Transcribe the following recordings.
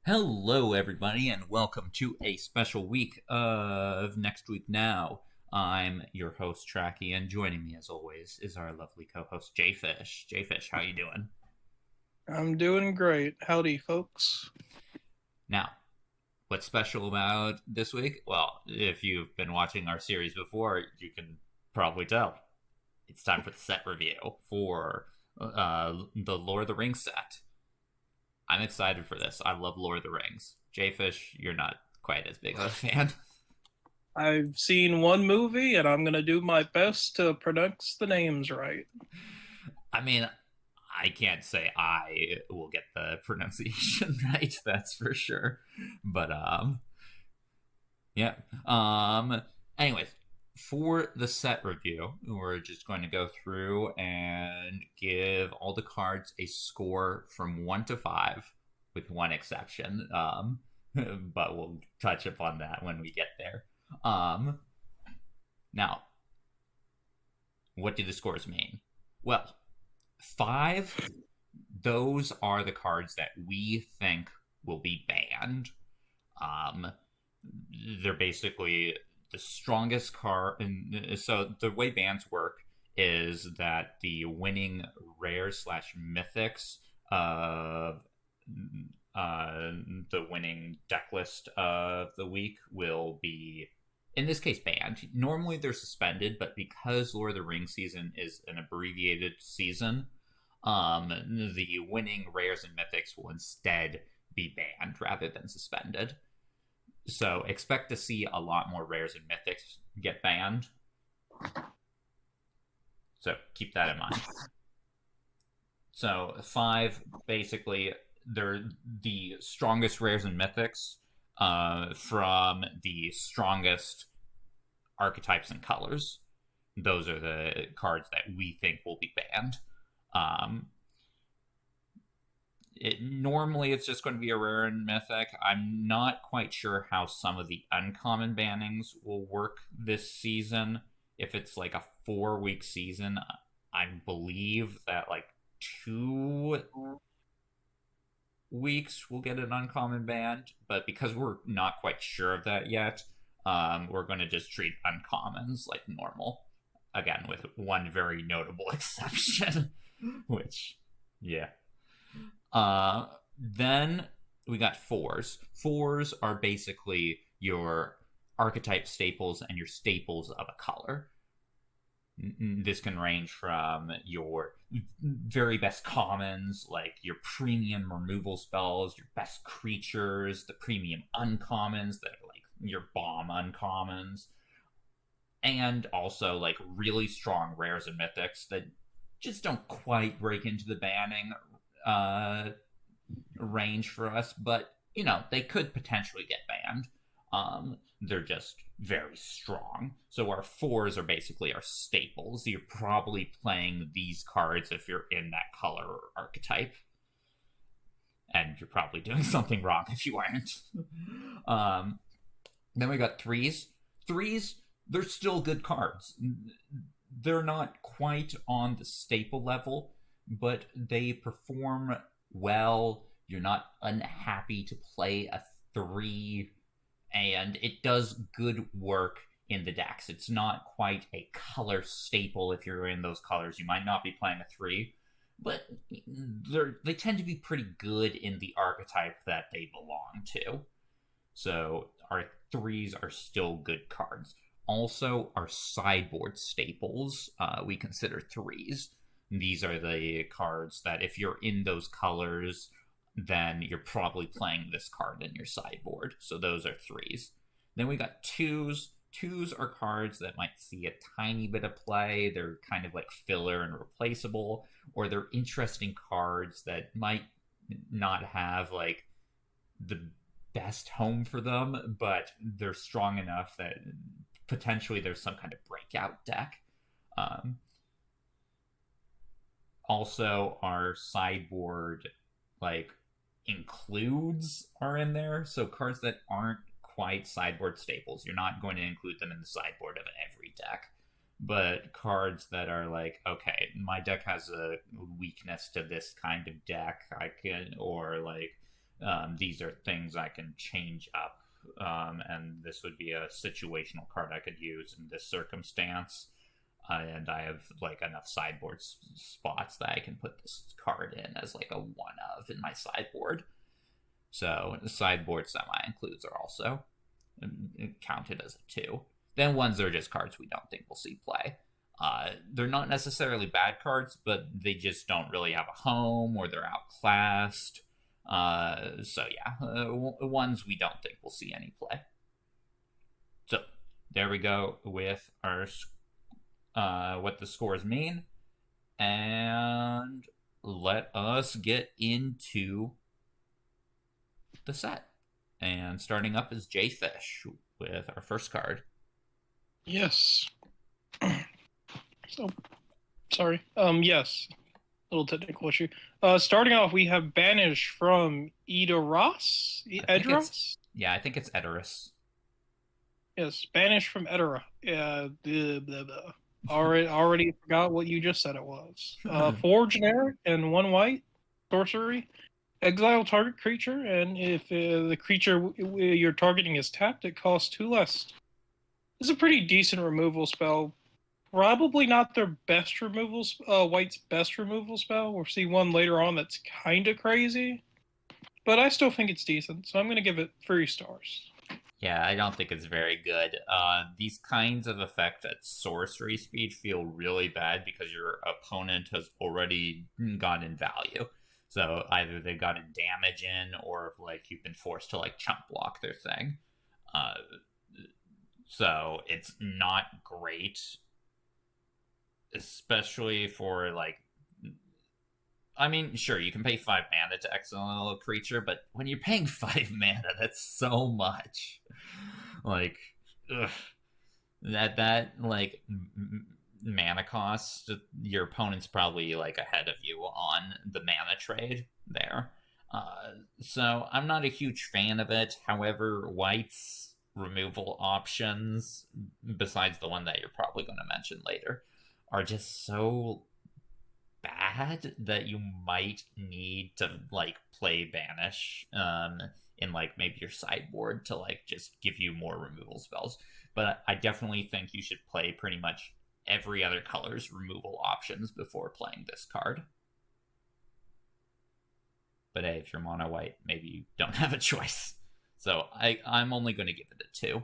Hello, everybody, and welcome to a special week of Next Week Now. I'm your host, Trachy, and joining me, as always, is our lovely co-host, Jayfish. Jayfish, how you doing? I'm doing great. Howdy, folks. Now, what's special about this week? Well, if you've been watching our series before, you can probably tell. It's time for the set review for the Lord of the Rings set. I'm excited for this. I love Lord of the Rings. Jayfish, you're not quite as big of a fan. I've seen one movie and I'm going to do my best to pronounce the names right. I mean, I can't say I will get the pronunciation right, that's for sure. But yeah. Anyways, for the set review, we're just going to go through and give all the cards a score from 1 to 5, with one exception. But we'll touch upon that when we get there. Now, what do the scores mean? Well, 5, those are the cards that we think will be banned. They're basically the strongest card. And so the way bans work is that the winning rare slash mythics of the winning deck list of the week will be, in this case, banned. Normally they're suspended, but because Lord of the Rings season is an abbreviated season, the winning rares and mythics will instead be banned rather than suspended. So expect to see a lot more rares and mythics get banned. So keep that in mind. So 5, basically, they're the strongest rares and mythics from the strongest archetypes and colors. Those are the cards that we think will be banned. Normally it's just going to be a rare and mythic. I'm not quite sure how some of the uncommon bannings will work this season. If it's like a 4-week season, I believe that like 2 weeks we'll get an uncommon banned, but because we're not quite sure of that yet, we're going to just treat uncommons like normal. Again, with one very notable exception, which, yeah. Then we got 4s. 4s are basically your archetype staples and your staples of a color. This can range from your very best commons, like your premium removal spells, your best creatures, the premium uncommons that are like your bomb uncommons, and also like really strong rares and mythics that just don't quite break into the banning range for us, but you know, they could potentially get banned. They're just very strong. So our 4s are basically our staples. You're probably playing these cards if you're in that color or archetype. And you're probably doing something wrong if you aren't. Then we got 3s. 3s, they're still good cards. They're not quite on the staple level, but they perform well. You're not unhappy to play a 3, and it does good work in the decks. It's not quite a color staple. If you're in those colors, you might not be playing a 3, but they tend to be pretty good in the archetype that they belong to. So our 3s are still good cards. Also, our sideboard staples, we consider 3s. These are the cards that if you're in those colors, then you're probably playing this card in your sideboard. So those are 3s. Then we got 2s. 2s are cards that might see a tiny bit of play. They're kind of like filler and replaceable, or they're interesting cards that might not have like the best home for them, but they're strong enough that potentially there's some kind of breakout deck. Also, our sideboard like includes are in there, so cards that aren't quite sideboard staples, you're not going to include them in the sideboard of every deck, but cards that are like, okay, my deck has a weakness to this kind of deck, I can, or like These are things I can change up, and this would be a situational card I could use in this circumstance. And I have like enough sideboard spots that I can put this card in as like a one of in my sideboard. So the sideboard semi-includes are also counted as a 2. Then ones are just cards we don't think we'll see play. They're not necessarily bad cards, but they just don't really have a home, or they're outclassed. Ones we don't think we'll see any play. So there we go with our what the scores mean, and let us get into the set. And starting up is Jayfish with our first card. Yes. So, sorry. Yes. Little technical issue. Starting off, we have Banish from Edoras? Edros? Yeah, I think it's Edoras. Yes, Banish from Edera. Already forgot what you just said it was. 4 generic and 1 white. Sorcery. Exile target creature, and if the creature you're targeting is tapped, it costs 2 less. It's a pretty decent removal spell. Probably not their best removal, White's best removal spell. We'll see one later on that's kind of crazy. But I still think it's decent, so I'm going to give it 3 stars. Yeah, I don't think it's very good. These kinds of effects at sorcery speed feel really bad because your opponent has already gotten value. So either they've gotten damage in, or like you've been forced to like chump block their thing. So it's not great, especially for like. I mean, sure, you can pay 5 mana to exile a creature, but when you're paying 5 mana, that's so much. Like, ugh. That like mana cost, your opponent's probably like ahead of you on the mana trade there. So I'm not a huge fan of it. However, White's removal options, besides the one that you're probably going to mention later, are just so bad that you might need to like play Banish in like maybe your sideboard to like just give you more removal spells. But I definitely think you should play pretty much every other color's removal options before playing this card. But hey, if you're mono white, maybe you don't have a choice. So I'm only going to give it a 2.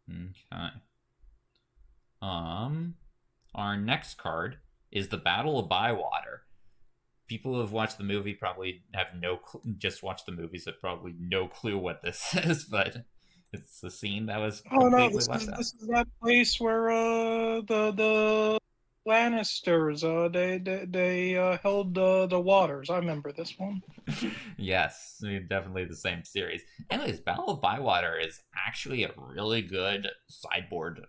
Okay. Our next card is the Battle of Bywater. People who have watched the movie probably have just watched the movies, have probably no clue what this is, but it's the scene that was completely left out. This is that place where the Lannisters they held the waters. I remember this one. Yes, definitely the same series. Anyways, Battle of Bywater is actually a really good sideboard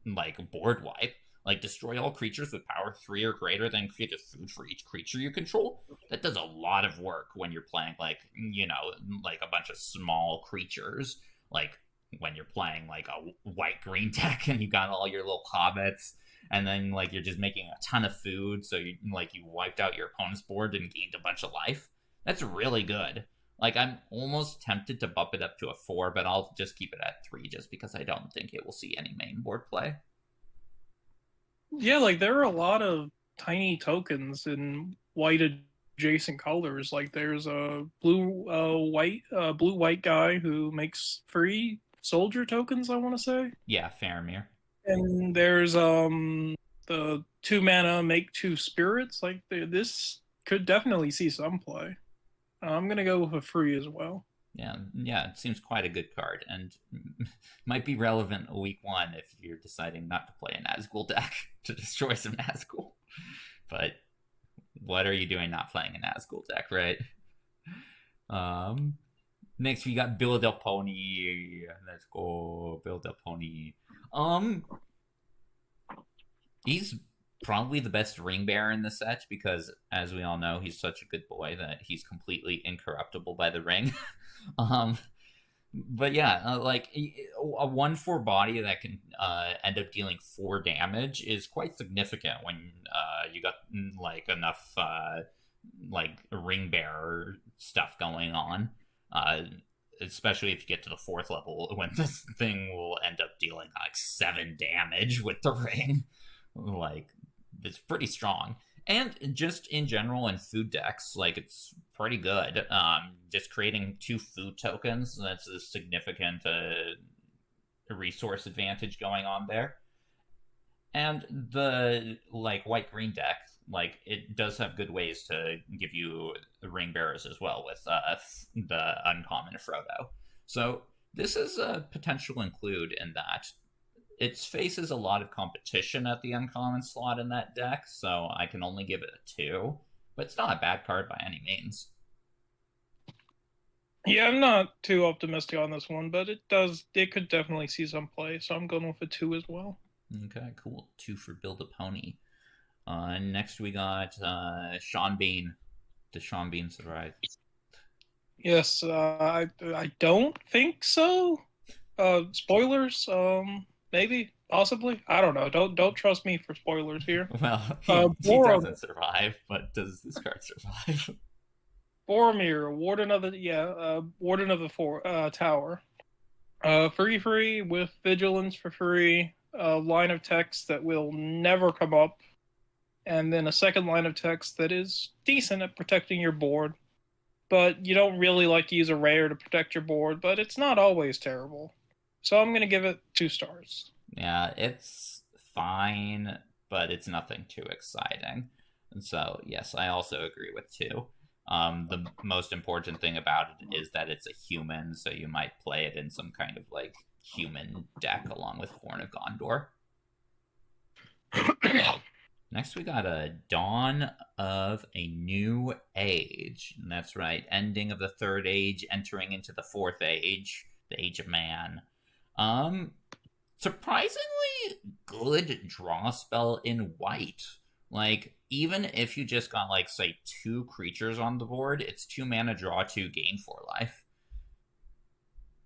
like board wipe. Like, destroy all creatures with power 3 or greater, then create a food for each creature you control. That does a lot of work when you're playing, like, you know, like a bunch of small creatures. Like, when you're playing, like, a white-green deck and you got all your little hobbits, and then, like, you're just making a ton of food, so you wiped out your opponent's board and gained a bunch of life. That's really good. Like, I'm almost tempted to bump it up to a 4, but I'll just keep it at 3 just because I don't think it will see any main board play. Yeah, like there are a lot of tiny tokens in white adjacent colors. Like there's a blue white guy who makes free soldier tokens, I want to say. Yeah, Faramir. And there's the 2 mana make 2 spirits. Like this could definitely see some play. I'm gonna go with a free as well. Yeah, it seems quite a good card, and might be relevant week 1 if you're deciding not to play a Nazgul deck to destroy some Nazgul. But what are you doing not playing a Nazgul deck, right? Next we got Build a Pony. Let's go Build a Pony. He's probably the best ring bearer in the set because, as we all know, he's such a good boy that he's completely incorruptible by the ring. But yeah, like a 1/4 body that can end up dealing 4 damage is quite significant when you got like enough like ring bearer stuff going on. Especially if you get to the 4th level, when this thing will end up dealing like 7 damage with the ring. Like, it's pretty strong. And just in general in food decks, like, it's pretty good. Just creating 2 food tokens, that's a significant resource advantage going on there. And the, like, white-green deck, like, it does have good ways to give you the ring bearers as well with the uncommon Frodo. So this is a potential include in that. It faces a lot of competition at the uncommon slot in that deck, so I can only give it a 2. But it's not a bad card by any means. Yeah, I'm not too optimistic on this one, but it could definitely see some play, so I'm going with a 2 as well. Okay, cool. 2 for Build a Pony. Next we got Sean Bean. Does Sean Bean survive? Yes, I don't think so. Spoilers, maybe, possibly. I don't know. Don't trust me for spoilers here. Well, he doesn't survive, but does this card survive? Boromir, Warden of the Tower. Free with vigilance for free. A line of text that will never come up, and then a second line of text that is decent at protecting your board, but you don't really like to use a rare to protect your board, but it's not always terrible. So I'm going to give it 2 stars. Yeah, it's fine, but it's nothing too exciting. And so, yes, I also agree with 2. The most important thing about it is that it's a human, so you might play it in some kind of, like, human deck along with Horn of Gondor. Next we got a Dawn of a New Age. And that's right, ending of the 3rd age, entering into the 4th age, the Age of Man. Surprisingly good draw spell in white. Like, even if you just got, like, say, 2 creatures on the board, it's 2 mana, draw 2, gain 4 life.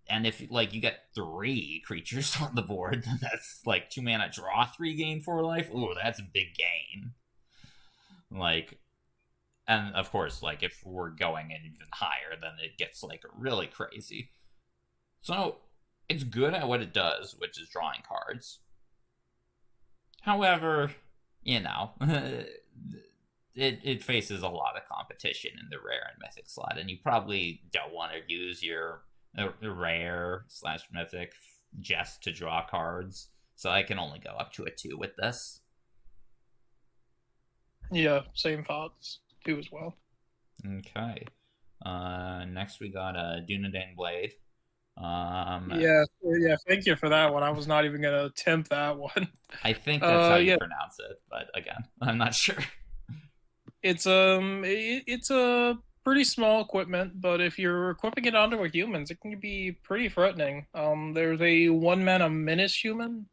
And if, like, you get 3 creatures on the board, then that's, like, 2 mana, draw 3, gain 4 life. Ooh, that's a big gain. Like, and of course, like, if we're going even higher, then it gets, like, really crazy. So, it's good at what it does, which is drawing cards. However, you know, it faces a lot of competition in the rare and mythic slot, and you probably don't want to use your rare / mythic just to draw cards. So I can only go up to a 2 with this. Yeah, same thoughts. 2 as well. Okay. Next we got a Dunedain Blade. Yeah, thank you for that one. I was not even going to attempt that one. I think that's how you pronounce it, but again, I'm not sure. It's a pretty small equipment, but if you're equipping it onto a humans, it can be pretty threatening. There's a 1 mana menace human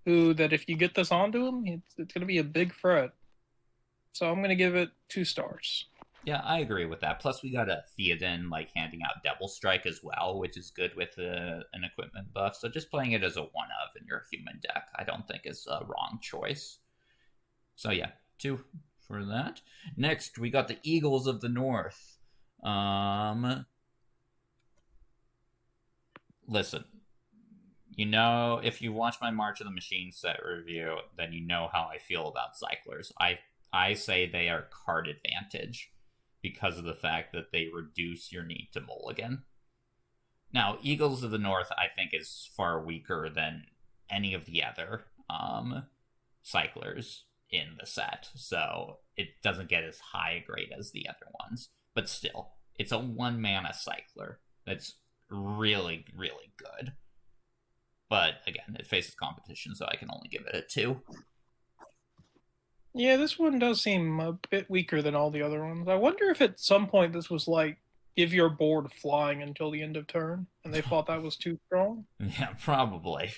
that if you get this onto him, it's going to be a big threat. So I'm going to give it 2 stars. Yeah, I agree with that. Plus, we got a Theoden, like, handing out Devil Strike as well, which is good with an equipment buff. So just playing it as a 1-of in your human deck, I don't think is a wrong choice. So yeah, 2 for that. Next, we got the Eagles of the North. Listen, you know, if you watch my March of the Machine set review, then you know how I feel about cyclers. I say they are card advantage, because of the fact that they reduce your need to mulligan. Now, Eagles of the North, I think, is far weaker than any of the other cyclers in the set, so it doesn't get as high a grade as the other ones. But still, it's a 1 mana cycler that's really, really good. But again, it faces competition, so I can only give it a 2. Yeah, this one does seem a bit weaker than all the other ones. I wonder if at some point this was like, give your board flying until the end of turn, and they thought that was too strong. Yeah, probably.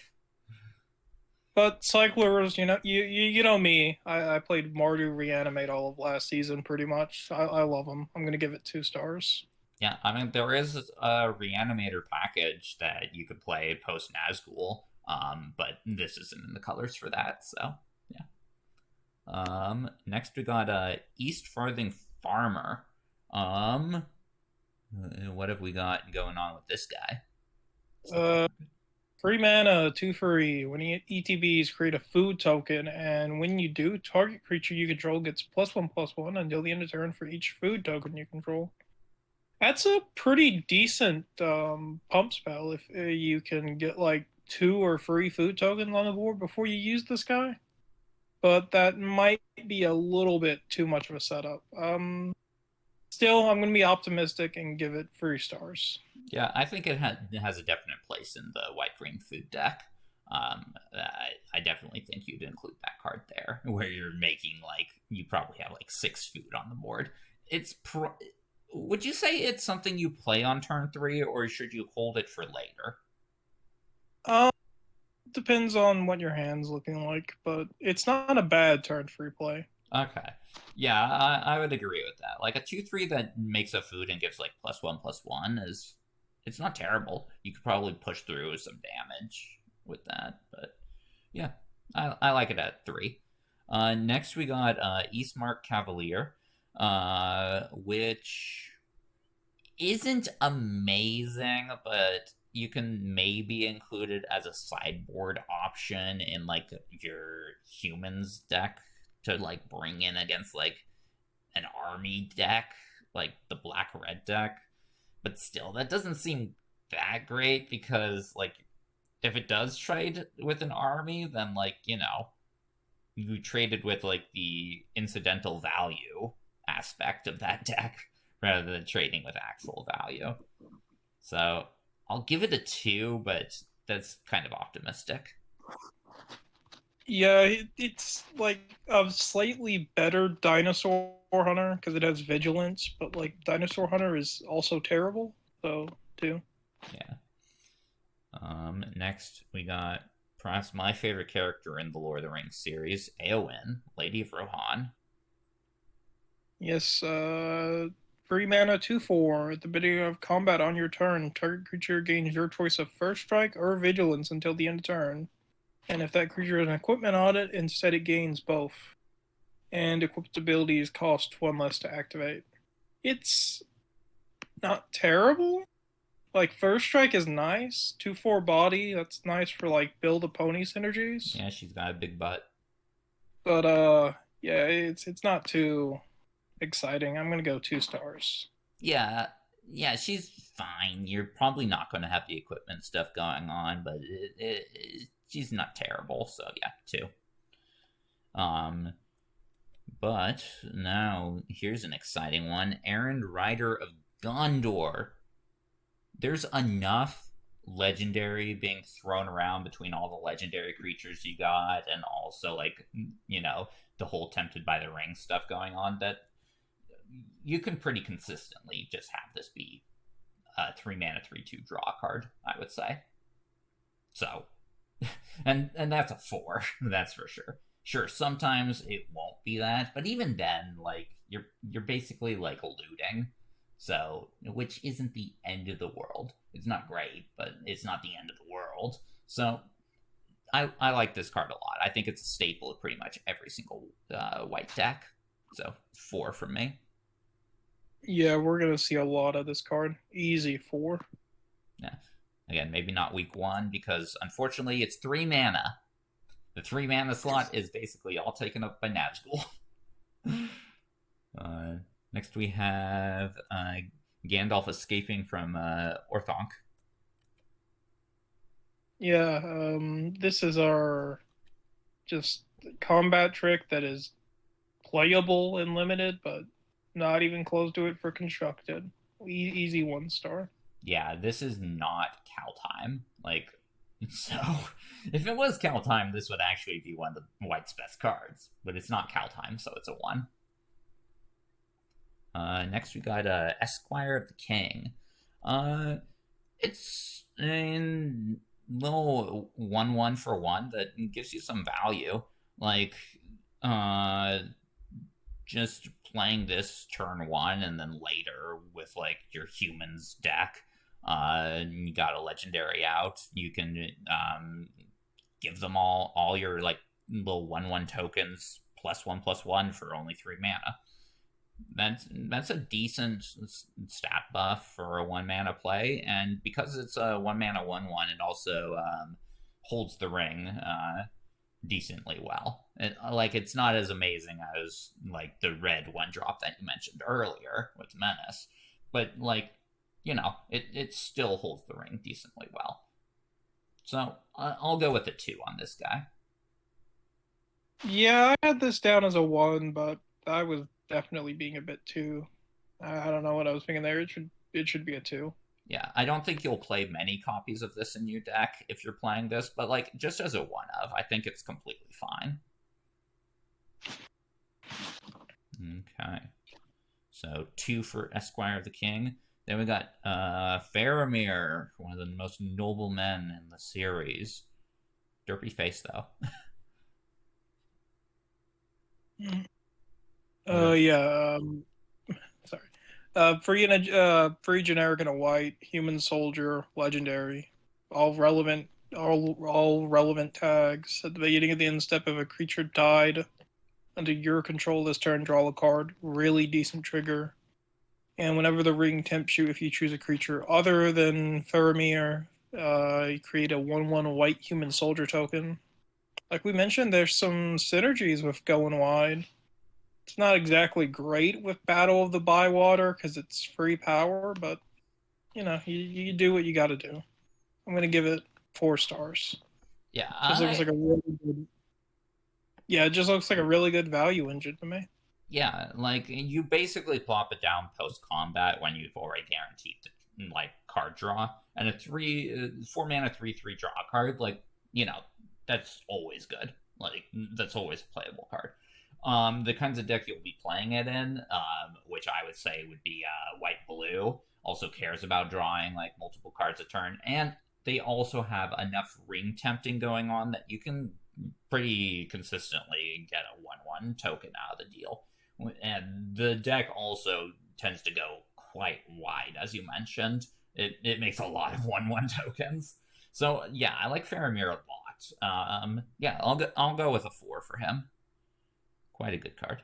But cyclers, you know me. I played Mardu Reanimate all of last season, pretty much. I love them. I'm going to give it 2 stars. Yeah, I mean, there is a Reanimator package that you could play post Nazgul, but this isn't in the colors for that, so yeah. Next we got East Farthing farmer. What have we got going on with this guy? 3 mana, 2 free. When you ETBs, create a food token, and when you do, target creature you control gets +1/+1 until the end of turn for each food token you control. That's a pretty decent pump spell if you can get like 2 or 3 food tokens on the board before you use this guy. But that might be a little bit too much of a setup. Still, I'm going to be optimistic and give it 3 stars. Yeah, I think it has a definite place in the white-green food deck. I definitely think you'd include that card there, where you're making, like, you probably have, like, 6 food on the board. Would you say it's something you play on turn 3, or should you hold it for later? Depends on what your hand's looking like, but it's not a bad turn 3 play. Okay. Yeah, I would agree with that. Like, a 2/3 that makes a food and gives, like, +1/+1 it's not terrible. You could probably push through some damage with that, but yeah, I like it at 3. Next we got Eastmark Cavalier, which isn't amazing, but you can maybe include it as a sideboard option in, like, your humans deck to, like, bring in against, like, an army deck, like the black-red deck. But still, that doesn't seem that great, because, like, if it does trade with an army, then, like, you know, you traded with, like, the incidental value aspect of that deck rather than trading with actual value. So I'll give it a 2, but that's kind of optimistic. Yeah, it's like a slightly better Dinosaur Hunter because it has Vigilance, but like Dinosaur Hunter is also terrible, so 2. Yeah. Next we got perhaps my favorite character in the Lord of the Rings series, Eowyn, Lady of Rohan. Yes, 3 mana, 2/4. At the beginning of combat on your turn, target creature gains your choice of First Strike or Vigilance until the end of turn. And if that creature is an equipment on it, instead it gains both. And equipped abilities cost 1 less to activate. It's not terrible. Like, First Strike is nice. 2/4 body, that's nice for, like, build a pony synergies. Yeah, she's got a big butt. But, yeah, it's not too exciting. I'm going to go 2 stars. Yeah, she's fine. You're probably not going to have the equipment stuff going on, but she's not terrible, so yeah, 2. But now here's an exciting one. Errand Rider of Gondor. There's enough legendary being thrown around between all the legendary creatures you got, and also, like, you know, the whole Tempted by the Ring stuff going on, that you can pretty consistently just have this be a 3 mana 3/2 draw card, I would say. So, and that's a 4, that's for sure. Sure, sometimes it won't be that, but even then, like, you're basically, like, looting. So, which isn't the end of the world. It's not great, but it's not the end of the world. So, I like this card a lot. I think it's a staple of pretty much every single white deck. So, 4 from me. Yeah, we're going to see a lot of this card. Easy 4. Yeah. Again, maybe not week 1, because unfortunately it's 3 mana. The 3 mana slot is basically all taken up by Nazgul. Next we have Gandalf escaping from Orthanc. Yeah, this is our just combat trick that is playable in limited, but not even close to it for constructed. Easy 1 star. Yeah, this is not Kaldheim. Like, so if it was Kaldheim, this would actually be one of the white's best cards. But it's not Kaldheim, so it's a 1. Next we got Esquire of the King. It's a little 1/1 for 1 that gives you some value. Like, just playing this turn 1 and then later with, like, your humans deck, you got a legendary out, you can give them all your, like, little 1/1 tokens +1/+1 for only 3 mana. That's a decent stat buff for a 1-mana play, and because it's a 1-mana 1/1, it also holds the ring decently well. It's not as amazing as like the red 1-drop that you mentioned earlier with Menace, but it still holds the ring decently well. So I'll go with a 2 on this guy. Yeah, I had this down as a 1, but I was definitely being a bit too. I don't know what I was thinking there. It should be a 2. Yeah, I don't think you'll play many copies of this in your deck if you're playing this, but like just as a 1 of, I think it's completely fine. Okay. So 2 for Esquire of the King. Then we got Faramir, one of the most noble men in the series. Derpy face, though. Yeah. Sorry. Free generic and a white, human soldier, legendary. All relevant tags. At the beginning of the end step, if a creature died under your control this turn, draw a card. Really decent trigger. And whenever the ring tempts you, if you choose a creature other than Faramir, you create a 1/1 white human soldier token. Like we mentioned, there's some synergies with going wide. It's not exactly great with Battle of the Bywater because it's free power, but you do what you got to do. I'm gonna give it 4 stars. Yeah, looks like a really good. Yeah, it just looks like a really good value engine to me. Yeah, like you basically plop it down post combat when you've already guaranteed the card draw, and a 4-mana 3/3 draw card, that's always good. Like that's always a playable card. The kinds of deck you'll be playing it in, which I would say would be white-blue, also cares about drawing like multiple cards a turn, and they also have enough ring tempting going on that you can pretty consistently get a 1/1 token out of the deal. And the deck also tends to go quite wide, as you mentioned. It makes a lot of 1/1 tokens. So yeah, I like Faramir a lot. Yeah, I'll go with a 4 for him. Quite a good card.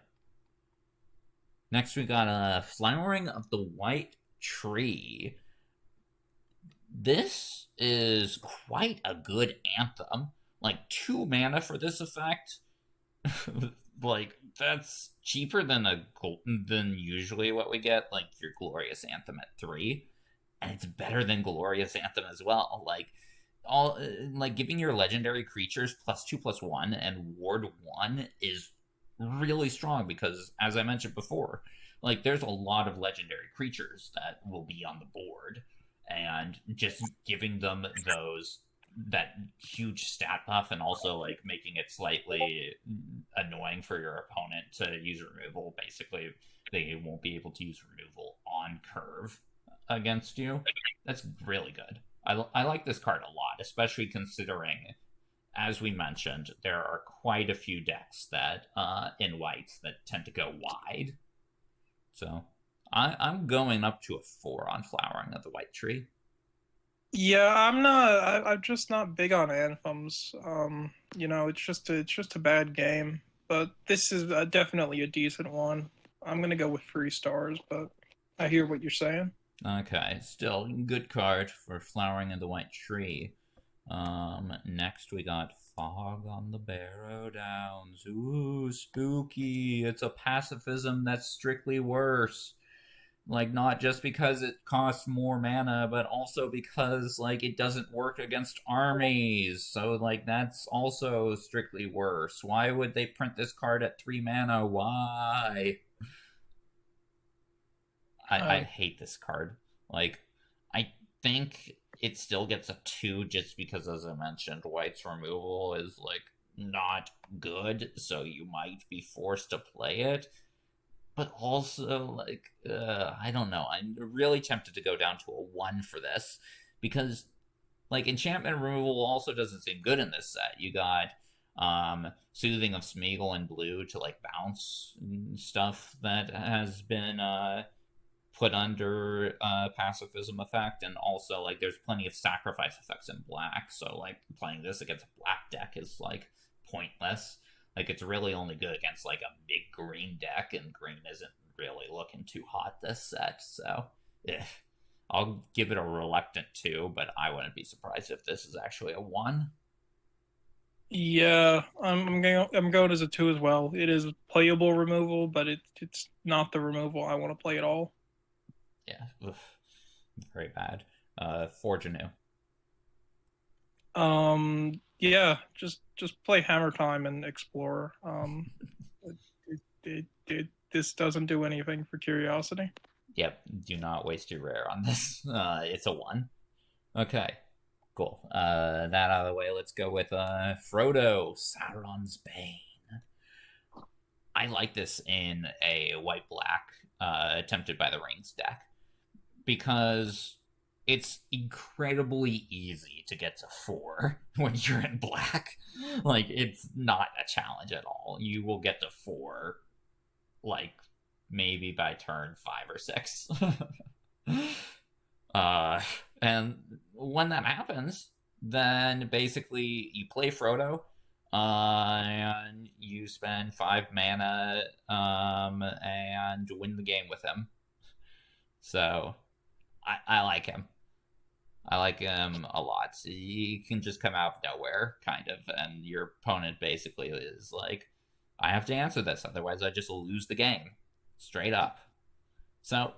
Next, we got a Flowering of the White Tree. This is quite a good anthem. 2 mana for this effect. That's cheaper than usually what we get. Your Glorious Anthem at 3, and it's better than Glorious Anthem as well. Giving your legendary creatures +2/+1 and ward 1 is really strong because, as I mentioned before, there's a lot of legendary creatures that will be on the board, and just giving them that huge stat buff and also making it slightly annoying for your opponent to use removal. Basically, they won't be able to use removal on curve against you. That's really good. I like this card a lot, especially considering, as we mentioned, there are quite a few decks that in whites that tend to go wide. So I'm going up to a 4 on Flowering of the White Tree. Yeah, I'm just not big on anthems. It's just a bad game. But this is definitely a decent one. I'm gonna go with 3 stars, but I hear what you're saying. Okay, still good card for Flowering of the White Tree. Next we got Fog on the Barrow Downs. Ooh, spooky. It's a pacifism that's strictly worse. Not just because it costs more mana, but also because, it doesn't work against armies. So, that's also strictly worse. Why would they print this card at 3 mana? Why? I hate this card. I think it still gets a 2 just because, as I mentioned, white's removal is, not good. So you might be forced to play it. But also, I don't know. I'm really tempted to go down to a 1 for this. Because, enchantment removal also doesn't seem good in this set. You got Soothing of Smeagol in blue to, bounce stuff that has been put under pacifism effect. And also, there's plenty of sacrifice effects in black. So, playing this against a black deck is, pointless. It's really only good against, a big green deck, and green isn't really looking too hot this set, so I'll give it a reluctant 2, but I wouldn't be surprised if this is actually a 1. Yeah, I'm going as a 2 as well. It is playable removal, but it's not the removal I want to play at all. Yeah, very bad. Forge anew. Yeah, just play Hammer Time and Explorer. This doesn't do anything for Curiosity. Yep, do not waste your rare on this. It's a 1. Okay, cool. That out of the way, let's go with Frodo, Sauron's Bane. I like this in a white-black Tempted by the Rings deck, because it's incredibly easy to get to 4 when you're in black. Like, it's not a challenge at all. You will get to 4, like, maybe by turn 5 or 6. And when that happens, then basically you play Frodo, and you spend 5 mana, and win the game with him. So I like him. I like him a lot. He can just come out of nowhere, kind of, and your opponent basically is like, I have to answer this, otherwise I just lose the game. Straight up. So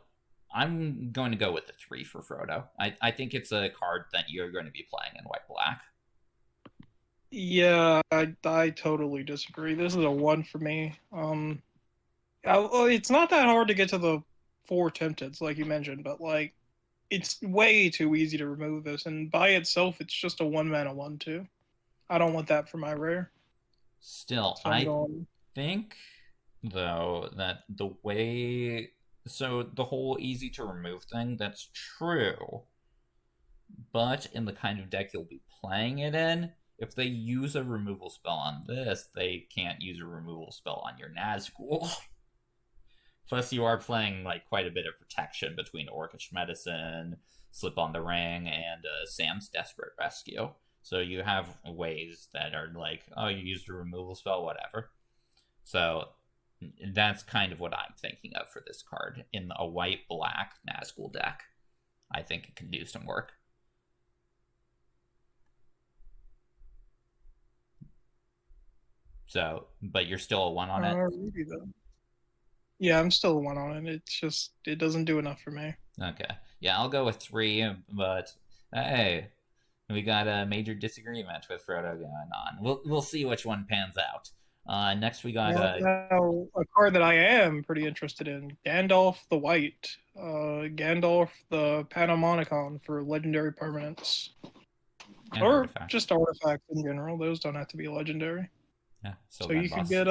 I'm going to go with the 3 for Frodo. I think it's a card that you're going to be playing in white-black. Yeah, I totally disagree. This is a 1 for me. It's not that hard to get to the 4 Tempteds, like you mentioned, but like, it's way too easy to remove this, and by itself, it's just a 1 mana 1/2. I don't want that for my rare. Still, So I think, though, that the way... So, the whole easy to remove thing, that's true. But in the kind of deck you'll be playing it in, if they use a removal spell on this, they can't use a removal spell on your Nazgul. Plus, you are playing like quite a bit of protection between Orcish Medicine, Slip on the Ring, and Sam's Desperate Rescue. So you have ways that are like, oh, you used a removal spell, whatever. So that's kind of what I'm thinking of for this card. In a white-black Nazgul deck, I think it can do some work. So, but you're still a 1 on it? Maybe though. Yeah, I'm still a 1 on it. It's just, it doesn't do enough for me. Okay. Yeah, I'll go with 3, but hey, we got a major disagreement with Frodo going on. We'll see which one pans out. Next we got now, a card that I am pretty interested in, Gandalf the White. Gandalf the Panamonicon for legendary permanents. Or artifact. just artifacts in general. Those don't have to be legendary. Yeah, so you could get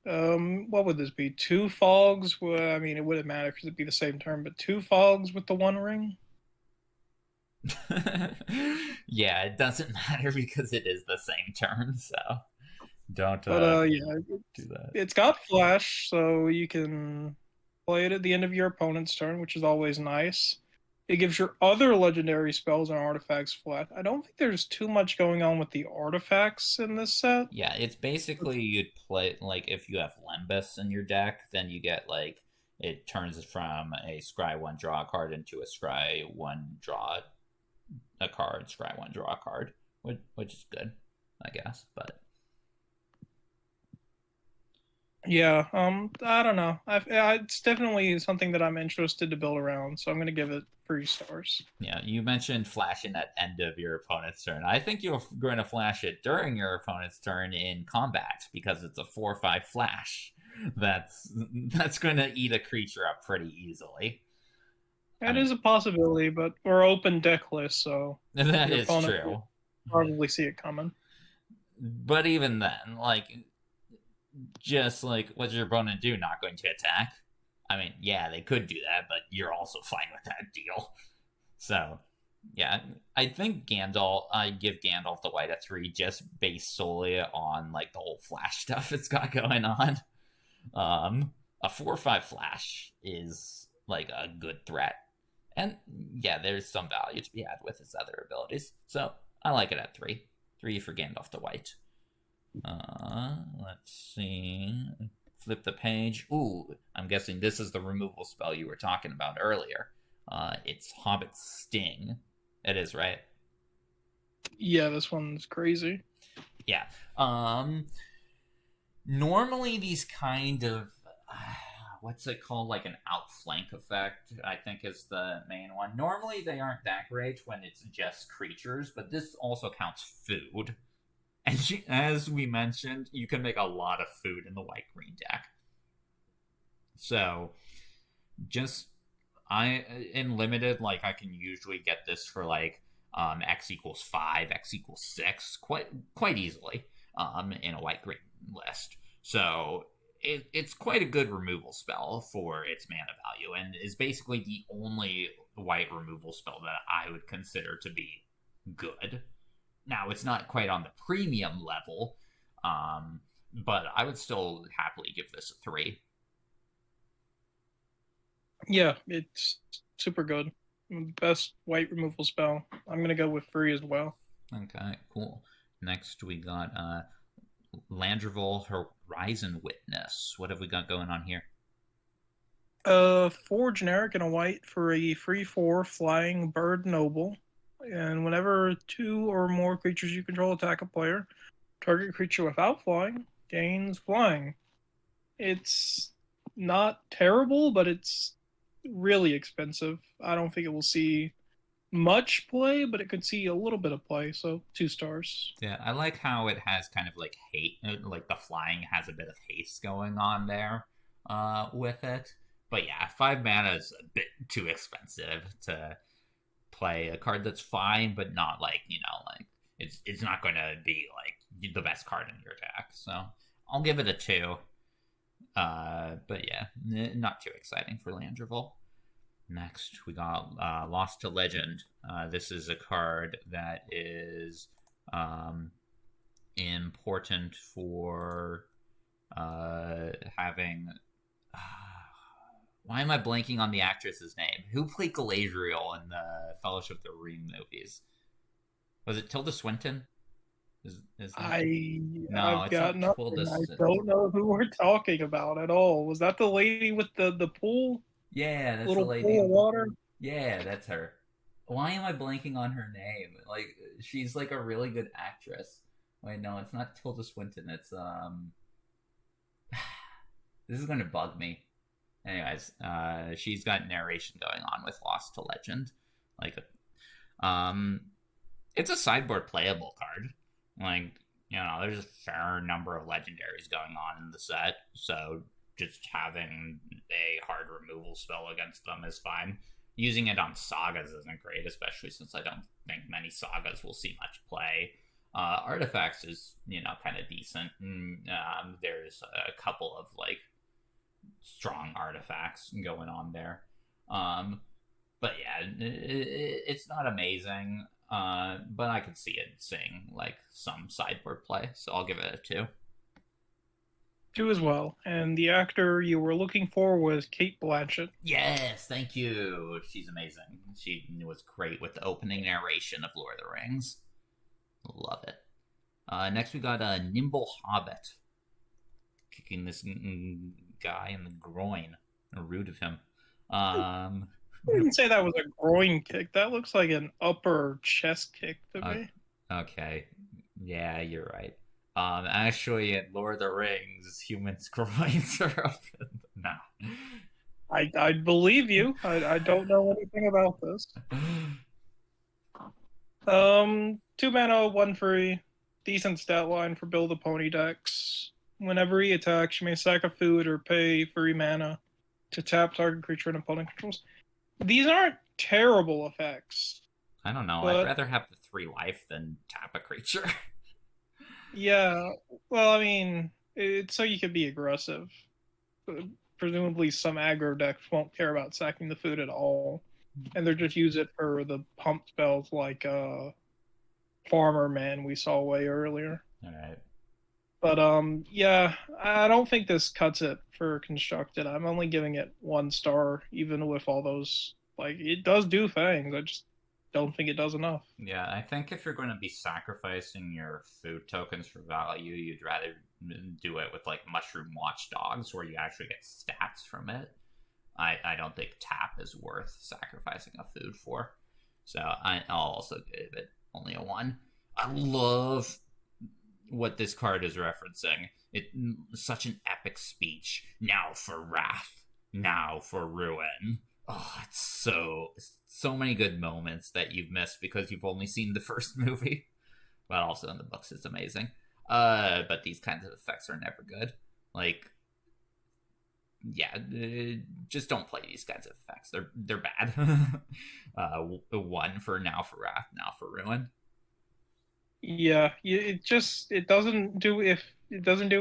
what would this be? 2 fogs? Well, I mean, it wouldn't matter because it'd be the same turn, but 2 fogs with the 1 ring? Yeah, it doesn't matter because it is the same turn, so don't yeah, do that. It's got flash, so you can play it at the end of your opponent's turn, which is always nice. It gives your other legendary spells and artifacts flat. I don't think there's too much going on with the artifacts in this set. Yeah, it's basically you'd play, like, if you have Lembas in your deck, then you get, like, it turns from a scry 1 draw a card into a scry 1 draw a card, scry 1 draw a card, which is good, I guess, but... Yeah, I don't know. It's definitely something that I'm interested to build around, so I'm going to give it 3 stars. Yeah, you mentioned flashing at end of your opponent's turn. I think you're going to flash it during your opponent's turn in combat, because it's a 4/5 flash. That's going to eat a creature up pretty easily. That is a possibility, but we're open deck list, so... That is true. Probably see it coming. But even then, like... Just like, what's your opponent do? Not going to attack? I mean, yeah, they could do that, but you're also fine with that deal. So, yeah, I think I give Gandalf the White a 3 just based solely on, like, the whole flash stuff it's got going on. A 4/5 flash is, like, a good threat. And, yeah, there's some value to be had with his other abilities. So, I like it at 3. 3 for Gandalf the White. Let's see. flip the page. Ooh, I'm guessing this is the removal spell you were talking about earlier. It's Hobbit Sting. It is, right? Yeah, this one's crazy. Yeah. Normally these kind of what's it called, like an outflank effect, I think is the main one. Normally they aren't that great when it's just creatures, but this also counts food. And as we mentioned, you can make a lot of food in the white-green deck. So, in limited, like, I can usually get this for, like, X equals 5, X equals 6, quite easily, in a white-green list. So, it's quite a good removal spell for its mana value, and is basically the only white removal spell that I would consider to be good. Now, it's not quite on the premium level, but I would still happily give this a 3. Yeah, it's super good. Best white removal spell. I'm going to go with 3 as well. Okay, cool. Next, we got Landrival Horizon Witness. What have we got going on here? 4 generic and a white for a free 4 flying bird noble. And whenever 2 or more creatures you control attack a player, target creature without flying gains flying. It's not terrible, but it's really expensive. I don't think it will see much play, but it could see a little bit of play, so 2 stars. Yeah, I like how it has kind of like like the flying has a bit of haste going on there with it. But yeah, 5 mana is a bit too expensive to play a card that's fine, but not like, like it's not going to be like the best card in your deck. So I'll give it a 2. But yeah, not too exciting for Landrival. Next, we got Lost to Legend. This is a card that is important for having... why am I blanking on the actress's name? Who played Galadriel in the Fellowship of the Ring movies? Was it Tilda Swinton? I've got nothing. I don't know who we're talking about at all. Was that the lady with the pool? Yeah, that's little the lady. Pool of water? Yeah, that's her. Why am I blanking on her name? Like, she's like a really good actress. Wait, no, it's not Tilda Swinton. It's this is gonna bug me. Anyways, she's got narration going on with Lost to Legend. Like, it's a sideboard playable card. Like, there's a fair number of legendaries going on in the set, so just having a hard removal spell against them is fine. Using it on sagas isn't great, especially since I don't think many sagas will see much play. Artifacts is, kind of decent. There's a couple of, like, strong artifacts going on there. But yeah, it's not amazing. But I could see it seeing, like, some sideboard play, so I'll give it a 2. 2 as well. And the actor you were looking for was Cate Blanchett. Yes, thank you. She's amazing. She was great with the opening narration of Lord of the Rings. Love it. Next we got a Nimble Hobbit. Kicking this guy in the groin. Rude of him. I wouldn't say that was a groin kick. That looks like an upper chest kick to me. Okay. Yeah, you're right. Actually, in Lord of the Rings, humans' groins are up. No. I believe you. I don't know anything about this. 2 mana, 1 free. Decent stat line for build a pony decks. Whenever he attacks, you may sack a food or pay 3 mana to tap target creature and opponent controls. These aren't terrible effects. I don't know. I'd rather have the 3 life than tap a creature. Yeah. Well, I mean, it's so you can be aggressive. Presumably some aggro decks won't care about sacking the food at all. And they'll just use it for the pump spells like Farmer Man we saw way earlier. Alright. But yeah, I don't think this cuts it for constructed. I'm only giving it 1 star, even with all those. Like, it does do things. I just don't think it does enough. Yeah, I think if you're going to be sacrificing your food tokens for value, you'd rather do it with like Mushroom Watchdogs, where you actually get stats from it, I don't think tap is worth sacrificing a food for. So I'll also give it only a 1. I love what this card is referencing. It's such an epic speech. Now for wrath, now for ruin. Oh, it's so many good moments that you've missed because you've only seen the first movie. But also in the books, it's amazing. But these kinds of effects are never good. Like, yeah, just don't play these kinds of effects. They're bad. 1 for now for wrath, now for ruin. Yeah, it doesn't do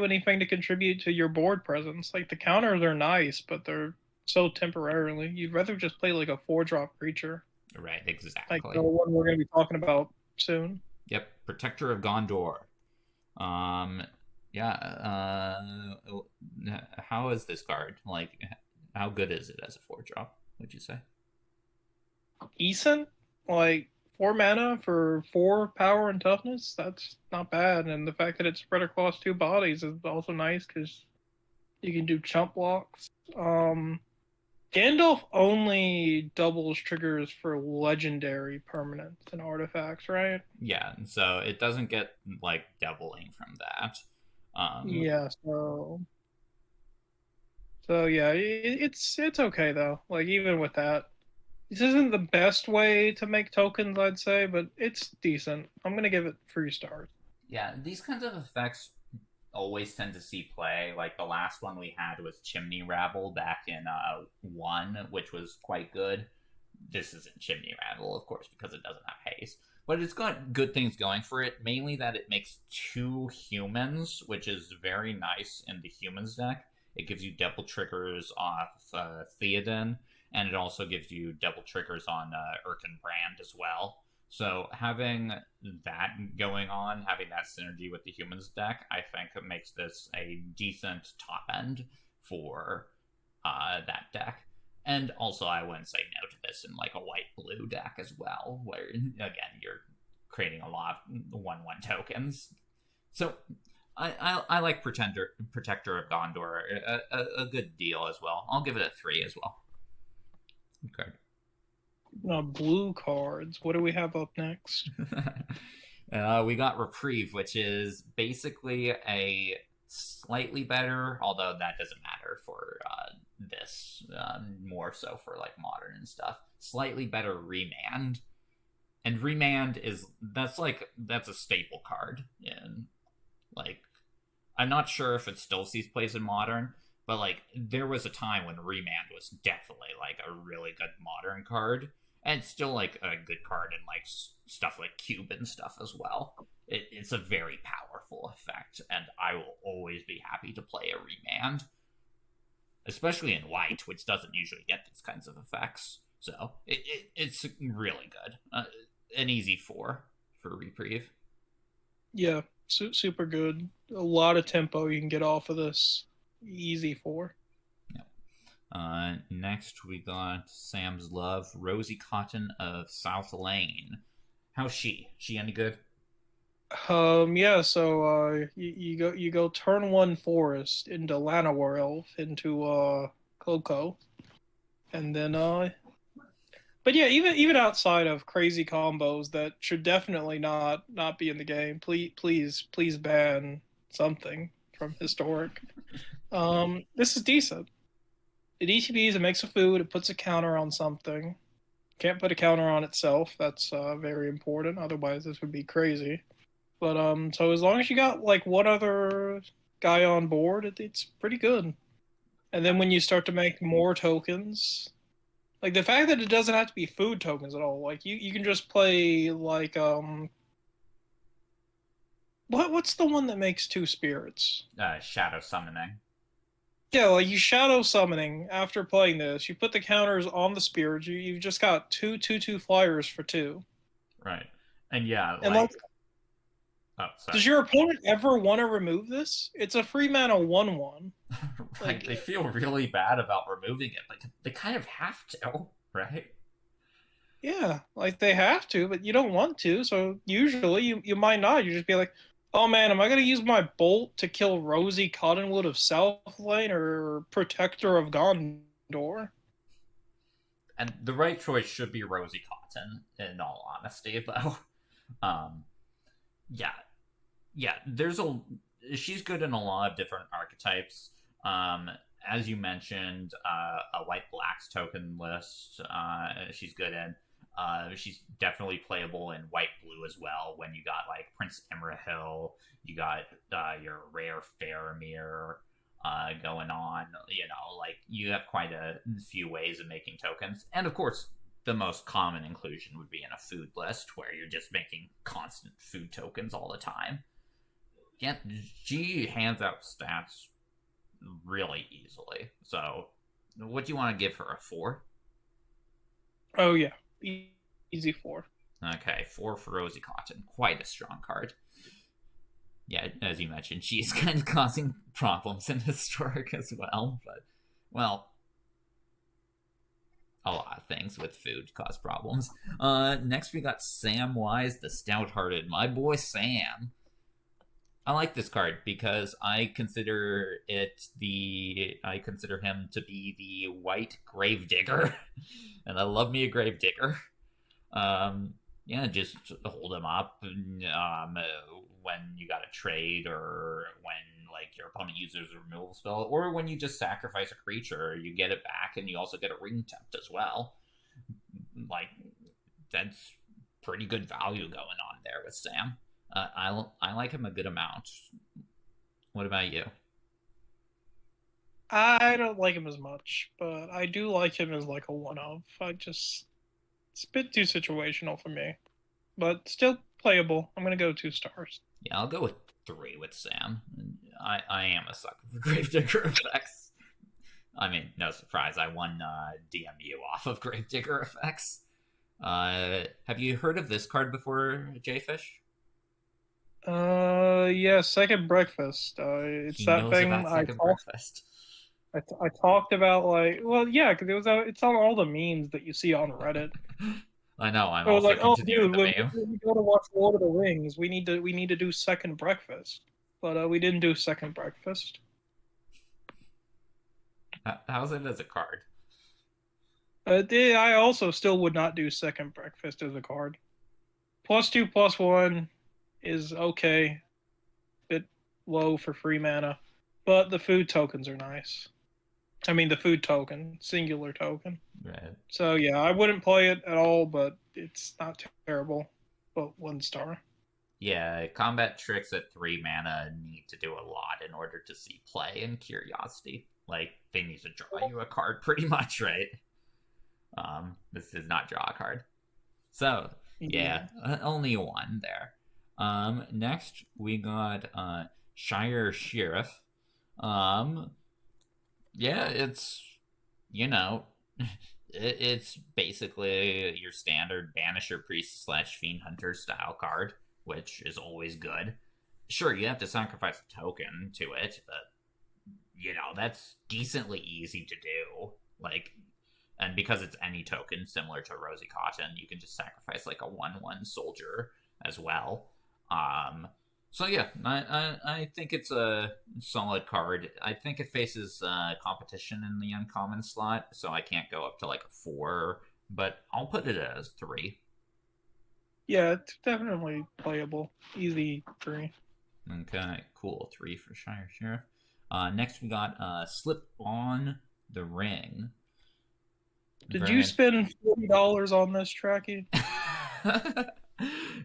anything to contribute to your board presence. Like the counters are nice, but they're so temporarily. You'd rather just play like a 4-drop creature. Right, exactly. Like the one we're going to be talking about soon. Yep, Protector of Gondor. How is this card? Like, how good is it as a 4-drop, would you say? Decent. Like, 4 mana for 4 power and toughness, that's not bad. And the fact that it's spread across 2 bodies is also nice because you can do chump blocks. Gandalf only doubles triggers for legendary permanents and artifacts, right? Yeah, so it doesn't get like doubling from that. Yeah, so yeah, it's okay though. Like even with that, this isn't the best way to make tokens, I'd say, but it's decent. I'm gonna give it 3 stars. Yeah, these kinds of effects always tend to see play. Like the last one we had was Chimney Rabble back in 1, which was quite good. This isn't Chimney Rabble, of course, because it doesn't have haste. But it's got good things going for it, mainly that it makes 2 humans, which is very nice in the humans deck. It gives you double triggers off Theoden, and it also gives you double triggers on Erkenbrand as well. So having that going on, having that synergy with the humans deck, I think it makes this a decent top end for that deck. And also, I wouldn't say no to this in like a white-blue deck as well, where, again, you're creating a lot of 1/1 tokens. So I like Protector of Gondor a good deal as well. I'll give it a 3 as well. Okay. Blue cards. What do we have up next? We got Reprieve, which is basically a slightly better, although that doesn't matter for this, more so for like modern and stuff. Slightly better Remand. And Remand that's a staple card in, like, I'm not sure if it still sees plays in modern, but like there was a time when Remand was definitely like a really good modern card. And it's still like a good card in like stuff like Cube and stuff as well. It's a very powerful effect, and I will always be happy to play a Remand, especially in white, which doesn't usually get these kinds of effects. So it's really good. An easy 4 for Reprieve. Yeah, super good. A lot of tempo you can get off of this. Easy 4. Next we got Sam's Love, Rosie Cotton of South Lane. How's she? She any good? Yeah, so you go turn 1 forest into Llanowar Elf into Coco. And then but yeah, even outside of crazy combos that should definitely not be in the game, please ban something from Historic. This is decent. It ETBs, it makes a food, it puts a counter on something. Can't put a counter on itself. That's very important. Otherwise, this would be crazy. But so as long as you got like one other guy on board, it's pretty good. And then when you start to make more tokens, like the fact that it doesn't have to be food tokens at all. Like you can just play like what's the one that makes 2 spirits? Shadow Summoning. Yeah, like you shadow summoning after playing this. You put the counters on the spirits. You've just got 2/2/2 flyers for 2. Right. And yeah, and like... Oh, sorry. Does your opponent ever want to remove this? It's a free mana 1/1. Right. Like, they feel really bad about removing it. Like they kind of have to, right? Yeah, like they have to, but you don't want to. So usually you might not. You just be like, Oh man, am I gonna use my bolt to kill Rosie Cottonwood of Southland or Protector of Gondor? And the right choice should be Rosie Cotton, in all honesty, though. Um, yeah, yeah. She's good in a lot of different archetypes. Um, as you mentioned, a white blacks token list. She's good in. She's definitely playable in white blue as well. When you got like Prince Imrahil, you got your rare Faramir going on. You know, like you have quite a few ways of making tokens, and of course, the most common inclusion would be in a food list where you're just making constant food tokens all the time. Yeah, G hands out stats really easily. So, what do you want to give her, a 4? Oh yeah, easy 4. Okay, 4 for Rosie Cotton. Quite a strong card. Yeah, as you mentioned, she's kind of causing problems in Historic as well, but, well, a lot of things with food cause problems. Next we got Sam Wise the Stout-Hearted. My boy Sam. I like this card because I consider him to be the white Gravedigger, and I love me a Gravedigger. Yeah, just hold him up when you got a trade, or when like your opponent uses a removal spell, or when you just sacrifice a creature, you get it back, and you also get a ring tempt as well. Like, that's pretty good value going on there with Sam. I like him a good amount. What about you? I don't like him as much, but I do like him as like a one-of. It's a bit too situational for me, but still playable. I'm gonna go 2 stars. Yeah, I'll go with 3 with Sam. I am a sucker for Gravedigger effects. I mean, no surprise, I won DMU off of Gravedigger effects. Have you heard of this card before, Jayfish? Yeah, Second Breakfast. It's He that knows thing about Second Breakfast. I talked about, like, well, yeah, because it's on all the memes that you see on Reddit. I know. I'm So also like, oh continuing dude, the when meme. we go to watch Lord of the Rings, we need to do Second Breakfast, but we didn't do Second Breakfast. How's it as a card? I also still would not do Second Breakfast as a card. +2/+1 is okay, bit low for free mana, but the food tokens are nice. I mean, the food token, singular token. Right. So yeah, I wouldn't play it at all, but it's not terrible. But 1 star. Yeah, combat tricks at 3 mana need to do a lot in order to see play in Curiosity. Like, they need to draw you a card pretty much, right? This does not draw a card. So, yeah, only 1 there. Next, we got Shire Sheriff. Yeah, it's, you know, it's basically your standard Banisher Priest / Fiend Hunter style card, which is always good. Sure, you have to sacrifice a token to it, but, you know, that's decently easy to do. Like, and because it's any token similar to Rosie Cotton, you can just sacrifice like a 1/1 soldier as well. So yeah, I think it's a solid card. I think it faces competition in the uncommon slot, so I can't go up to like a 4, but I'll put it as 3. Yeah, it's definitely playable. Easy 3. Okay, cool. 3 for Shire Sheriff. Next we got Slip on the Ring. Did you spend $40 on this, Trachy?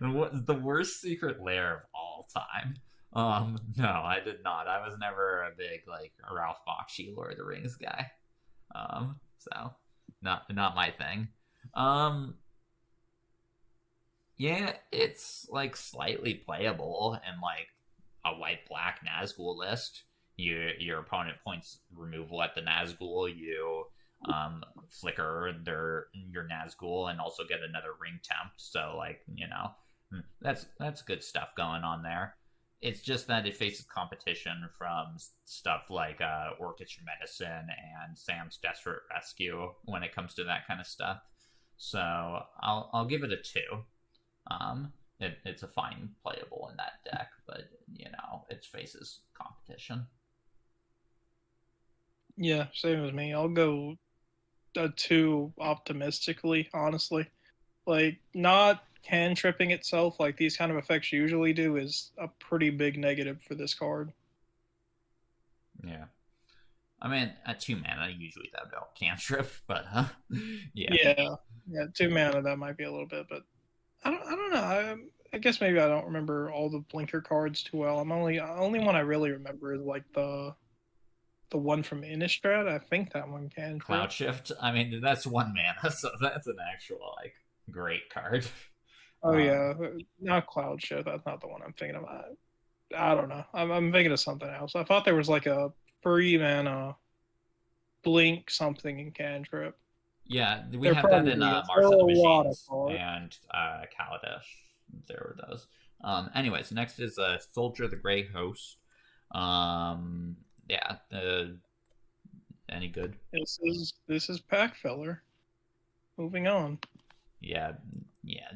The worst secret lair of all time. No, I did not. I was never a big like Ralph Bakshi Lord of the Rings guy. So not my thing. Yeah, it's like slightly playable in like a white black Nazgul list. Your opponent points removal at the Nazgul. You flicker your Nazgul and also get another ring tempt. So like, you know, that's good stuff going on there. It's just that it faces competition from stuff like Orchestra Medicine and Sam's Desperate Rescue when it comes to that kind of stuff. So I'll give it a 2. it's a fine playable in that deck, but it faces competition. Yeah, same as me. I'll go a 2 optimistically, honestly. Like, not cantripping itself like these kind of effects usually do is a pretty big negative for this card. Yeah. I mean, at 2 mana, usually that don't cantrip, but Yeah, 2 mana, that might be a little bit, but I don't know. I guess maybe I don't remember all the blinker cards too well. Only one I really remember is like the one from Innistrad. I think that one can. Cloud Shift. I mean, that's 1 mana, so that's an actual like great card. Oh yeah, not Cloud Shift. That's not the one I'm thinking of. I don't know. I'm thinking of something else. I thought there was like a 3 mana blink something in cantrip. Yeah, we have that in Mars of the Machines and Kaladesh. There were those. Anyways, next is Soldier the Grey Host. Yeah. Any good? This is pack filler. Moving on. Yeah.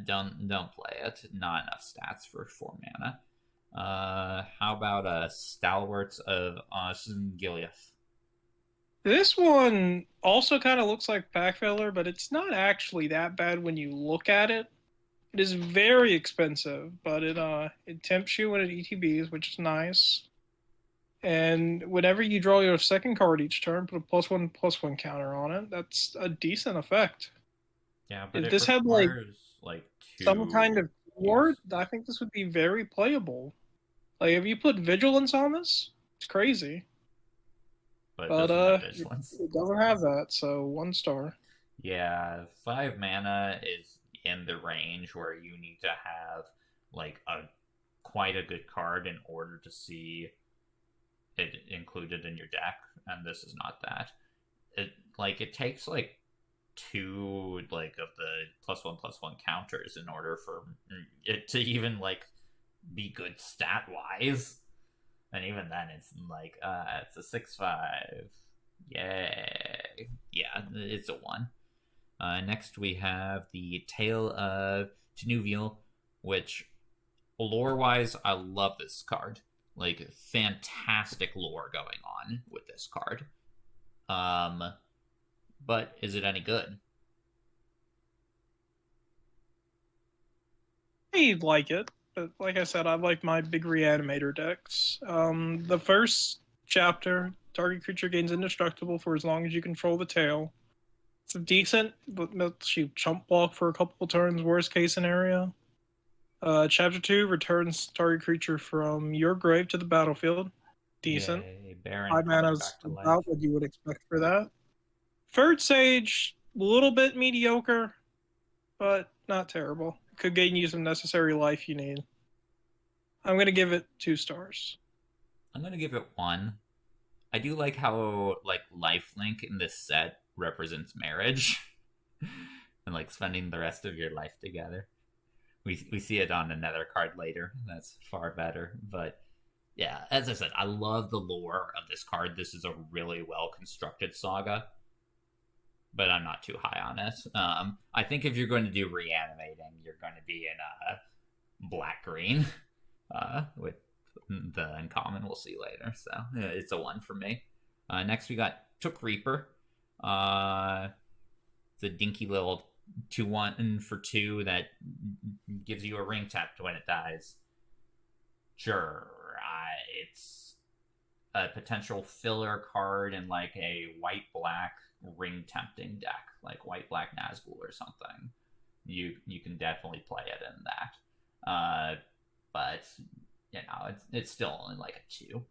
Don't play it. Not enough stats for 4 mana. How about Stalwarts of Osgiliath? This one also kind of looks like pack filler, but it's not actually that bad when you look at it. It is very expensive, but it tempts you when it ETBs, which is nice. And whenever you draw your second card each turn, put a +1/+1 counter on it. That's a decent effect. Yeah, but if this had like some kind of ward, I think this would be very playable. Like if you put vigilance on this, it's crazy. But it doesn't have that, so 1 star. Yeah, 5 mana is in the range where you need to have like quite a good card in order to see it included in your deck, and this is not that. It takes like 2 like of the +1/+1 counters in order for it to even like be good stat wise. And even then, it's like, it's a 6/5. Yay. Yeah, it's a 1. Next, we have the Tale of Tenuvial, which, lore-wise, I love this card. Like, fantastic lore going on with this card. But is it any good? I like it. But like I said, I like my big reanimator decks. The first chapter, target creature gains indestructible for as long as you control the tail. It's decent, but lets you chump block for a couple of turns, worst case scenario. Chapter 2 returns target creature from your grave to the battlefield. Decent. Yay, Baron 5 mana is about what you would expect for that. Third Sage, a little bit mediocre, but not terrible. Could gain you some necessary life you need. I'm going to give it 2 stars. I'm going to give it 1. I do like how lifelink in this set represents marriage and like spending the rest of your life together. We see it on another card later. That's far better. But yeah, as I said, I love the lore of this card. This is a really well constructed saga, but I'm not too high on it. I think if you're going to do reanimating, you're going to be in black green with the uncommon. We'll see later. So it's a 1 for me. Next we got Took Reaper. It's a dinky little 2/1 for 2 that gives you a ring tap when it dies. Sure, it's a potential filler card in like a white-black ring tempting deck, like white-black Nazgul or something. You can definitely play it in that. But it's still only like a 2.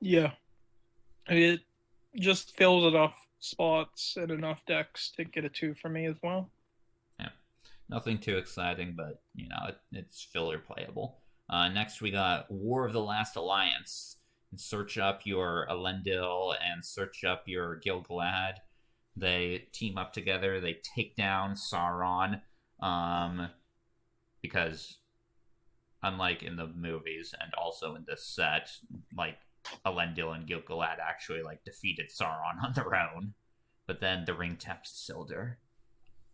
Yeah. It just fills enough spots and enough decks to get a 2 for me as well. Yeah. Nothing too exciting, but, it's filler playable. Next, we got War of the Last Alliance. Search up your Elendil and search up your Gil-galad. They team up together. They take down Sauron. Because unlike in the movies and also in this set, like Elendil and Gil-galad actually like defeated Sauron on their own. But then the ring taps Isildur.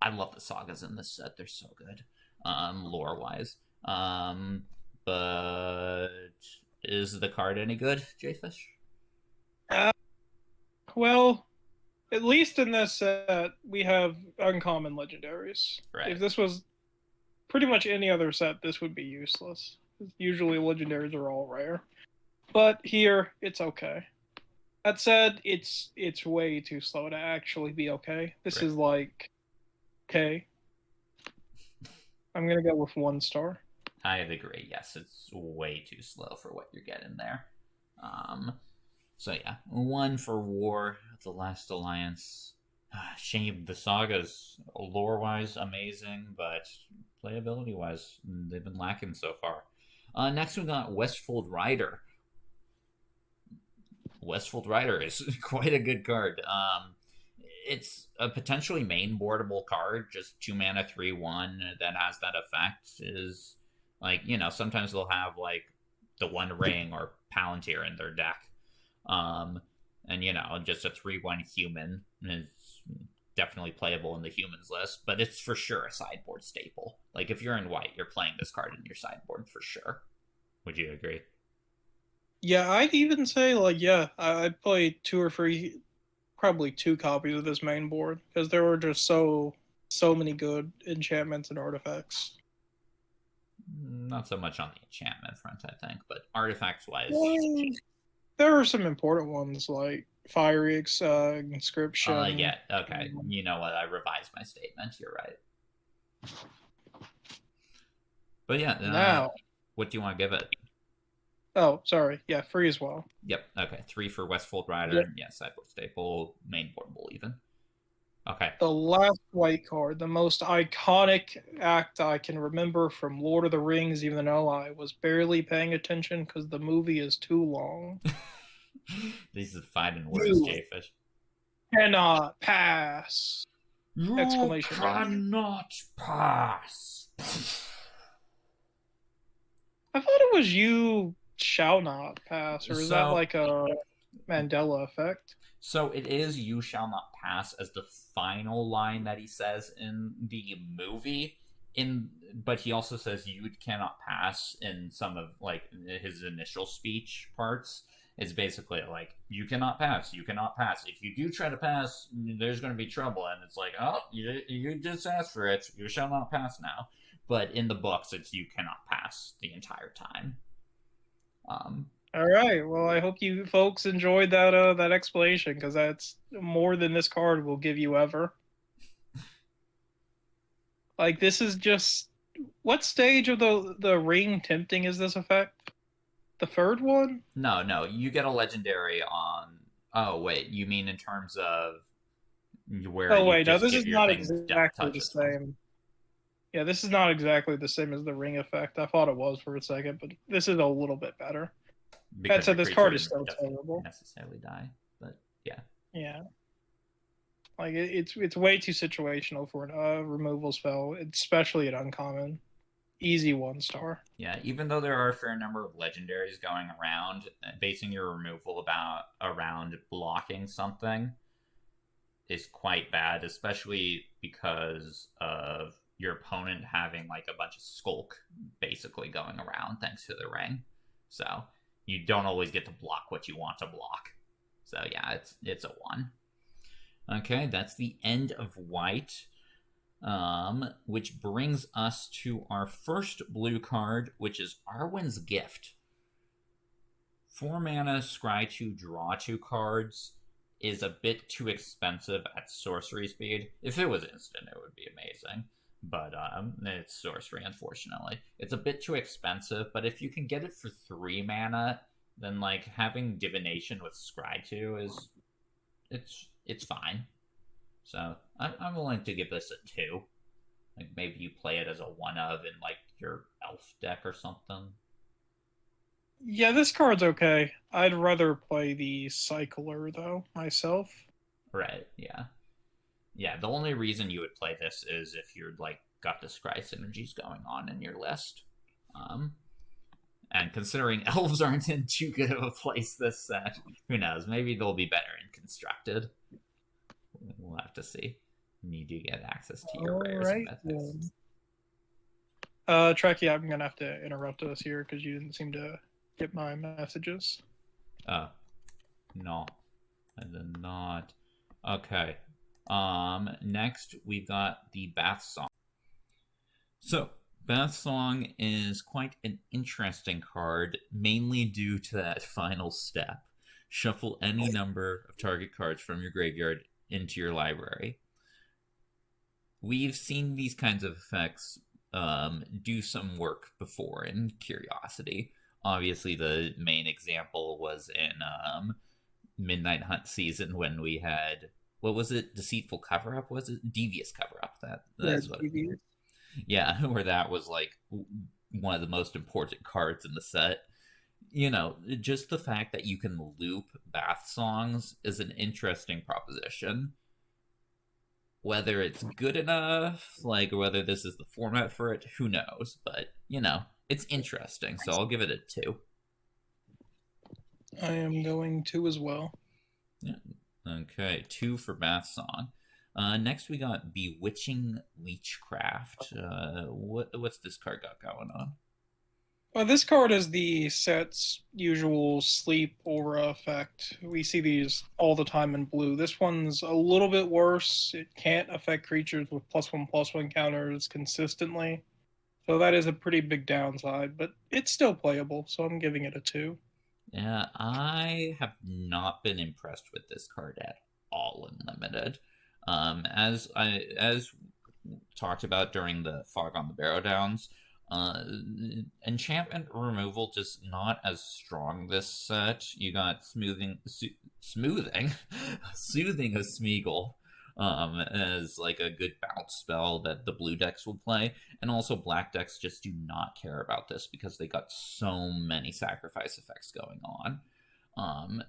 I love the sagas in this set. They're so good, lore wise. But is the card any good, Jayfish? Well, at least in this set, we have uncommon legendaries. Right. If this was pretty much any other set, this would be useless. Usually legendaries are all rare. But here, it's okay. That said, it's way too slow to actually be okay. This Right. is like, okay. I'm going to go with 1 star. I agree. Yes, it's way too slow for what you're getting there. So yeah, 1 for War, The Last Alliance. Shame, the sagas, lore-wise, amazing, but playability-wise, they've been lacking so far. Next we got Westfold Rider. Westfold Rider is quite a good card. It's a potentially main boardable card, just 2 mana, 3/1 that has that effect. Is like, sometimes they'll have like the One Ring or Palantir in their deck. And just a 3/1 human is definitely playable in the humans list, but it's for sure a sideboard staple. Like if you're in white, you're playing this card in your sideboard for sure. Would you agree? Yeah, I'd even say I'd play 2 or 3, probably 2 copies of this main board because there were just so many good enchantments and artifacts. Not so much on the enchantment front, I think, but artifacts wise. Well, there are some important ones like Fiery Inscription. Yeah, okay. You know what? I revised my statement. You're right. But yeah, now, what do you want to give it? Oh, sorry. Yeah, free as well. Yep. Okay. 3 for Westfold Rider. Yep. Yeah, sideboard staple, main boardable even. Okay. The last white card, the most iconic act I can remember from Lord of the Rings, even though I was barely paying attention because the movie is too long. These are fighting words, Jayfish. Cannot pass! You Exclamation cannot pass. I thought it was you shall not pass, or is that like a Mandela effect? So it is "you shall not pass" as the final line that he says in the movie. But he also says "you cannot pass" in some of like his initial speech parts. It's basically like, you cannot pass, you cannot pass. If you do try to pass, there's going to be trouble. And it's like, oh, you just asked for it. You shall not pass now. But in the books, it's "you cannot pass" the entire time. All right. Well, I hope you folks enjoyed that explanation, because that's more than this card will give you ever. Like, this is just... What stage of the ring tempting is this effect? The 3rd one? No. You get a legendary on... Oh, wait. You mean in terms of where... Oh, wait. No, this is not exactly the same. Yeah, this is not exactly the same as the ring effect. I thought it was for a second, but this is a little bit better. That said, this card is still terrible. Necessarily die, but yeah. Yeah. Like, it's way too situational for a removal spell, especially at uncommon. Easy 1 star. Yeah, even though there are a fair number of legendaries going around, basing your removal around blocking something is quite bad, especially because of your opponent having like a bunch of skulk basically going around thanks to the ring. So you don't always get to block what you want to block. So yeah, it's a 1. Okay, that's the end of white. Which brings us to our first blue card, which is Arwen's Gift. 4 mana, scry 2, draw 2 cards is a bit too expensive at sorcery speed. If it was instant, it would be amazing. But it's sorcery, unfortunately. It's a bit too expensive, but if you can get it for 3 mana, then like having divination with scry 2 is it's fine. So I'm willing to give this a 2. Like maybe you play it as a 1 of in like your elf deck or something. Yeah, this card's okay. I'd rather play the Cycler though myself. Right. Yeah. Yeah. The only reason you would play this is if you're like got the scry synergies going on in your list. And considering elves aren't in too good of a place this set, who knows? Maybe they'll be better in constructed. We'll have to see. need to get access to your All rares right, and mythics. Trachy, I'm gonna have to interrupt us here because you didn't seem to get my messages. No, I did not. Okay. Next we got the Bath Song. So, Bath Song is quite an interesting card, mainly due to that final step. Shuffle any number of target cards from your graveyard into your library. We've seen these kinds of effects do some work before in Curiosity. Obviously, the main example was in Midnight Hunt season when we had, what was it? Deceitful Cover-Up? Was it? Devious Cover-Up. That's what it was. Yeah, where that was like one of the most important cards in the set. You know, just the fact that you can loop Bath Songs is an interesting proposition. Whether it's good enough, like whether this is the format for it, who knows? But, you know, it's interesting, so I'll give it a 2. I am going to as well. Yeah. Okay, 2 for Bath Song. Next we got Bewitching Leechcraft. What's this card got going on? Well, this card is the set's usual sleep aura effect. We see these all the time in blue. This one's a little bit worse. It can't affect creatures with +1/+1 counters consistently. So that is a pretty big downside, but it's still playable, so I'm giving it a 2. Yeah, I have not been impressed with this card at all in Limited. As talked about during the Fog on the Barrow Downs, enchantment removal just not as strong this set. You got soothing of Smeagol as like a good bounce spell that the blue decks will play, and also black decks just do not care about this because they got so many sacrifice effects going on.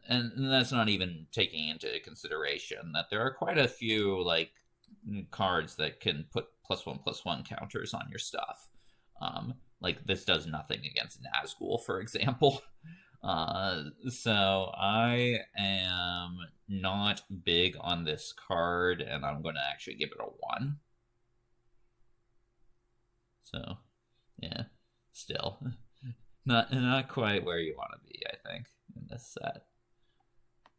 And that's not even taking into consideration that there are quite a few like cards that can put +1/+1 counters on your stuff. Like this does nothing against Nazgul, for example. So I am not big on this card, and I'm going to actually give it a 1. So, yeah, still not quite where you want to be, I think, in this set.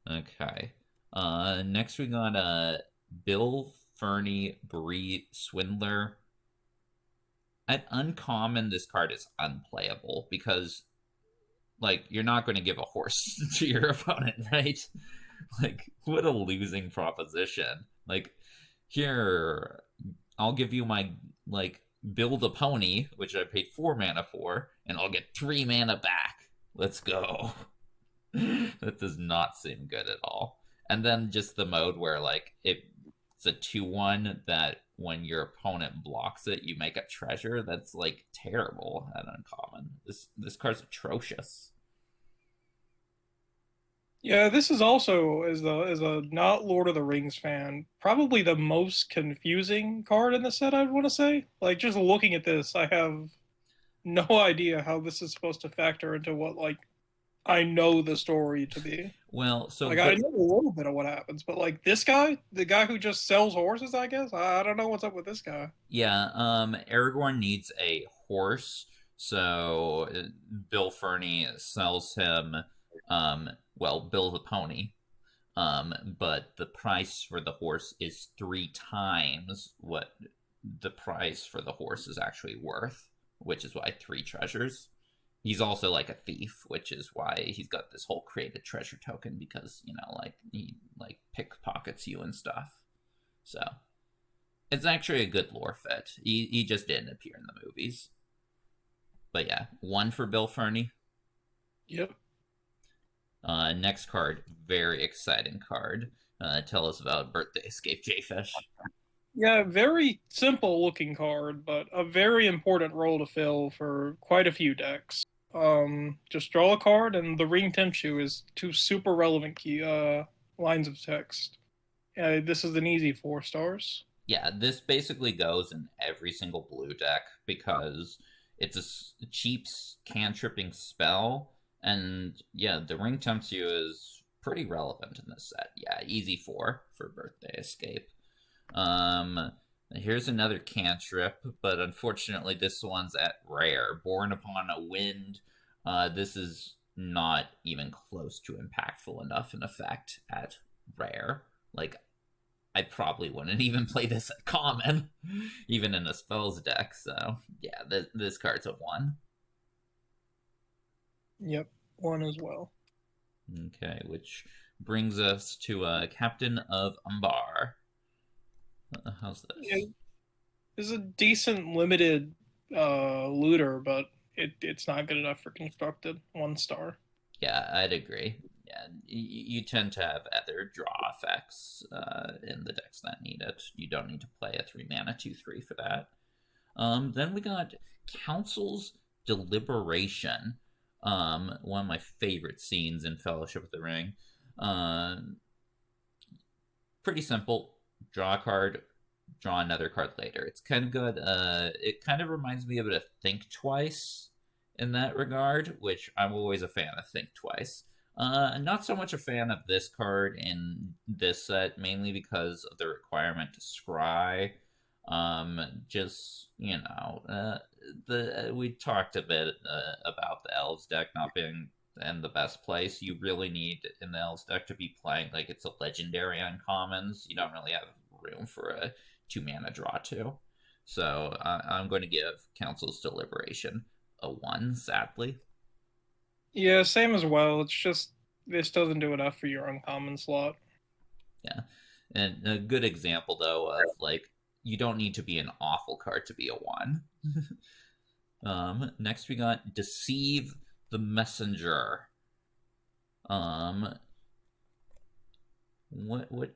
Okay. Next we got Bill Fernie Bree Swindler. At uncommon, this card is unplayable because, like, you're not going to give a horse to your opponent, right? Like, what a losing proposition. Like, here, I'll give you my, like, build a pony, which I paid 4 mana for, and I'll get 3 mana back. Let's go. That does not seem good at all. And then just the mode where, like, it's a 2/1 that when your opponent blocks it, you make a treasure. That's like terrible at uncommon. This card's atrocious. Yeah, this is also, as a not Lord of the Rings fan, probably the most confusing card in the set, I'd want to say. Like, just looking at this, I have no idea how this is supposed to factor into what, like, I know the story to be. Well, so like I know a little bit of what happens, but like this guy, the guy who just sells horses, I guess I don't know what's up with this guy. Yeah, Aragorn needs a horse, so Bill Fernie sells him, Bill the pony, but the price for the horse is 3 times what the price for the horse is actually worth, which is why 3 treasures. He's also like a thief, which is why he's got this whole created treasure token, because, you know, like, he like pickpockets you and stuff. So it's actually a good lore fit. He just didn't appear in the movies. But yeah, 1 for Bill Fernie. Yep. Next card, very exciting card. Tell us about Birthday Escape Jayfish. Yeah, very simple looking card, but a very important role to fill for quite a few decks. Just draw a card, and the Ring Tempts You is 2 super relevant key lines of text. This is an easy 4 stars. Yeah, this basically goes in every single blue deck because it's a cheap cantripping spell, and yeah, the Ring Tempts You is pretty relevant in this set. Yeah, easy 4 for Birthday Escape. Here's another cantrip, but unfortunately this one's at rare. Born Upon a Wind. This is not even close to impactful enough in effect at rare. Like, I probably wouldn't even play this at common, even in a spells deck. So yeah, this card's a 1. Yep, 1 as well. Okay, which brings us to Captain of Umbar. How's this? It's a decent limited looter, but it's not good enough for constructed. 1 star. Yeah, I'd agree. Yeah, you tend to have other draw effects in the decks that need it. You don't need to play a 3 mana 2/3 for that. Then we got Council's Deliberation. One of my favorite scenes in Fellowship of the Ring. Pretty simple. Draw a card, draw another card later. It's kind of good. It kind of reminds me of a Think Twice in that regard, which I'm always a fan of Think Twice. Not so much a fan of this card in this set, mainly because of the requirement to scry. Just, you know, we talked a bit about the Elves deck not being in the best place. You really need in the Elves deck to be playing like it's a legendary uncommons. You don't really have room for a 2 mana draw 2. So I'm going to give Council's Deliberation a 1, sadly. Yeah, same as well. It's just this doesn't do enough for your uncommon slot. Yeah, and a good example though of like you don't need to be an awful card to be a 1. Next we got Deceive the Messenger. What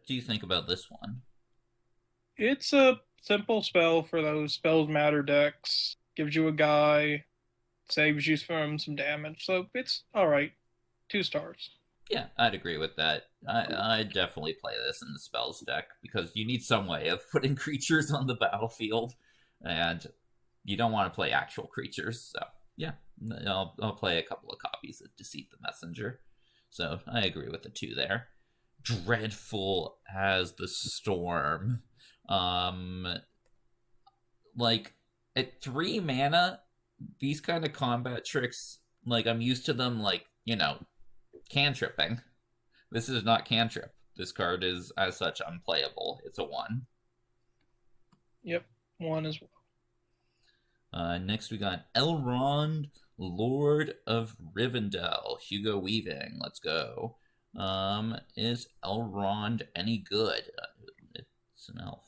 do you think about this one? It's a simple spell for those spells matter decks. Gives you a guy, saves you from some damage. So it's all right. 2 stars. Yeah, I'd agree with that. I definitely play this in the spells deck because you need some way of putting creatures on the battlefield, and you don't want to play actual creatures. So yeah, I'll play a couple of copies of Deceive the Messenger. So I agree with the 2 there. Dreadful as the Storm. Like at 3 mana, these kind of combat tricks, like I'm used to them, like, you know, cantripping. This is not cantrip. This card is as such unplayable. It's a 1. Yep, 1 as well. Next we got Elrond, Lord of Rivendell. Hugo Weaving. Let's go. Is Elrond any good? It's an elf.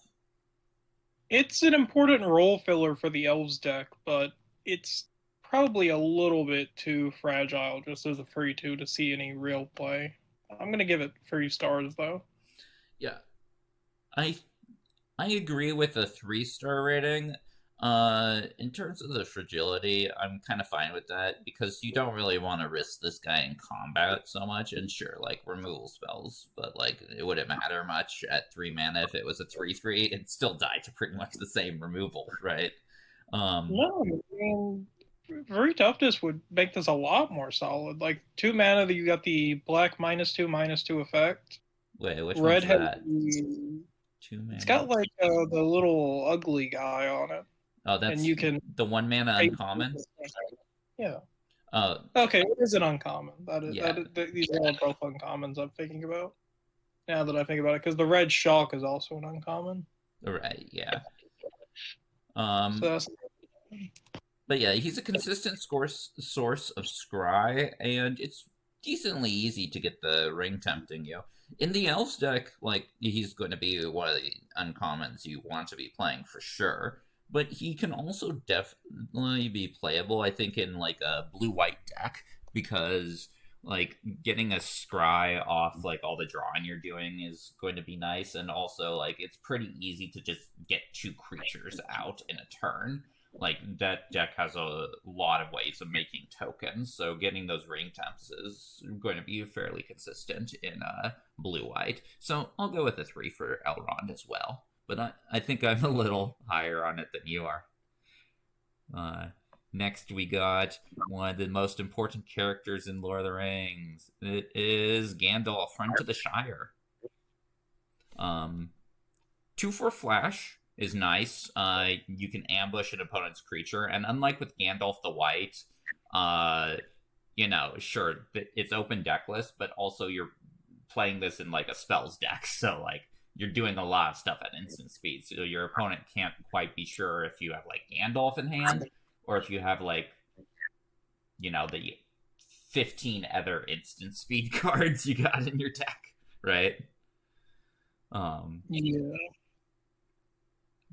It's an important role filler for the Elves deck, but it's probably a little bit too fragile just as a free 2 to see any real play. I'm going to give it 3 stars, though. Yeah. I agree with a 3-star rating. In terms of the fragility, I'm kind of fine with that because you don't really want to risk this guy in combat so much. And sure, like removal spells, but like it wouldn't matter much at 3 mana if it was a 3/3. It'd still die to pretty much the same removal, right? No, I mean, very toughness would make this a lot more solid. Like 2 mana, that you got the black -2/-2 effect. Wait, which Red one's that? 2 mana. It's got like the little ugly guy on it. Oh, that's and you can the 1 mana uncommon. Yeah. Okay, it is an uncommon. These are all both uncommons I'm thinking about. Now that I think about it, because the red shock is also an uncommon. Right. Yeah. So but yeah, he's a consistent source of scry, and it's decently easy to get the ring tempting you. In the Elves deck, like, he's going to be one of the uncommons you want to be playing for sure. But he can also definitely be playable, I think, in like a blue-white deck, because like getting a scry off like all the drawing you're doing is going to be nice, and also like it's pretty easy to just get 2 creatures out in a turn. Like that deck has a lot of ways of making tokens, so getting those ring temps is going to be fairly consistent in blue-white. So I'll go with a 3 for Elrond as well. But I think I'm a little higher on it than you are. Next, we got one of the most important characters in Lord of the Rings. It is Gandalf, Friend to the Shire. 2/4 flash is nice. You can ambush an opponent's creature, and unlike with Gandalf the White, sure, it's open deck list, but also you're playing this in like a spells deck, so like you're doing a lot of stuff at instant speed, so your opponent can't quite be sure if you have like Gandalf in hand or if you have like the 15 other instant speed cards you got in your deck, right? Yeah.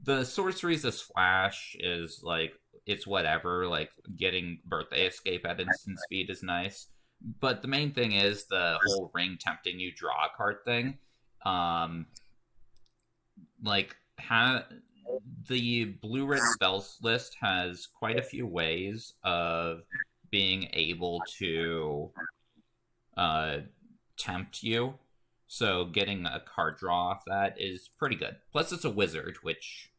The sorceries as flash is like, it's whatever. Like getting birthday escape at instant speed is nice, but the main thing is the whole ring tempting you draw a card thing. The blue-red spells list has quite a few ways of being able to tempt you. So getting a card draw off that is pretty good. Plus it's a wizard, which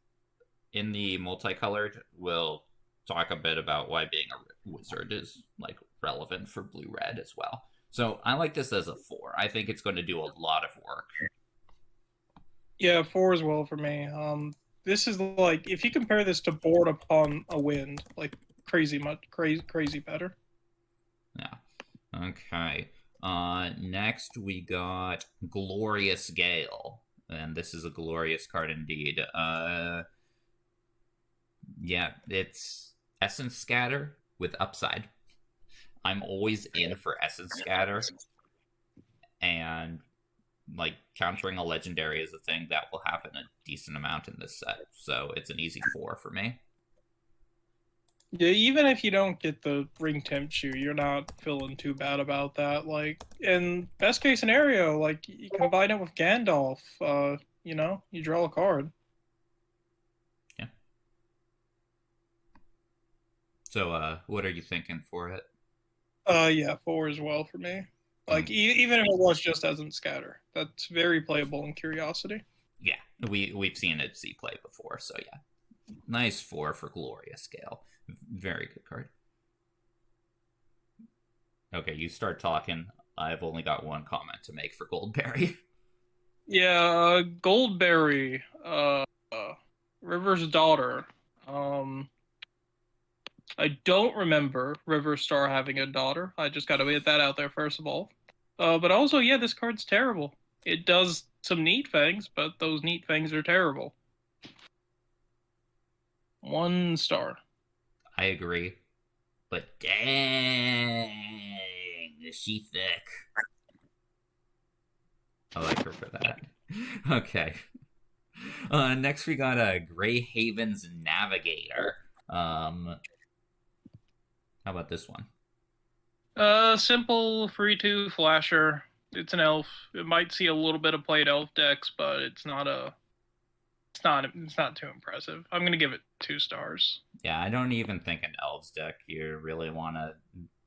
in the multicolored we'll talk a bit about why being a wizard is like relevant for blue-red as well. So I like this as a 4. I think it's going to do a lot of work. Yeah, 4 as well for me. This is like, if you compare this to Board Upon a Wind, like crazy better. Yeah. Okay. Next we got Glorious Gail, and this is a glorious card indeed. Yeah, it's Essence Scatter with upside. I'm always in for Essence Scatter, and like countering a legendary is a thing that will happen a decent amount in this set, so it's an easy 4 for me. Yeah, even if you don't get the ring tempt you're not feeling too bad about that. Like, in best case scenario, like you combine it with Gandalf, you draw a card. Yeah. So, what are you thinking for it? Yeah, 4 as well for me. Like, even if it was just Essence Scatter, that's very playable in Curiosity. Yeah, we've seen it see play before, so yeah. Nice 4 for Glorious Gale. Very good card. Okay, you start talking. I've only got one comment to make for Goldberry. Yeah, Goldberry, River's Daughter. I don't remember River Star having a daughter. I just gotta get that out there first of all. But also, yeah, this card's terrible. It does some neat things, but those neat things are terrible. 1 star. I agree. But dang, is she thick. I like her for that. Okay. Next we got a Grey Haven's Navigator. How about this one? Simple, free 2 flasher. It's an elf. It might see a little bit of played elf decks, but it's not too impressive. I'm gonna give it 2 stars. Yeah, I don't even think an elves deck you really want to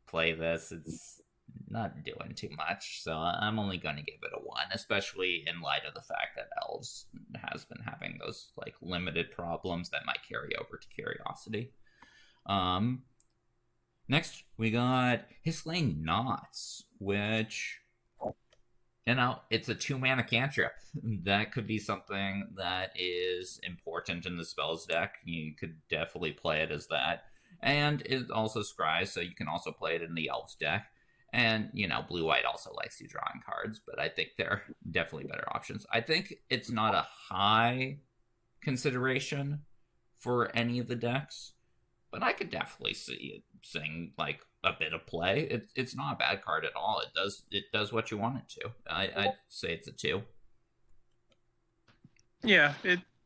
play this. It's not doing too much, so I'm only going to give it a 1, especially in light of the fact that elves has been having those like limited problems that might carry over to Curiosity. Next we got Hisling Knots, which, it's a 2-mana cantrip. That could be something that is important in the spells deck. You could definitely play it as that. And it also scries, so you can also play it in the elves deck. And, blue-white also likes you drawing cards, but I think there are definitely better options. I think it's not a high consideration for any of the decks, but I could definitely see it seeing like a bit of play. It's not a bad card at all. It does what you want it to. I'd say it's a 2. Yeah,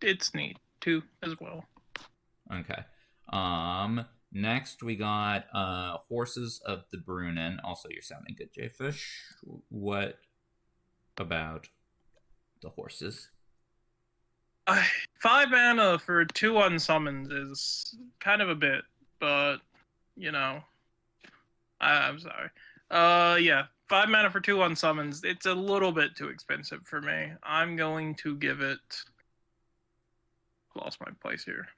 it's neat. 2 as well. Okay. Next we got Horses of the Brunnen. Also, you're sounding good, Jayfish. What about the horses? 5 mana for 2 unsummons is kind of a bit, but I'm sorry. Yeah, 5 mana for 2 unsummons. It's a little bit too expensive for me. I'm going to give it. Lost my place here.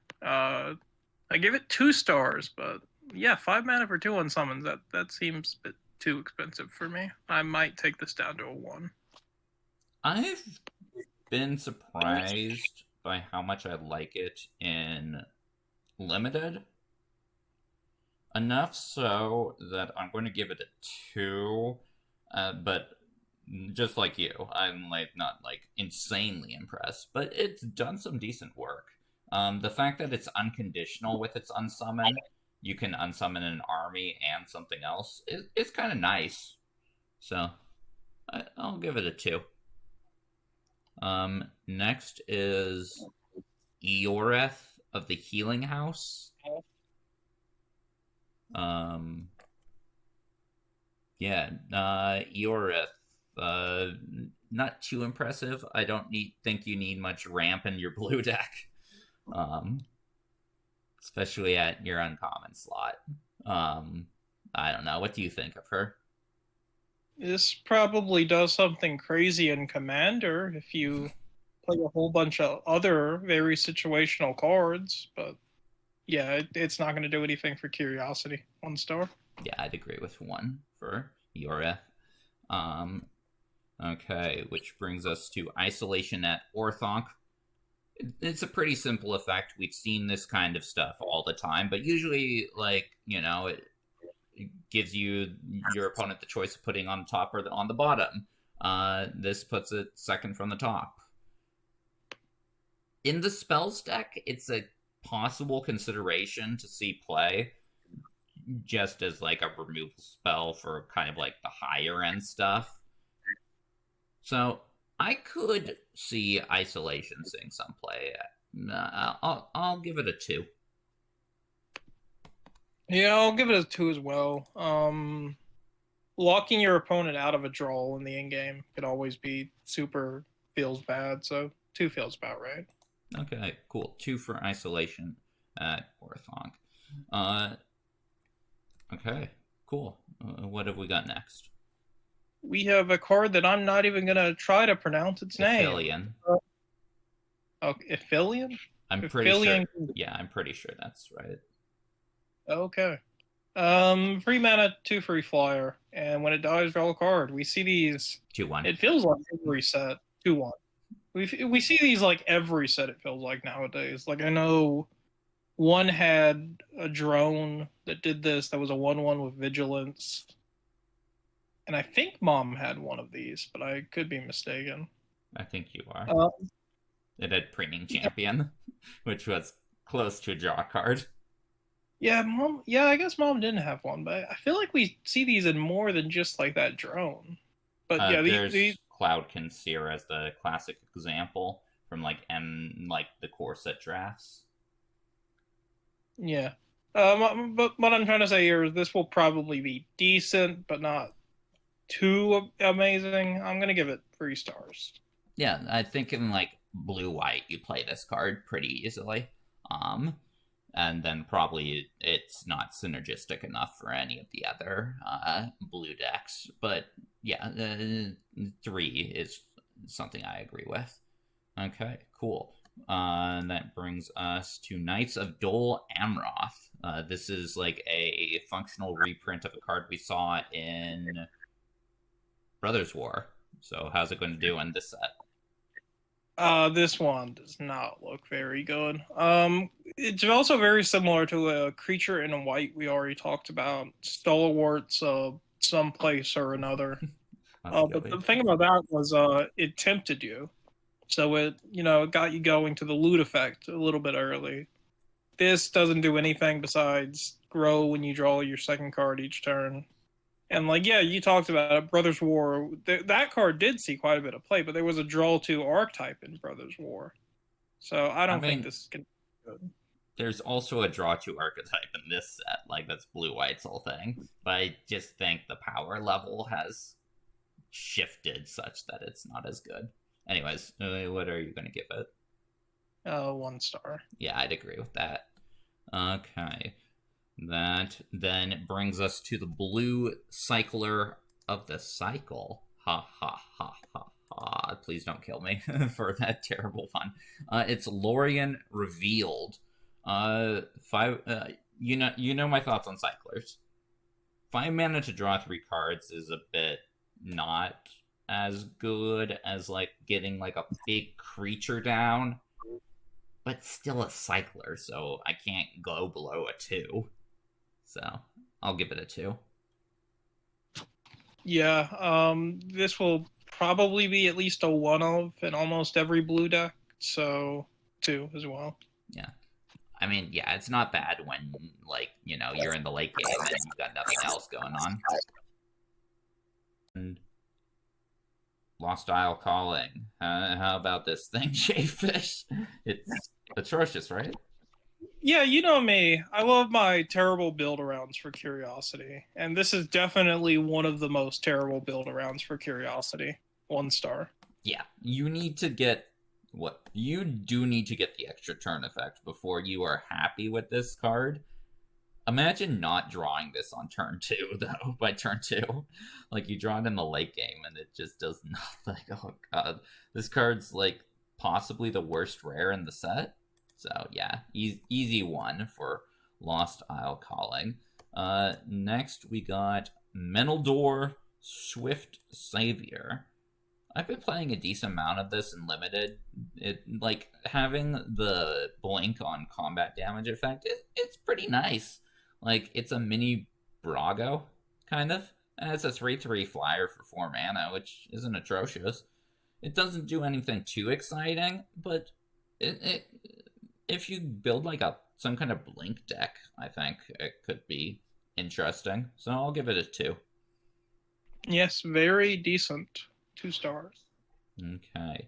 I give it 2 stars, but yeah, 5 mana for 2 unsummons. That seems a bit too expensive for me. I might take this down to a 1. I've been surprised by how much I like it in Limited. Enough so that I'm going to give it a 2, but just like you, I'm like not like insanely impressed, but it's done some decent work. The fact that it's unconditional with its unsummon, you can unsummon an army and something else, it's kind of nice. So I'll give it a 2. Next is Eoreth of the Healing House. Eoreth, not too impressive. I don't think you need much ramp in your blue deck, especially at your uncommon slot. I don't know. What do you think of her? This probably does something crazy in Commander if you play a whole bunch of other very situational cards, but yeah, it's not going to do anything for Curiosity. 1 star. Yeah, I'd agree with 1 for Eoreth. Okay, which brings us to Isolation at Orthanc. It's a pretty simple effect. We've seen this kind of stuff all the time, but usually, like, you know, it gives you your opponent the choice of putting on top or on the bottom. This puts it second from the top. In the spells deck, it's a possible consideration to see play just as like a removal spell for kind of like the higher end stuff. So I could see Isolation seeing some play. I'll give it a 2. Yeah, I'll give it a 2 as well. Locking your opponent out of a draw in the end game could always be super feels bad, so 2 feels about right. Okay, cool. 2 for Isolation at Orthanc. Okay, cool. What have we got next? We have a card that I'm not even going to try to pronounce its name. Aphelion. Aphelion? I'm pretty sure. Yeah, I'm pretty sure that's right. Okay. 3 mana, 2 free flyer, and when it dies, draw a card. We see these 2/1. It feels like every set. 2/1. We see these like every set. It feels like nowadays. Like I know one had a drone that did this. That was a 1/1 with vigilance, and I think Mom had one of these, but I could be mistaken. I think you are. It had Preening Champion, which was close to a draw card. Yeah, Mom. Yeah, I guess Mom didn't have one, but I feel like we see these in more than just like that drone. But yeah, there's Cloud Conceer as the classic example from like the core set drafts. Yeah. But what I'm trying to say here is this will probably be decent, but not too amazing. I'm gonna give it 3 stars. Yeah, I think in like blue-white you play this card pretty easily. And then probably it's not synergistic enough for any of the other blue decks. But yeah, 3 is something I agree with. Okay, cool. And that brings us to Knights of Dol Amroth. This is like a functional reprint of a card we saw in Brothers War. So how's it going to do in this set? This one does not look very good. It's also very similar to a creature in white we already talked about, stalwarts of some place or another. But the thing about that was it tempted you. So it got you going to the loot effect a little bit early. This doesn't do anything besides grow when you draw your second card each turn. And you talked about it, Brothers War. That card did see quite a bit of play, but there was a draw 2 archetype in Brothers War. So I don't think this can be good. There's also a draw 2 archetype in this set. Like, that's blue-white's whole thing. But I just think the power level has shifted such that it's not as good. Anyways, what are you going to give it? 1 star. Yeah, I'd agree with that. Okay. That then brings us to the blue cycler of the cycle. Ha ha ha ha ha. Please don't kill me for that terrible pun. It's Lorien Revealed. You know my thoughts on cyclers. 5 mana to draw 3 cards is a bit not as good as like getting like a big creature down. but still a cycler, so I can't go below a 2. So I'll give it a 2. Yeah, this will probably be at least a 1 of in almost every blue deck, so 2 as well. Yeah. I mean, yeah, it's not bad when, like, you're in the late game and you've got nothing else going on. And Lost Isle Calling. How about this thing, Jayfish? It's atrocious, right? Yeah, you know me. I love my terrible build-arounds for Curiosity, and this is definitely one of the most terrible build-arounds for Curiosity. 1 star. Yeah, you need to get... You do need to get the extra turn effect before you are happy with this card. Imagine not drawing this on turn 2, though, by turn 2. Like, you draw it in the late game, and it just does nothing. Oh, God. This card's, like, possibly the worst rare in the set. So, yeah, easy 1 for Lost Isle Calling. Next, we got Menildor Swift Savior. I've been playing a decent amount of this in Limited. Like, having the blink on combat damage effect, it's pretty nice. Like, it's a mini Brago, kind of. And it's a 3/3 flyer for 4 mana, which isn't atrocious. It doesn't do anything too exciting, but if you build, like, some kind of blink deck, I think it could be interesting. So I'll give it a 2. Yes, very decent. 2 stars. Okay.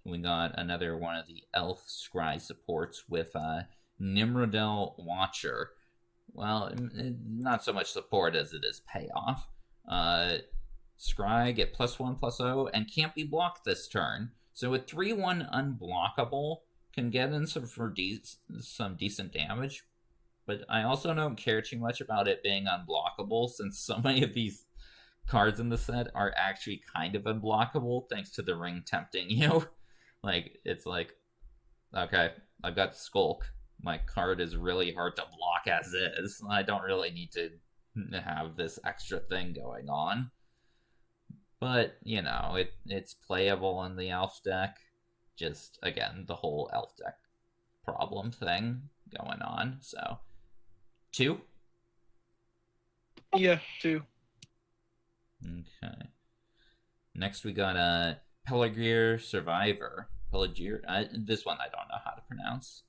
We got another one of the Elf Scry supports with Nimrodel Watcher. Well, not so much support as it is payoff. Scry get +1/+0 and can't be blocked this turn. So with 3/1 unblockable, can get in some decent damage. But I also don't care too much about it being unblockable, since so many of these cards in the set are actually kind of unblockable thanks to the ring tempting you. Like, it's like, okay, I've got Skulk. My card is really hard to block as is. I don't really need to have this extra thing going on. But, it's playable in the Elf deck. Just, again, the whole Elf deck problem thing going on. So, 2? Yeah, 2. Okay. Next we got a Pelargir Survivor. Pelargir. This one I don't know how to pronounce.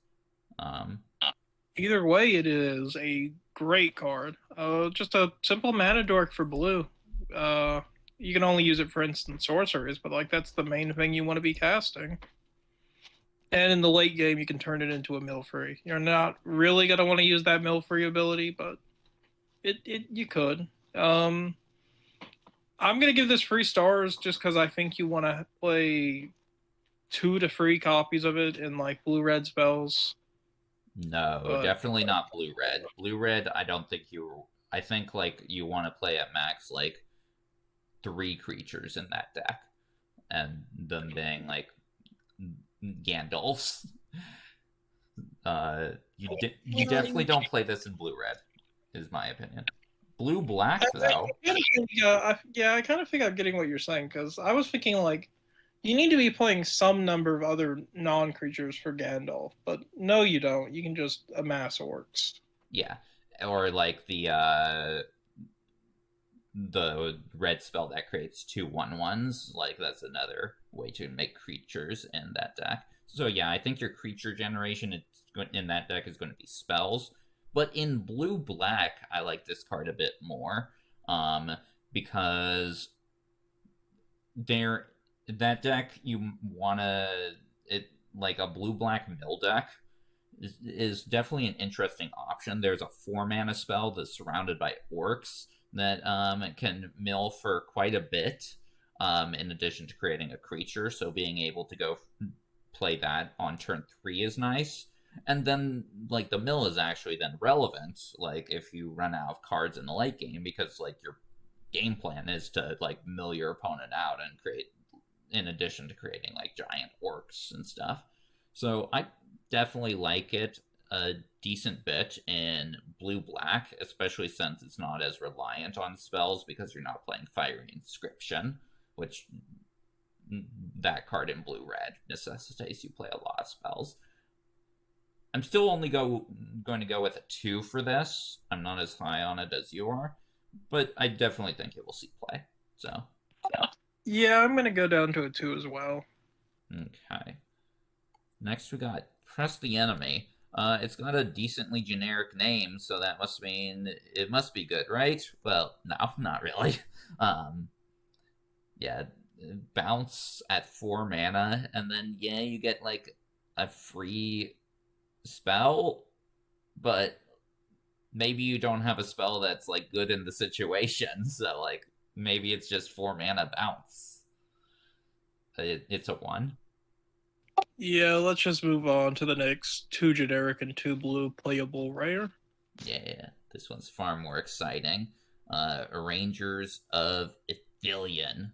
Either way, it is a great card. Just a simple mana dork for blue. You can only use it for instant sorceries, but like that's the main thing you want to be casting. And in the late game, you can turn it into a mill free. You're not really gonna want to use that mill free ability, but you could. I'm going to give this 3 stars just because I think you want to play 2 to 3 copies of it in, like, blue-red spells. No, definitely not blue-red. Blue-red, I don't think I think, like, you want to play at max, like, 3 creatures in that deck. And them being, like, Gandalfs. You definitely don't play this in blue-red, is my opinion. Blue-black, though. I kind of think I'm getting what you're saying, because I was thinking, like, you need to be playing some number of other non-creatures for Gandalf, but no, you don't. You can just amass orcs. Yeah, or, like, the red spell that creates 2/1/1s. Like, that's another way to make creatures in that deck. So, yeah, I think your creature generation in that deck is going to be spells. But in blue-black, I like this card a bit more, because that deck, you want to... like, a blue-black mill deck is definitely an interesting option. There's a 4-mana spell that's surrounded by orcs that can mill for quite a bit, in addition to creating a creature, so being able to go play that on turn 3 is nice. And then, like, the mill is actually then relevant, like, if you run out of cards in the late game, because, like, your game plan is to, like, mill your opponent out and create, in addition to creating, like, giant orcs and stuff. So I definitely like it a decent bit in blue-black, especially since it's not as reliant on spells, because you're not playing Fiery Inscription, which that card in blue-red necessitates you play a lot of spells. I'm still only going to go with a 2 for this. I'm not as high on it as you are, but I definitely think it will see play. So, yeah, I'm going to go down to a 2 as well. Okay. Next, we got Press the Enemy. It's got a decently generic name, so that must mean it must be good, right? Well, no, not really. Yeah, bounce at 4 mana, and then, yeah, you get, like, a free spell, but maybe you don't have a spell that's, like, good in the situation, so, like, maybe it's just 4 mana bounce. It's a 1. Yeah, let's just move on to the next 2 generic and 2 blue playable rare. Yeah, this one's far more exciting. Arrangers of Ithilien.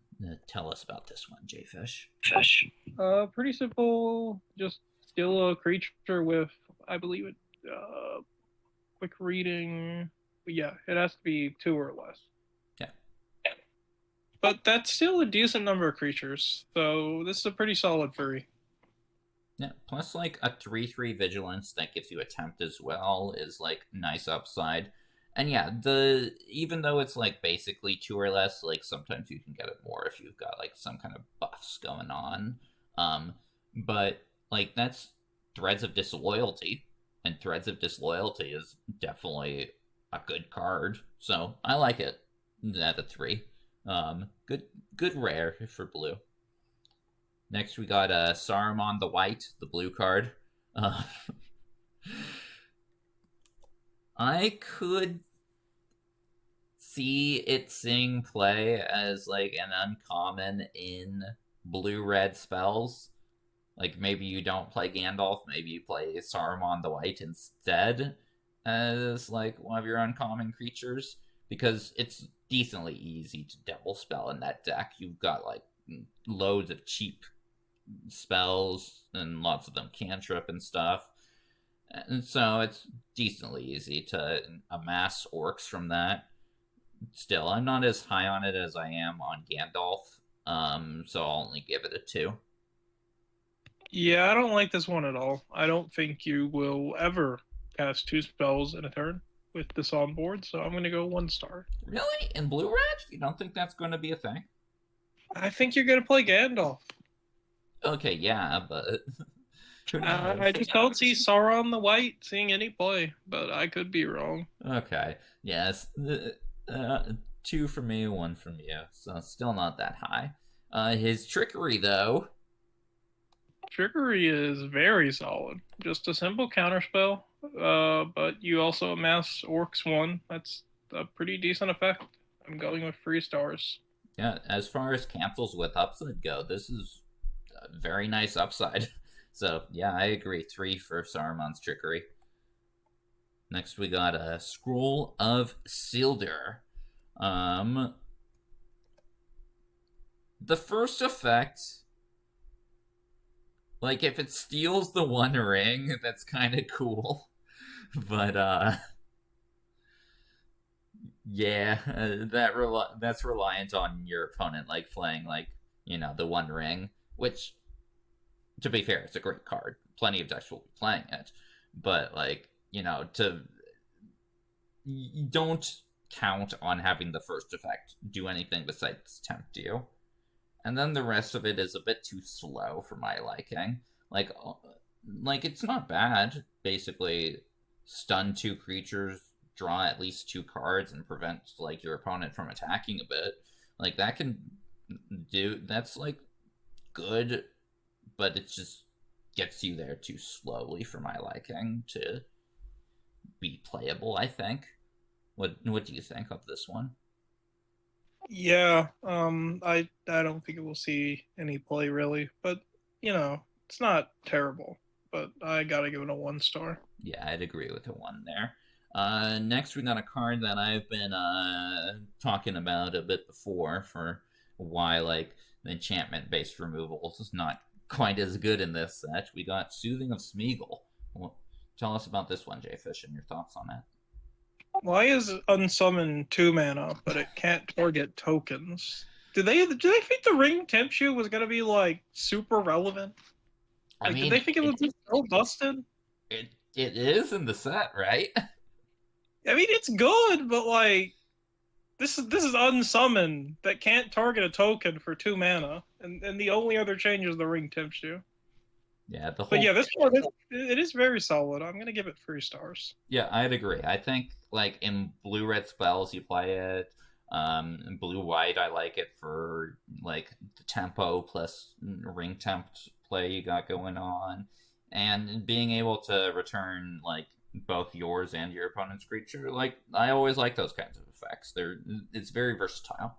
Tell us about this one, Jayfish. Pretty simple. Just steal a creature with, I believe it, quick reading. Yeah, it has to be 2 or less. Yeah. But that's still a decent number of creatures, so this is a pretty solid furry. Yeah, plus like a 3/3 vigilance that gives you a tempt as well is like nice upside. And yeah, even though it's like basically 2 or less, like sometimes you can get it more if you've got like some kind of buffs going on. But like that's Threads of Disloyalty, and Threads of Disloyalty is definitely a good card. So I like it at a 3. Good rare for blue. Next, we got Saruman the White, the blue card. I could see it seeing play as like an uncommon in blue-red spells. Like maybe you don't play Gandalf, maybe you play Saruman the White instead as like one of your uncommon creatures, because it's decently easy to double spell in that deck. You've got like loads of cheap spells and lots of them cantrip and stuff, and so it's decently easy to amass orcs from that. Still, I'm not as high on it as I am on Gandalf, so I'll only give it a 2. Yeah, I don't like this one at all. I don't think you will ever cast 2 spells in a turn with this on board, so I'm going to go 1 star. Really? In blue-red? You don't think that's going to be a thing? I think you're going to play Gandalf. Okay, yeah, but I just don't see Sauron the White seeing any play, but I could be wrong. Okay, yes, 2 for me, 1 from you, so still not that high. His trickery, though. Trickery is very solid. Just a simple counterspell, but you also amass Orcs 1. That's a pretty decent effect. I'm going with 3 stars. Yeah, as far as cancels with upside go, this is a very nice upside. So, yeah, I agree. 3 for Saruman's trickery. Next, we got a Scroll of Sildur. The first effect, like, if it steals the 1 ring, that's kind of cool. But, yeah, that's reliant on your opponent, like, playing, like, you know, the 1 ring, which, to be fair, it's a great card. Plenty of decks will be playing it. But, like, you know, you don't count on having the first effect do anything besides tempt you. And then the rest of it is a bit too slow for my liking. Like it's not bad. Basically, stun 2 creatures, draw at least 2 cards, and prevent, like, your opponent from attacking a bit. Like, that's, like, good, but it just gets you there too slowly for my liking to be playable, I think. What do you think of this one? Yeah, I don't think it will see any play really, but you know, it's not terrible. But I gotta give it a 1 star. Yeah, I'd agree with a 1 there. Next, we got a card that I've been talking about a bit before for why, like, the enchantment-based removals is not quite as good in this set. We got Soothing of Smeagol. Well, tell us about this one, Jayfish, and your thoughts on it. Why is Unsummon 2 mana, but it can't target tokens? Did they think the ring temp shoe was gonna be like super relevant? Like, did they think it would be so busted? It is in the set, right? I mean, it's good, but like, this is unsummoned that can't target a token for 2 mana, and the only other change is the ring temp shoe. Yeah, But yeah, this one it is very solid. I'm gonna give it 3 stars. Yeah, I'd agree. I think like in blue-red spells you play it. In blue-white I like it for like the tempo plus ring temp play you got going on, and being able to return like both yours and your opponent's creature. Like I always like those kinds of effects. It's very versatile.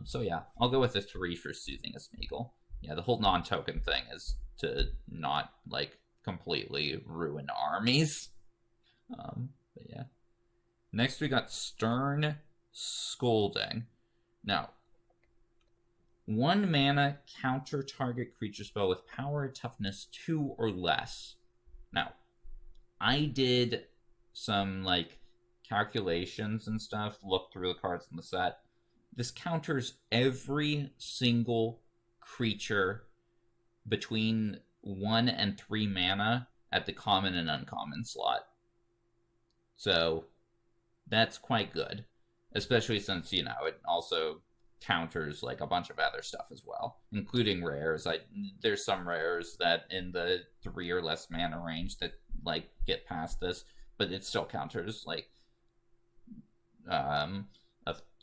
So yeah, I'll go with a 3 for Soothing a Smeagol. Yeah, the whole non-token thing is to not like completely ruin armies. But yeah. Next we got Stern Scolding. Now, 1 mana counter target creature spell with power toughness 2 or less. Now, I did some like calculations and stuff, looked through the cards in the set. This counters every single creature between 1 and 3 mana at the common and uncommon slot. So that's quite good, especially since, you know, it also counters like a bunch of other stuff as well, including rares. There's some rares that in the 3 or less mana range that like get past this, but it still counters like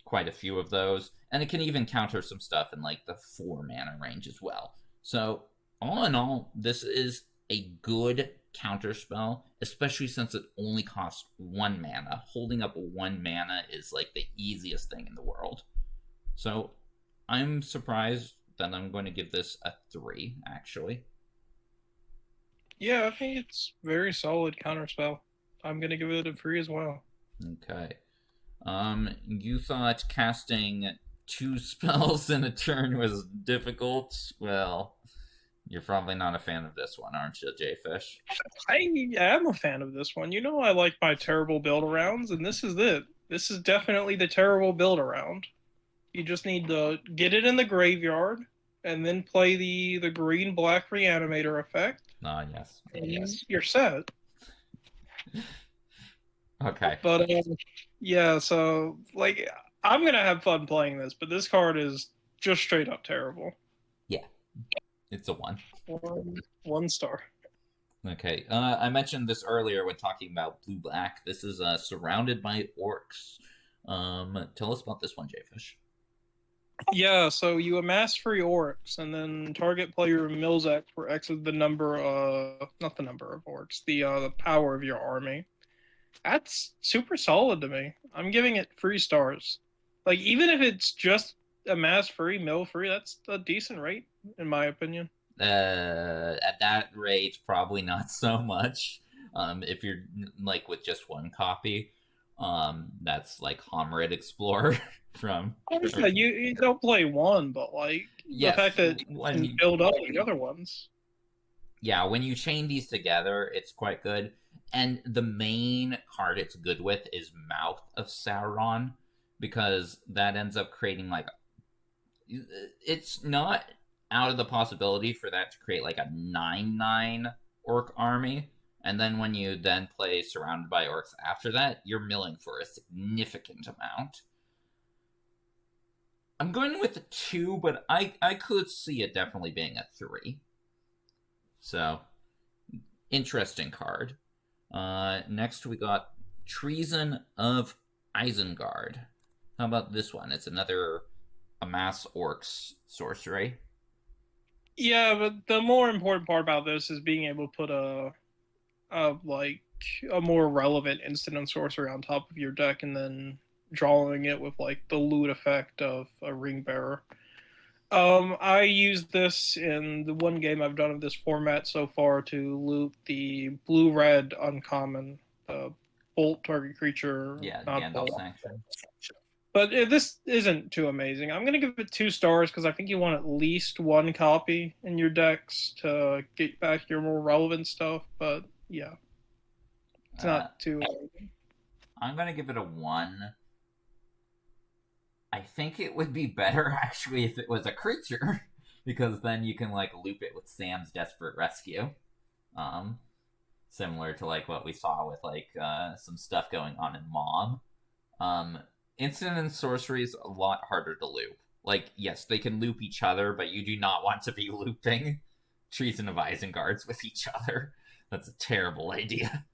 quite a few of those, and it can even counter some stuff in like the 4 mana range as well. So all in all, this is a good counter spell, especially since it only costs 1 mana. Holding up 1 mana is like the easiest thing in the world. So I'm surprised that I'm going to give this a 3, actually. Yeah, I think it's very solid counterspell. I'm going to give it a 3 as well. Okay. You thought casting 2 spells in a turn was difficult? Well, you're probably not a fan of this one, aren't you, Jayfish? I am a fan of this one. You know I like my terrible build-arounds, and this is it. This is definitely the terrible build-around. You just need to get it in the graveyard, and then play the green-black reanimator effect. Ah, yes. And yes. you're set. Okay. But, yeah, so, like, I'm going to have fun playing this, but this card is just straight up terrible. Yeah. It's a 1. 1 star. Okay. I mentioned this earlier when talking about blue-black. This is Surrounded by Orcs. Tell us about this one, Jayfish. Yeah, so you amass 3 orcs, and then target player mills X, where X is the number not the number of orcs, the power of your army. That's super solid to me. I'm giving it 3 stars. Like, even if it's just amass 3, mill 3, that's a decent rate, in my opinion. At that rate, probably not so much. If you're like with just 1 copy, that's like Homrid Explorer from. Yeah, you don't play 1, but like yes, the fact that you can build up the other ones. Yeah, when you chain these together, it's quite good. And the main card it's good with is Mouth of Sauron, because that ends up creating like it's not out of the possibility for that to create like a 9/9 orc army. And then when you then play Surrounded by Orcs after that, you're milling for a significant amount. I'm going with a 2, but I could see it definitely being a 3. So, interesting card. Next we got Treason of Isengard. How about this one? It's another Amass Orcs sorcery. Yeah, but the more important part about this is being able to put a more relevant instant and sorcery on top of your deck, and then drawing it with like the loot effect of a ring bearer. I used this in the 1 game I've done of this format so far to loot the blue-red uncommon bolt target creature. Yeah, Gandalf bolt. Sanction. But this isn't too amazing. I'm going to give it 2 stars because I think you want at least 1 copy in your decks to get back your more relevant stuff. But yeah, it's not too amazing. I'm going to give it a 1. I think it would be better actually if it was a creature, because then you can like loop it with Sam's Desperate Rescue. Similar to like what we saw with like some stuff going on in Mom. Instant and sorcery is a lot harder to loop. Like, yes, they can loop each other, but you do not want to be looping Treason of Isengards with each other. That's a terrible idea.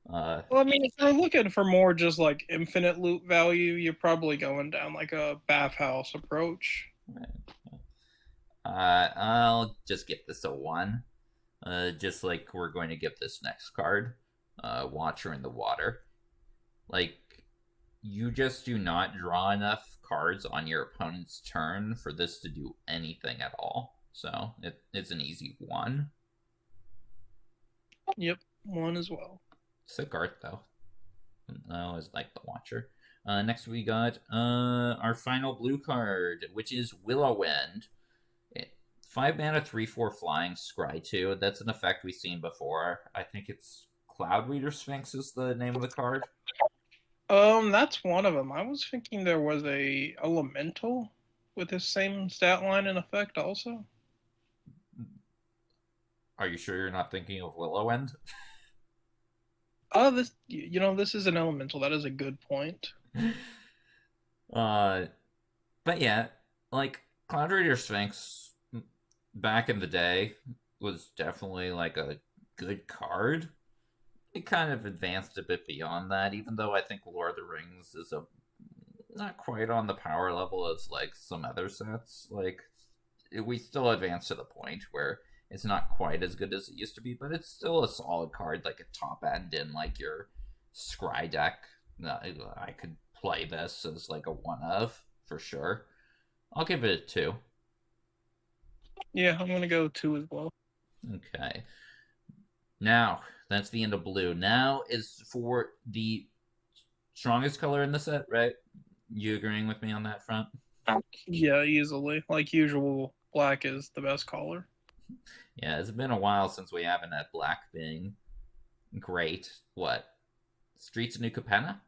Well, I mean, if you're looking for more just like infinite loop value, you're probably going down like a bathhouse approach. I'll just give this a 1. Just like we're going to give this next card, Watcher in the Water. Like, you just do not draw enough cards on your opponent's turn for this to do anything at all. So it's an easy 1. Yep, 1 as well. Sick art, though. I always like the Watcher. Next we got our final blue card, which is Willowind. 5 mana, 3/4 flying, scry 2. That's an effect we've seen before. I think it's Cloud Reader Sphinx is the name of the card. That's one of them. I was thinking there was a elemental with this same stat line and effect also. Are you sure you're not thinking of Willowind? This is an elemental. That is a good point. But yeah, like Cloud Reader Sphinx back in the day was definitely like a good card. It kind of advanced a bit beyond that, even though I think Lord of the Rings is not quite on the power level as like some other sets. Like, we still advanced to the point where it's not quite as good as it used to be, but it's still a solid card, like a top end in like your scry deck. I could play this as like a 1 of for sure. I'll give it a 2. Yeah, I'm gonna go 2 as well. Okay. Now, that's the end of blue. Now is for the strongest color in the set, right? You agreeing with me on that front? Yeah, easily. Like usual, black is the best color. Yeah, it's been a while since we haven't had black being great. What? Streets of New Capenna?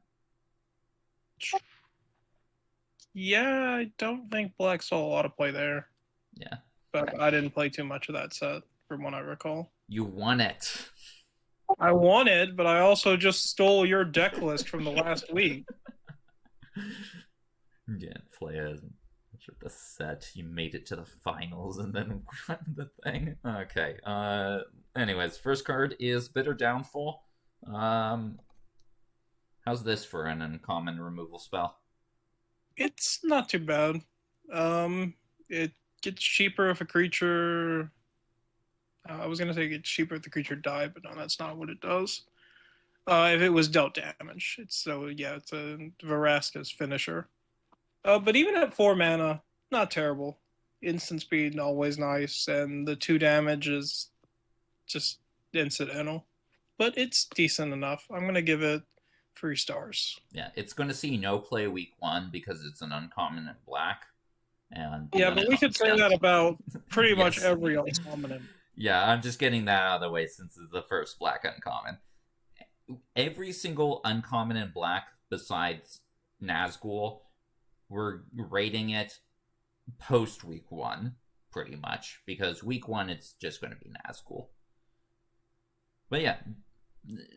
Yeah, I don't think black saw a lot of play there. Yeah. But I didn't play too much of that set, from what I recall. You won it. I won it, but I also just stole your deck list from the last week. You didn't play as much of the set. You made it to the finals and then won the thing. Okay. Anyways, first card is Bitter Downfall. How's this for an uncommon removal spell? It's not too bad. It gets cheaper if a creature... I was going to say it gets cheaper if the creature died, but no, that's not what it does. If it was dealt damage. It's a Vraska's finisher. But even at 4 mana, not terrible. Instant speed, always nice, and the 2 damage is just incidental. But it's decent enough. I'm going to give it 3 stars. Yeah, it's going to see no play week 1 because it's an uncommon in black. And yeah, but we could say that about pretty much every uncommon. Yeah, I'm just getting that out of the way since it's the first black uncommon. Every single uncommon in black besides Nazgul, we're rating it post week 1, pretty much. Because week 1, it's just going to be Nazgul. But yeah,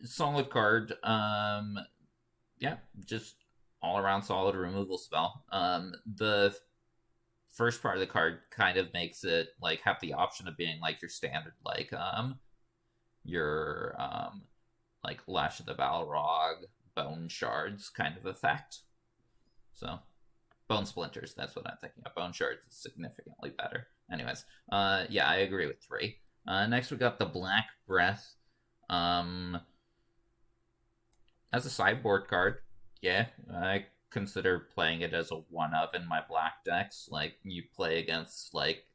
solid card. Yeah, just all around solid removal spell. The first part of the card kind of makes it like have the option of being like your standard like like Lash of the Balrog, Bone Shards kind of effect. So Bone Splinters, that's what I'm thinking of. Bone Shards is significantly better. Anyways, yeah, I agree with 3. Next we got the Black Breath. As a sideboard card, yeah, I consider playing it as a 1 of in my black decks. Like, you play against like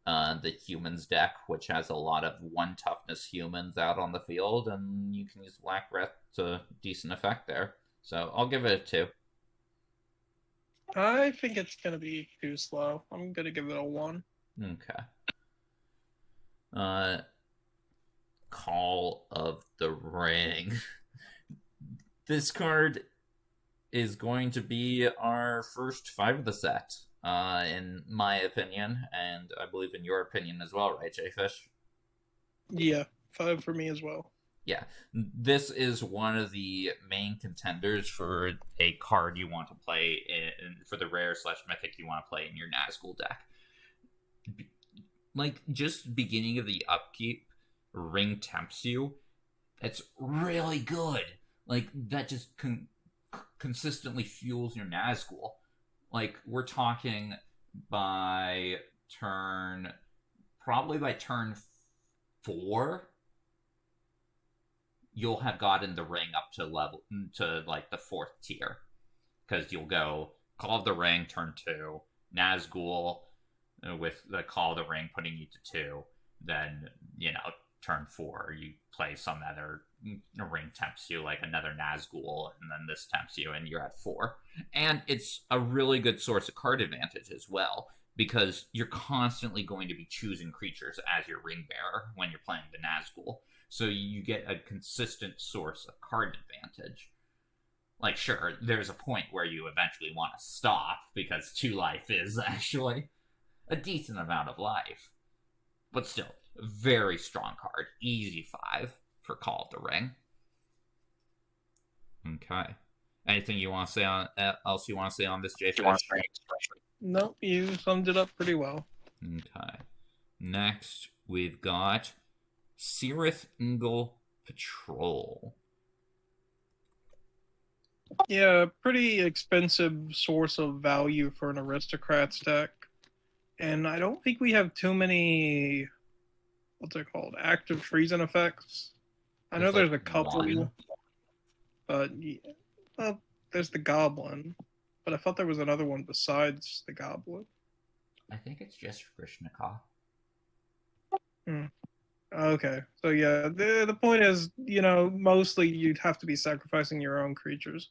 the humans deck, which has a lot of 1 toughness humans out on the field, and you can use Black Breath to decent effect there. So I'll give it a 2. I think it's gonna be too slow. I'm gonna give it a 1. Okay. Call of the Ring. This card is going to be our our first 5 of the set, in my opinion, and I believe in your opinion as well, right, Jayfish? Yeah, 5 for me as well. Yeah, this is one of the main contenders for a card you want to play for the rare/mythic you want to play in your Nazgul deck. Like, just beginning of the upkeep, Ring tempts you. That's really good. Like, that just consistently fuels your Nazgul. Like, we're talking by turn 4, you'll have gotten the ring up to like the 4th tier, because you'll go Call of the Ring turn 2, Nazgul with the Call of the Ring putting you to 2, then turn 4 you play some other ring tempts you, like another Nazgul, and then this tempts you and you're at 4. And it's a really good source of card advantage as well, because you're constantly going to be choosing creatures as your ring bearer when you're playing the Nazgul. So you get a consistent source of card advantage. Like, sure, there's a point where you eventually want to stop, because 2 life is actually a decent amount of life. But still, a very strong card. Easy 5 for Call of the Ring. Okay. Anything you want to say else you want to say on this, Jayfish? Nope, you summed it up pretty well. Okay. Next, we've got Cirith Ungol Patrol. Yeah, pretty expensive source of value for an aristocrats deck. And I don't think we have too many, what's it called, active treason effects. I know there's a couple, but well, there's the Goblin. But I thought there was another one besides the Goblin. I think it's just Krishnaká. Okay, so yeah, the point is, mostly you'd have to be sacrificing your own creatures.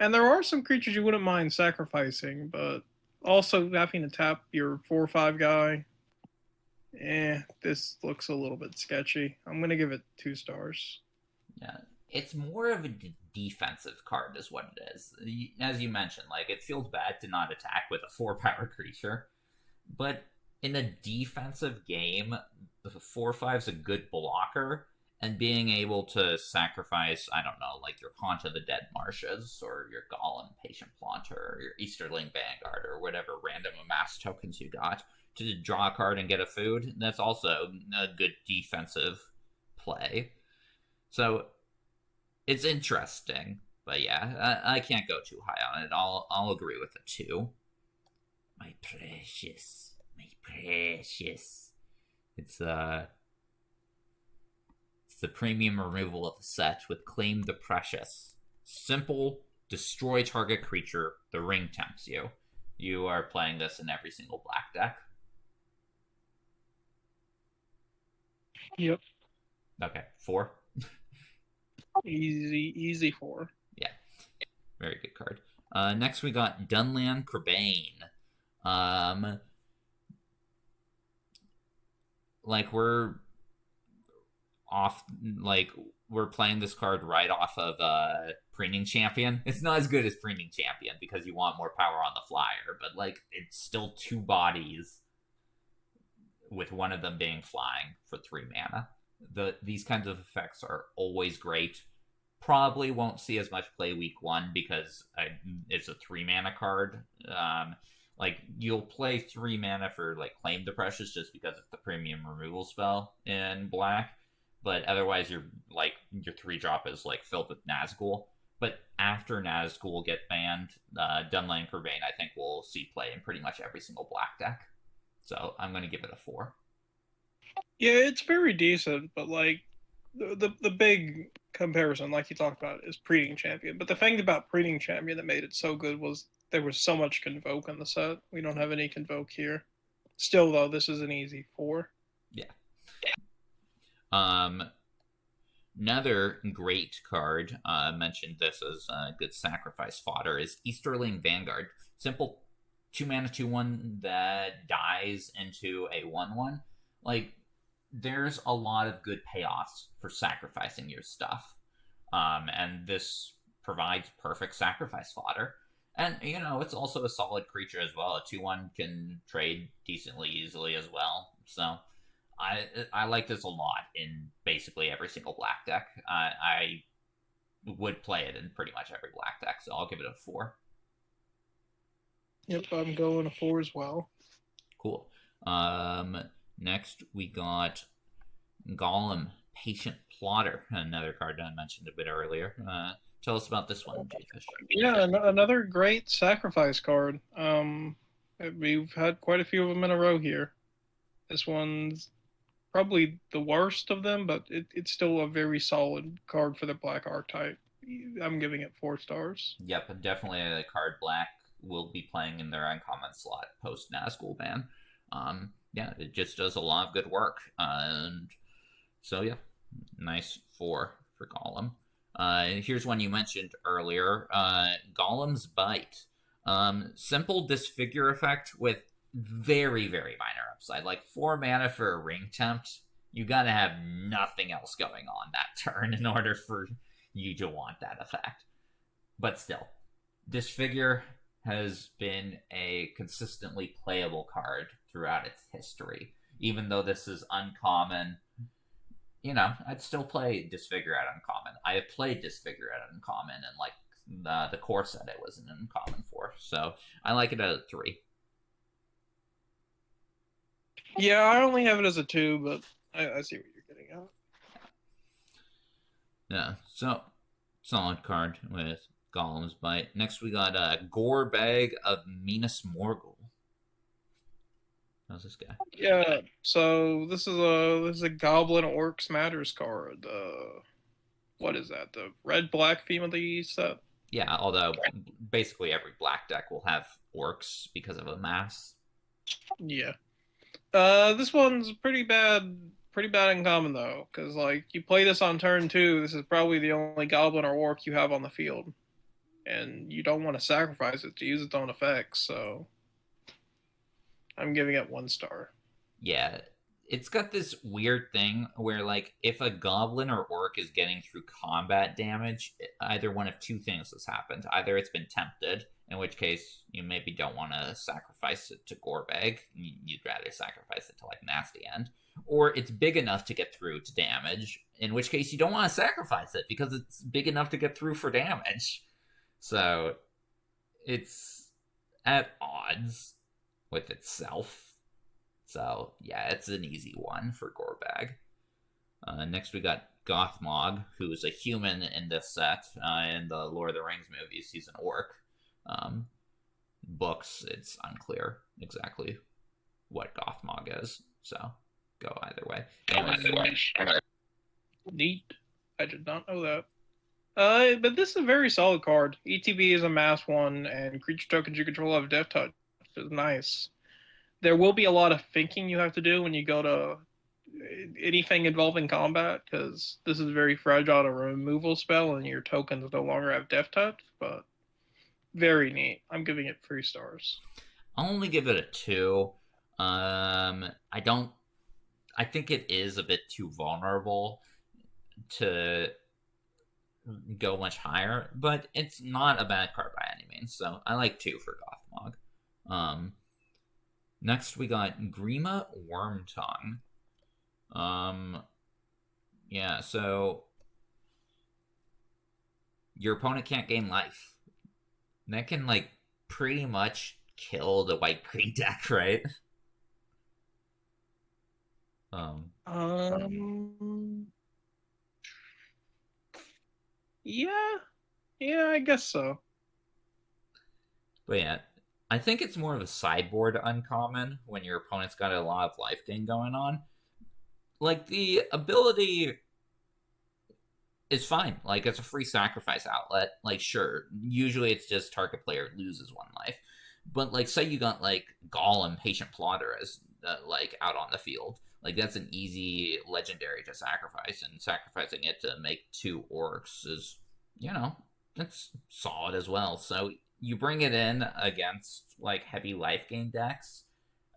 And there are some creatures you wouldn't mind sacrificing, but also having to tap your 4/5 guy, this looks a little bit sketchy. I'm going to give it 2 stars. Yeah, it's more of a defensive card is what it is. As you mentioned, like, it feels bad to not attack with a 4-power creature, but in a defensive game, the 4/5 is a good blocker, and being able to sacrifice, I don't know, like your Haunt of the Dead Marshes, or your Golem Patient Planter, or your Easterling Vanguard, or whatever random amass tokens you got, to draw a card and get a food, that's also a good defensive play. So it's interesting, but yeah, I can't go too high on it. I'll agree with a 2. My precious. It's the premium removal of the set with Claim the Precious. Simple, destroy target creature, the ring tempts you. You are playing this in every single black deck. Yep. Okay, 4. Easy 4. Yeah, very good card. Next we got Dunland Crebain. Like, we're playing this card right off of Preening Champion. It's not as good as Preening Champion because you want more power on the flyer, but like, it's still 2 bodies with one of them being flying for 3 mana. These kinds of effects are always great. Probably won't see as much play week 1 because it's a 3 mana card. Like, you'll play 3 mana for, like, Claim the Precious just because it's the premium removal spell in black. But otherwise, your 3-drop is, like, filled with Nazgul. But after Nazgul get banned, Dunland Crebain, I think, will see play in pretty much every single black deck. So I'm going to give it a 4. Yeah, it's very decent, but, like, the big comparison, like you talked about, is Preening Champion. But the thing about Preening Champion that made it so good was there was so much Convoke in the set. We don't have any Convoke here. Still, though, this is an easy 4. Yeah. Another great card, mentioned this as good sacrifice fodder, is Easterling Vanguard. Simple 2 mana 2/1 that dies into a 1/1. Like, there's a lot of good payoffs for sacrificing your stuff. And this provides perfect sacrifice fodder. And, it's also a solid creature as well. A 2/1 can trade decently easily as well. So, I like this a lot in basically every single black deck. I would play it in pretty much every black deck, so I'll give it a 4. Yep, I'm going a 4 as well. Cool. Next we got Golem, Patient Plotter, another card I mentioned a bit earlier. Tell us about this one, Jayfish. Yeah, another great sacrifice card. We've had quite a few of them in a row here. This one's probably the worst of them, but it's still a very solid card for the black archetype. I'm giving it 4 stars. Yep, definitely a card black will be playing in their uncommon slot post Nazgul ban. Yeah, it just does a lot of good work. And so yeah, nice 4 for Golem. Here's one you mentioned earlier, Golem's Bite. Simple disfigure effect with very, very minor upside. Like 4 mana for a ring tempt, you gotta have nothing else going on that turn in order for you to want that effect. But still, disfigure has been a consistently playable card throughout its history. Even though this is uncommon, I'd still play Disfigure at uncommon. I have played Disfigure at uncommon, and like the core set it was an uncommon for. So I like it at a 3. Yeah, I only have it as a 2, but I see what you're getting at. Yeah, so solid card with Golem's Bite. Next we got a Gore Bag of Minas Morgul. How's this guy? Yeah, so this is a Goblin Orcs Matters card. What is that? The red-black theme of the set? Yeah, although basically every black deck will have orcs because of a mass. Yeah. This one's pretty bad in common though, because like you play this on turn 2, this is probably the only goblin or orc you have on the field, and you don't want to sacrifice it to use its own effects. So I'm giving it 1 star. Yeah, it's got this weird thing where like if a goblin or orc is getting through combat damage, either one of 2 things has happened. Either it's been tempted, in which case you maybe don't want to sacrifice it to Gorebag. You'd rather sacrifice it to like Nasty End. Or it's big enough to get through to damage, in which case you don't want to sacrifice it because it's big enough to get through for damage. So it's at odds with itself. So yeah, it's an easy one for Gorebag. Next we got Gothmog, who is a human in this set. In the Lord of the Rings movies, he's an orc. Books, it's unclear exactly what Gothmog is, so go either way. Anyways, Neat. I did not know that. But this is a very solid card. ETB is a mass 1, and creature tokens you control have Death Touch, which is nice. There will be a lot of thinking you have to do when you go to anything involving combat, because this is very fragile to removal spell, and your tokens no longer have Death Touch, but very neat. I'm giving it 3 stars. I'll only give it a 2. I think it is a bit too vulnerable to go much higher, but it's not a bad card by any means, so I like 2 for Gothmog. Next we got Grima Wormtongue. Yeah, so your opponent can't gain life. That can, like, pretty much kill the white-green deck, right? Yeah, I guess so. But yeah, I think it's more of a sideboard uncommon when your opponent's got a lot of life gain going on. Like, the ability is fine. Like, it's a free sacrifice outlet. Like, sure, usually it's just target player loses 1 life. But, like, say you got, like, Golem, Patient Plotter as, like, out on the field. Like, that's an easy legendary to sacrifice, and sacrificing it to make 2 orcs is, that's solid as well. So you bring it in against, like, heavy life gain decks,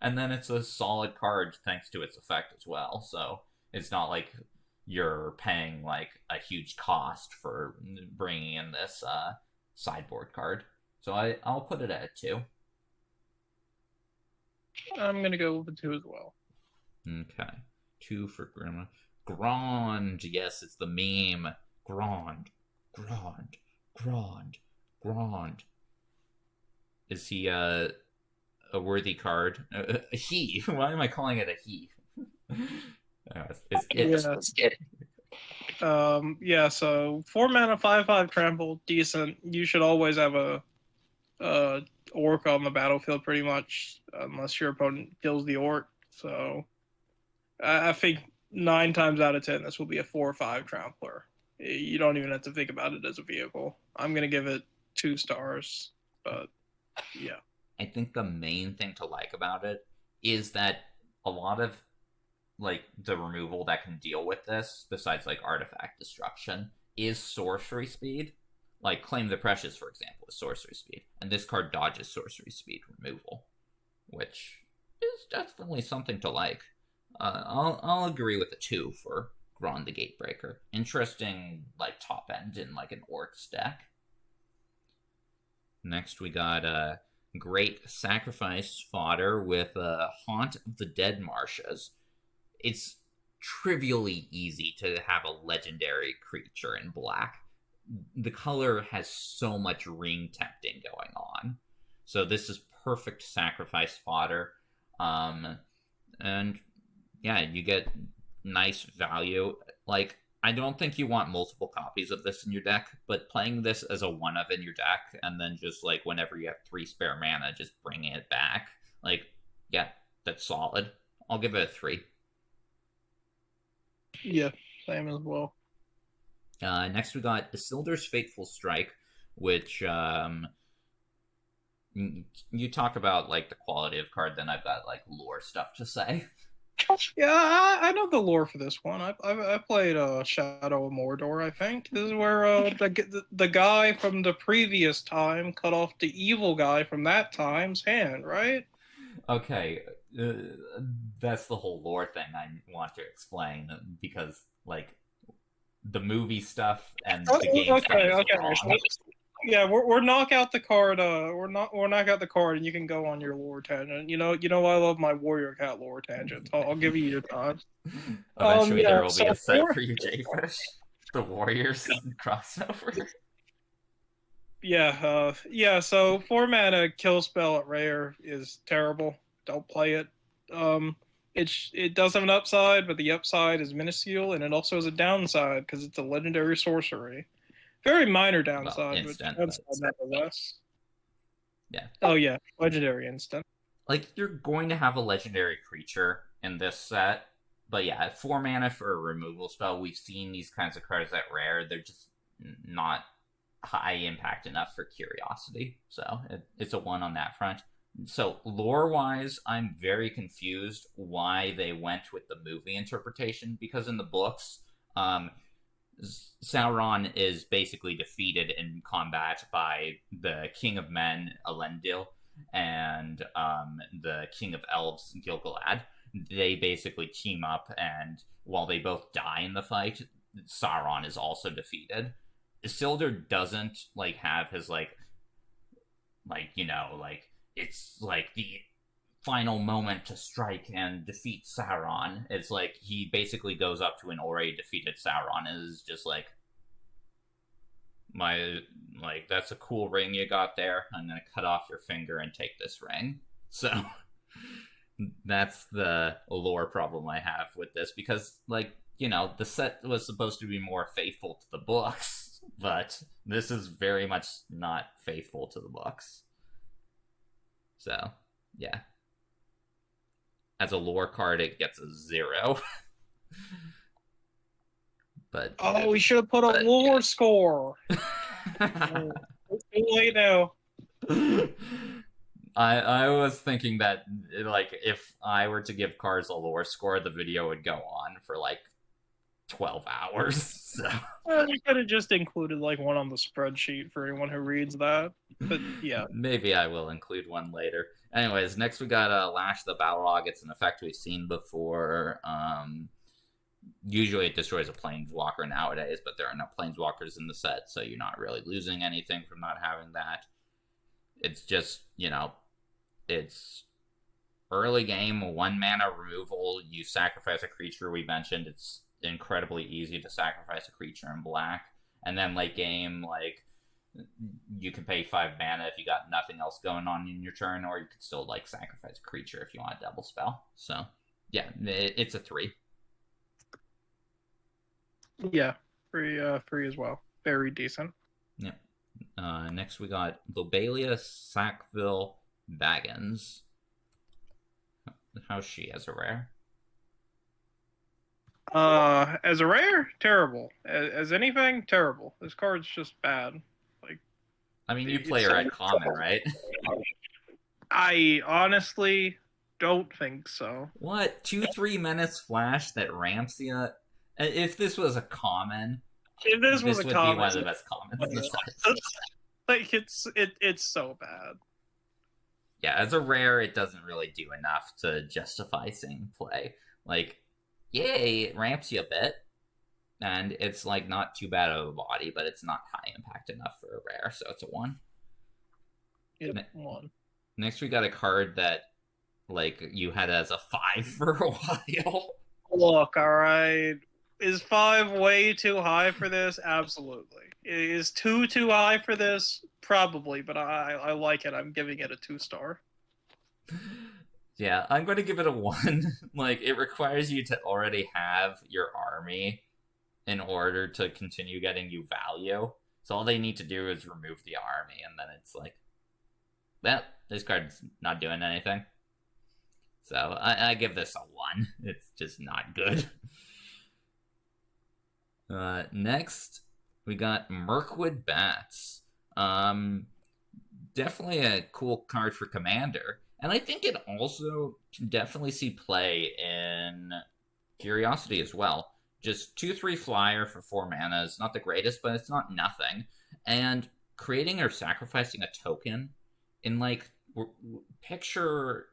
and then it's a solid card thanks to its effect as well. So it's not like you're paying, like, a huge cost for bringing in this sideboard card. So I'll put it at a 2. I'm gonna go with a 2 as well. Okay. 2 for Grandma. Grand. Yes, it's the meme. Grand. Grand. Grand. Grand. Is he a worthy card? A he. Why am I calling it a he? It's it. Yeah, so 4 mana, 5/5 trample, decent. You should always have a orc on the battlefield, pretty much, unless your opponent kills the orc. So I think 9 times out of 10, this will be a 4 or 5 trampler. You don't even have to think about it as a vehicle. I'm gonna give it 2 stars, but yeah. I think the main thing to like about it is that a lot of like the removal that can deal with this, besides like artifact destruction, is sorcery speed. Like Claim the Precious, for example, is sorcery speed, and this card dodges sorcery speed removal, which is definitely something to like. I'll agree with a 2 for Grond the Gatebreaker. Interesting, like top end in like an Orcs deck. Next, we got great sacrifice fodder with Haunt of the Dead Marshes. It's trivially easy to have a legendary creature in black. The color has so much ring tempting going on. So this is perfect sacrifice fodder. And yeah, you get nice value. Like, I don't think you want multiple copies of this in your deck, but playing this as a one-of in your deck, and then just, like, whenever you have 3 spare mana, just bringing it back. Like, yeah, that's solid. I'll give it a 3. Yeah, same as well. Next we got Isildur's Fateful Strike, which, you talk about, like, the quality of card, then I've got, like, lore stuff to say. Yeah, I know the lore for this one. I played Shadow of Mordor, I think. This is where the guy from the previous time cut off the evil guy from that time's hand, right? Okay, that's the whole lore thing I want to explain, because, like, the movie stuff and the game stuff is wrong. Yeah, we're knock out the card. We're knock out the card, and you can go on your lore tangent. You know I love my Warrior Cat lore tangent. I'll give you your time. Eventually, there will be a set for you, Jayfish. The Warriors crossover. Yeah. So 4 mana kill spell at rare is terrible. Don't play it. It does have an upside, but the upside is minuscule, and it also has a downside because it's a legendary sorcery. Very minor downside, but downside nevertheless. Yeah. Oh yeah, legendary instant. Like, you're going to have a legendary creature in this set, but yeah, 4 mana for a removal spell. We've seen these kinds of cards at rare. They're just not high impact enough for Curiosity, so it's a 1 on that front. So lore-wise, I'm very confused why they went with the movie interpretation, because in the books, Sauron is basically defeated in combat by the King of Men, Elendil, and the King of Elves, Gil-galad. They basically team up, and while they both die in the fight, Sauron is also defeated. Isildur doesn't, like, have his, it's, like, the final moment to strike and defeat Sauron. It's like he basically goes up to an already defeated Sauron and is just like, that's a cool ring you got there. I'm gonna cut off your finger and take this ring. So that's the lore problem I have with this, because, like, the set was supposed to be more faithful to the books, but this is very much not faithful to the books. So, yeah. As a lore card, it gets a 0. But we should have put a lore score. Too late now. I was thinking that, like, if I were to give cards a lore score, the video would go on for like 12 hours. So. Well, you could have just included like one on the spreadsheet for anyone who reads that. But yeah, maybe I will include one later. Anyways, next we got Lash the Balrog. It's an effect we've seen before. Usually it destroys a planeswalker nowadays, but there are no planeswalkers in the set, so you're not really losing anything from not having that. It's just, it's early game, 1 mana removal. You sacrifice a creature. We mentioned it's incredibly easy to sacrifice a creature in black. And then late game, like, you can pay 5 mana if you got nothing else going on in your turn, or you could still, like, sacrifice a creature if you want a double spell. So, yeah, it's a 3. Yeah, free as well. Very decent. Yeah. Next we got Lobelia Sackville Baggins. How's she as a rare? As a rare, terrible. As anything, terrible. This card's just bad. Like, I mean, you play her at common, right? I honestly don't think so. What? 2-3 menace flash that ramps you? If this was a common, if this would be one of the best commons. Like, it's so bad. Yeah, as a rare, it doesn't really do enough to justify seeing play. Like, yay, it ramps you a bit, and it's, like, not too bad of a body, but it's not high impact enough for a rare, so it's a 1. Yep, 1. Next, we got a card that, like, you had as a 5 for a while. Look, alright. Is 5 way too high for this? Absolutely. Is 2 too high for this? Probably, but I like it. I'm giving it a 2-star. Yeah, I'm going to give it a 1. Like, it requires you to already have your army in order to continue getting you value. So all they need to do is remove the army, and then it's like, well, this card's not doing anything. So I give this a 1. It's just not good. Next, we got Mirkwood Bats. Definitely a cool card for Commander. And I think it also can definitely see play in Curiosity as well. Just 2/3 flyer for 4 mana is not the greatest, but it's not nothing. And creating or sacrificing a token in, like, picture,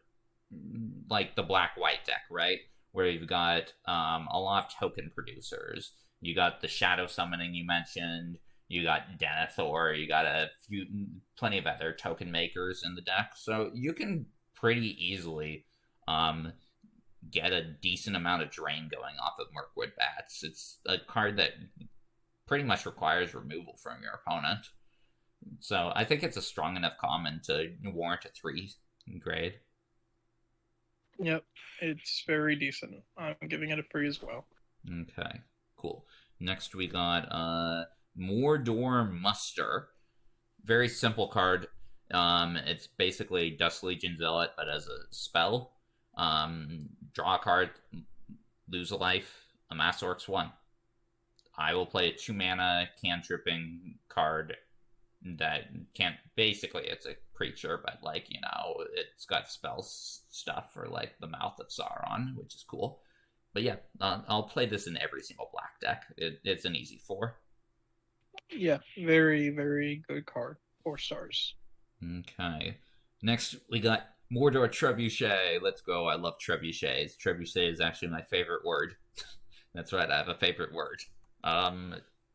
like, the black-white deck, right? Where you've got a lot of token producers. You got the Shadow Summoning you mentioned. You got Denethor. You got plenty of other token makers in the deck. So you can pretty easily get a decent amount of drain going off of Mirkwood Bats. It's a card that pretty much requires removal from your opponent. So I think it's a strong enough common to warrant a 3 grade. Yep, it's very decent. I'm giving it a 3 as well. Okay, cool. Next we got Mordor Muster. Very simple card. It's basically Dust Legion Zealot, but as a spell. Draw a card, lose a life, amass Orcs 1. I will play a 2 mana cantripping card that can't, basically it's a creature, but, like, it's got spell stuff for, like, the Mouth of Sauron, which is cool. But yeah, I'll play this in every single black deck. It's an easy 4. Yeah, very, very good card. 4 stars. Okay. Next, we got Mordor Trebuchet. Let's go. I love trebuchets. Trebuchet is actually my favorite word. That's right, I have a favorite word.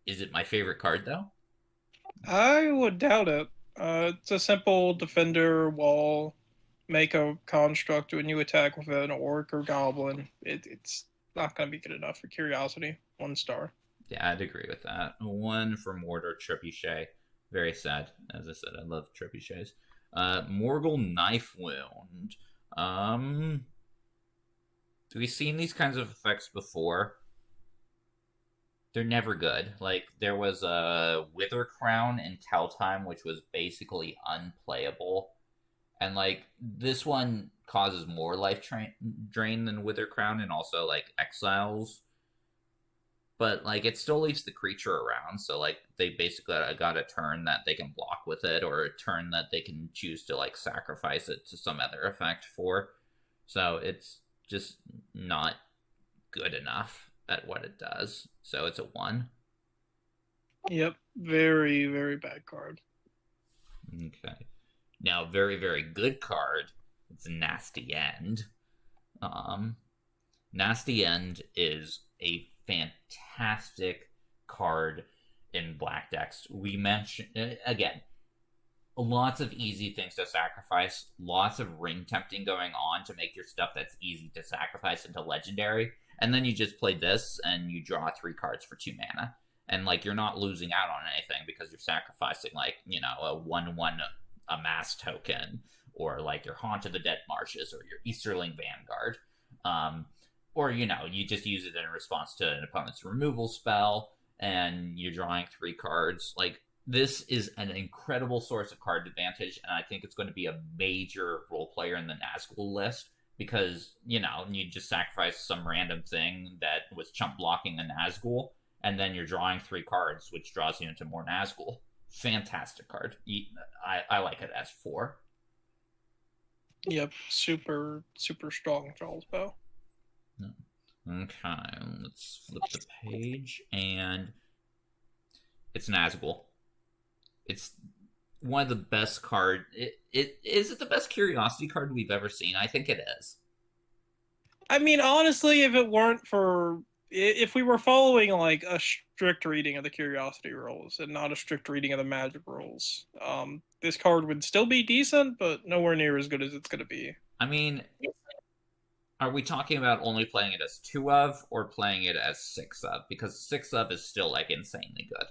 Is it my favorite card, though? I would doubt it. It's a simple defender wall. Make a construct when you attack with an orc or goblin. It's not going to be good enough for Curiosity. 1 star. Yeah, I'd agree with that. 1 for Mordor Trebuchet. Very sad. As I said, I love trebuchets. Morgul Knife Wound. Have we seen these kinds of effects before? They're never good. Like, there was a Wither Crown in Kaldheim, which was basically unplayable. And, like, this one causes more life drain than Wither Crown, and also, like, exiles. But, like, it still leaves the creature around, so, like, they basically got a turn that they can block with it, or a turn that they can choose to, like, sacrifice it to some other effect for. So it's just not good enough at what it does. So it's a 1. Yep, very, very bad card. Okay. Now, very, very good card. It's Nasty End. Nasty End is a fantastic card in black decks. We mentioned, again, lots of easy things to sacrifice, lots of ring tempting going on to make your stuff that's easy to sacrifice into legendary, and then you just play this and you draw 3 cards for 2 mana. And like you're not losing out on anything because you're sacrificing like, you know, a 1/1 amass token, or like your Haunt of the Dead Marshes, or your Easterling Vanguard. Or, you know, you just use it in response to an opponent's removal spell, and you're drawing 3 cards. Like, this is an incredible source of card advantage, and I think it's going to be a major role player in the Nazgul list, because, you know, you just sacrifice some random thing that was chump blocking a Nazgul, and then you're drawing 3 cards, which draws you into more Nazgul. Fantastic card. I like it as 4. Yep, super strong draw spell. Okay, let's flip the page, and it's Nazgul. It's one of the best card. Is it the best curiosity card we've ever seen? I think it is. I mean, honestly, if we were following like a strict reading of the curiosity rules and not a strict reading of the magic rules, this card would still be decent, but nowhere near as good as it's going to be. I mean, are we talking about only playing it as 2 of, or playing it as 6 of? Because 6 of is still like insanely good.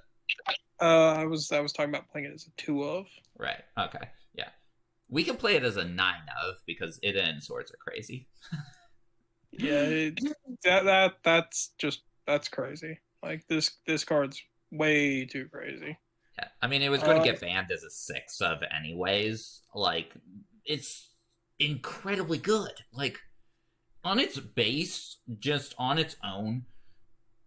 I was talking about playing it as a 2 of. Right. Okay. Yeah. We can play it as a 9 of, because it and swords are crazy. Yeah, that's crazy. Like this card's way too crazy. Yeah, I mean, it was going to get banned as a 6 of anyways. Like, it's incredibly good. Like, on its base, just on its own,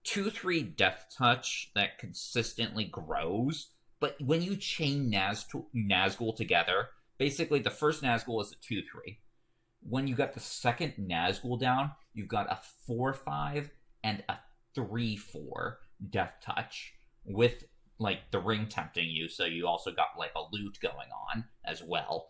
2/3 Death Touch that consistently grows. But when you chain Nazgul together, basically the first Nazgul is a 2/3. When you got the second Nazgul down, you've got a 4/5 and a 3/4 Death Touch with like the ring tempting you, so you also got like a loot going on as well.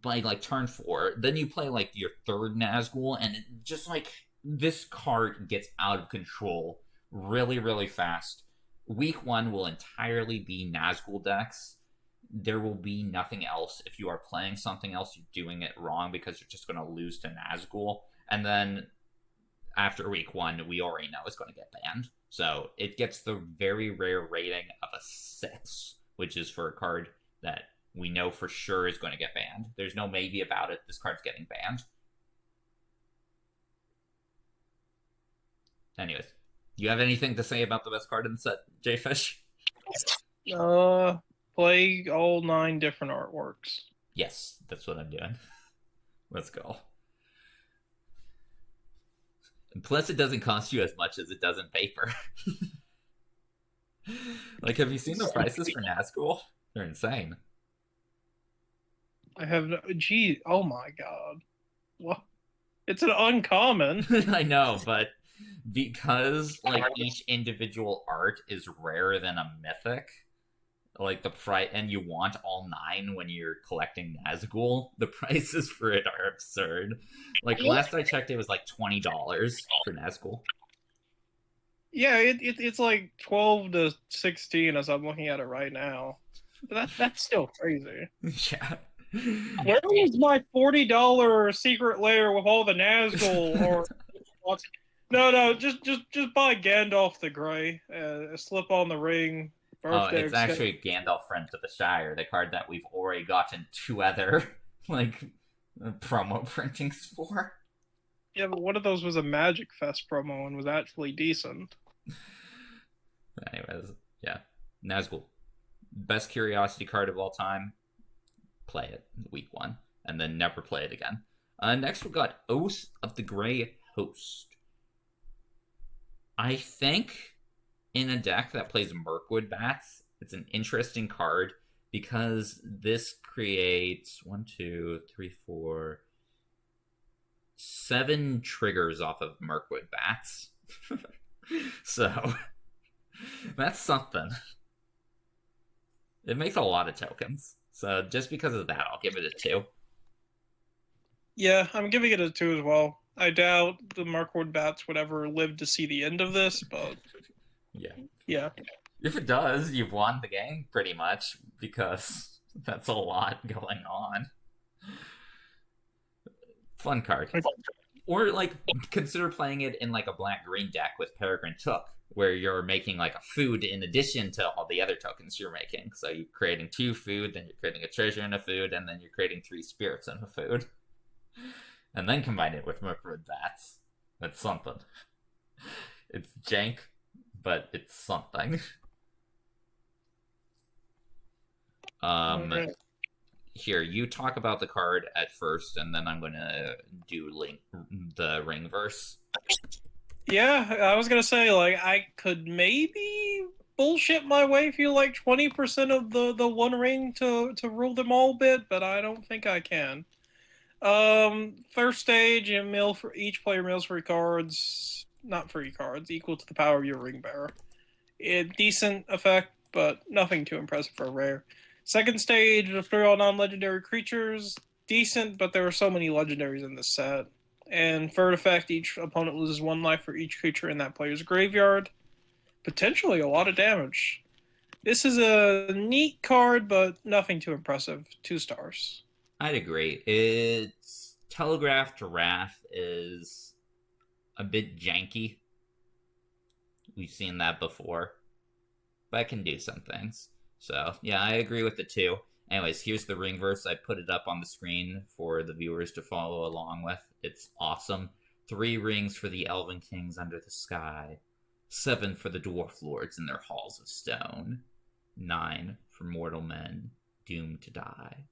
By like turn 4, then you play like your third Nazgul, and it just like this card gets out of control really, really fast. Week 1 will entirely be Nazgul decks. There will be nothing else. If you are playing something else, you're doing it wrong, because you're just going to lose to Nazgul. And then after week 1, we already know it's going to get banned. So it gets the very rare rating of a 6, which is for a card that we know for sure is going to get banned. There's no maybe about it. This card's getting banned. Anyways, you have anything to say about the best card in the set, Jayfish? Play all 9 different artworks. Yes, that's what I'm doing. Let's go. And plus, it doesn't cost you as much as it does in paper. Like, have you seen the prices for Nazgul? They're insane. I have no... Gee, oh my god. What? It's an uncommon. I know, but because, like, each individual art is rarer than a mythic, like, the price, and you want all 9 when you're collecting Nazgul, the prices for it are absurd. Like, last I checked, it was like $20 for Nazgul. Yeah, it's like 12 to 16 as I'm looking at it right now. But that's still crazy. Yeah. Where was my $40 secret lair with all the Nazgul? Or no, just buy Gandalf the Grey, slip on the ring. Birthday it's actually Gandalf Friend to the Shire, the card that we've already gotten 2 other like promo printings for. Yeah, but one of those was a Magic Fest promo and was actually decent. Anyways, yeah, Nazgul, best curiosity card of all time. Play it week 1, and then never play it again. Next we got Oath of the Grey Host. I think in a deck that plays Mirkwood Bats, it's an interesting card, because this creates 7 triggers off of Mirkwood Bats. So that's something. It makes a lot of tokens. So just because of that, I'll give it a 2. Yeah, I'm giving it a 2 as well. I doubt the Mirkwood Bats would ever live to see the end of this, but yeah. Yeah. If it does, you've won the game, pretty much, because That's a lot going on. Fun card. Or, like, consider playing it in, like, a black-green deck with Peregrine Took, where you're making, like, a food in addition to all the other tokens you're making. So you're creating 2 food, then you're creating a treasure and a food, and then you're creating 3 spirits and a food. And then combine it with Murkwood Bats. That's something. It's jank, but it's something. Okay. Here, you talk about the card at first, and then I'm gonna do the ring verse. Yeah, I was gonna say, like, I could maybe bullshit my way through like 20% of the One Ring to rule them all bit, but I don't think I can. First stage, you mill for each player mills 3 cards, not 3 cards, equal to the power of your ring bearer. Decent effect, but nothing too impressive for a rare. Second stage, destroy all non-legendary creatures. Decent, but there are so many legendaries in this set. And third effect, each opponent loses 1 life for each creature in that player's graveyard. Potentially a lot of damage. This is a neat card, but nothing too impressive. 2 stars. I'd agree. Its Telegraphed Wrath is a bit janky. We've seen that before. But it can do some things. So, yeah, I agree with the 2. Anyways, here's the ring verse. I put it up on the screen for the viewers to follow along with. It's awesome. 3 rings for the Elven Kings under the sky. 7 for the Dwarf Lords in their halls of stone. 9 for mortal men doomed to die.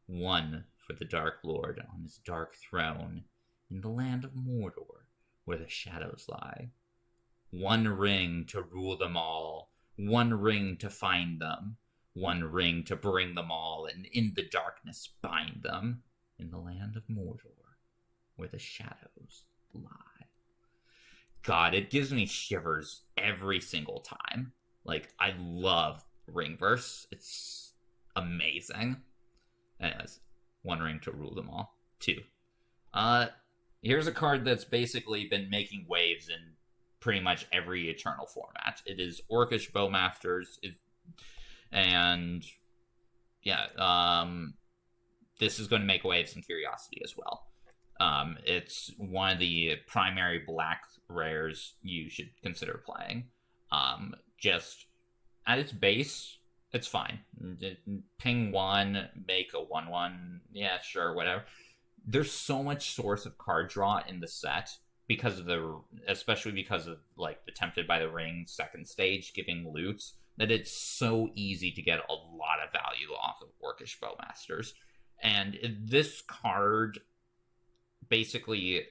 1 for the Dark Lord on his dark throne in the land of Mordor, where the shadows lie. 1 ring to rule them all. 1 ring to find them. 1 ring to bring them all, and in the darkness bind them, in the land of Mordor, where the shadows lie. God, it gives me shivers every single time. Like, I love Ringverse. It's amazing. Anyways, 1 ring to rule them all. 2. Here's a card that's basically been making waves in pretty much every Eternal format. It is Orcish Bowmasters, and yeah, this is going to make waves in Curiosity as well. It's one of the primary black rares you should consider playing. Just at its base, it's fine. Ping 1, make a 1/1. Yeah, sure, whatever. There's so much source of card draw in the set because of especially because of like the Tempted by the Ring second stage giving loot, that it's so easy to get a lot of value off of Orcish Bowmasters. And this card basically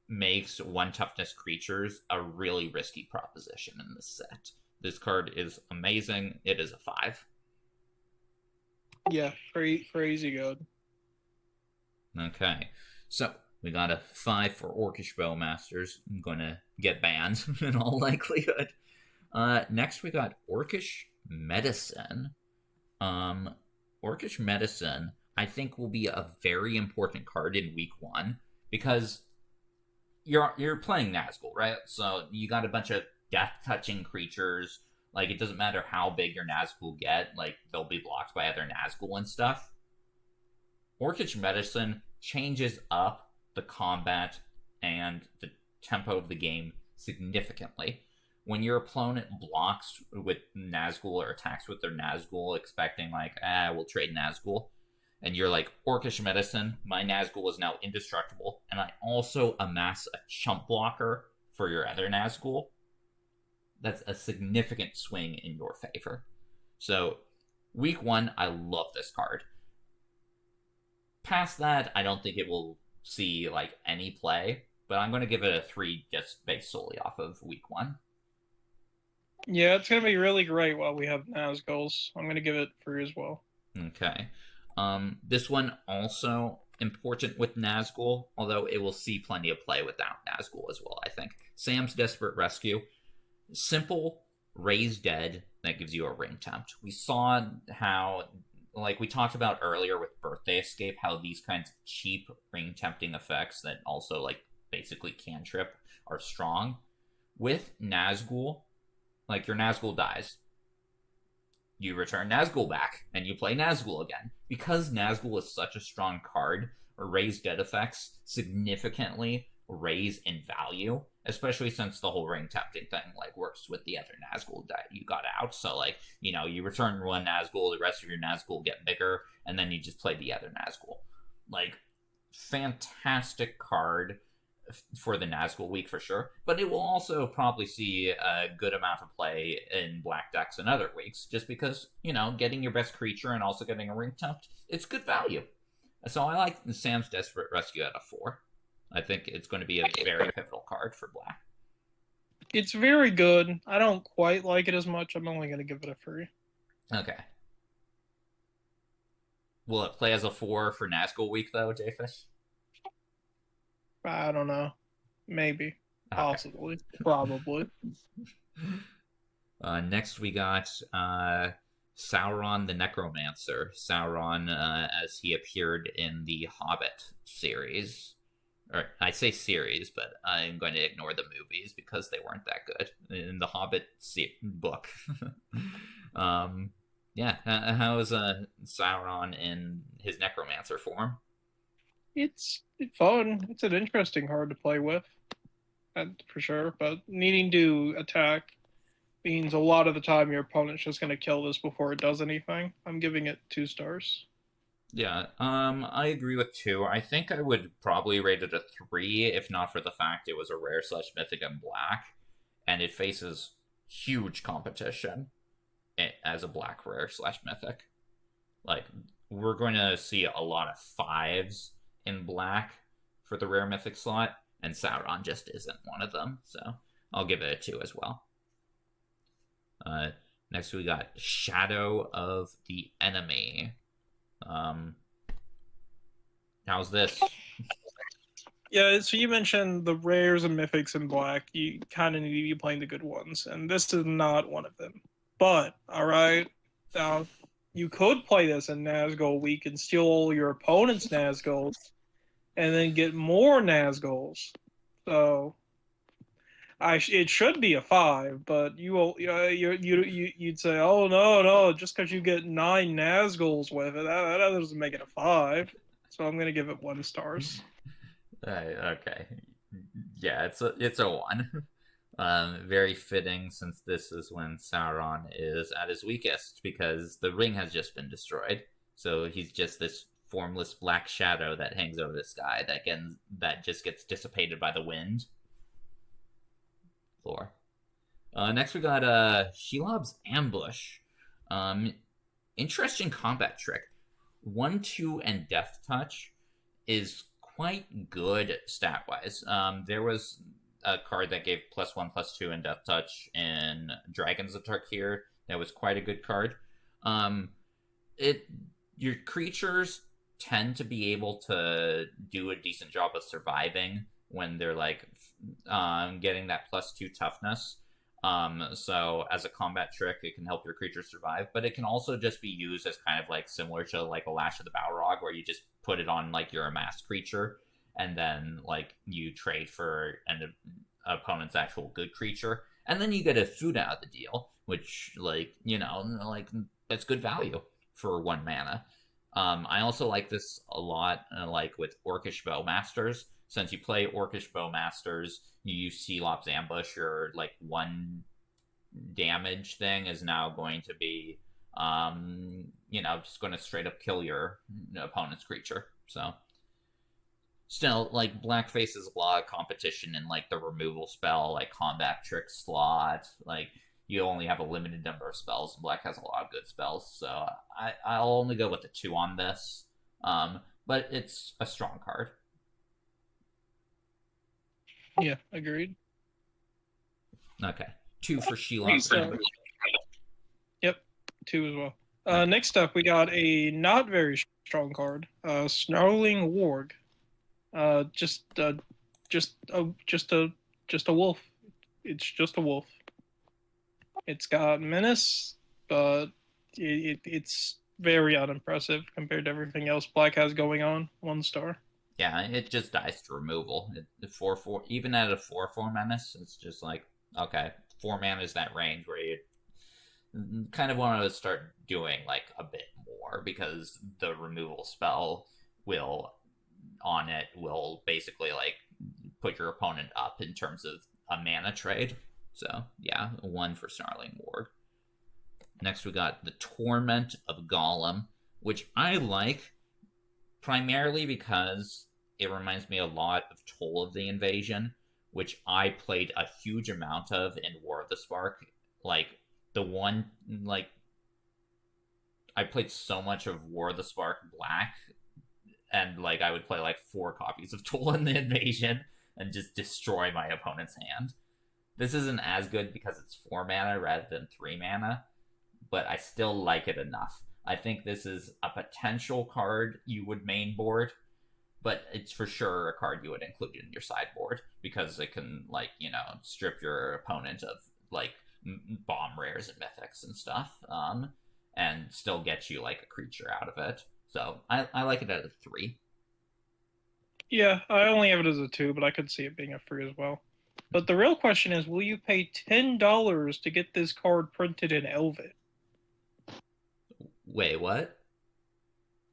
makes 1 toughness creatures a really risky proposition in this set. This card is amazing. It is a 5. Yeah, crazy good. Okay, so we got a 5 for Orcish Bowmasters. I'm going to get banned in all likelihood. Next, we got Orcish Medicine. Orcish Medicine, I think, will be a very important card in Week 1 because you're playing Nazgul, right? So you got a bunch of death-touching creatures. Like, it doesn't matter how big your Nazgul get. Like, they'll be blocked by other Nazgul and stuff. Orcish Medicine changes up the combat and the tempo of the game significantly. When your opponent blocks with Nazgul or attacks with their Nazgul, expecting like, we'll trade Nazgul, and you're like, Orcish Medicine, my Nazgul is now indestructible, and I also amass a chump blocker for your other Nazgul, that's a significant swing in your favor. So, Week 1, I love this card. Past that, I don't think it will see like any play, but I'm going to give it a 3 just based solely off of Week 1. Yeah, it's going to be really great while we have Nazguls. I'm going to give it 3 as well. Okay. This one also important with Nazgul, although it will see plenty of play without Nazgul as well, I think. Sam's Desperate Rescue. Simple, raise dead, that gives you a ring tempt. We saw how, like we talked about earlier with Birthday Escape, how these kinds of cheap ring tempting effects that also like basically cantrip are strong. With Nazgul, like your Nazgul dies. you return Nazgul back, and you play Nazgul again. Because Nazgul is such a strong card, raised dead effects significantly raise in value, especially since the whole ring tempting thing like works with the other Nazgul that you got out. So like, you know, you return one Nazgul, the rest of your Nazgul get bigger, and then you just play the other Nazgul. Like, fantastic card for the Nazgul week for sure, but it will also probably see a good amount of play in black decks in other weeks, just because, you know, getting your best creature and also getting a ring tempt, it's good value. So I like Sam's Desperate Rescue at a 4. I think it's going to be a very pivotal card for black. It's very good. I don't quite like it as much. I'm only going to give it a 3. Okay. Will it play as a 4 for Nazgul week though, Jayfish? I don't know. Maybe. Possibly. Okay. Probably. Next we got Sauron the Necromancer. Sauron as he appeared in the Hobbit series. Or I say series, but I'm going to ignore the movies because they weren't that good. In the Hobbit book. Yeah, how is Sauron in his Necromancer form? It's fun. It's an interesting card to play with, for sure. But needing to attack means a lot of the time your opponent's just going to kill this before it does anything. I'm giving it 2 stars. Yeah, I agree with 2. I think I would probably rate it a 3 if not for the fact it was a rare / mythic in black, and it faces huge competition as a black rare / mythic. Like, we're going to see a lot of 5s in black for the rare mythic slot, and Sauron just isn't one of them, so I'll give it a 2 as well. Next we got Shadow of the Enemy. How's this? Yeah, so you mentioned the rares and mythics in black. You kind of need to be playing the good ones, and this is not one of them. But, alright, now, you could play this in Nazgul week and steal all your opponent's Nazguls, and then get more Nazguls. So, it should be a 5, but you'd say, oh no, just because you get 9 Nazguls with it, that doesn't make it a 5. So I'm gonna give it 1 stars. Okay, yeah, it's a 1. Very fitting, since this is when Sauron is at his weakest, because the ring has just been destroyed. So he's just this formless black shadow that hangs over the sky that just gets dissipated by the wind. Lore. Next we got Shelob's Ambush. Interesting combat trick. 1/2 and Death Touch is quite good stat-wise. There was a card that gave +1/+2 and Death Touch in Dragons of Tarkir. That was quite a good card. Your creatures tend to be able to do a decent job of surviving when they're like getting that +2 toughness. So as a combat trick, it can help your creature survive, but it can also just be used as kind of like similar to like a Lash of the Balrog, where you just put it on like your amassed creature, and then like you trade for an opponent's actual good creature, and then you get a food out of the deal, which, like, you know, like, that's good value for 1 mana. I also like this a lot, like with Orcish Bowmasters. Since you play Orcish Bowmasters, you use Shelob's Ambush, your like 1 damage thing is now going to be, you know, just going to straight up kill your opponent's creature. So, still, like, black faces a lot of competition in like the removal spell, like combat trick slot. Like, you only have a limited number of spells, and black has a lot of good spells. So I'll only go with the 2 on this. But it's a strong card. Yeah, agreed. Okay. 2 for Sheila. Yep, 2 as well. Next up, we got a not very strong card, Snarling Warg. Just a wolf. It's just a wolf. It's got menace, but it's very unimpressive compared to everything else black has going on. 1 star. Yeah, it just dies to removal. 4/4, even at a 4/4 menace, it's just like, okay, 4 mana is that range where kind of want to start doing like a bit more, because the removal spell will basically like put your opponent up in terms of a mana trade. So yeah, 1 for Snarling Ward. Next we got the Torment of Golem, which I like primarily because it reminds me a lot of Toll of the Invasion, which I played a huge amount of in War of the Spark. Like, I played so much of War of the Spark Black, and like I would play like 4 copies of Toll in the Invasion and just destroy my opponent's hand. This isn't as good because it's 4 mana rather than 3 mana, but I still like it enough. I think this is a potential card you would main board, but it's for sure a card you would include in your sideboard, because it can, like, you know, strip your opponent of, like, bomb rares and mythics and stuff, and still get you, like, a creature out of it. So, I like it at a 3. Yeah, I only have it as a 2, but I could see it being a 3 as well. But the real question is, will you pay $10 to get this card printed in Elvish? Wait, what?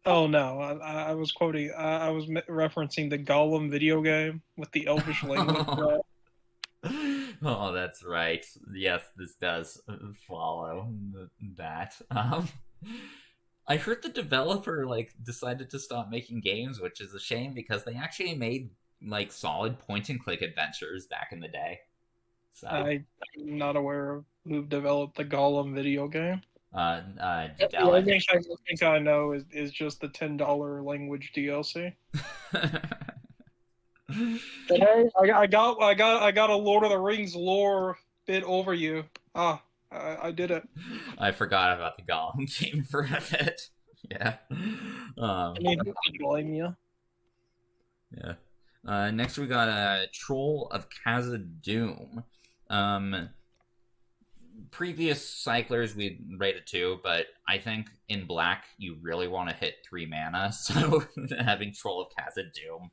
Oh no, I was quoting. I was referencing the Gollum video game with the Elvish language. Oh, that's right. Yes, this does follow that. I heard the developer like decided to stop making games, which is a shame because they actually made like solid point and click adventures back in the day. So I'm not aware of who developed the Gollum video game. I think I know is just the $10 language DLC. But hey, I got a Lord of the Rings lore bit over you. I did it. I forgot about the Gollum game for a bit. Yeah. I mean, who could blame you? Yeah. Next we got a Troll of Khazad-dûm. Previous cyclers we'd rate it 2, but I think in black you really want to hit 3 mana, so having Troll of Khazad-dûm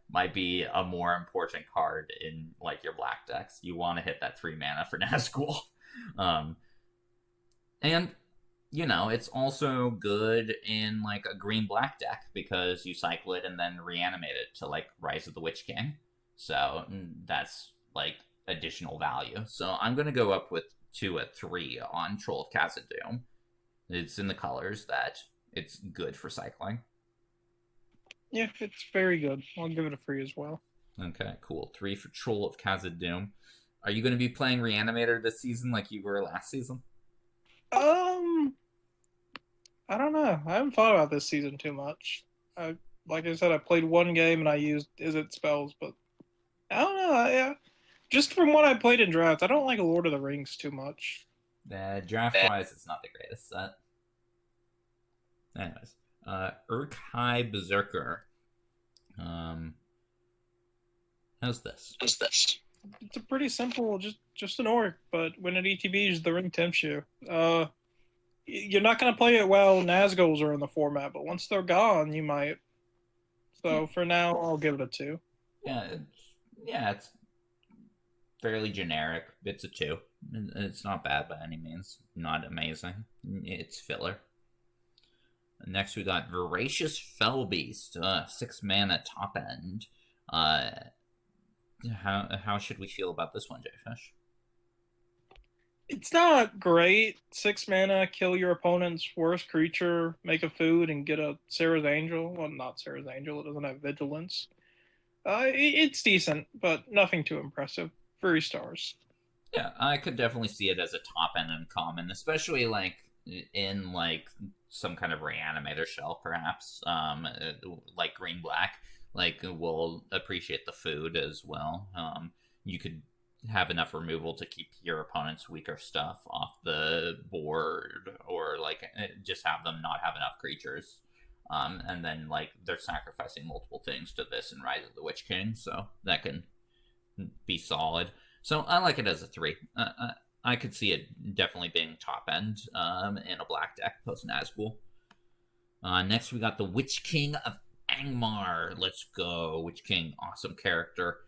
might be a more important card in like your black decks. You want to hit that 3 mana for Nazgul. And you know, it's also good in like a green-black deck because you cycle it and then reanimate it to like Rise of the Witch King. So that's like additional value. So I'm going to go up with 2 at 3 on Troll of Khazad-dûm. It's in the colors that it's good for cycling. Yeah, it's very good. I'll give it a 3 as well. Okay, cool. 3 for Troll of Khazad-dûm. Are you going to be playing Reanimator this season like you were last season? I don't know. I haven't thought about this season too much. Like I said, I played 1 game and I used Izzet spells, but I don't know. Yeah. Just from what I played in drafts, I don't like Lord of the Rings too much. Draft-wise, it's not the greatest set. Anyways, Urk-hai Berserker. How's this? It's a pretty simple, just an orc, but when it ETBs, the ring tempts you. You're not going to play it while Nazguls are in the format, but once they're gone, you might. So for now, I'll give it a 2. Yeah, it's fairly generic. It's a 2. It's not bad by any means. Not amazing. It's filler. Next we got Voracious Fellbeast. 6 mana top end. How should we feel about this one, Jayfish? It's not great. 6 mana, kill your opponent's worst creature, make a food, and get a Sarah's Angel. Well, not Sarah's Angel. It doesn't have vigilance. It's decent, but nothing too impressive. 3 stars. Yeah, I could definitely see it as a top end uncommon, especially like in like some kind of reanimator shell, perhaps. Like green black, like will appreciate the food as well. You could have enough removal to keep your opponent's weaker stuff off the board, or like just have them not have enough creatures. And then like they're sacrificing multiple things to this in Rise of the Witch King, so that can be solid. So I like it as a 3. I could see it definitely being top end in a black deck post Nazgul. Next we got the Witch King of Angmar. Let's go. Witch King, awesome character.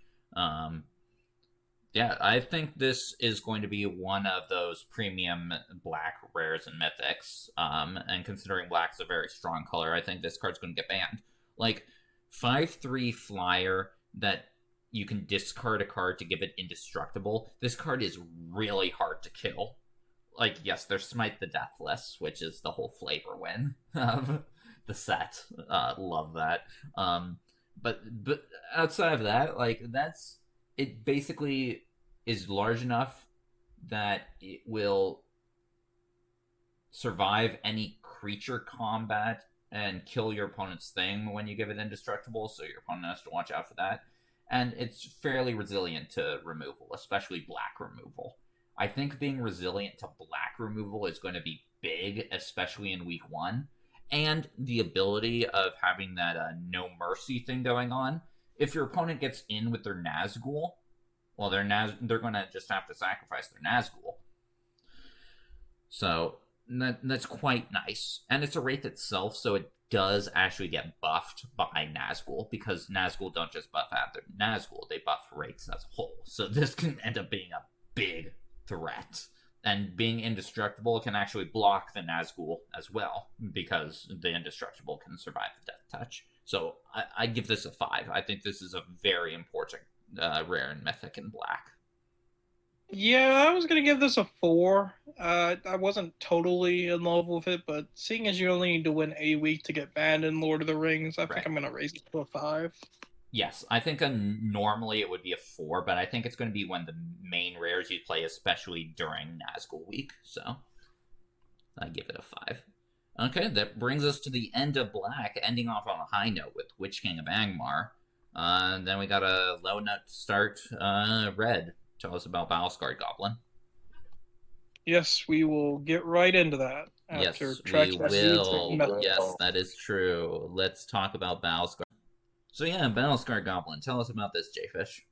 Yeah, I think this is going to be one of those premium black rares and mythics. And considering black's a very strong color, I think this card's going to get banned. Like, 5/3 flyer that you can discard a card to give it indestructible. This card is really hard to kill. Like, yes, there's Smite the Deathless, which is the whole flavor win of the set. Love that. But outside of that, like, that's it. Basically is large enough that it will survive any creature combat and kill your opponent's thing when you give it indestructible, so your opponent has to watch out for that. And it's fairly resilient to removal, especially black removal. I think being resilient to black removal is going to be big, especially in week 1. And the ability of having that no mercy thing going on. If your opponent gets in with their Nazgul, well, they're going to just have to sacrifice their Nazgul. So that's quite nice. And it's a Wraith itself, so it does actually get buffed by Nazgul, because Nazgul don't just buff out their Nazgul, they buff Wraiths as a whole. So this can end up being a big threat. And being indestructible can actually block the Nazgul as well, because the indestructible can survive the Death Touch. So I give this a 5. I think this is a very important rare and mythic in black. Yeah, I was going to give this a 4. I wasn't totally in love with it, but seeing as you only need to win a week to get banned in Lord of the Rings, I think I'm going to raise it to a 5. Yes, I think normally it would be a 4, but I think it's going to be one of the main rares you play, especially during Nazgul week, so I give it a 5. Okay, that brings us to the end of black, ending off on a high note with Witch King of Angmar. Then we got a low note to start, red. Tell us about Battle-Scarred Goblin. Yes, we will get right into that. After Yes, we will. Yes, that is true. Let's talk about Battle-Scarred. So yeah, Battle-Scarred Goblin. Tell us about this, Jayfish.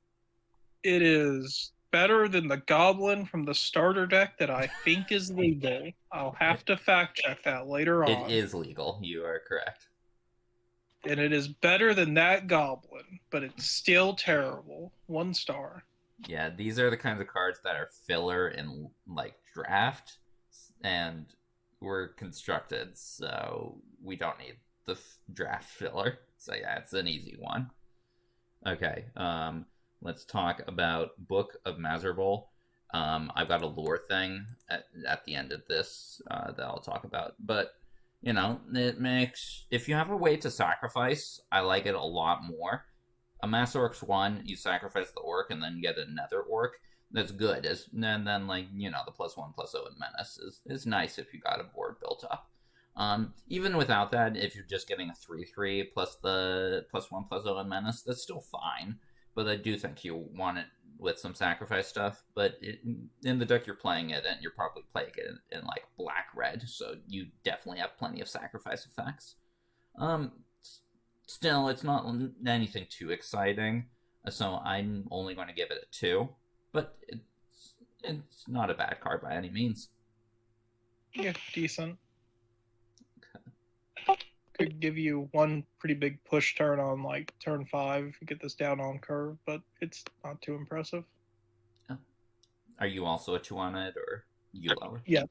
It is better than the Goblin from the starter deck that I think is legal. I'll have to fact check that later on. It is legal. You are correct. And it is better than that Goblin, but it's still terrible. 1 star. Yeah, these are the kinds of cards that are filler in, like, draft, and were constructed, so we don't need the draft filler. So yeah, it's an easy one. Okay, let's talk about Book of Mazarbul. I've got a lore thing at the end of this that I'll talk about, but you know, it makes, if you have a way to sacrifice, I like it a lot more. A Mass Orcs 1, you sacrifice the orc and then get another orc. That's good. And then, like, you know, the +1/+0 and Menace is nice if you got a board built up. Even without that, if you're just getting a 3/3 plus the +1/+0 and Menace, that's still fine. But I do think you want it with some sacrifice stuff. But in the deck you're playing it, and you're probably playing it in like black-red, so you definitely have plenty of sacrifice effects. Still, it's not anything too exciting, so I'm only going to give it a 2. But it's not a bad card by any means. Yeah, decent. Okay. Could give you one pretty big push turn on like turn 5 if you get this down on curve, but it's not too impressive. Oh. Are you also a 2 on it, or you lower? Yeah,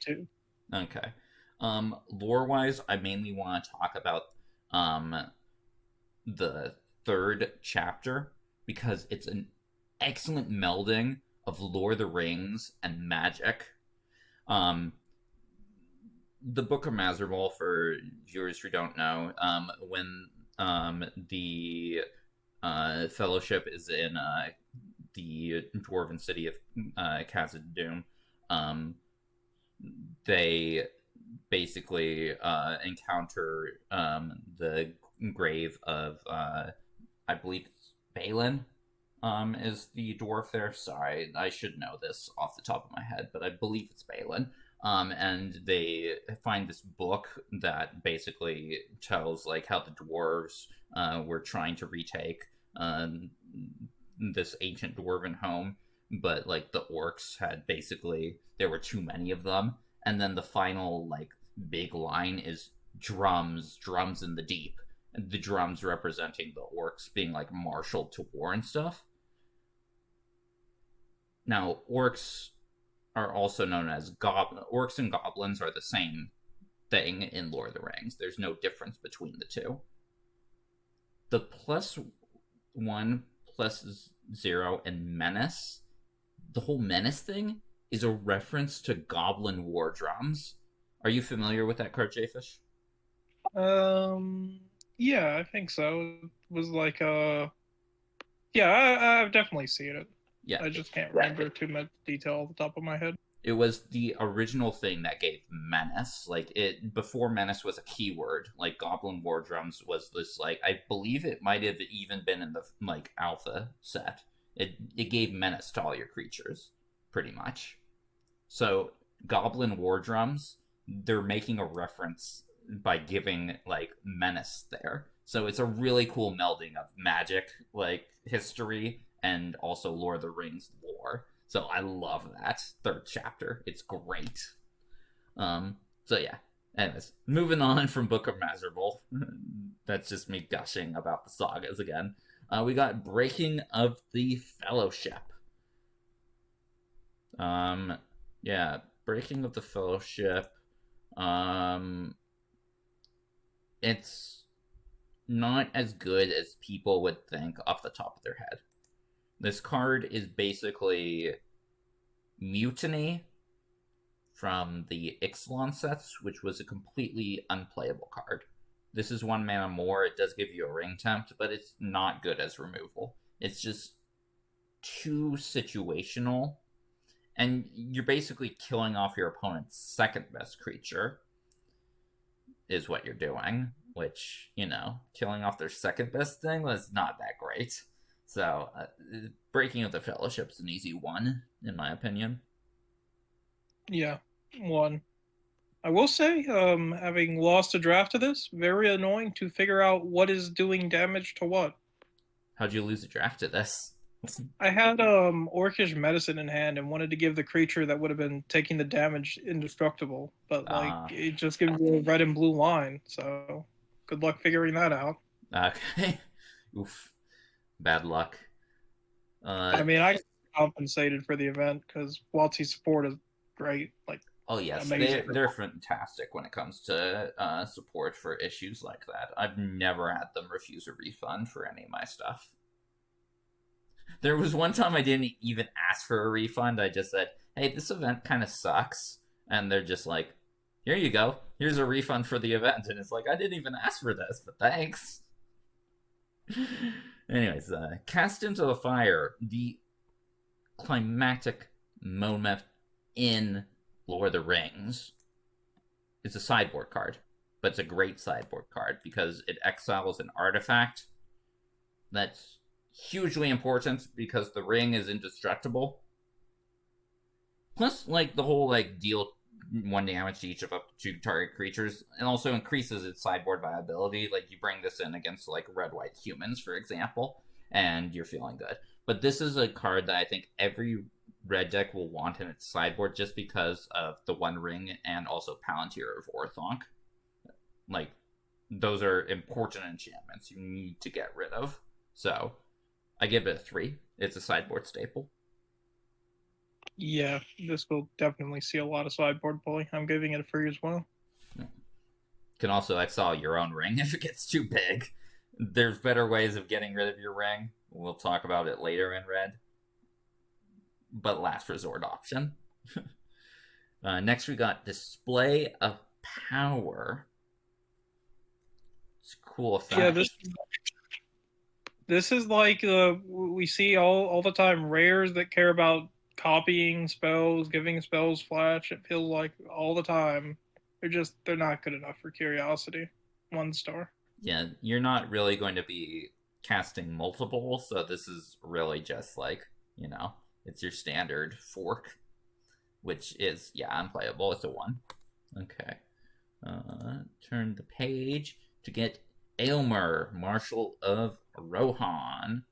2. Okay. Lore-wise, I mainly want to talk about the 3rd chapter, because it's an excellent melding of Lord of the Rings and magic. The Book of Mazarbul, for viewers who don't know, when the Fellowship is in the Dwarven city of Khazad-dûm, they basically encounter the grave of, I believe it's Balin, is the dwarf there. Sorry, I should know this off the top of my head, but I believe it's Balin. And they find this book that basically tells like how the dwarves were trying to retake this ancient dwarven home, but like the orcs had basically, there were too many of them. And then the final like big line is drums in the deep. The drums representing the orcs being like marshaled to war and stuff. Now, orcs are also known as goblins. Orcs and goblins are the same thing in Lord of the Rings. There's no difference between the two. The +1, +0, and menace, the whole menace thing is a reference to goblin war drums. Are you familiar with that card, Jayfish? Yeah, I think so. It was like yeah, I've definitely seen it. Yeah. I just can't remember too much detail off the top of my head. It was the original thing that gave menace. Like, it before menace was a keyword. Like, goblin war drums was this, like, I believe it might have even been in the like alpha set. It gave menace to all your creatures, pretty much. So goblin war drums, they're making a reference by giving like menace there. So it's a really cool melding of magic, like history, and also Lord of the Rings lore. So I love that third chapter. It's great. So yeah. Anyways, moving on from Book of Miserable. That's just me gushing about the sagas again. We got Breaking of the Fellowship. Yeah, Breaking of the Fellowship. It's not as good as people would think off the top of their head. This card is basically Mutiny from the Ixalan sets, which was a completely unplayable card. This is 1 mana more. It does give you a ring tempt, but it's not good as removal. It's just too situational, and you're basically killing off your opponent's second best creature is what you're doing, which, you know, killing off their second best thing was not that great. So, Breaking of the Fellowship's an easy one, in my opinion. Yeah, 1. I will say, having lost a draft to this, very annoying to figure out what is doing damage to what. How'd you lose a draft to this? I had Orcish Medicine in hand and wanted to give the creature that would have been taking the damage indestructible, but like it just gives you a red and blue line, so good luck figuring that out. Okay. Oof. Bad luck. I mean, I compensated for the event because WotC support is great. Like, oh yes, they're fantastic when it comes to support for issues like that. I've never had them refuse a refund for any of my stuff. There was one time I didn't even ask for a refund. I just said, hey, this event kind of sucks. And they're just like, here you go. Here's a refund for the event. And it's like, I didn't even ask for this, but thanks. Anyways, Cast into the Fire, the climactic moment in Lord of the Rings. It's a sideboard card, but it's a great sideboard card because it exiles an artifact that's hugely important because the ring is indestructible. Plus, like, the whole, like, deal 1 damage to each of up to 2 target creatures, and also increases its sideboard viability. Like, you bring this in against, like, red-white humans, for example, and you're feeling good. But this is a card that I think every red deck will want in its sideboard just because of the One Ring and also Palantir of Orthonc. Like, those are important enchantments you need to get rid of. So, I give it a 3. It's a sideboard staple. Yeah, this will definitely see a lot of sideboard play. I'm giving it a 3 as well. Can also exile your own ring if it gets too big. There's better ways of getting rid of your ring. We'll talk about it later in red. But last resort option. Next we got Display of Power. It's a cool effect. Yeah, this is like we see all the time rares that care about copying spells, giving spells flash. It feels like all the time they're not good enough for Curiosity. 1 star. Yeah, you're not really going to be casting multiple, so this is really just like, you know, it's your standard fork, which is, yeah, unplayable. It's a 1. Okay. Turn the page to get Aylmer, Marshal of Rohan.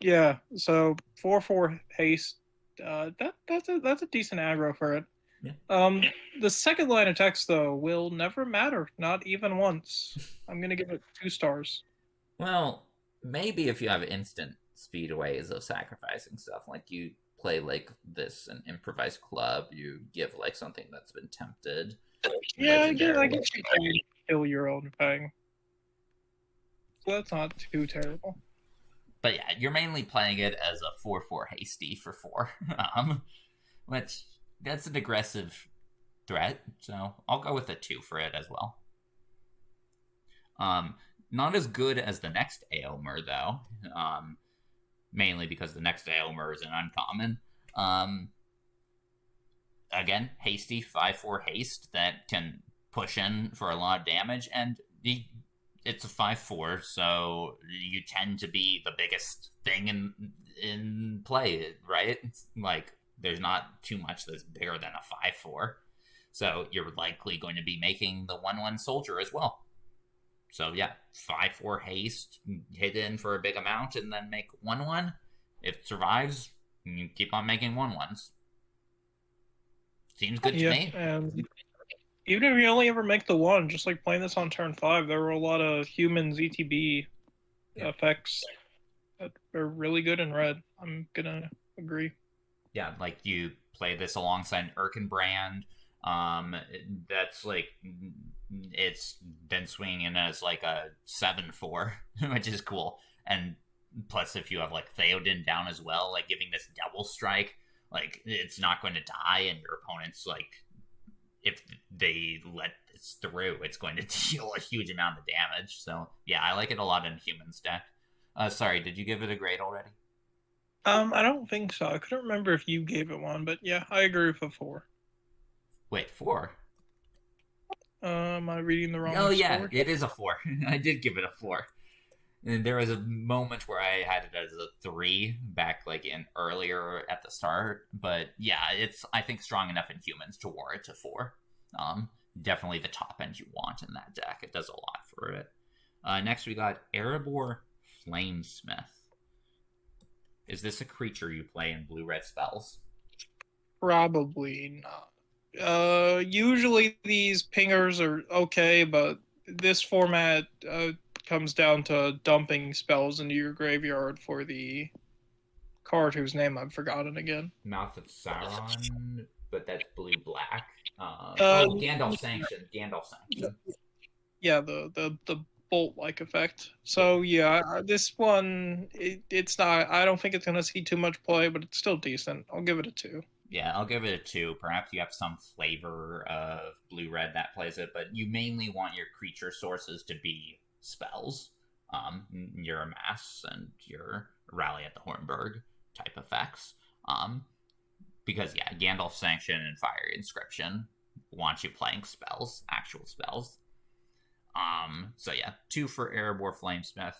Yeah, so 4/4 haste. That's a decent aggro for it. Yeah. The second line of text though will never matter, not even once. I'm gonna give it 2 stars. Well, maybe if you have instant speed ways of sacrificing stuff, like you play like this an improvised club, you give like something that's been tempted. Yeah, I guess you can kill your own thing. So that's not too terrible. But yeah, you're mainly playing it as a 4/4 hasty for 4. Which that's an aggressive threat, so I'll go with a 2 for it as well. Not as good as the next Aylmer though. Mainly because the next Aylmer is an uncommon. Again, hasty 5/4 haste that can push in for a lot of damage, and it's a 5/4, so you tend to be the biggest thing in play, right? It's like there's not too much that's bigger than a 5/4, so you're likely going to be making the 1/1 soldier as well. So yeah, 5/4 haste, hit in for a big amount, and then make 1/1. If it survives, you keep on making 1/1s. Seems good to me. Even if you only ever make the 1, just like playing this on turn 5, there were a lot of human ZTB effects that are really good in red. I'm gonna agree. Yeah, like you play this alongside Erkenbrand. That's like, it's been swinging as like a 7/4, which is cool. And plus, if you have like Theoden down as well, like giving this double strike, like it's not going to die, and your opponent's like, if they let this through, it's going to deal a huge amount of damage. So yeah, I like it a lot in humans deck. Sorry, did you give it a grade already? I don't think so. I couldn't remember if you gave it one, but yeah, I agree with a 4. Wait, 4? Am I reading the wrong? Oh yeah, score? it is a 4. I did give it a 4. And there was a moment where I had it as a 3 back like in earlier at the start, but yeah, it's I think strong enough in humans to warrant a 4. Definitely the top end you want in that deck. It does a lot for it. Next we got Erebor Flamesmith. Is this a creature you play in blue-red spells? Probably not. Usually these pingers are okay, but this format comes down to dumping spells into your graveyard for the card whose name I've forgotten again. Mouth of Sauron, but that's blue-black. Gandalf Sanction. Yeah, the bolt-like effect. So yeah, this one, it's not, I don't think it's going to see too much play, but it's still decent. I'll give it a 2. Yeah, I'll give it a 2. Perhaps you have some flavor of blue-red that plays it, but you mainly want your creature sources to be spells. Your Amass and your Rally at the Hornburg type effects. Because yeah, Gandalf Sanction and Fire Inscription want you playing spells, actual spells. So yeah, 2 for Erebor Flamesmith.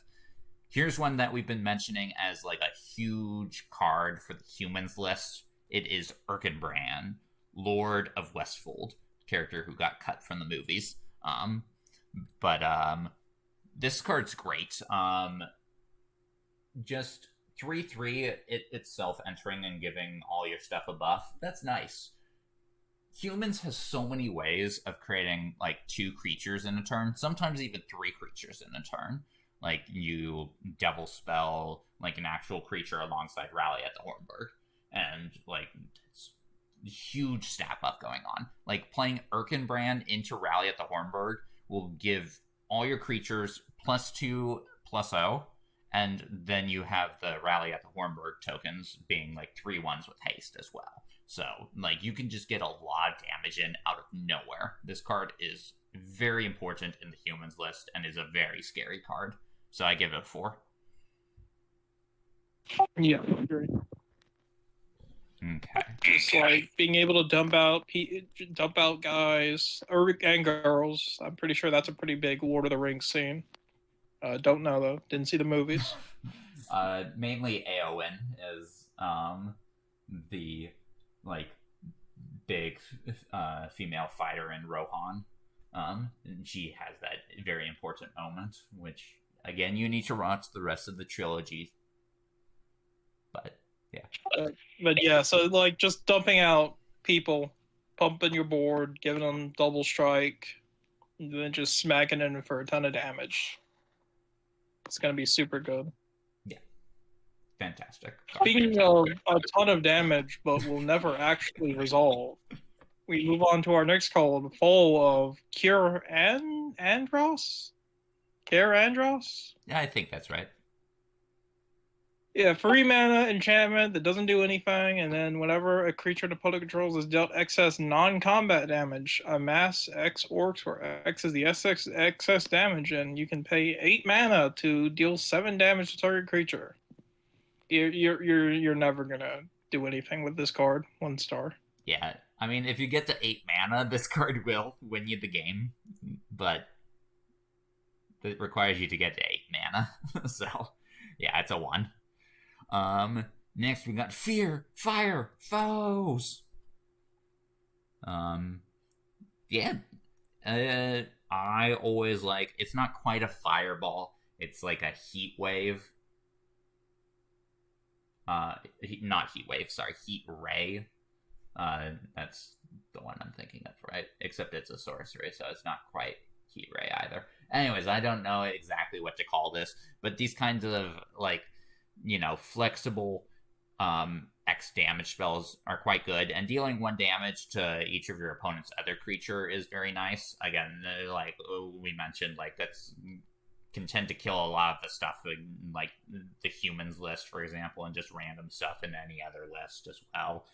Here's one that we've been mentioning as like a huge card for the humans list. It is Erkenbrand, Lord of Westfold, character who got cut from the movies. But this card's great. Just 3/3 itself entering and giving all your stuff a buff. That's nice. Humans has so many ways of creating like 2 creatures in a turn, sometimes even 3 creatures in a turn. Like you double spell like an actual creature alongside Rally at the Hornburg, and like it's huge stat buff going on. Like playing Erkenbrand into Rally at the Hornburg will give all your creatures +2/+0, and then you have the Rally at the Hornburg tokens being like 3/1s with haste as well. So, like, you can just get a lot of damage in out of nowhere. This card is very important in the humans list and is a very scary card. So I give it a 4. Yeah, I agree. Okay. Just like being able to dump out guys and girls. I'm pretty sure that's a pretty big Lord of the Rings scene. Don't know though. Didn't see the movies. Mainly Aeon is the like big female fighter in Rohan. And she has that very important moment, which again you need to watch the rest of the trilogy. But yeah. But yeah, so like just dumping out people, pumping your board, giving them double strike, and then just smacking in for a ton of damage. It's going to be super good. Yeah. Fantastic. Speaking of a ton of damage, but will never actually resolve, we move on to our next column, full of Andros? Yeah, I think that's right. Yeah, 3 mana enchantment that doesn't do anything, and then whenever a creature an opponent controls is dealt excess non-combat damage, amass X orcs where X is the excess damage, and you can pay 8 mana to deal 7 damage to target creature. You're never gonna do anything with this card. 1 star. Yeah, I mean, if you get to 8 mana, this card will win you the game, but it requires you to get to 8 mana. So, yeah, it's a 1. Next we got Fear, Fire, Foes. Yeah. I always like, it's not quite a fireball, it's like a heat wave. Not heat wave, sorry, heat ray. That's the one I'm thinking of, right? Except it's a sorcery, so it's not quite heat ray either. Anyways, I don't know exactly what to call this, but these kinds of, like, you know, flexible X damage spells are quite good, and dealing 1 damage to each of your opponent's other creature is very nice. Again, like we mentioned, like that's can tend to kill a lot of the stuff like the humans list, for example, and just random stuff in any other list as well.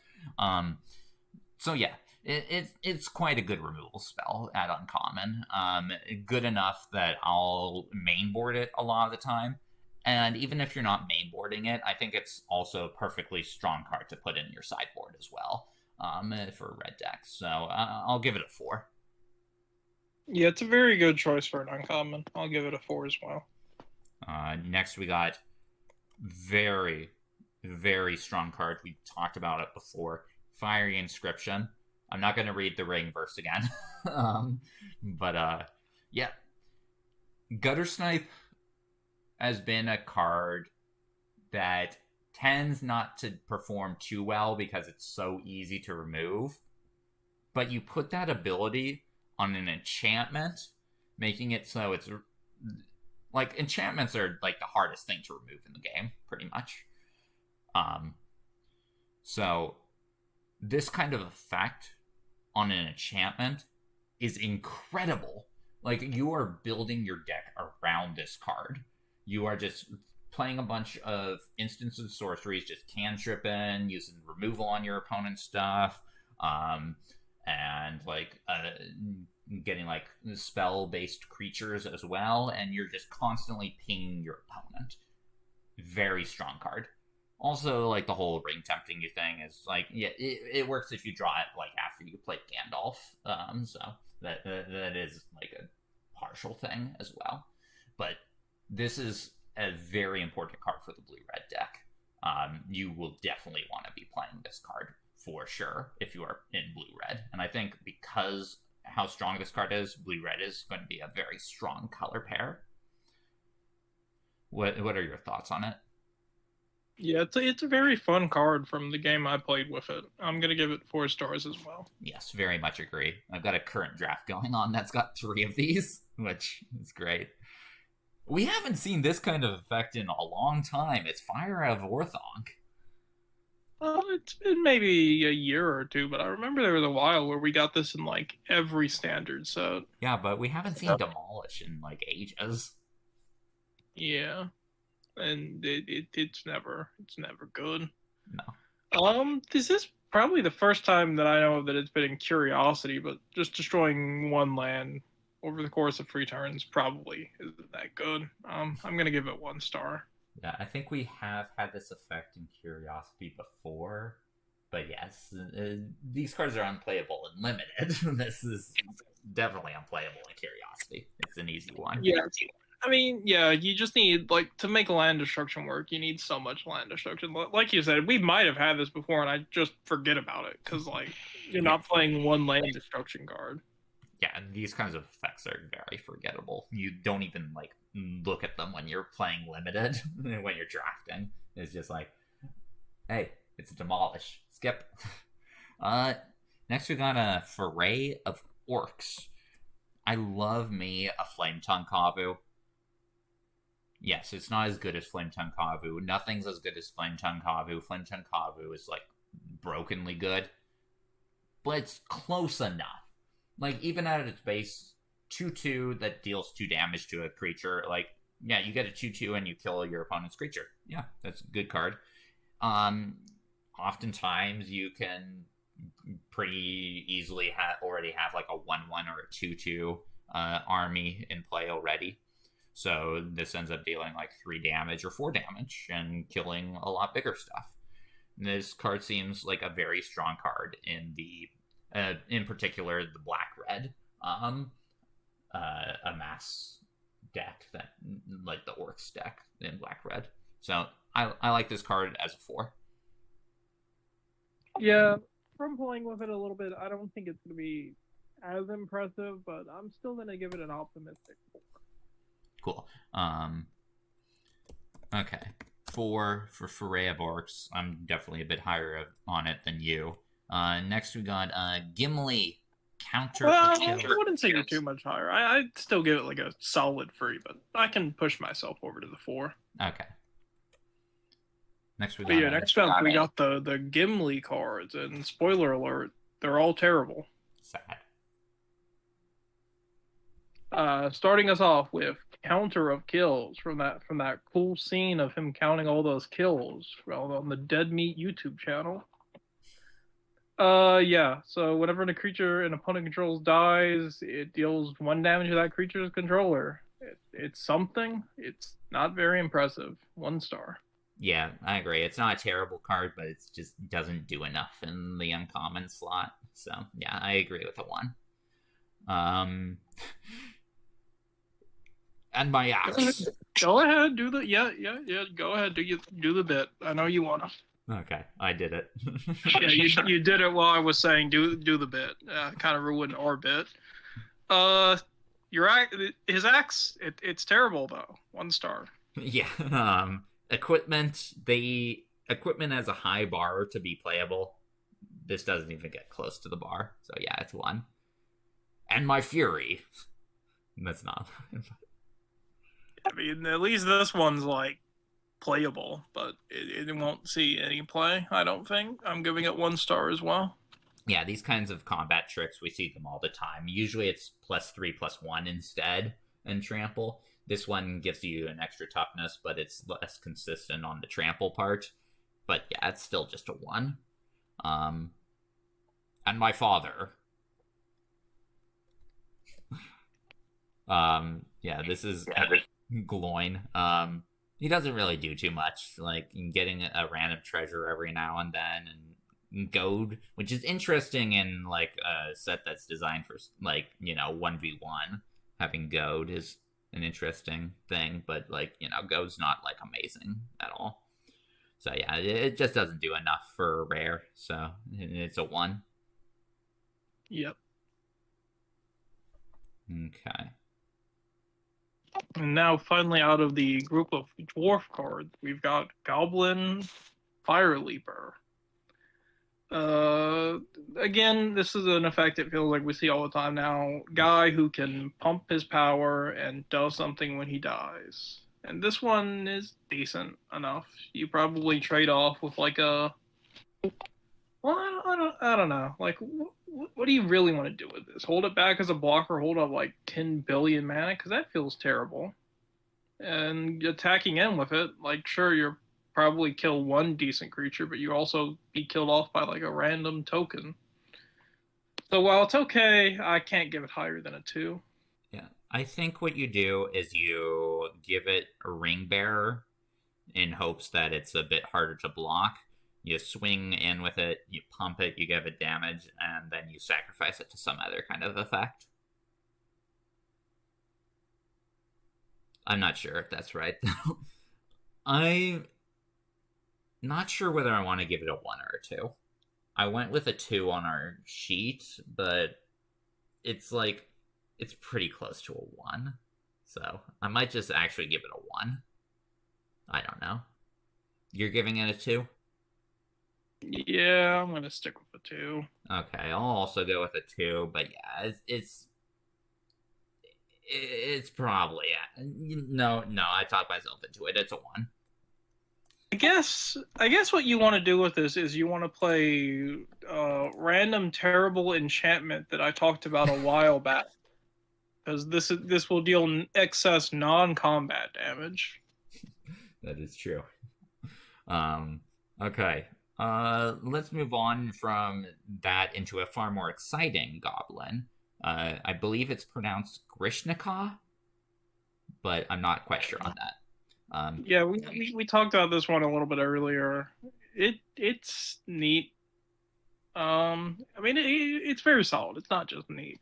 So yeah, it's quite a good removal spell at uncommon. Good enough that I'll mainboard it a lot of the time. And even if you're not mainboarding it, I think it's also a perfectly strong card to put in your sideboard as well, for red decks. So I'll give it a 4. Yeah, it's a very good choice for an uncommon. I'll give it a 4 as well. Next, we got very, very strong card. We talked about it before. Fiery Inscription. I'm not going to read the ring verse again. Yeah. Gutter Snipe has been a card that tends not to perform too well because it's so easy to remove. But you put that ability on an enchantment, making it so it's... Like, enchantments are, like, the hardest thing to remove in the game, pretty much. So, this kind of effect on an enchantment is incredible. Like, you are building your deck around this card. You are just playing a bunch of instances of sorceries, just cantripping, using removal on your opponent's stuff, and like getting like spell-based creatures as well, and you're just constantly pinging your opponent. Very strong card. Also, like the whole ring tempting you thing is like, yeah, it works if you draw it like after you play Gandalf. So that is like a partial thing as well, but. This is a very important card for the blue-red deck. You will definitely want to be playing this card for sure if you are in blue-red. And I think because how strong this card is, blue-red is going to be a very strong color pair. What are your thoughts on it? Yeah, it's a very fun card from the game I played with it. I'm going to give it 4 stars as well. Yes, very much agree. I've got a current draft going on that's got 3 of these, which is great. We haven't seen this kind of effect in a long time. It's Fire of Orthonk. It's been maybe a year or 2, but I remember there was a while where we got this in like every standard set. Yeah, but we haven't seen Demolish in like ages. Yeah, and it's never good. No. This is probably the first time that I know that it's been in Curiosity, but just destroying 1 land over the course of 3 turns probably isn't that good. I'm going to give it 1 star. Yeah, I think we have had this effect in Curiosity before, but yes, these cards are unplayable in Limited. This is definitely unplayable in Curiosity. It's an easy one. Yeah, I mean, yeah, you just need, like, to make land destruction work, you need so much land destruction. Like you said, we might have had this before, and I just forget about it, because, like, you're not playing 1 land destruction card. Yeah, these kinds of effects are very forgettable. You don't even, like, look at them when you're playing Limited, when you're drafting. It's just like, hey, it's a Demolish. Skip. Next we got a Foray of Orcs. I love me a Flame Tongue Kavu. Yes, it's not as good as Flame Tongue Kavu. Nothing's as good as Flame Tongue Kavu. Flame Tongue Kavu is, like, brokenly good. But it's close enough. Like, even at its base, 2/2 that deals 2 damage to a creature, like, yeah, you get a 2/2 and you kill your opponent's creature. Yeah, that's a good card. Oftentimes you can pretty easily already have, like, a 1/1 or a 2/2 army in play already. So this ends up dealing like 3 damage or 4 damage and killing a lot bigger stuff. This card seems like a very strong card in the, in particular, the black-red amass deck, that, like the Orcs deck in black-red. So I like this card as a 4. Yeah, from playing with it a little bit, I don't think it's going to be as impressive, but I'm still going to give it an optimistic 4. Cool. Okay. 4 for Foray of Orcs. I'm definitely a bit higher on it than you. Next we got Gimli Counter. Well, I wouldn't say you're too much higher. I'd still give it like a solid 3, but I can push myself over to the 4. Okay. Next we got. Next up we got the Gimli cards, and spoiler alert, they're all terrible. Sad. Starting us off with counter of kills from that cool scene of him counting all those kills on the Dead Meat YouTube channel. Yeah. So whenever a creature an opponent controls dies, it deals 1 damage to that creature's controller. It's something. It's not very impressive. 1 star. Yeah, I agree. It's not a terrible card, but it just doesn't do enough in the uncommon slot. So yeah, I agree with the 1. And my axe. Go ahead, do the Go ahead, do the bit. I know you wanna. Okay, I did it. Yeah, you did it while I was saying do the bit. Kind of ruined our bit. His axe, it's terrible though. 1 star. Yeah. Equipment. Equipment has a high bar to be playable. This doesn't even get close to the bar. So yeah, it's 1. And my fury. That's not. I mean, at least this one's like playable, but it won't see any play, I don't think. I'm giving it 1 star as well. Yeah, these kinds of combat tricks, we see them all the time. Usually it's +3/+1 instead in trample. This one gives you an extra toughness, but it's less consistent on the trample part. But yeah, it's still just a 1. And my father. Yeah, this is Gloin. He doesn't really do too much, like getting a random treasure every now and then, and goad, which is interesting in like a set that's designed for like 1v1. Having goad is an interesting thing, but like goad's not like amazing at all. So yeah, it just doesn't do enough for a rare, so it's a 1. Yep. Okay. And now, finally, out of the group of dwarf cards, we've got Goblin Fire Leaper. Again, this is an effect it feels like we see all the time now. Guy who can pump his power and does something when he dies. And this one is decent enough. You probably trade off with like a... Well, I don't know. Like, what do you really want to do with this? Hold it back as a blocker, hold up like 10 billion mana? Because that feels terrible. And attacking in with it, like, sure, you're probably kill 1 decent creature, but you also be killed off by like a random token. So while it's okay, I can't give it higher than a 2. Yeah, I think what you do is you give it a ring bearer in hopes that it's a bit harder to block. You swing in with it, you pump it, you give it damage, and then you sacrifice it to some other kind of effect. I'm not sure if that's right, though. I'm not sure whether I want to give it a 1 or a 2. I went with a 2 on our sheet, but it's pretty close to a 1. So I might just actually give it a 1. I don't know. You're giving it a 2? Yeah, I'm going to stick with a 2. Okay, I'll also go with a 2, but yeah, It's probably no. I talked myself into it. It's a 1. I guess what you want to do with this is you want to play random terrible enchantment that I talked about a while back, because this will deal excess non-combat damage. That is true. Okay. Let's move on from that into a far more exciting goblin. I believe it's pronounced Grishnikov, but I'm not quite sure on that. Yeah, we talked about this one a little bit earlier. It's neat. I mean, it's very solid. It's not just neat.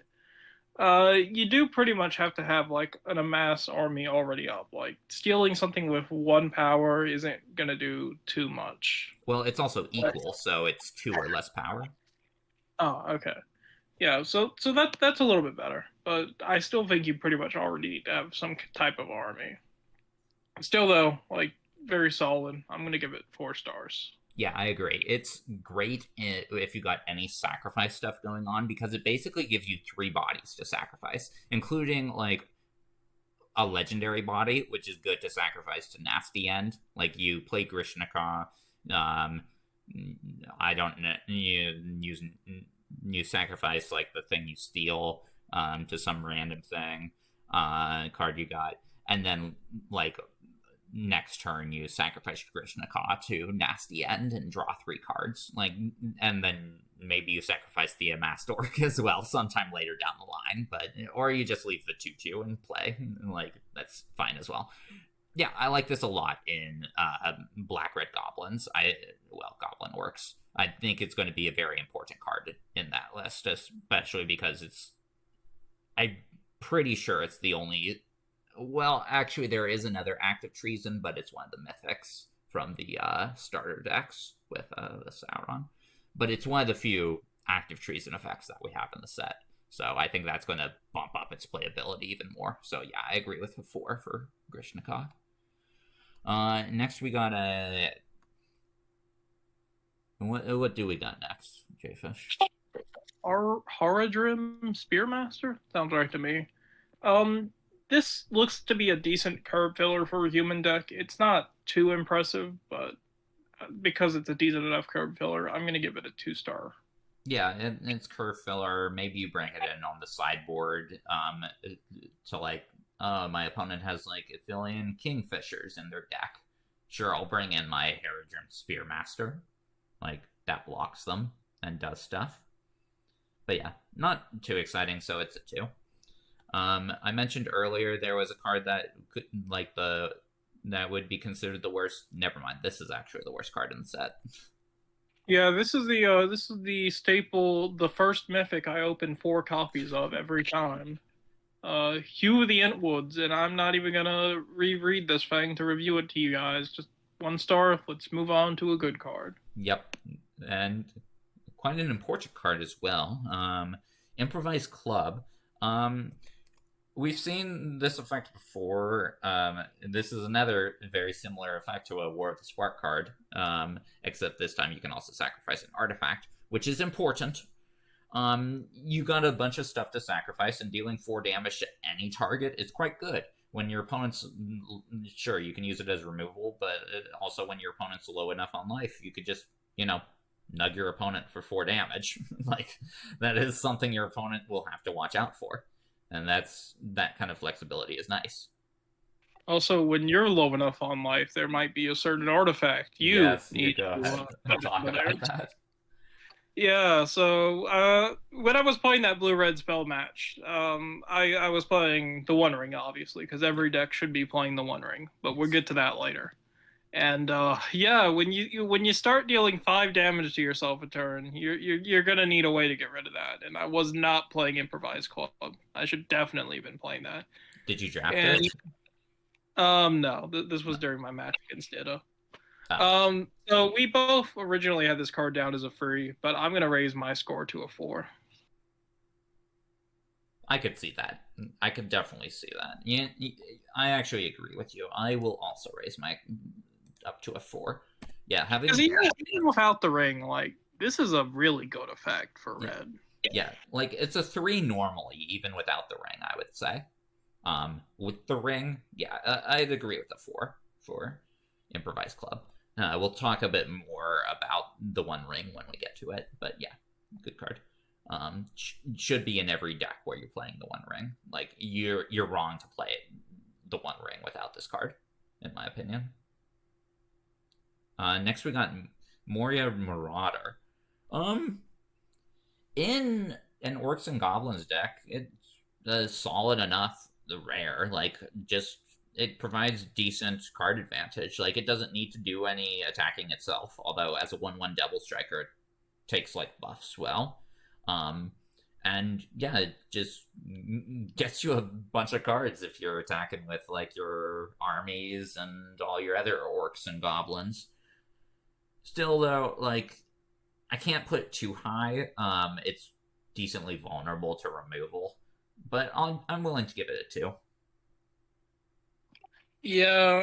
You do pretty much have to have like an amass army already up. Like stealing something with 1 power isn't gonna do too much. Well, it's also equal, so it's 2 or less power. Oh, okay. Yeah, so that's a little bit better, but I still think you pretty much already need to have some type of army. Still, though, like, very solid. I'm going to give it 4 stars. Yeah, I agree. It's great if you got any sacrifice stuff going on, because it basically gives you 3 bodies to sacrifice, including, like, a legendary body, which is good to sacrifice to Nasty End. Like, you play Grishnikov, I don't know, you sacrifice, like, the thing you steal to some random thing, card you got, and then, like, next turn you sacrifice your Grishnikov to Nasty End and draw 3 cards, like, and then maybe you sacrifice the amassed orc as well sometime later down the line, or you just leave the 2/2 and play, like, that's fine as well. Yeah, I like this a lot in black-red goblins. Goblin orcs. I think it's going to be a very important card in that list, especially because I'm pretty sure it's the only. Well, actually, there is another Act of Treason, but it's one of the mythics from the starter decks with the Sauron. But it's one of the few Act of Treason effects that we have in the set. So I think that's going to bump up its playability even more. So yeah, I agree with the 4 for Grishnikov. Next we got a. What do we got next, Jayfish? Horadrim Spearmaster? Sounds right to me. This looks to be a decent curve filler for a human deck. It's not too impressive, but because it's a decent enough curve filler, I'm going to give it a 2-star. Yeah, it's curve filler. Maybe you bring it in on the sideboard to, like, my opponent has, like, Athelian Kingfishers in their deck. Sure, I'll bring in my Horadrim Spearmaster. Like, that blocks them and does stuff. But yeah, not too exciting, so it's a 2. I mentioned earlier there was a card that could, like, that would be considered the worst. Never mind, this is actually the worst card in the set. Yeah, this is the staple, the first mythic I open 4 copies of every time. Hue of the Entwoods, and I'm not even gonna reread this thing to review it to you guys. Just 1 star. Let's move on to a good card. Yep, and quite an important card as well. Improvised Club. We've seen this effect before. This is another very similar effect to a War of the Spark card, except this time you can also sacrifice an artifact, which is important. You got a bunch of stuff to sacrifice, and dealing 4 damage to any target is quite good. When your opponent's... Sure, you can use it as removal, but also when your opponent's low enough on life, you could just, nug your opponent for 4 damage. Like, that is something your opponent will have to watch out for. And that kind of flexibility is nice. Also, when you're low enough on life, there might be a certain artifact you need to talk about that. Yeah, so when I was playing that blue-red spell match, I was playing the One Ring, obviously, because every deck should be playing the One Ring, but we'll get to that later. And yeah, when you start dealing 5 damage to yourself a turn, you're gonna need a way to get rid of that. And I was not playing Improvised Club. I should definitely have been playing that. Did you draft it? No. This was during my match against Ditto. Oh. So we both originally had this card down as a free, but I'm gonna raise my score to a 4. I could see that. I could definitely see that. Yeah, I actually agree with you. I will also raise my up to a 4. Yeah, because even without the ring, like, this is a really good effect for red. Yeah, like, it's a 3 normally, even without the ring, I would say. With the ring, yeah, I'd agree with the 4 for Improvised Club. We'll talk a bit more about the One Ring when we get to it, but yeah, good card. Should be in every deck where you're playing the One Ring. Like, you're wrong to play the One Ring without this card, in my opinion. Next we got Moria Marauder. In an Orcs and Goblins deck, it's solid enough. The rare, like, just it provides decent card advantage. Like, it doesn't need to do any attacking itself. Although as a 1/1 Devil Striker, it takes like buffs well. And yeah, it just gets you a bunch of cards if you're attacking with like your armies and all your other Orcs and Goblins. Still though, like, I can't put it too high. It's decently vulnerable to removal, but I'm willing to give it a 2. Yeah,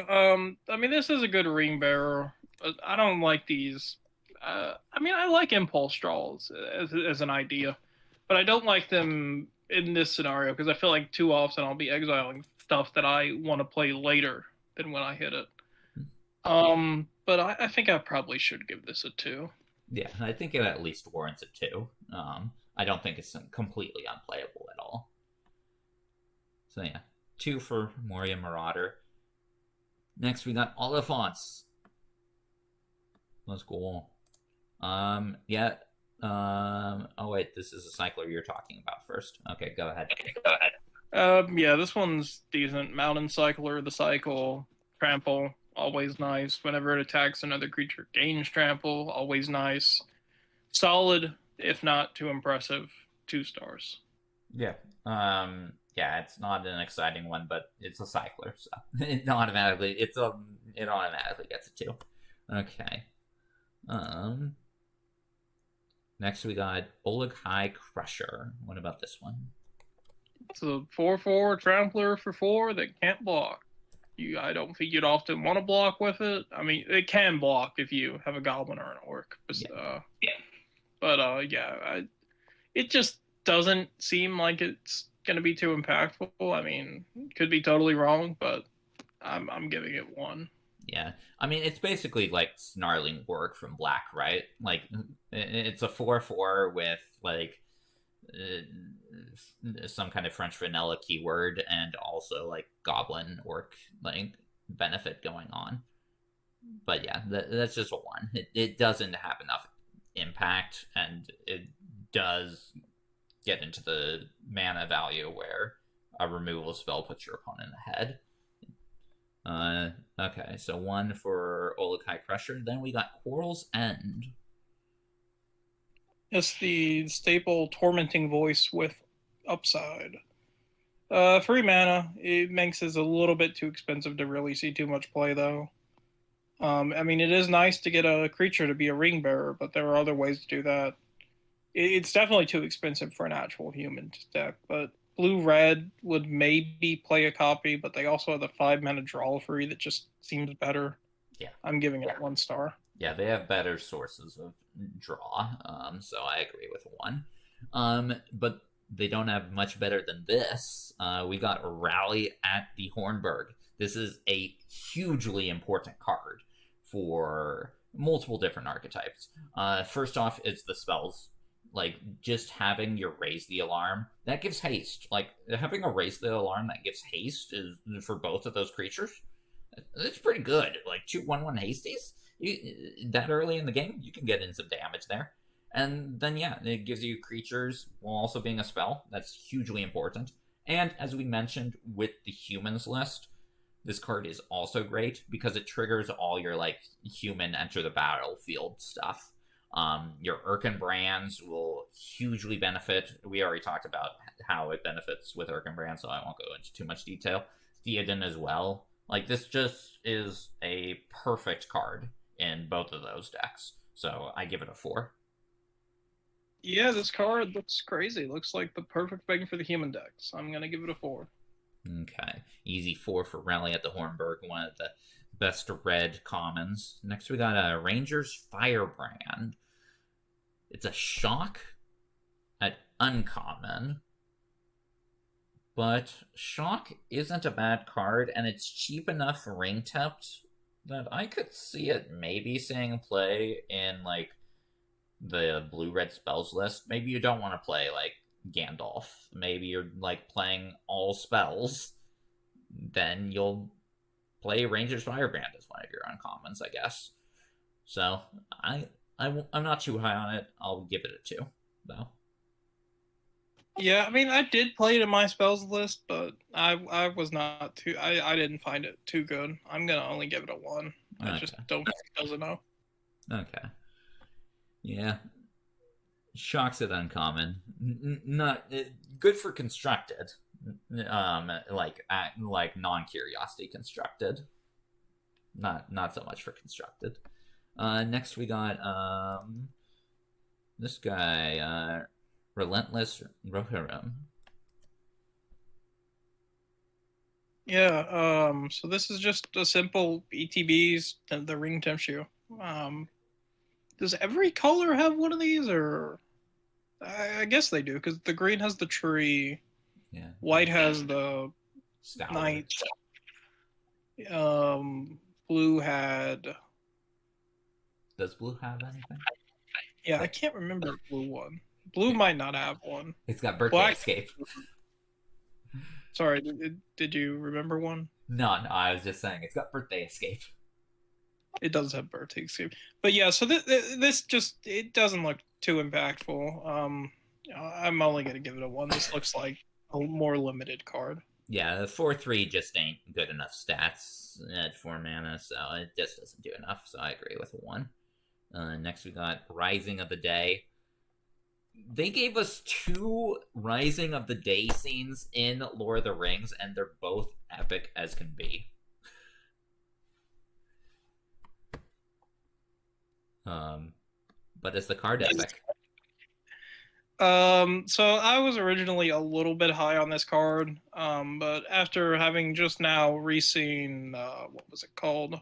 I mean, this is a good ring bearer, but I don't like these. I mean, I like impulse draws as an idea, but I don't like them in this scenario because I feel like too often I'll be exiling stuff that I want to play later than when I hit it. But I think I probably should give this a 2. Yeah, I think it at least warrants a 2. I don't think it's completely unplayable at all. So yeah, 2 for Moria Marauder. Next we got Oliphants. Let's go. Yeah. Oh wait, this is a cycler you're talking about first. Okay, go ahead. Yeah, this one's decent. Mountain Cycler, the cycle, trample, always nice. Whenever it attacks another creature, gains trample, always nice. Solid, if not too impressive, 2 stars. Yeah. Yeah, it's not an exciting one, but it's a cycler, so it automatically gets a 2. Okay. Next we got Ologhai Crusher. What about this one? It's a 4/4 trampler for 4 that can't block. I don't think you'd often want to block with it. I mean, it can block if you have a goblin or an orc. It just doesn't seem like it's going to be too impactful. I mean, could be totally wrong, but I'm giving it 1. Yeah, I mean, it's basically like Snarling Orc from Black, right? Like, it's a 4/4 with like some kind of French vanilla keyword and also like Goblin Orc like benefit going on. But yeah, that's just a 1. It doesn't have enough impact, and it does get into the mana value where a removal spell puts your opponent ahead. Okay, so 1 for Ologhai Crusher. Then we got Quarrel's End. It's the staple Tormenting Voice with upside. 3 mana. It makes it a little bit too expensive to really see too much play, though. I mean, it is nice to get a creature to be a ring bearer, but there are other ways to do that. It's definitely too expensive for an actual human deck, but blue-red would maybe play a copy, but they also have the 5 mana draw free that just seems better. Yeah. I'm giving it 1 star. Yeah, they have better sources of draw, so I agree with 1. But they don't have much better than this. We got Rally at the Hornburg. This is a hugely important card for multiple different archetypes. First off, it's the spells. Like, just having your Raise the Alarm, that gives haste. Like, having a Raise the Alarm that gives haste is for both of those creatures. It's pretty good. Like, 2 1/1 hasties? That early in the game, you can get in some damage there. And then, yeah, it gives you creatures while also being a spell. That's hugely important. And, as we mentioned with the humans list, this card is also great because it triggers all your, like, human enter the battlefield stuff. Your Erkenbrands will hugely benefit. We already talked about how it benefits with Erkenbrand, so I won't go into too much detail. Theoden as well. Like, this just is a perfect card in both of those decks. So I give it a 4. Yeah, this card looks crazy. Looks like the perfect thing for the human decks. I'm going to give it a 4. Okay. Easy 4 for Rally at the Hornburg, one of the best red commons. Next we got a Ranger's Firebrand. It's a shock at uncommon. But Shock isn't a bad card, and it's cheap enough ring tapped that I could see it maybe seeing play in, like, the blue-red spells list. Maybe you don't want to play, like, Gandalf. Maybe you're, like, playing all spells. Then you'll play Ranger's Firebrand as one of your uncommons, I guess. So, I'm not too high on it. I'll give it a 2, though. Yeah, I mean, I did play it in my spells list, but I was not too. I didn't find it too good. I'm gonna only give it a 1. Okay. I just don't think it does enough. Okay. Yeah. Shock's it uncommon. Not good for constructed. Like non-curiosity constructed. Not so much for constructed. Next we got this guy, Relentless Rohirrim. Yeah, so this is just a simple ETBs, the ring tempts you. Does every color have one of these, or I guess they do, because the green has the tree, Yeah. white has the Stout. knight, blue had... Does blue have anything? Yeah, I can't remember the blue one. Blue might not have one. It's got Birthday Black... Escape. Sorry, did you remember one? No, I was just saying it's got Birthday Escape. It does have birthday escape, but yeah. So this just, it doesn't look too impactful. I'm only gonna give it a 1. This looks like a more limited card. Yeah, the 4/3 just ain't good enough stats at 4 mana, so it just doesn't do enough. So I agree with a 1. Next we got Rising of the Day. They gave us 2 Rising of the Day scenes in Lord of the Rings, and they're both epic as can be. But is the card epic? So I was originally a little bit high on this card, but after having just now re-seen, what was it called?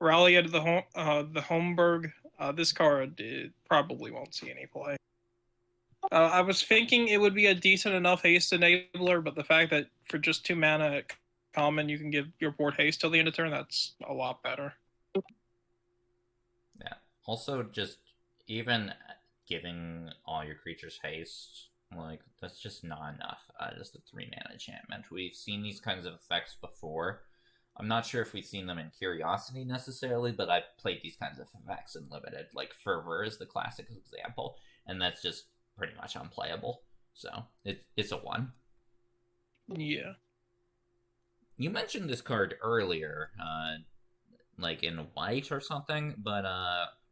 Rally at the Homeburg, this card, it probably won't see any play. I was thinking it would be a decent enough haste enabler, but the fact that for just 2 mana at common you can give your board haste till the end of turn, that's a lot better. Yeah. Also, just even giving all your creatures haste, like, that's just not enough. Just a 3 mana enchantment. We've seen these kinds of effects before. I'm not sure if we've seen them in Curiosity necessarily, but I've played these kinds of effects in Limited. Like, Fervor is the classic example, and that's just pretty much unplayable. So, it's a 1. Yeah. You mentioned this card earlier, like in white or something, but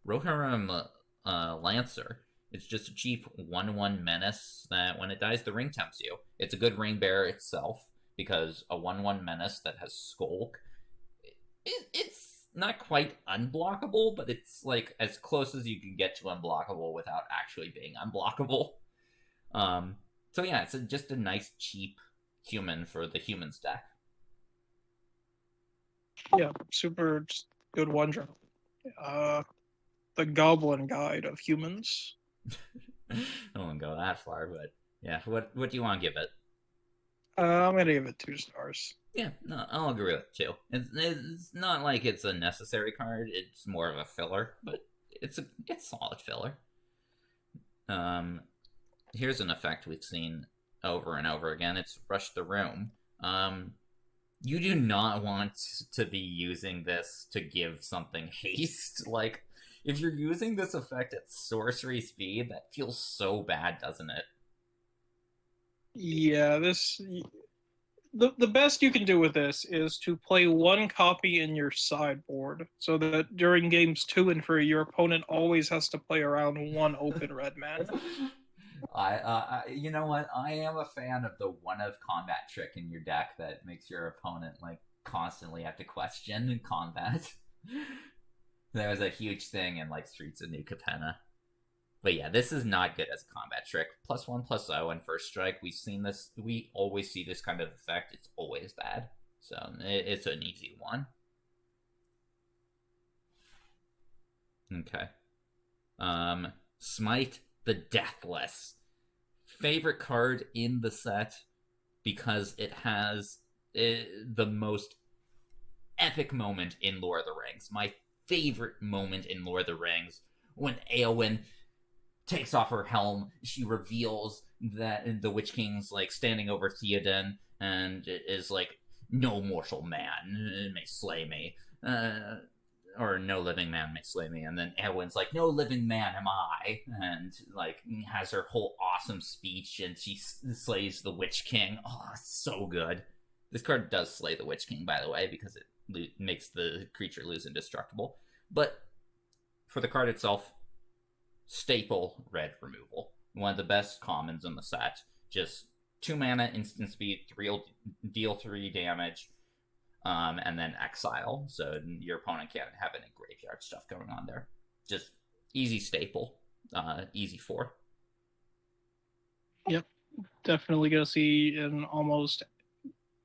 Rohirrim Lancer. It's just a cheap 1/1 menace that when it dies, the ring tempts you. It's a good ring bearer itself, because a 1/1 menace that has Skulk, it's not quite unblockable, but it's like as close as you can get to unblockable without actually being unblockable. So yeah, it's just a nice cheap human for the humans deck. Yeah, super good 1-drop. The Goblin Guide of Humans. I won't go that far, but yeah, what do you want to give it? I'm gonna give it 2 stars. Yeah, no, I'll agree with it too. It's not like it's a necessary card. It's more of a filler, but it's solid filler. Here's an effect we've seen over and over again. It's Rush the Room. You do not want to be using this to give something haste. Like, if you're using this effect at sorcery speed, that feels so bad, doesn't it? Yeah, the best you can do with this is to play 1 copy in your sideboard, so that during games 2 and 3, your opponent always has to play around 1 open red mana. You know what? I am a fan of the 1 of combat trick in your deck that makes your opponent like constantly have to question combat. That was a huge thing in like Streets of New Capenna. But yeah, this is not good as a combat trick. +1/+0 and first strike. We've seen this. We always see this kind of effect. It's always bad. So it's an easy 1. Okay. Smite the Deathless. Favorite card in the set. because it has the most epic moment in Lord of the Rings. My favorite moment in Lord of the Rings, when Eowyn takes off her helm, she reveals that the Witch King's like standing over Theoden and is like, no mortal man may slay me. Or no living man may slay me. And then Eowyn's like, no living man am I. And like has her whole awesome speech, and she slays the Witch King. Oh, so good. This card does slay the Witch King, by the way, because it makes the creature lose indestructible. But for the card itself, staple red removal. One of the best commons in the set. Just 2 mana, instant speed, deal 3 damage, and then exile. So your opponent can't have any graveyard stuff going on there. Just easy staple. Easy 4. Yep. Definitely going to see in almost...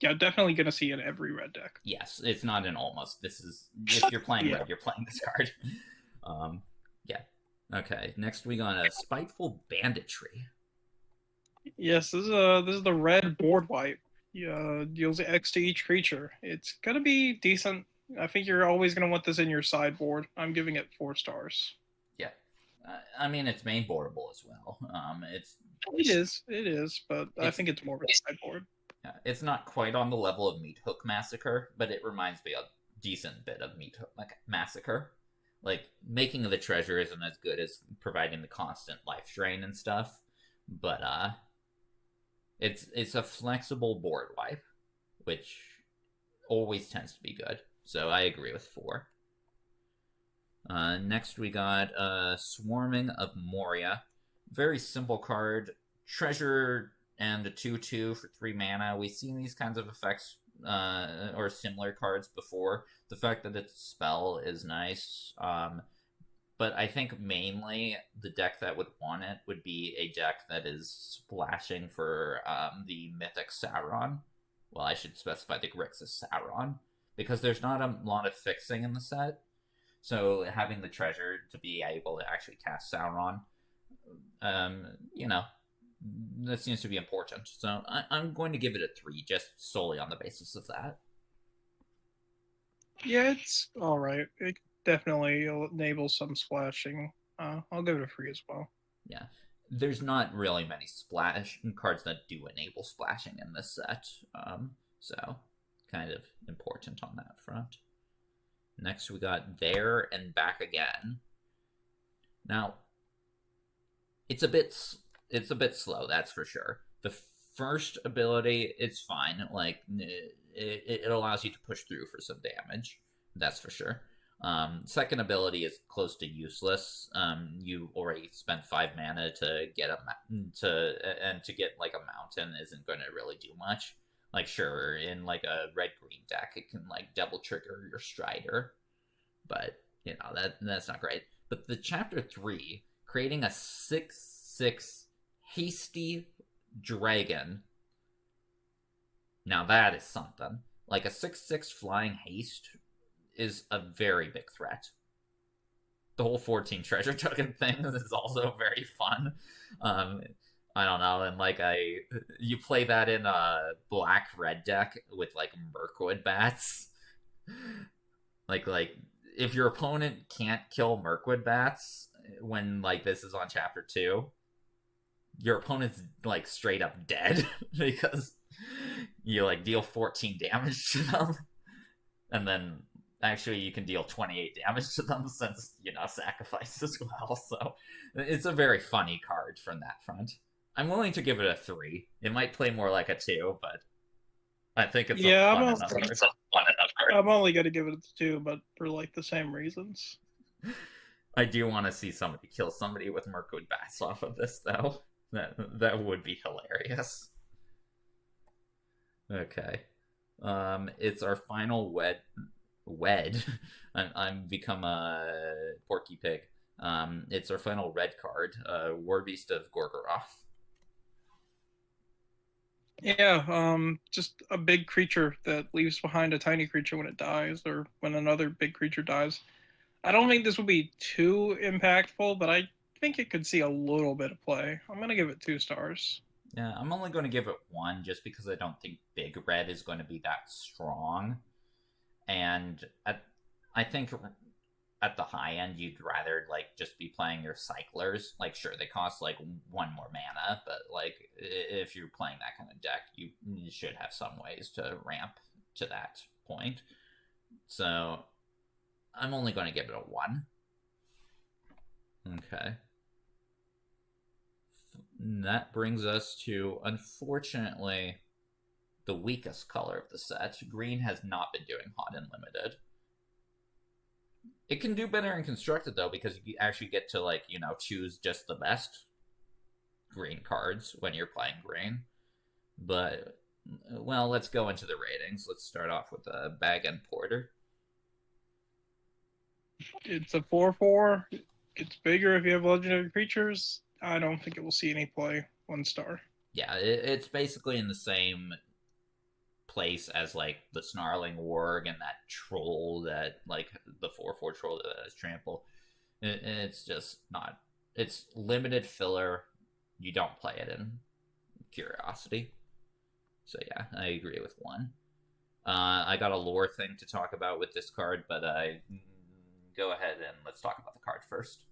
Yeah, definitely going to see in every red deck. Yes, it's not an almost. This is... If you're playing red, you're playing this card. Yeah. Okay, next we got a Spiteful Banditry. Yes, this is the red board wipe. Deals X to each creature. It's gonna be decent. I think you're always gonna want this in your sideboard. I'm giving it 4 stars. Yeah, I mean it's main boardable as well. It is, but I think it's more of a sideboard. Yeah, it's not quite on the level of Meat Hook Massacre, but it reminds me a decent bit of Meat Hook Massacre. Like, making the treasure isn't as good as providing the constant life drain and stuff, but it's a flexible board wipe, which always tends to be good. So I agree with 4. Next we got Swarming of Moria. Very simple card. Treasure and a 2/2 for 3 mana. We've seen these kinds of effects or similar cards before. The fact that it's a spell is nice. But I think mainly the deck that would want it would be a deck that is splashing for the Mythic Sauron. Well, I should specify the Grixis Sauron, because there's not a lot of fixing in the set. So having the treasure to be able to actually cast Sauron, that seems to be important. So I'm going to give it a 3, just solely on the basis of that. Yeah, it's alright. It definitely enables some splashing. I'll give it a 3 as well. Yeah. There's not really many splash cards that do enable splashing in this set. So kind of important on that front. Next we got There and Back Again. Now, it's a bit slow, that's for sure. The first ability, it's fine. Like, it allows you to push through for some damage. That's for sure. Second ability is close to useless. You already spent 5 mana to get to get like a mountain isn't going to really do much. Like, sure, in like a red-green deck, it can like double trigger your Strider, but that's not great. But the Chapter 3, creating a 6/6 hasty dragon. Now that is something. Like, a 6/6 flying haste is a very big threat. The whole 14 treasure token thing is also very fun. I don't know, and like you play that in a black-red deck with like Mirkwood Bats. Like if your opponent can't kill Mirkwood Bats when like this is on Chapter 2, your opponent's like straight up dead because you like deal 14 damage to them, and then actually you can deal 28 damage to them since sacrifice as well. So it's a very funny card from that front. I'm willing to give it a 3. It might play more like a 2, but I think it's a fun enough card. I'm only going to give it a 2, but for like the same reasons. I do want to see somebody kill somebody with Mirkwood Bats off of this, though. That would be hilarious. Okay. It's our final wed. I'm become a Porky Pig. It's our final red card, Warbeast of Gorgoroth. Yeah, just a big creature that leaves behind a tiny creature when it dies, or when another big creature dies. I don't think this will be too impactful, but I think it could see a little bit of play. I'm going to give it 2 stars. Yeah, I'm only going to give it 1 just because I don't think Big Red is going to be that strong. And I think at the high end, you'd rather, like, just be playing your cyclers. Like, sure, they cost, like, 1 more mana, but, like, if you're playing that kind of deck, you should have some ways to ramp to that point. So, I'm only going to give it a 1. Okay. That brings us to, unfortunately, the weakest color of the set. Green has not been doing hot and limited. It can do better in constructed, though, because you actually get to, like, you know, choose just the best green cards when you're playing green. But, well, let's go into the ratings. Let's start off with Bag and Porter. It's a 4/4. It's bigger if you have legendary creatures. I don't think it will see any play. 1 star. Yeah, it's basically in the same place as, like, the Snarling Warg and that troll that, like, the 4/4 troll that has trample. It's just not... It's limited filler. You don't play it in Curiosity. So yeah, I agree with 1. I got a lore thing to talk about with this card, but go ahead and let's talk about the card first.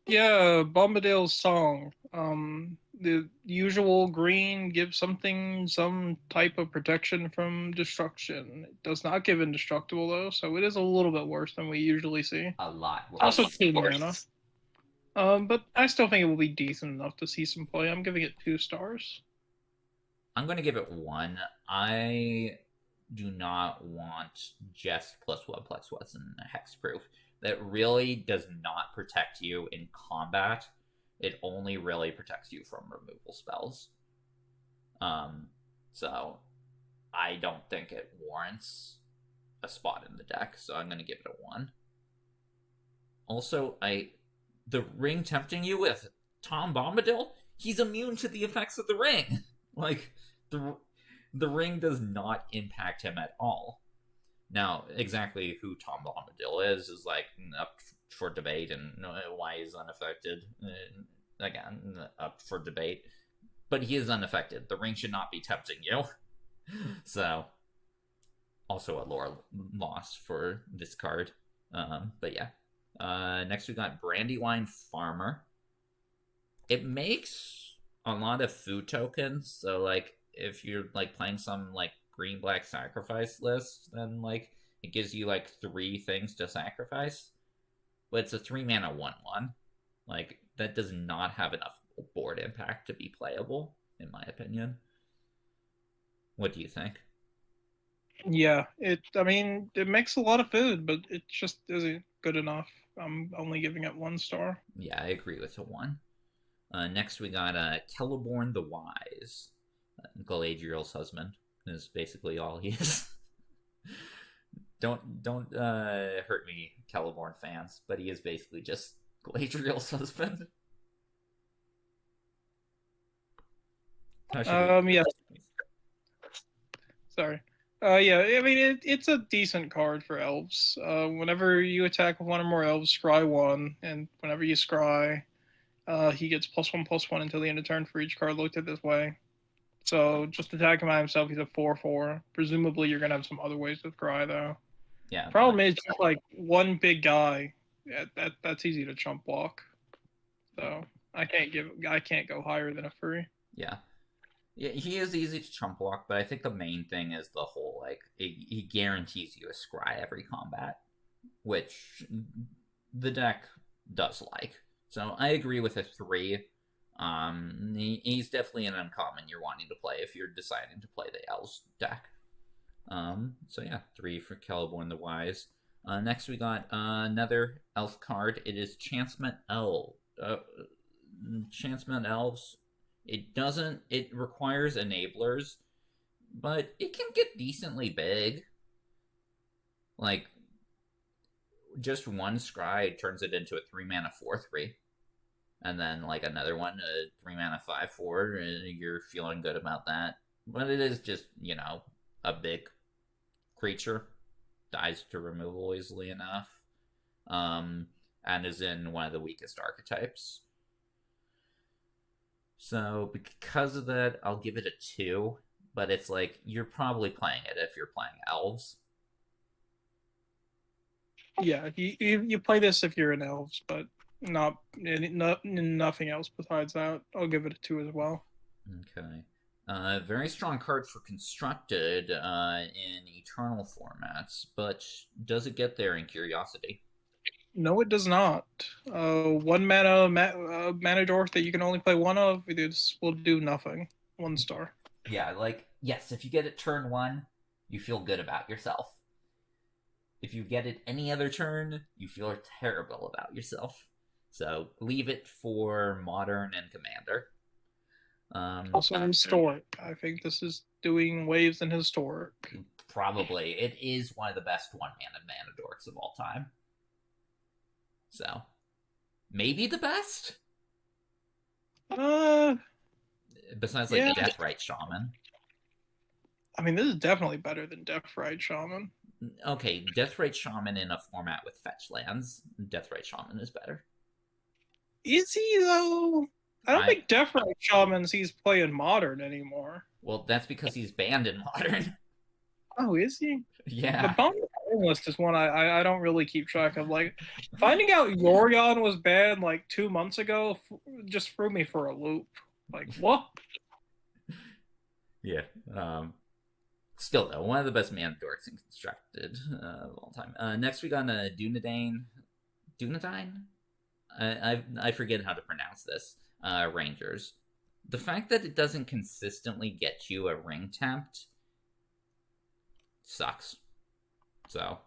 Yeah, Bombadil's Song. The usual green gives something some type of protection from destruction. It does not give indestructible, though, so it is a little bit worse than we usually see. A lot worse. Also 2 mana. But I still think it will be decent enough to see some play. I'm giving it 2 stars. I'm going to give it 1. I do not want just +1/+1 and hexproof. That really does not protect you in combat. It only really protects you from removal spells. So I don't think it warrants a spot in the deck, so I'm going to give it a 1. Also, the ring tempting you with Tom Bombadil, he's immune to the effects of the ring. Like, the ring does not impact him at all. Now, exactly who Tom Bombadil is like up for debate, and why he's unaffected, again, up for debate. But he is unaffected. The ring should not be tempting you. So, also a lore loss for this card. But yeah. Next we got Brandywine Farmer. It makes a lot of food tokens, so, like, if you're, like, playing some, like, green-black sacrifice list, then, like, it gives you, like, 3 things to sacrifice. But it's a 3-mana 1/1. Like, that does not have enough board impact to be playable, in my opinion. What do you think? Yeah, it makes a lot of food, but it just isn't good enough. I'm only giving it 1 star. Yeah, I agree with a 1. Next we got Celeborn the Wise. Galadriel's husband is basically all he is. Don't hurt me, Celeborn fans, but he is basically just Galadriel's husband. Yeah. Sorry. Yeah, I mean, it's a decent card for elves. Whenever you attack with 1 or more elves, scry 1, and whenever you scry, he gets +1/+1 until the end of turn for each card looked at this way. So just attack him by himself, he's a 4/4. Presumably you're going to have some other ways to scry, though. Yeah. Problem is, just like 1 big guy, that's easy to chump block. So I can't go higher than a free. Yeah. Yeah, he is easy to chump block, but I think the main thing is the whole, like, he guarantees you a scry every combat, which the deck does like. So I agree with a 3. He's definitely an uncommon you're wanting to play if you're deciding to play the Elves deck. So yeah, 3 for Celeborn the Wise. Next we got another elf card. It is Chantsment Elves. Chantsment Elves. It requires enablers, but it can get decently big. Like, just 1 scry turns it into a 3-mana 4/3. And then, like, another one, a 3-mana 5/4, and you're feeling good about that. But it is just, you know, a big creature. Dies to removal easily enough. And is in one of the weakest archetypes. So because of that, I'll give it a 2. But it's like, you're probably playing it if you're playing elves. Yeah, you play this if you're in elves, but nothing else besides that. I'll give it a 2 as well. Okay. Very strong card for constructed in eternal formats, but does it get there in Curiosity? No, it does not. One mana dork that you can only play one of. This will do nothing. 1 star. Yeah, like, yes, if you get it turn 1, you feel good about yourself. If you get it any other turn, you feel terrible about yourself. So leave it for Modern and Commander. Also historic. I think this is doing waves in historic. Probably. It is one of the best mana dorks of all time. So, maybe the best? Besides, like, Deathrite Shaman. I mean, this is definitely better than Deathrite Shaman. Okay, Deathrite Shaman in a format with fetch lands. Deathrite Shaman is better. Is he, though? I don't think Deathrite Shaman he's playing Modern anymore. Well, that's because he's banned in Modern. Oh, is he? Yeah. The banned list is one I don't really keep track of. Like, finding out Yorion was banned like 2 months ago just threw me for a loop. Like, what? Yeah. Still, though, one of the best mana dorks in constructed of all time. Next, we got Dunedain. Dunedain? I forget how to pronounce this. Rangers. The fact that it doesn't consistently get you a ring tempt sucks. So,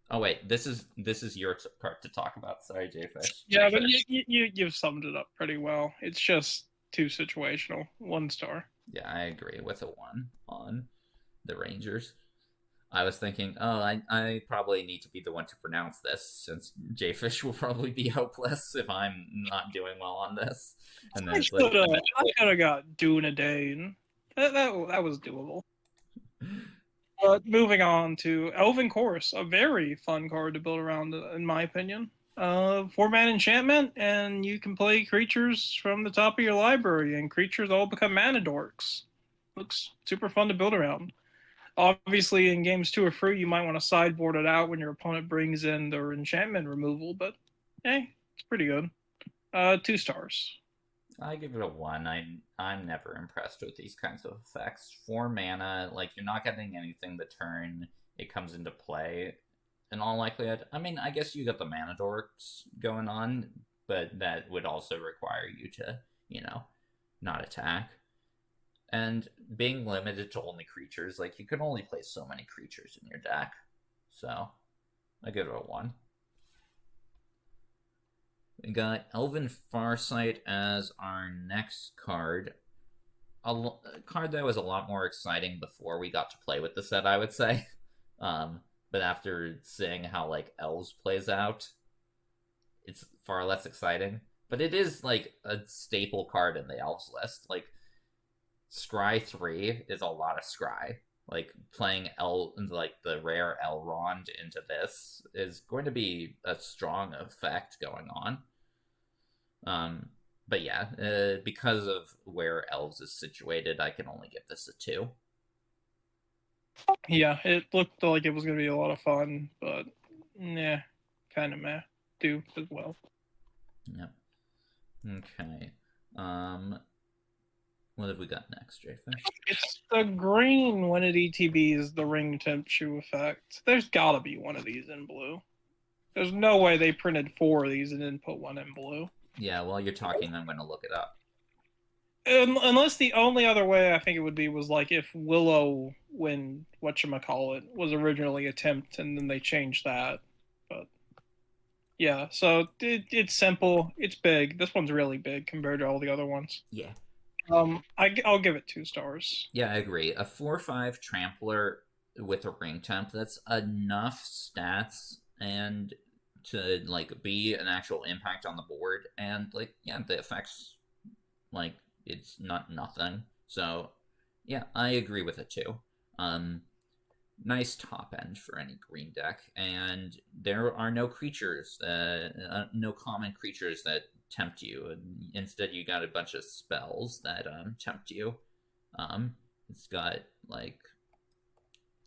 oh wait, this is your part to talk about. Sorry, Jayfish. Yeah, but you've summed it up pretty well. It's just too situational. 1 star. Yeah, I agree with a 1 on the Rangers. I was thinking, oh, I probably need to be the one to pronounce this, since Jayfish will probably be hopeless if I'm not doing well on this. And then I could have got Dunedain. That was doable. But moving on to Elven Course, a very fun card to build around, in my opinion. 4-mana enchantment, and you can play creatures from the top of your library, and creatures all become mana dorks. Looks super fun to build around. Obviously, in games 2 or 3, you might want to sideboard it out when your opponent brings in their enchantment removal, but hey, it's pretty good. 2 stars. I give it a 1. I'm never impressed with these kinds of effects. 4 mana, like, you're not getting anything the turn it comes into play. In all likelihood, I mean, I guess you got the mana dorks going on, but that would also require you to, not attack. And being limited to only creatures, like, you can only play so many creatures in your deck. So, I give it a 1. We got Elven Farsight as our next card. A card that was a lot more exciting before we got to play with the set, I would say. But after seeing how, like, Elves plays out, it's far less exciting. But it is, like, a staple card in the Elves list. Like, Scry 3 is a lot of Scry. Like, playing the rare Elrond into this is going to be a strong effect going on. But yeah, because of where Elves is situated, I can only give this a 2. Yeah, it looked like it was going to be a lot of fun, but nah, kind of meh. 2 as well. Yep. Okay. What have we got next, Jayfish? It's the green when it ETBs the ring temperature effect. There's gotta be one of these in blue. There's no way they printed 4 of these and didn't put 1 in blue. Yeah, while you're talking, I'm going to look it up. Unless the only other way I think it would be was like if Willow, when whatchamacallit, was originally a tempt and then they changed that. But yeah, so it's simple. It's big. This one's really big compared to all the other ones. Yeah. I'll give it 2 stars. Yeah, I agree. A 4/5 Trampler with a ring temp, that's enough stats and to, like, be an actual impact on the board. And, like, yeah, the effects, like, it's not nothing. So, yeah, I agree with it too. Nice top end for any green deck. And there are no creatures, no common creatures that tempt you. Instead, you got a bunch of spells that tempt you. It's got like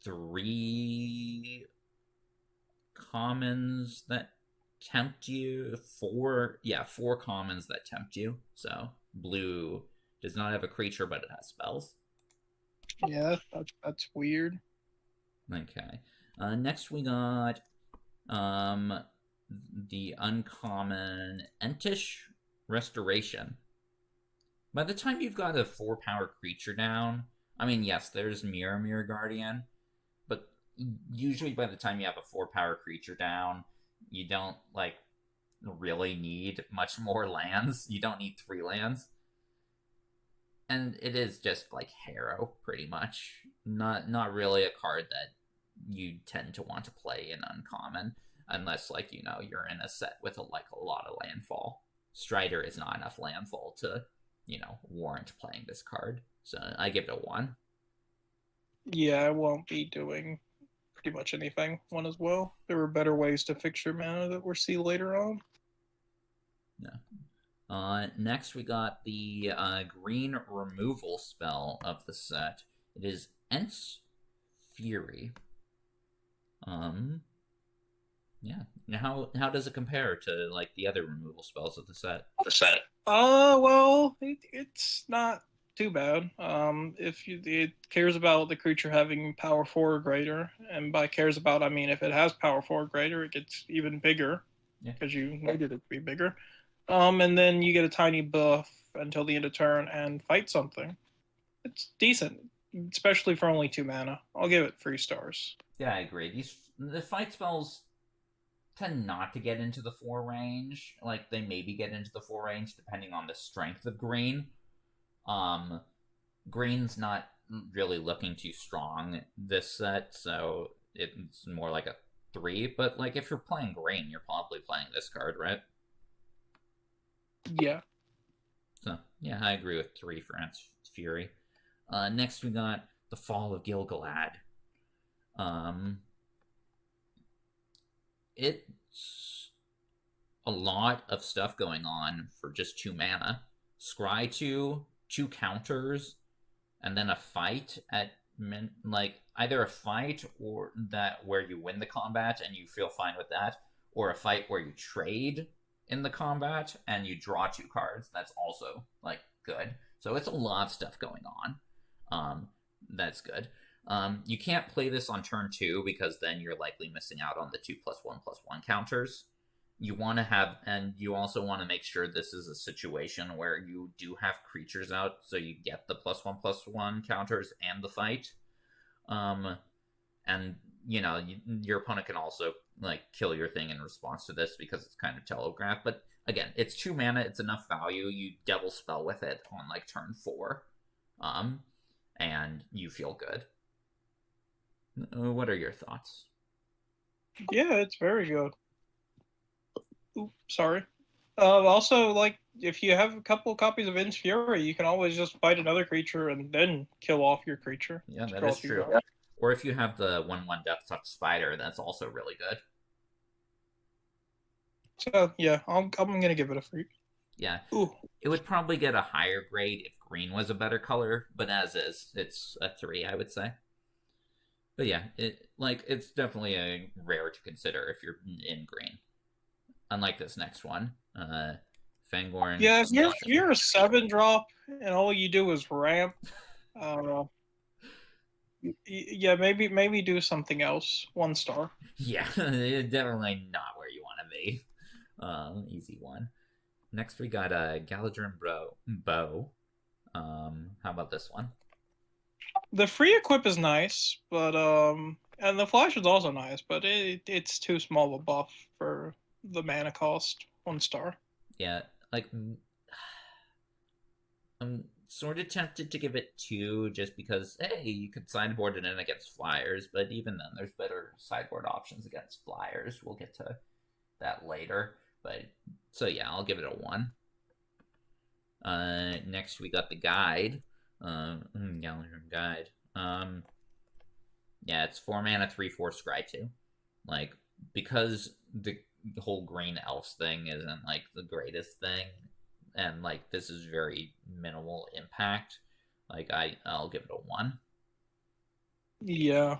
3 commons that tempt you. 4 commons that tempt you. So blue does not have a creature, but it has spells. Yeah, that's weird. Okay. Next we got the uncommon Entish Restoration. By the time you've got a 4-power creature down, I mean, yes, there's Mirror Guardian, but usually by the time you have a 4-power creature down, you don't, like, really need much more lands. You don't need 3 lands. And it is just, like, Harrow, pretty much. Not really a card that you tend to want to play in uncommon, unless, like, you know, you're in a set with, a lot of landfall. Strider is not enough landfall to, you know, warrant playing this card. So I give it a 1. Yeah, I won't be doing pretty much anything 1 as well. There were better ways to fix your mana that we'll see later on. Yeah. Next we got the green removal spell of the set. It is Ent's Fury. Yeah. Now, how does it compare to, like, the other removal spells of the set? Well, it's not too bad. It cares about the creature having power 4 or greater, and by cares about, I mean if it has power 4 or greater, it gets even bigger, because you needed it to be bigger. And then you get a tiny buff until the end of turn and fight something. It's decent, especially for only 2 mana. I'll give it 3 stars. Yeah, I agree. The fight spells tend not to get into the 4 range. Like, they maybe get into the 4 range depending on the strength of green. Green's not really looking too strong this set, so it's more like a 3. But, like, if you're playing green, you're probably playing this card, right? Yeah. So, yeah, I agree with 3 for Ent's Fury. Next we got the Fall of Gil-galad. It's a lot of stuff going on for just 2 mana. Scry 2 counters, and then a fight at like either a fight or that where you win the combat and you feel fine with that, or a fight where you trade in the combat and you draw 2 cards. That's also, like, good. So it's a lot of stuff going on. That's good. You can't play this on turn 2 because then you're likely missing out on the 2+1/+1 counters. You want to have, and you also want to make sure this is a situation where you do have creatures out, so you get the +1/+1 counters and the fight. And, you know, your opponent can also, like, kill your thing in response to this because it's kind of telegraphed. But again, it's 2 mana, it's enough value. You double spell with it on, like, turn 4, and you feel good. What are your thoughts? Yeah, it's very good. Oops, sorry. Also, like, if you have a couple copies of Ent's Fury, you can always just fight another creature and then kill off your creature. Yeah, that is true. Or if you have the 1/1 Death Touch Spider, that's also really good. So, yeah, I'm going to give it a 3. Yeah. Ooh. It would probably get a higher grade if green was a better color, but as is, it's a 3, I would say. But yeah, it's definitely a rare to consider if you're in green. Unlike this next one, Fangorn. Yeah, if you're a 7-drop and all you do is ramp, I don't know. Yeah, maybe do something else. 1 star. Yeah, definitely not where you want to be. Easy one. Next we got Galadrim Bow. How about this one? The free equip is nice, but and the flash is also nice, but it's too small of a buff for the mana cost. 1 star. Yeah, like, I'm sort of tempted to give it 2 just because, hey, you could sideboard it in against flyers, but even then there's better sideboard options against flyers. We'll get to that later. But so yeah, I'll give it a 1. Next we got the guide. Galadrim Guide. Yeah, it's 4 mana, 3/4 scry 2. Like, because the whole green elves thing isn't like the greatest thing, and like this is very minimal impact. Like I'll give it a 1. Yeah,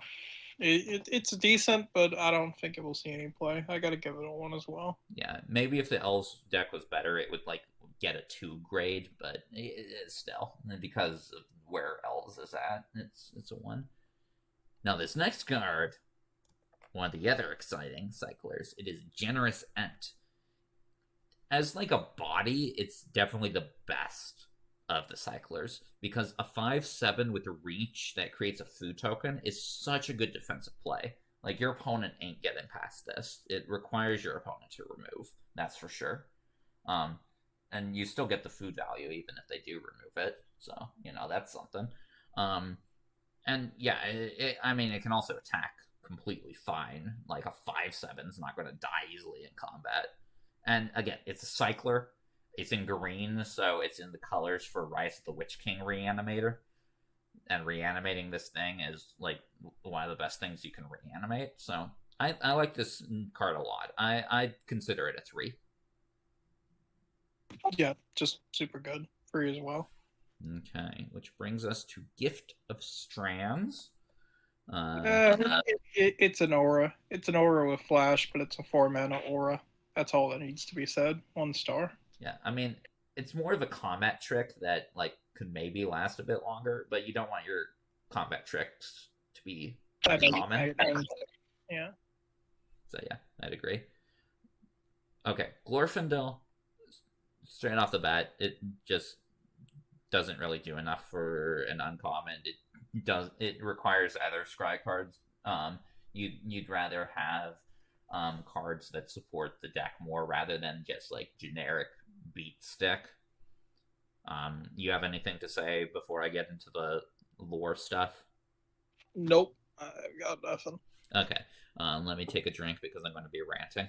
it's decent, but I don't think it will see any play. I gotta give it a 1 as well. Yeah, maybe if the elves deck was better, it would like get a 2 grade, but it is still, because of where elves is at, it's a 1. Now this next card, one of the other exciting cyclers, it is Generous Ent. As like a body, it's definitely the best of the cyclers, because a 5/7 with a reach that creates a food token is such a good defensive play. Like, your opponent ain't getting past this. It requires your opponent to remove, that's for sure. And you still get the food value even if they do remove it, so that's something. And yeah, I mean, it can also attack completely fine. Like, a 5/7 is not going to die easily in combat. And again, it's a cycler. It's in green, so it's in the colors for Rise of the Witch King Reanimator. And reanimating this thing is like one of the best things you can reanimate. So I like this card a lot. I consider it a 3. Yeah, just super good. 3 as well. Okay, which brings us to Gift of Strands. It's an aura. It's an aura with flash, but it's a 4-mana aura. That's all that needs to be said. 1 star. Yeah, I mean, it's more of a combat trick that like could maybe last a bit longer, but you don't want your combat tricks to be common. Yeah. So yeah, I'd agree. Okay, Glorfindel, straight off the bat, it just doesn't really do enough for an uncommon. It requires other scry cards. You'd rather have cards that support the deck more rather than just like generic beat stick. You have anything to say before I get into the lore stuff? Nope, I got nothing. Okay, let me take a drink because I'm going to be ranting.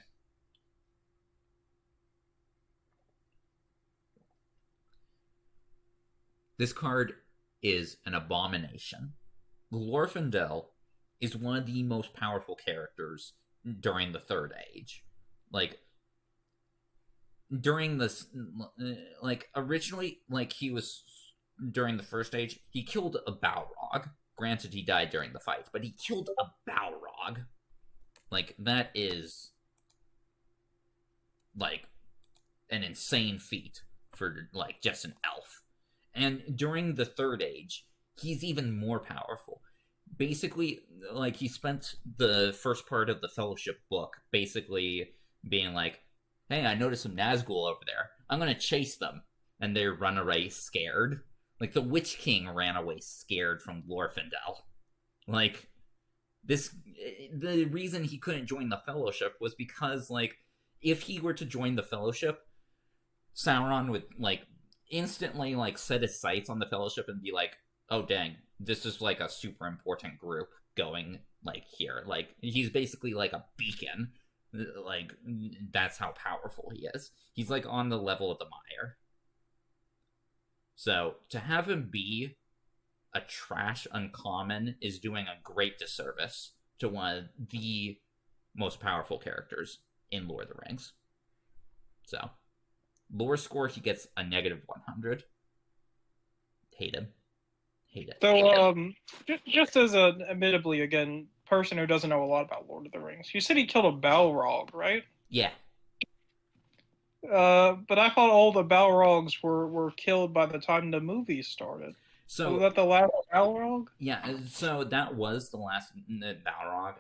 This card is an abomination. Glorfindel is one of the most powerful characters during the Third Age. Like, during this, like, originally, like, he was, during the First Age, he killed a Balrog. Granted, he died during the fight, but he killed a Balrog. Like, that is, like, an insane feat for, like, just an elf. And during the Third Age, he's even more powerful. Basically, like, he spent the first part of the Fellowship book basically being like, hey, I noticed some Nazgul over there. I'm gonna chase them. And they run away scared. Like, the Witch King ran away scared from Glorfindel. Like, the reason he couldn't join the Fellowship was because, like, if he were to join the Fellowship, Sauron would, like, instantly, like, set his sights on the Fellowship and be like, oh, dang, this is, like, a super important group going, like, here. Like, he's basically, like, a beacon. Like, that's how powerful he is. He's, like, on the level of the Mire. So, to have him be a trash uncommon is doing a great disservice to one of the most powerful characters in Lord of the Rings. So, lore score, he gets a -100. Hate him. Hate it. So, just as an, admittedly, again, person who doesn't know a lot about Lord of the Rings, you said he killed a Balrog, right? Yeah. But I thought all the Balrogs were killed by the time the movie started. So, was that the last Balrog? Yeah, so that was the last Balrog.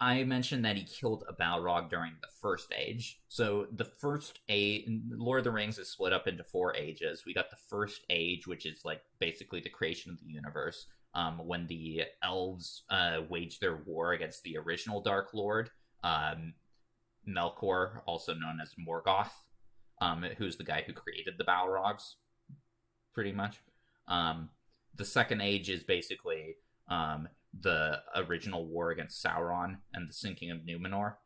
I mentioned that he killed a Balrog during the First Age. So the First Age, Lord of the Rings is split up into 4 ages. We got the First Age, which is like basically the creation of the universe. When the elves waged their war against the original Dark Lord, Melkor, also known as Morgoth, who's the guy who created the Balrogs, pretty much. The Second Age is basically the original war against Sauron and the sinking of Numenor.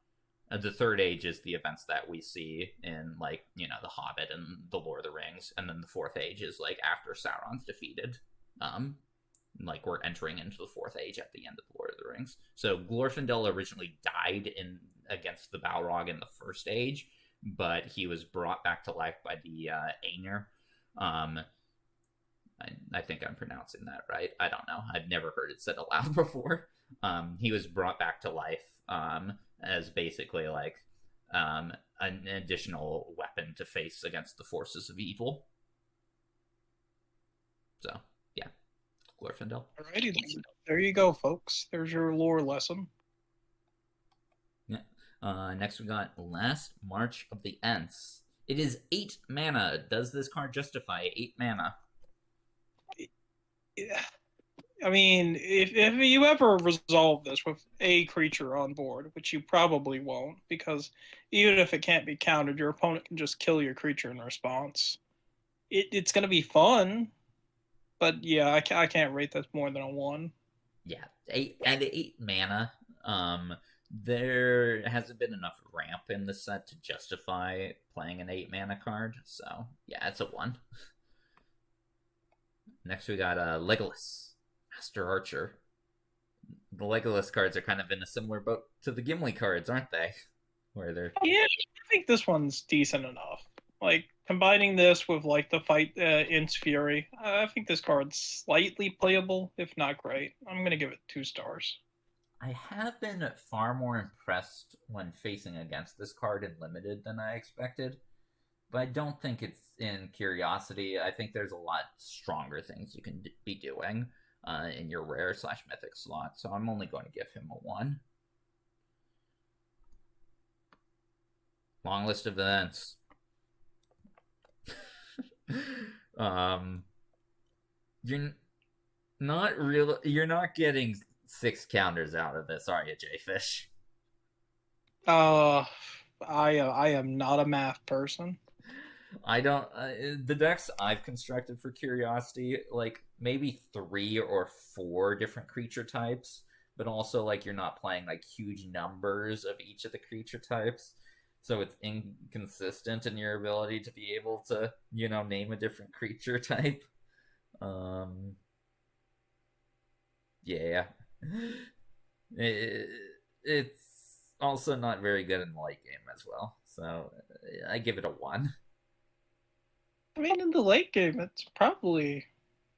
The Third Age is the events that we see in, like, The Hobbit and the Lord of the Rings. And then the Fourth Age is, like, after Sauron's defeated. like we're entering into the Fourth Age at the end of Lord of the Rings. So Glorfindel originally died against the Balrog in the First Age, but he was brought back to life by the Aenir. I think I'm pronouncing that right. I don't know. I've never heard it said aloud before. He was brought back to life as basically like an additional weapon to face against the forces of evil. So, yeah, Glorfindel. Alrighty then. There you go, folks. There's your lore lesson. Yeah. Next we got Last March of the Ents. It is 8 mana. Does this card justify 8 mana? Yeah. I mean, if you ever resolve this with a creature on board, which you probably won't, because even if it can't be countered, your opponent can just kill your creature in response. It's going to be fun, but yeah, I can't rate this more than a 1. Yeah, 8 mana. There hasn't been enough ramp in the set to justify playing an 8 mana card, so yeah, it's a 1. Next we got Legolas, Master Archer. The Legolas cards are kind of in a similar boat to the Gimli cards, aren't they? Where they're I think this one's decent enough. Like combining this with like the fight In's Fury, I think this card's slightly playable, if not great. I'm gonna give it 2 stars. I have been far more impressed when facing against this card in Limited than I expected. But I don't think it's in Curiosity. I think there's a lot stronger things you can be doing in your rare/mythic slot. So I'm only going to give him a 1. Long list of events. You're not getting 6 counters out of this, are you, Jayfish? I am not a math person. I don't. The decks I've constructed for Curiosity, like maybe 3 or 4 different creature types, but also like you're not playing like huge numbers of each of the creature types, so it's inconsistent in your ability to be able to, name a different creature type. Yeah, it's also not very good in the late game as well, so I give it a 1. I mean, in the late game, it's probably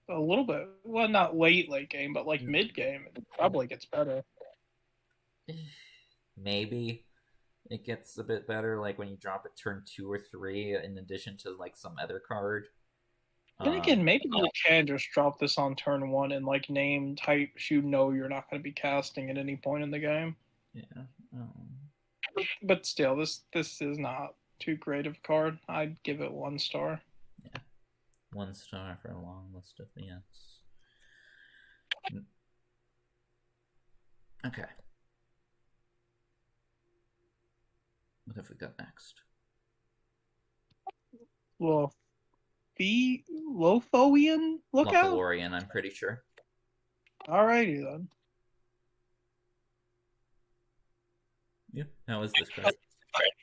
a little bit, well, not late game, but like mid game, it probably gets better. Maybe it gets a bit better, like when you drop it turn 2 or 3, in addition to like some other card. Then again, maybe you can just drop this on turn 1 and like name types you're not going to be casting at any point in the game. Yeah. But still, this is not too great of a card. I'd give it 1 star. Yeah, 1 star for a long list of the Ents. Okay. What have we got next? Well, the Lothorian Lookout? Lothlorien, I'm pretty sure. Alrighty then. Yeah, how is this card?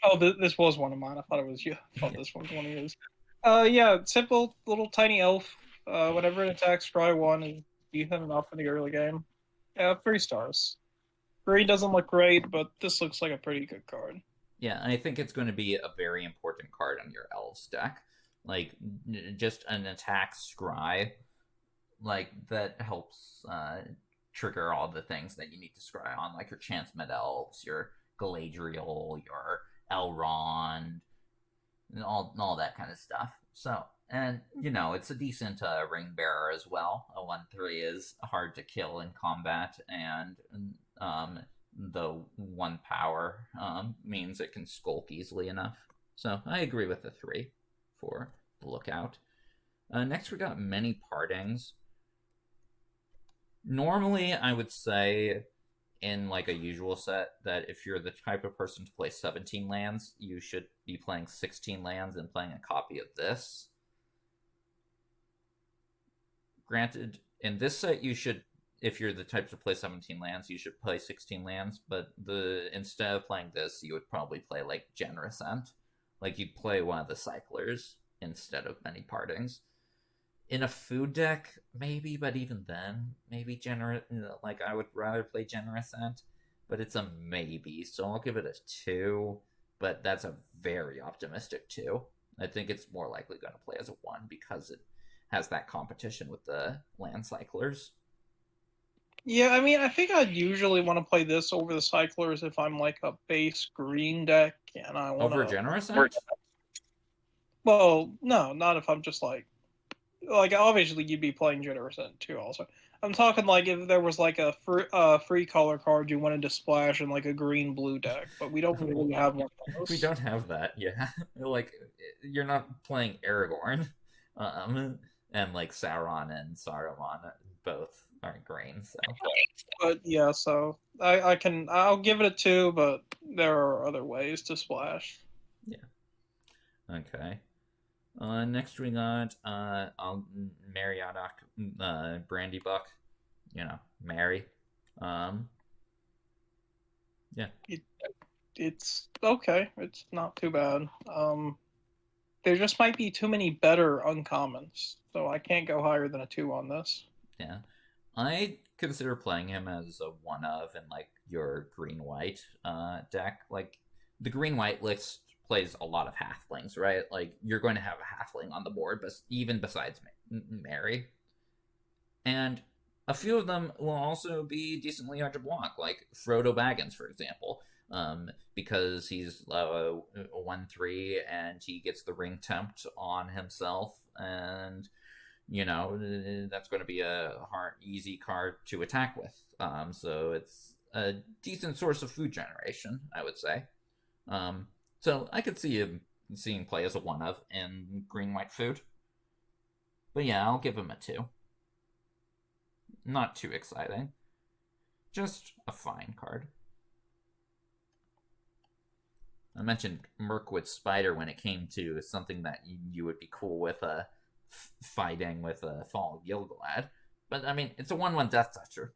Oh, this was one of mine. I thought it was you. I thought this one was one of yours. Yeah, simple little tiny elf. Whenever it attacks, try 1 is decent enough in the early game. Yeah, 3 stars. Green doesn't look great, but this looks like a pretty good card. Yeah, I think it's going to be a very important card on your elves deck. Like, just an attack scry, like, that helps trigger all the things that you need to scry on, like your Chance-Met Elves, your Galadriel, your Elrond, and all that kind of stuff. So, and, it's a decent ring bearer as well. A 1/3 is hard to kill in combat, and the 1 power means it can skulk easily enough. So, I agree with the 3 for the Lookout. Next, we got Many Partings. Normally, I would say in like a usual set that if you're the type of person to play 17 lands, you should be playing 16 lands and playing a copy of this. Granted, in this set, you should, if you're the type to play 17 lands, you should play 16 lands, but instead of playing this, you would probably play like Generous Ent. Like you'd play one of the Cyclers instead of Many Partings. In a food deck, maybe, but even then, maybe generous. Like, I would rather play Generous Ent, but it's a maybe, so I'll give it a 2. But that's a very optimistic 2. I think it's more likely going to play as a 1 because it has that competition with the land cyclers. Yeah, I mean, I think I'd usually want to play this over the cyclers if I'm like a base green deck and I want to. Over Generous Ent? Well, no, not if I'm just like obviously you'd be playing Generous Ent too. Also, I'm talking like if there was like a free color card you wanted to splash in like a green blue deck, but we don't really have one of those. We don't have that, yeah. Like, you're not playing Aragorn, and like Sauron and Saruman both are green. So, but yeah, so I'll give it a 2, but there are other ways to splash. Yeah. Okay. Next we got Mariodoc, Brandy Buck. Mary. Yeah. It's okay. It's not too bad. There just might be too many better uncommons, so I can't go higher than a 2 on this. Yeah. I consider playing him as a 1 of in like your green-white deck. Like, the green-white list plays a lot of halflings, right? Like, you're going to have a halfling on the board, but even besides Mary. And a few of them will also be decently hard to block, like Frodo Baggins, for example, because he's a 1/3 and he gets the ring tempt on himself, and that's going to be a easy card to attack with. So it's a decent source of food generation, I would say. So I could see him seeing play as a 1 of in green-white food. But yeah, I'll give him a 2. Not too exciting. Just a fine card. I mentioned Mirkwood Spider when it came to something that you would be cool with fighting with a Fall of Gilgalad. But, I mean, it's a 1/1 Death Toucher.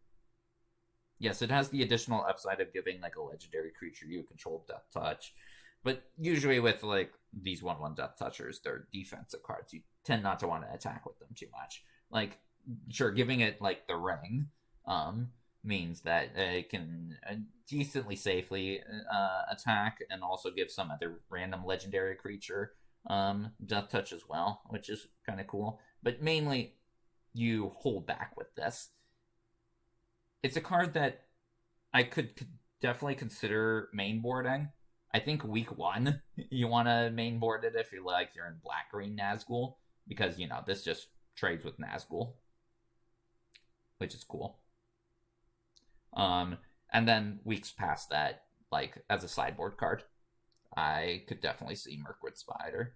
Yes, it has the additional upside of giving, like, a legendary creature you control Death Touch. But usually with, like, these 1/1 Death Touchers, they're defensive cards. You tend not to want to attack with them too much. Like, sure, giving it, like, the ring means that it can decently safely attack and also give some other random legendary creature Death Touch as well, which is kind of cool. But mainly, you hold back with this. It's a card that I could definitely consider mainboarding. I think week 1, you want to mainboard it if you're in black-green Nazgul, because, this just trades with Nazgul, which is cool. And then weeks past that, like, as a sideboard card, I could definitely see Mirkwood Spider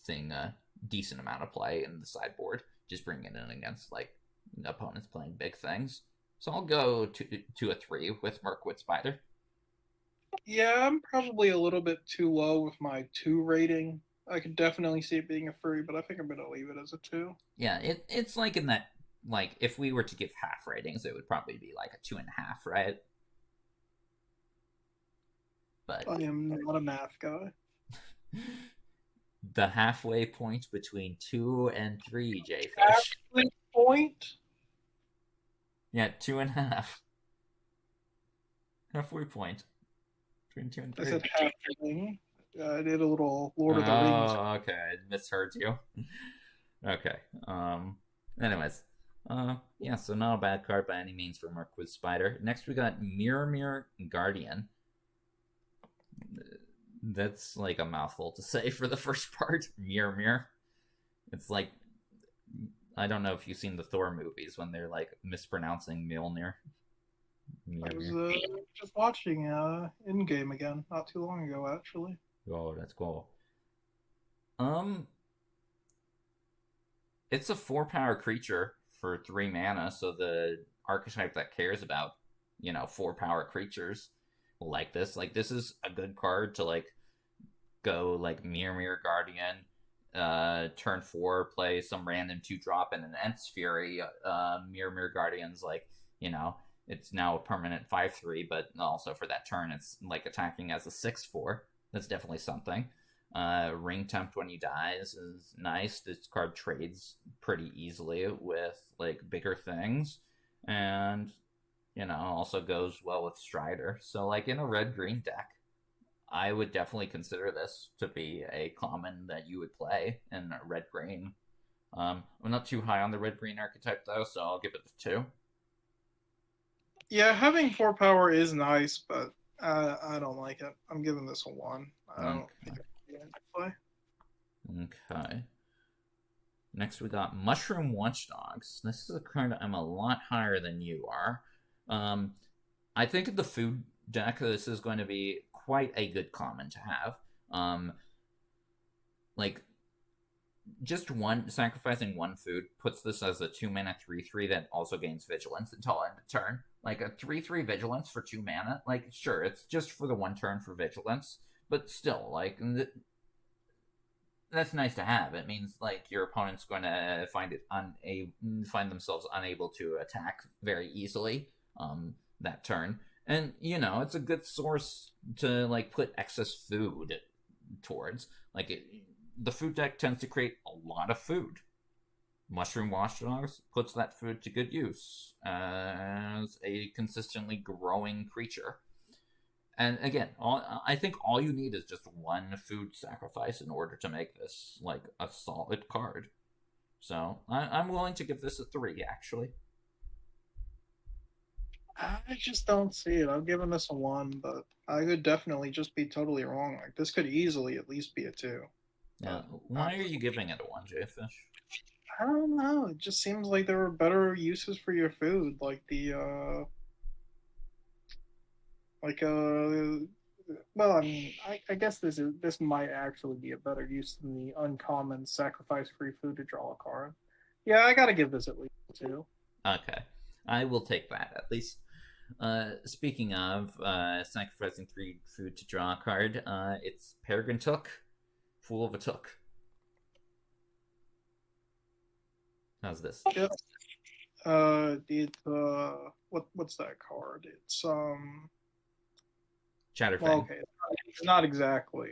seeing a decent amount of play in the sideboard, just bringing it in against, like, opponents playing big things. So I'll go to a 3 with Mirkwood Spider. Yeah, I'm probably a little bit too low with my 2 rating. I could definitely see it being a 3, but I think I'm going to leave it as a 2. Yeah, it's like in that, like, if we were to give half ratings, it would probably be like a 2.5, right? But I am not a math guy. The halfway point between 2 and 3, Jayfish. Halfway point? Yeah, 2.5. Halfway point between 2 and 3. I said halfway. I did a little Lord of the Rings. Oh, okay. I misheard you. Okay. Anyways. Yeah, so not a bad card by any means for Mirkwood Spider. Next we got Mirror Guardian. That's like a mouthful to say for the first part. Mirror. It's like, I don't know if you've seen the Thor movies when they're like mispronouncing Mjolnir. I was just watching Endgame again not too long ago, actually. Oh, that's cool. It's a 4-power creature for 3 mana, so the archetype that cares about, 4-power creatures like this. Like, this is a good card to, like, go, like, Mirror Guardian, turn 4, play some random 2-drop and an Ent's Fury. Mirror Guardian's, like, it's now a permanent 5/3, but also for that turn, it's, like, attacking as a 6/4. That's definitely something. Ring Tempt when he dies is nice. This card trades pretty easily with like bigger things, and also goes well with Strider. So like in a red-green deck, I would definitely consider this to be a common that you would play in red-green. I'm not too high on the red-green archetype though, so I'll give it a 2. Yeah, having 4 power is nice, but I don't like it. I'm giving this a 1. I don't think I can play. Okay. Next we got Mushroom Watchdogs. This is a card I'm a lot higher than you are. I think in the food deck this is going to be quite a good common to have. Like just sacrificing 1 food puts this as a 2-mana 3/3 that also gains vigilance until end of turn. Like a 3/3 vigilance for 2 mana, like sure, it's just for the 1 turn for vigilance, but still, like that's nice to have. It means like your opponent's going to find themselves unable to attack very easily that turn. And it's a good source to like put excess food towards. Like the food deck tends to create a lot of food. Mushroom Watchdogs puts that food to good use as a consistently growing creature. And again, I think all you need is just 1 food sacrifice in order to make this like a solid card. So I'm willing to give this a 3, actually. I just don't see it. I'm giving this a 1, but I could definitely just be totally wrong. Like this could easily at least be a 2. Yeah. Why are you giving it a 1, Jayfish? I don't know. It just seems like there are better uses for your food, like the well, I mean, I guess this might actually be a better use than the uncommon sacrifice free food to draw a card. Yeah, I gotta give this at least a 2. Okay, I will take that at least. Speaking of sacrificing 3 food to draw a card, it's Peregrine Took, Fool of a Took. How's this? Yep. What's that card? It's Chatterfang. Well, okay, it's not exactly.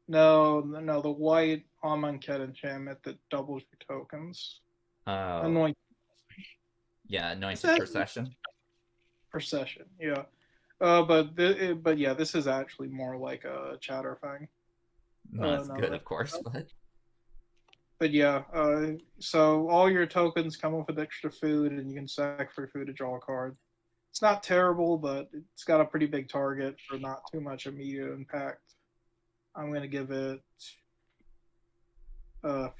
No, the white Amonkhet enchantment that doubles your tokens. Anoint. Yeah, Anointed Procession. Procession, yeah. But yeah, this is actually more like a Chatterfang. That's good, of course, But yeah, so all your tokens come up with extra food, and you can sack for food to draw a card. It's not terrible, but it's got a pretty big target for not too much immediate impact. I'm going to give it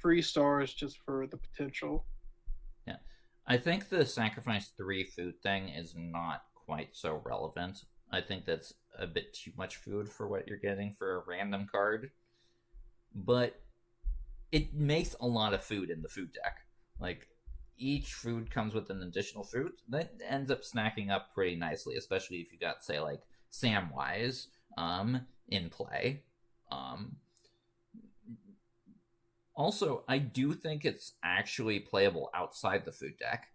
3 stars just for the potential. Yeah. I think the sacrifice 3 food thing is not quite so relevant. I think that's a bit too much food for what you're getting for a random card. But it makes a lot of food in the food deck. Like, each food comes with an additional food that ends up snacking up pretty nicely, especially if you got, say, like Samwise in play. Also, I do think it's actually playable outside the food deck.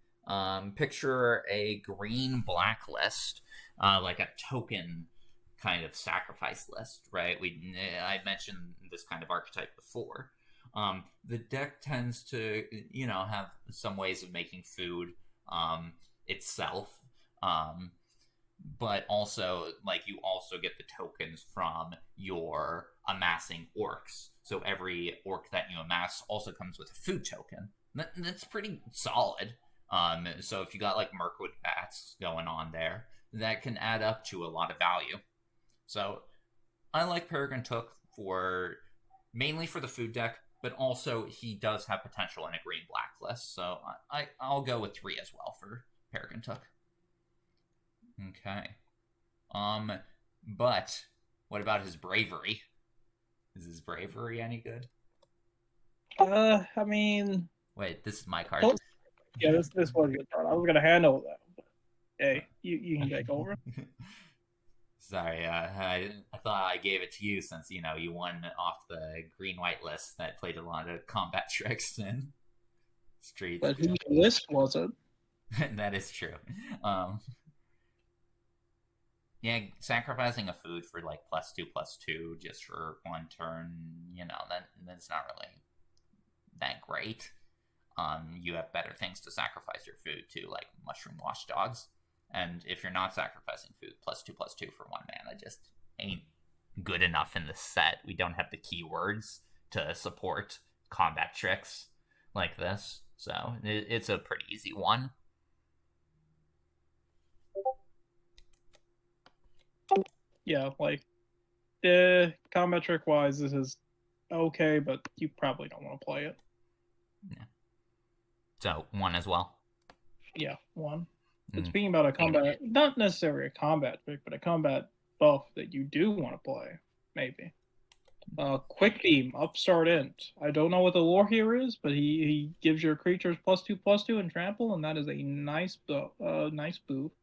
Picture a green-black list, like a token kind of sacrifice list, right? I mentioned this kind of archetype before. The deck tends to, have some ways of making food itself, but also, like, you also get the tokens from your amassing orcs. So every orc that you amass also comes with a food token. That's pretty solid. So if you got, like, Mirkwood Bats going on there, that can add up to a lot of value. So I like Peregrine Took mainly for the food deck, but also he does have potential in a green-black list, so I'll go with 3 as well for Peregrine Took. Okay. But what about his bravery? Is his bravery any good? I mean... Wait, this is my card. Yeah, this was a good card. I was going to handle that. But hey, you can take over. Sorry, I thought I gave it to you since, you won off the green-white list that played a lot of combat tricks in Street. But whose list was it? That is true. Yeah, sacrificing a food for like +2/+2 just for one turn, that's not really that great. You have better things to sacrifice your food to, like mushroom watchdogs. And if you're not sacrificing food, +2/+2 for 1 mana just ain't good enough in this set. We don't have the keywords to support combat tricks like this, so it's a pretty easy one. Yeah, like the combat trick wise, this is okay, but you probably don't want to play it. Yeah. So 1 as well. Yeah, 1. But speaking about a combat, not necessarily a combat trick, but a combat buff that you do want to play, maybe. Quick Beam, Upstart Int. I don't know what the lore here is, but he gives your creatures +2/+2 and trample, and that is a nice boost.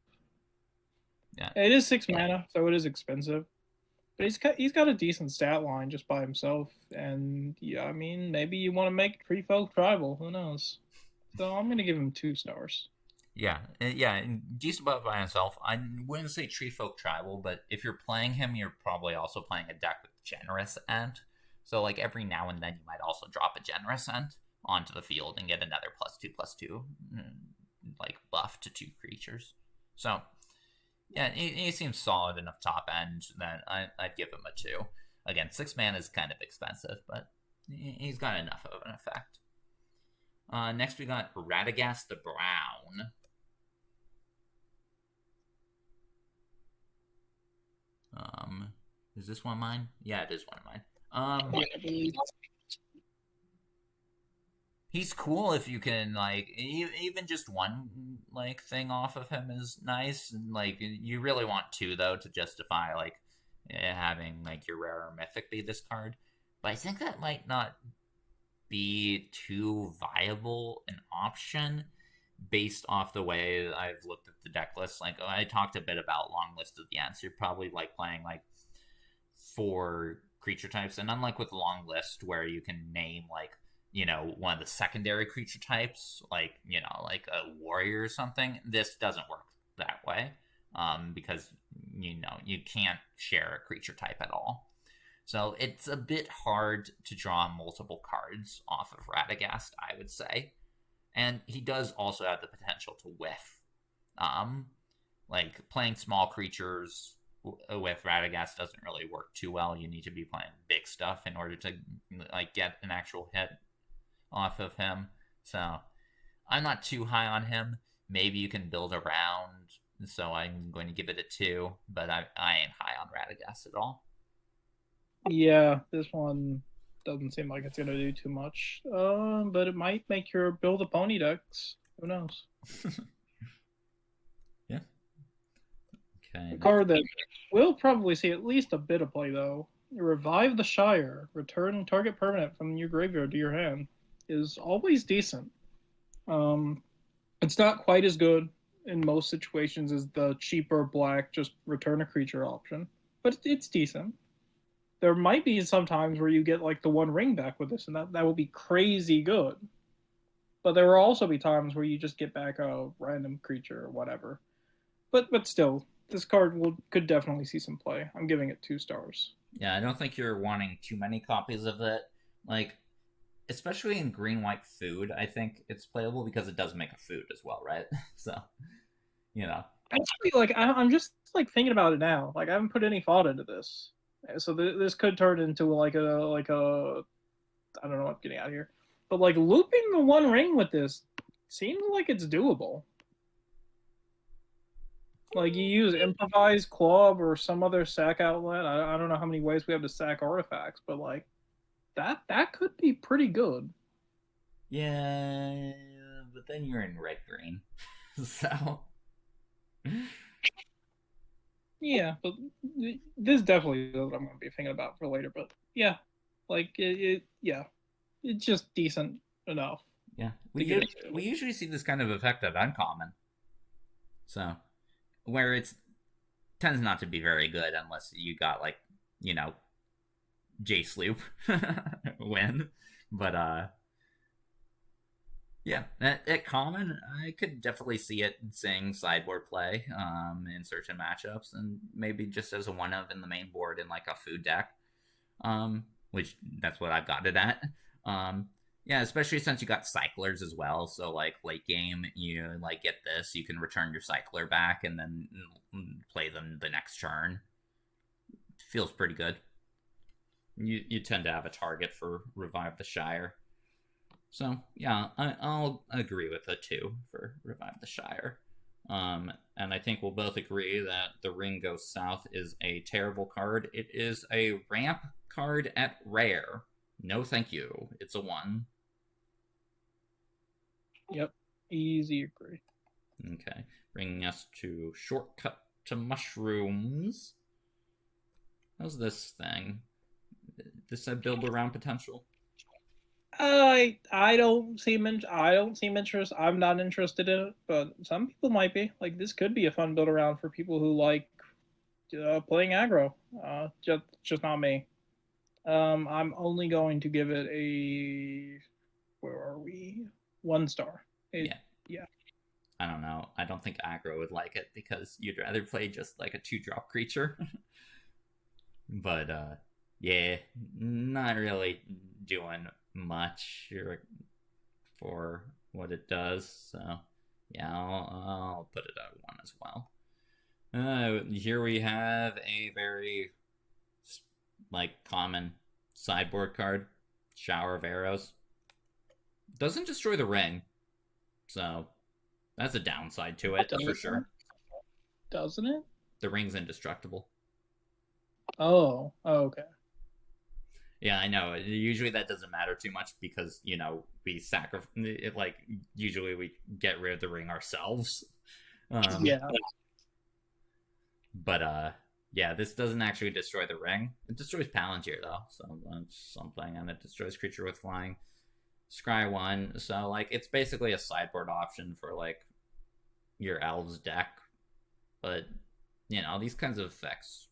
Yeah. It is 6 mana, so it is expensive. But he's got a decent stat line just by himself, and yeah, I mean, maybe you want to make Tree Folk Tribal, who knows? So I'm gonna give him 2 stars. Yeah, decent buff by himself. I wouldn't say Tree Folk Tribal, but if you're playing him, you're probably also playing a deck with Generous Ent. So like every now and then, you might also drop a Generous Ent onto the field and get another +2/+2 like buff to 2 creatures. So yeah, he seems solid enough top end that I'd give him a 2. Again, 6 mana is kind of expensive, but he's got enough of an effect. Next we got Radagast the Brown. Is this one mine? Yeah, it is one of mine. He's cool if you can, like, even just one, like, thing off of him is nice. And, like, you really want 2, though, to justify, like, having, like, your rare or mythic be this card. But I think that might not be too viable an option based off the way I've looked at the deck list. Like, I talked a bit about Long List of the Ents. You're probably, like, playing, like, 4 creature types. And unlike with Long List, where you can name, like, one of the secondary creature types, like a warrior or something, this doesn't work that way, because, you can't share a creature type at all. So it's a bit hard to draw multiple cards off of Radagast, I would say. And he does also have the potential to whiff. Like, playing small creatures with Radagast doesn't really work too well. You need to be playing big stuff in order to, like, get an actual hit off of him. So I'm not too high on him. Maybe you can build around, so I'm going to give it a 2, but I ain't high on Radagast at all. Yeah, this one doesn't seem like it's going to do too much. But it might make your build a pony decks. Who knows? Yeah. Okay. A card that will probably see at least a bit of play, though. Revive the Shire. Return target permanent from your graveyard to your hand. Is always decent. It's not quite as good in most situations as the cheaper black just return a creature option, but it's decent. There might be some times where you get like the 1 ring back with this, and that will be crazy good. But there will also be times where you just get back a random creature or whatever. But still, this card could definitely see some play. I'm giving it 2 stars. Yeah, I don't think you're wanting too many copies of it. Like, especially in green-white food, I think it's playable because it does make a food as well, right? So, Actually, like, I'm just, like, thinking about it now. Like, I haven't put any thought into this. So this could turn into, like a I don't know what I'm getting out of here. But, like, looping the 1 ring with this seems like it's doable. Like, you use Improvise, Club, or some other sack outlet. I don't know how many ways we have to sack artifacts, but, like, that could be pretty good. Yeah, but then you're in red-green. So... Yeah, but this definitely is what I'm going to be thinking about for later. But yeah, like it's just decent enough. Yeah, we usually see this kind of effect at uncommon. So, where it tends not to be very good unless you got, like, J Sloop win. But Yeah, at common, I could definitely see it seeing sideboard play in certain matchups, and maybe just as a one of in the main board in like a food deck, which that's what I've got it at. Yeah, especially since you got cyclers as well. So like late game, you like get this, you can return your cycler back and then play them the next turn. Feels pretty good. You tend to have a target for Revive the Shire. So, yeah, I'll agree with a 2 for Revive the Shire. And I think we'll both agree that The Ring Goes South is a terrible card. It is a ramp card at rare. No thank you. It's a 1. Yep, easy agree. Okay, bringing us to Shortcut to Mushrooms. How's this thing? This a build around potential? I don't seem interest. I'm not interested in it, but some people might be. Like this could be a fun build around for people who like playing aggro. Just not me. I'm only going to give it a where are we? 1 star. Yeah. I don't know. I don't think aggro would like it because you'd rather play just like a 2-drop creature. But yeah, not really doing much for what it does. So yeah, I'll put it at 1 as well. Here we have a very like common sideboard card, Shower of Arrows. Doesn't destroy the ring, so that's a downside to it for sure. Doesn't it? The ring's indestructible. Oh, okay. Yeah, I know. Usually that doesn't matter too much because, we usually we get rid of the ring ourselves. Yeah. But, yeah, this doesn't actually destroy the ring. It destroys Palantir, though, so that's something. And it destroys creature with flying. Scry 1, so, it's basically a sideboard option for, your Elves deck. But, these kinds of effects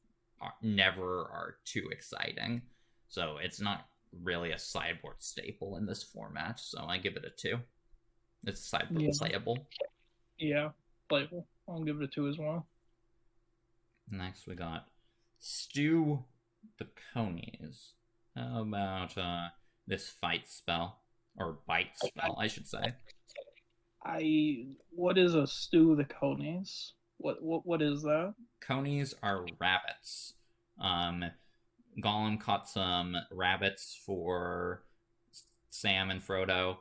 never are too exciting. So it's not really a sideboard staple in this format, so I give it a 2. It's sideboard playable. Yeah, playable. I'll give it a 2 as well. Next we got Stew the Conies. How about this fight spell? Or bite spell, I should say. What is a Stew the Conies? What is that? Conies are rabbits. Gollum caught some rabbits for Sam and Frodo.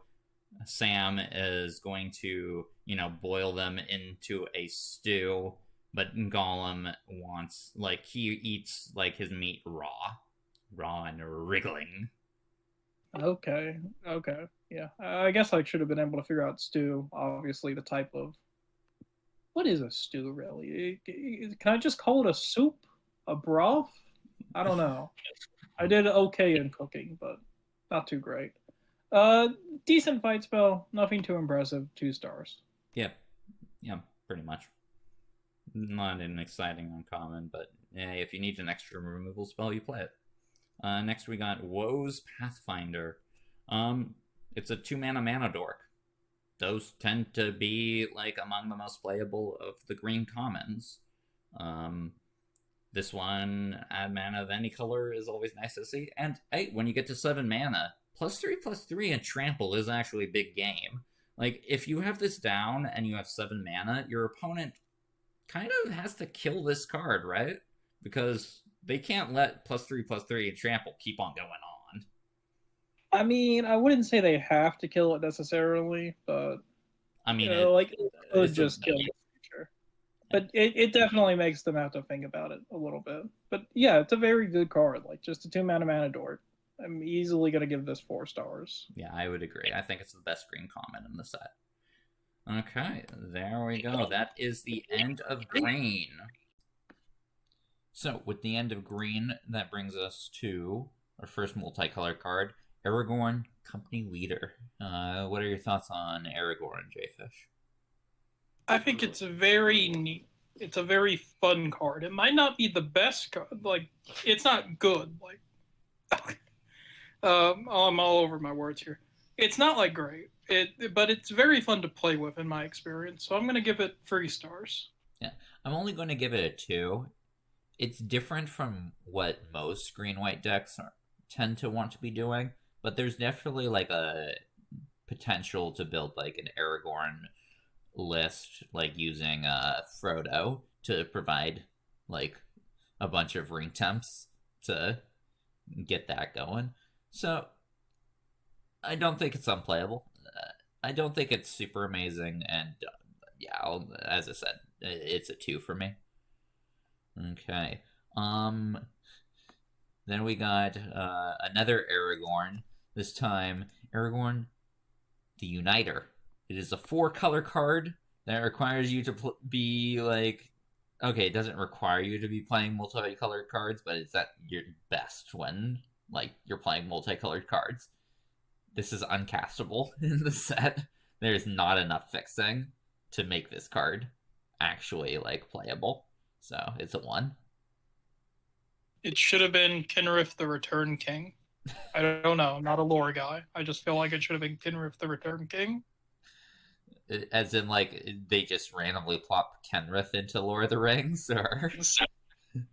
Sam is going to, boil them into a stew, but Gollum wants, he eats, his meat raw and wriggling. Okay, yeah. I guess I should have been able to figure out stew, obviously, the type of... What is a stew, really? Can I just call it a soup? A broth? I don't know. I did okay in cooking, but not too great. Decent fight spell, nothing too impressive. 2 stars. Yeah, pretty much. Not an exciting uncommon, but if you need an extra removal spell, you play it. Next we got Woe's Pathfinder. It's a 2-mana dork. Those tend to be among the most playable of the green commons. This one, add mana of any color is always nice to see. And hey, when you get to 7 mana, +3/+3 and trample is actually a big game. If you have this down and you have 7 mana, your opponent kind of has to kill this card, right? Because they can't let +3/+3 and trample keep on going on. I mean, I wouldn't say they have to kill it necessarily, but I mean, it could just kill the creature. But it definitely makes them have to think about it a little bit. But yeah, it's a very good card. Just a 2-mana dork. I'm easily gonna give this 4 stars. Yeah, I would agree. I think it's the best green common in the set. Okay, there we go. That is the end of green. So, with the end of green, that brings us to our first multicolored card, Aragorn, Company Leader. What are your thoughts on Aragorn, Jayfish? I think it's a very neat. It's a very fun card. It might not be the best card. It's not good. I'm all over my words here. It's not great. But it's very fun to play with in my experience. So I'm going to give it 3 stars. Yeah, I'm only going to give it a 2. It's different from what most green-white decks tend to want to be doing, but there's definitely like a potential to build like an Aragorn list, like using Frodo to provide like a bunch of ring temps to get that going. So I don't think it's unplayable. I don't think it's super amazing, and yeah, as I said, it's a 2 for me. Okay. Then we got another Aragorn. This time, Aragorn the Uniter. It is a 4-color card that requires you to be like. Okay, it doesn't require you to be playing multicolored cards, but it's at your best when like you're playing multicolored cards. This is uncastable in the set. There's not enough fixing to make this card actually like playable. So it's a 1. It should have been Kenrith the Return King. I don't know. I'm not a lore guy. I just feel like it should have been Kenrith the Return King. As in, like, they just randomly plop Kenrith into Lord of the Rings, or?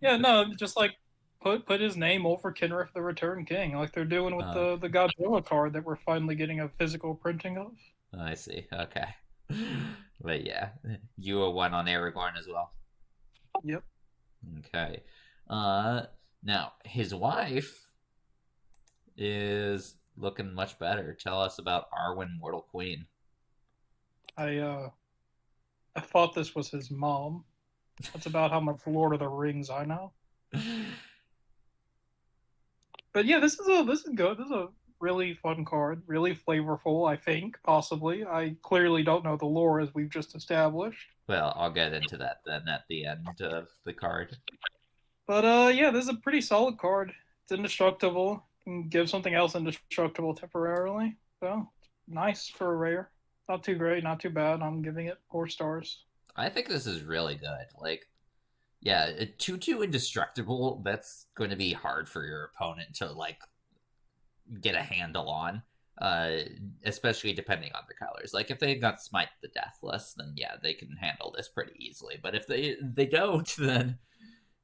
Yeah, no, just like put his name over Kenrith the Return King, like they're doing with the Godzilla card that we're finally getting a physical printing of. I see. Okay. But yeah, you a 1 on Aragorn as well. Yep. Okay. Now his wife is looking much better. Tell us about Arwen, Mortal Queen. I thought this was his mom. That's about how much Lord of the Rings I know. But yeah, this is good. This is a really fun card, really flavorful. I think possibly. I clearly don't know the lore as we've just established. Well, I'll get into that then at the end of the card. But yeah, this is a pretty solid card. It's indestructible. You can give something else indestructible temporarily. So nice for a rare. Not too great, not too bad. I'm giving it 4 stars. I think this is really good. Like, yeah, a 2/2 indestructible, that's going to be hard for your opponent to, like, get a handle on, especially depending on their colors. Like, if they got Smite the Deathless, then yeah, they can handle this pretty easily. But if they don't, then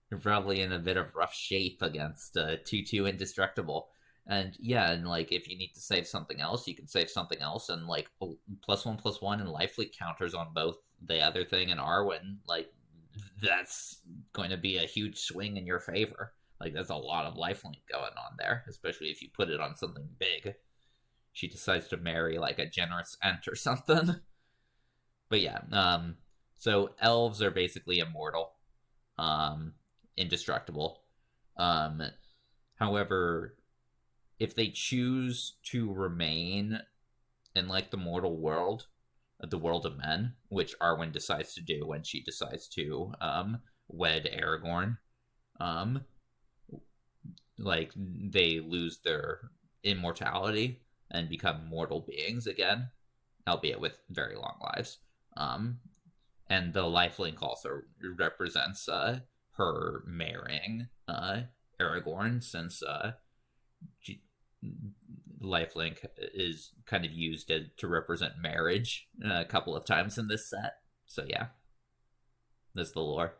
you're probably in a bit of rough shape against 2/2 indestructible. And yeah, and like if you need to save something else, you can save something else, and like +1/+1 and lifelink counters on both the other thing and Arwen, like that's going to be a huge swing in your favor. Like there's a lot of lifelink going on there, especially if you put it on something big. She decides to marry like a generous Ent or something. But yeah, so elves are basically immortal, indestructible. However, if they choose to remain in like the mortal world, the world of men, which Arwen decides to do when she decides to wed Aragorn, like they lose their immortality and become mortal beings again, albeit with very long lives. And the lifelink also represents her marrying Aragorn, since lifelink is kind of used to represent marriage a couple of times in this set. So yeah, that's the lore.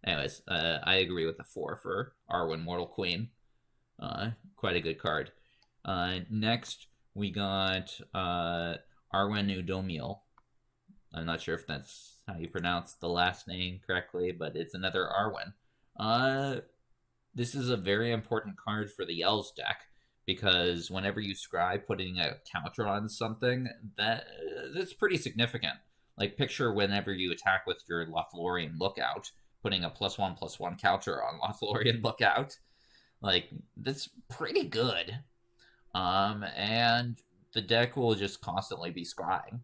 Anyways, I agree with the 4 for Arwen, Mortal Queen. Quite a good card. Next, we got Arwen Udomiel. I'm not sure if that's how you pronounce the last name correctly, but it's another Arwen. This is a very important card for the Elves deck, because whenever you scry putting a counter on something, that's pretty significant. Like, picture whenever you attack with your Lothlorien Lookout, putting a +1/+1 counter on Lothlorien Lookout. Like, that's pretty good. And the deck will just constantly be scrying.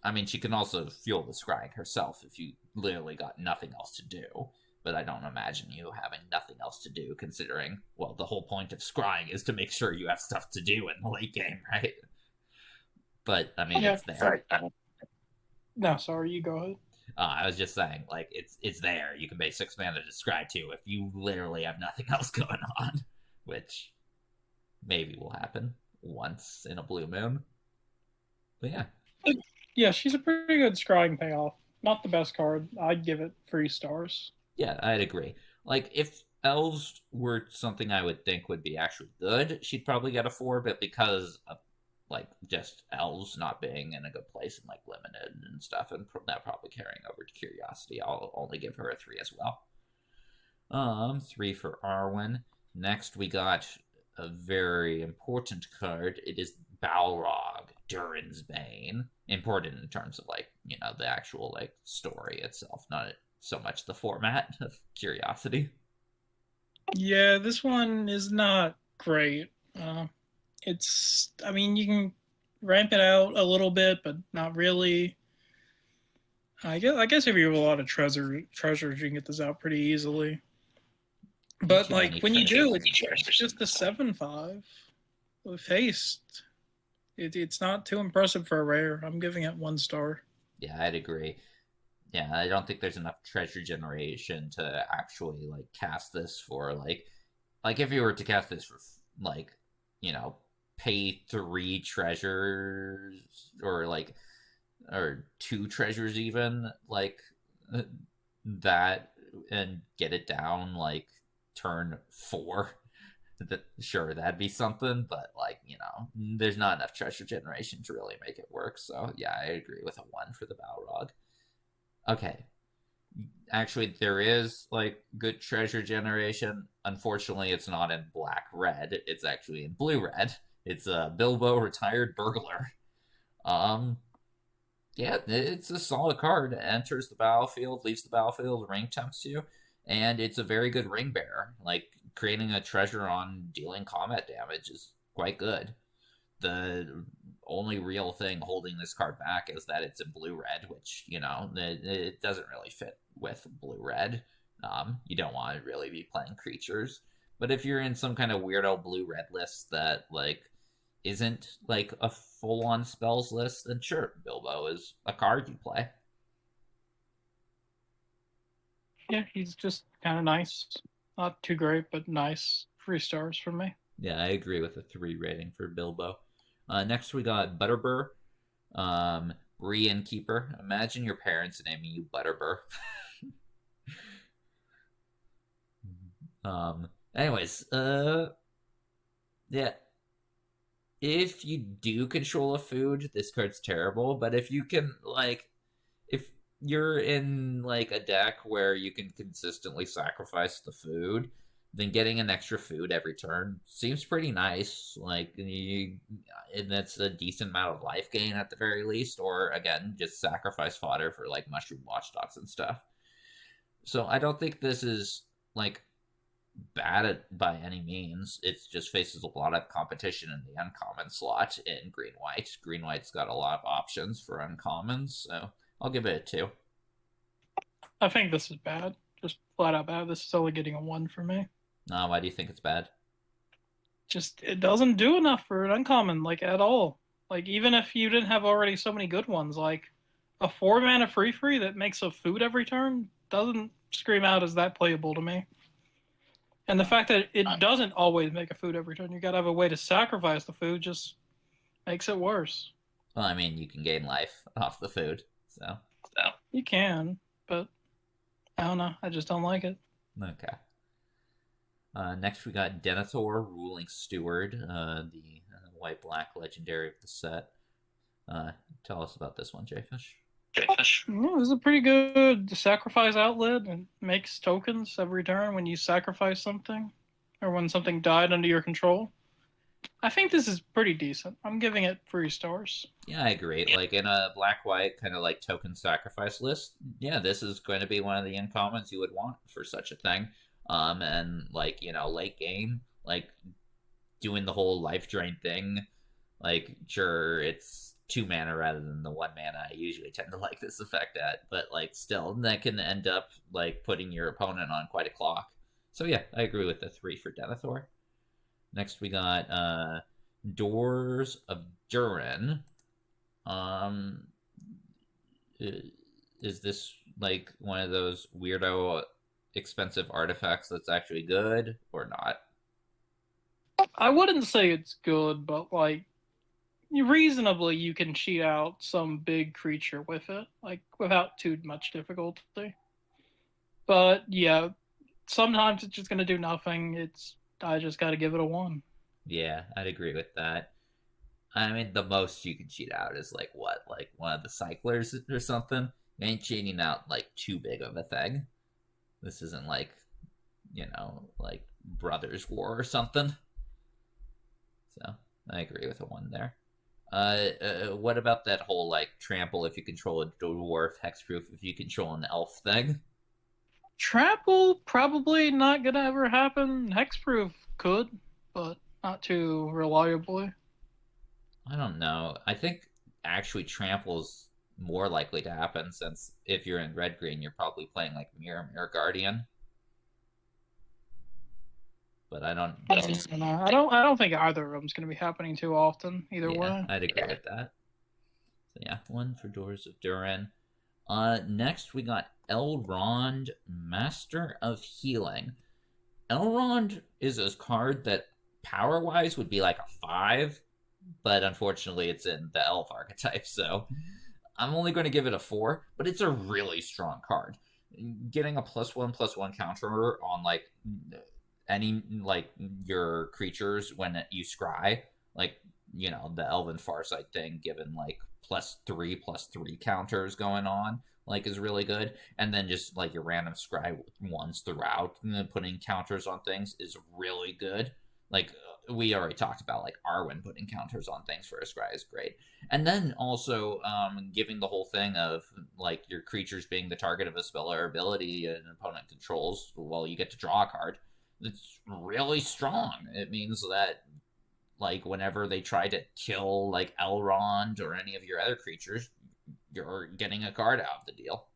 I mean, she can also fuel the scrying herself if you literally got nothing else to do. But I don't imagine you having nothing else to do, considering, well, the whole point of scrying is to make sure you have stuff to do in the late game, right? But, I mean, it's there. Sorry. No, sorry, you go ahead. I was just saying, like, it's there. You can pay 6 mana to scry too if you literally have nothing else going on, which maybe will happen once in a blue moon. But yeah. Yeah, she's a pretty good scrying payoff. Not the best card. I'd give it 3 stars. Yeah, I'd agree. Like, if elves were something I would think would be actually good, she'd probably get a 4, but because of, like, just elves not being in a good place and, like, limited and stuff, and that probably carrying over to Curiosity, I'll only give her a 3 as well. 3 for Arwen. Next, we got a very important card. It is Balrog, Durin's Bane. Important in terms of, like, you know, the actual, like, story itself, not so much the format of Curiosity. Yeah, this one is not great. I mean, you can ramp it out a little bit, but not really. I guess if you have a lot of treasures, you can get this out pretty easily. But like when you do, it's just a 7/5 with haste. It's not too impressive for a rare. I'm giving it 1 star. Yeah, I'd agree. Yeah, I don't think there's enough treasure generation to actually like cast this for like if you were to cast this for like, you know, pay 3 treasures or 2 treasures even like that and get it down like turn 4. Sure, that'd be something, but like, you know, there's not enough treasure generation to really make it work. So yeah, I agree with a 1 for the Balrog. Okay, actually there is like good treasure generation. Unfortunately, it's not in black red, it's actually in blue red. It's a Bilbo Retired Burglar. Yeah, it's a solid card. It enters the battlefield, leaves the battlefield, ring tempts you, and it's a very good ring bearer. Like, creating a treasure on dealing combat damage is quite good. The only real thing holding this card back is that it's in blue-red, which, you know, it doesn't really fit with blue-red. You don't want to really be playing creatures. But if you're in some kind of weirdo blue-red list that, like, isn't, like, a full-on spells list, then sure, Bilbo is a card you play. Yeah, he's just kind of nice. Not too great, but nice. 3 stars from me. Yeah, I agree with a 3 rating for Bilbo. Next, we got Butterbur, Bree Innkeeper. Imagine your parents naming you Butterbur. Anyways, yeah. If you do control a food, this card's terrible. But if you can, like, if you're in, like, a deck where you can consistently sacrifice the food, then getting an extra food every turn seems pretty nice. Like, and that's a decent amount of life gain at the very least. Or, again, just sacrifice fodder for, like, mushroom watchdogs and stuff. So I don't think this is, like, bad by any means. It just faces a lot of competition in the uncommon slot in green-white. Green-white's got a lot of options for uncommons, so I'll give it a 2. I think this is bad. Just flat out bad. This is only getting a 1 for me. Why do you think it's bad? Just, it doesn't do enough for an uncommon, like, at all. Like, even if you didn't have already so many good ones, like, a 4-mana free that makes a food every turn doesn't scream out as that playable to me. And the fact that it doesn't always make a food every turn, you gotta have a way to sacrifice the food, just makes it worse. Well, I mean, you can gain life off the food, so. You can, but I don't know. I just don't like it. Okay. Next, we got Denethor, Ruling Steward, the white-black legendary of the set. Tell us about this one, Jayfish. Yeah, this is a pretty good sacrifice outlet. It makes tokens every turn when you sacrifice something, or when something died under your control. I think this is pretty decent. I'm giving it 3 stars. Yeah, I agree. Like, in a black-white kind of like token sacrifice list, yeah, this is going to be one of the uncommons you would want for such a thing. And like, you know, late game, like doing the whole life drain thing, like, sure, it's 2 mana rather than the 1 mana I usually tend to like this effect at, but like still that can end up like putting your opponent on quite a clock. So yeah, I agree with the 3 for Denethor. Next we got Doors of Durin. Is this like one of those weirdo expensive artifacts that's actually good or not? I wouldn't say it's good, but like, reasonably you can cheat out some big creature with it, like without too much difficulty. But yeah, sometimes it's just gonna do nothing. I just got to give it a 1. Yeah, I'd agree with that. I mean, the most you can cheat out is like what, like one of the cyclers or something. You ain't cheating out like too big of a thing. This isn't like, like Brothers War or something. So I agree with a 1 there. What about that whole like trample if you control a dwarf, hexproof if you control an elf thing? Trample probably not gonna ever happen. Hexproof could, but not too reliably. I don't know. I think actually trample's more likely to happen since if you're in red green, you're probably playing like Mirror Guardian. But I don't. I don't think either of them's going to be happening too often. Either way, I'd agree with that. So yeah, 1 for Doors of Durin. Next we got Elrond, Master of Healing. Elrond is a card that power-wise would be like a 5, but unfortunately it's in the elf archetype, so I'm only going to give it a 4, but it's a really strong card. Getting a +1/+1 counter on like any like your creatures when you scry, like the Elven Farsight thing, given like +3/+3 counters going on, like is really good. And then just like your random scry ones throughout, and then putting counters on things is really good. Like we already talked about, like Arwen putting counters on things for a scry is great. And then also giving the whole thing of like your creatures being the target of a spell or ability an opponent controls, well, you get to draw a card. It's really strong. It means that like whenever they try to kill like Elrond or any of your other creatures, you're getting a card out of the deal.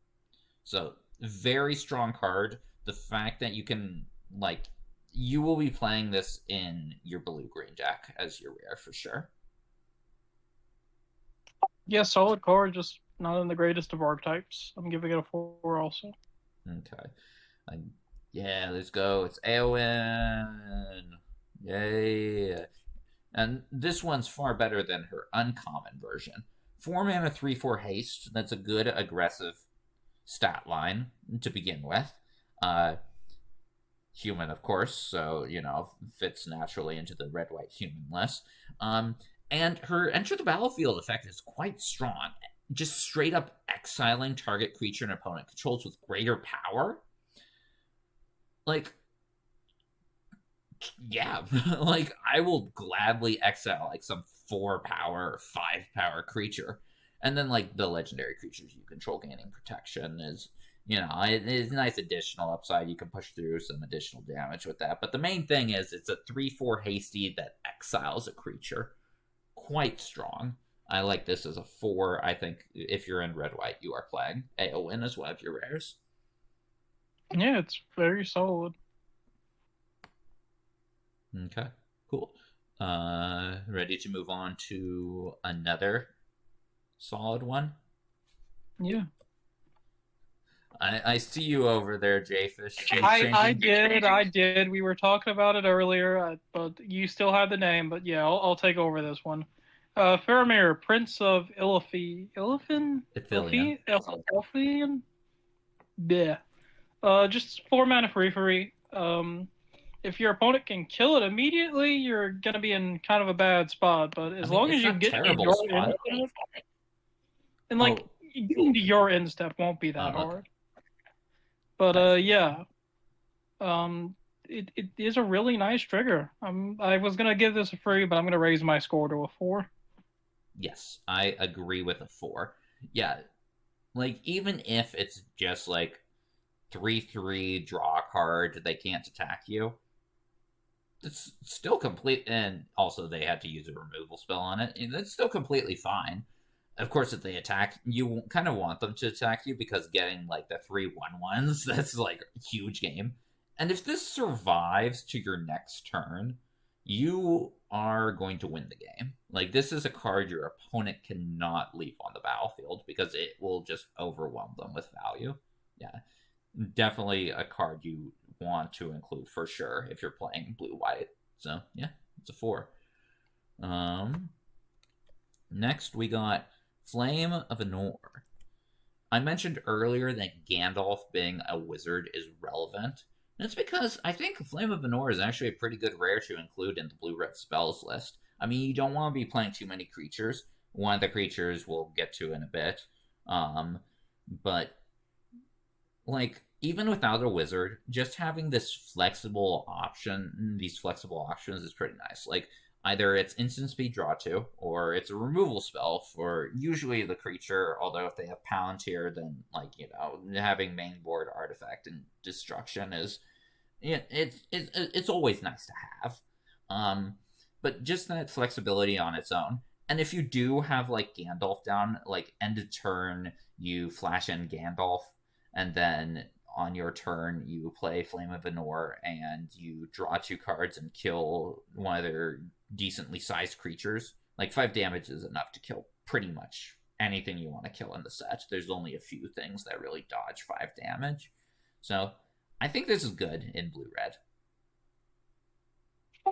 So very strong card. The fact that you can like you will be playing this in your blue-green deck as your rare for sure. Yeah, solid card, just not in the greatest of archetypes. I'm giving it a 4 also. Okay. Yeah, let's go. It's Aeon. Yay. And this one's far better than her uncommon version. 4 mana, 3/4 haste. That's a good aggressive stat line to begin with. Human, of course, so, fits naturally into the red-white human list. And her Enter the Battlefield effect is quite strong. Just straight up exiling target creature and opponent controls with greater power. Like, yeah, like I will gladly exile like some 4 power or 5 power creature. And then like the legendary creatures you control gaining protection is, it's a nice additional upside. You can push through some additional damage with that. But the main thing is it's a 3/4 hasty that exiles a creature. Quite strong. I like this as a 4. I think if you're in red-white, you are playing Aeon as one of your rares. Yeah, it's very solid. Okay, cool. Ready to move on to another solid one? Yeah. I see you over there, Jayfish. I did. We were talking about it earlier, but you still have the name. But yeah, I'll take over this one. Faramir, Prince of Illifian? Yeah. Just 4 mana free. If your opponent can kill it immediately, you're gonna be in kind of a bad spot. But as long as you get to your end step, and like getting to your end step won't be that hard. But yeah, it is a really nice trigger. I was gonna give this a 3, but I'm gonna raise my score to a 4. Yes, I agree with a 4. Yeah, like even if it's just like 3/3 draw a card, they can't attack you. It's still complete, and also they had to use a removal spell on it. And it's still completely fine. Of course, if they attack, you kind of want them to attack you because getting like the 3/1/1s, that's like a huge game. And if this survives to your next turn, you are going to win the game. Like, this is a card your opponent cannot leave on the battlefield because it will just overwhelm them with value. Yeah, definitely a card you want to include for sure if you're playing blue-white. So, yeah, it's a 4. Next, we got Flame of Anor. I mentioned earlier that Gandalf being a wizard is relevant. And it's because I think Flame of Anor is actually a pretty good rare to include in the blue-red spells list. I mean, you don't want to be playing too many creatures. One of the creatures we'll get to in a bit. But, like, even without a wizard, just having this flexible option, these flexible options is pretty nice. Like, either it's instant speed draw 2, or it's a removal spell for usually the creature, although if they have Palantir, then, like, you know, having main board artifact and destruction is, it's always nice to have. But just that flexibility on its own. And if you do have, like, Gandalf down, like, end of turn, you flash in Gandalf, and then on your turn, you play Flame of Anor, and you draw 2 cards and kill one of their decently sized creatures. Like, 5 damage is enough to kill pretty much anything you want to kill in the set. There's only a few things that really dodge 5 damage. So, I think this is good in blue-red.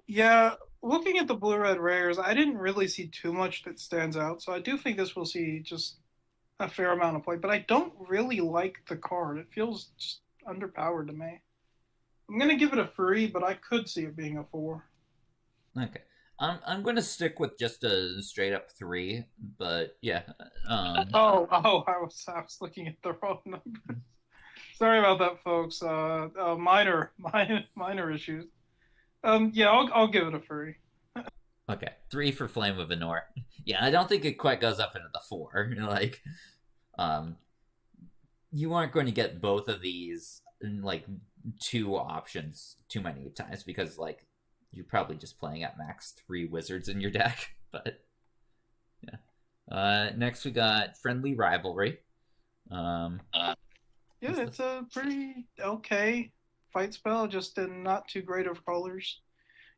Yeah, looking at the blue-red rares, I didn't really see too much that stands out, so I do think this will see just a fair amount of play, but I don't really like the card. It feels just underpowered to me. I'm going to give it a 3, but I could see it being a 4. Okay. I'm going to stick with just a straight-up 3, but yeah. I was looking at the wrong numbers. Sorry about that, folks. Minor issues. Yeah, I'll give it a 3. Okay, 3 for Flame of Anor. Yeah, I don't think it quite goes up into the 4. Like, you aren't going to get both of these, like, 2 options too many times, because, like, you're probably just playing at max 3 wizards in your deck. But, yeah. Next we got Friendly Rivalry. Yeah, it's a pretty okay fight spell, just in not too great of colors.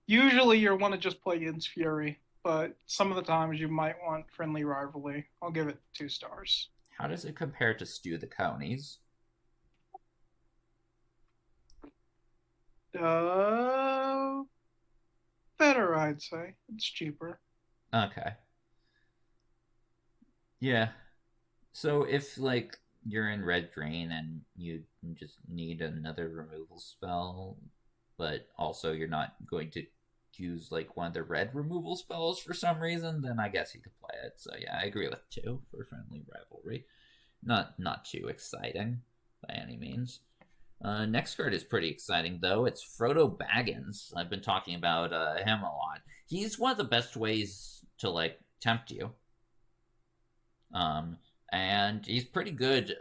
Usually you want to just play against Fury, but some of the times you might want Friendly Rivalry. I'll give it 2 stars. How does it compare to Stew the Conies? Better, I'd say. It's cheaper. Okay. Yeah. So if, like, you're in red-green and you just need another removal spell, but also you're not going to use, like, one of the red removal spells for some reason, then I guess you could play it. So yeah, I agree with 2 for Friendly Rivalry. Not too exciting by any means. Next card is pretty exciting, though. It's Frodo Baggins. I've been talking about him a lot. He's one of the best ways to, like, tempt you. And he's pretty good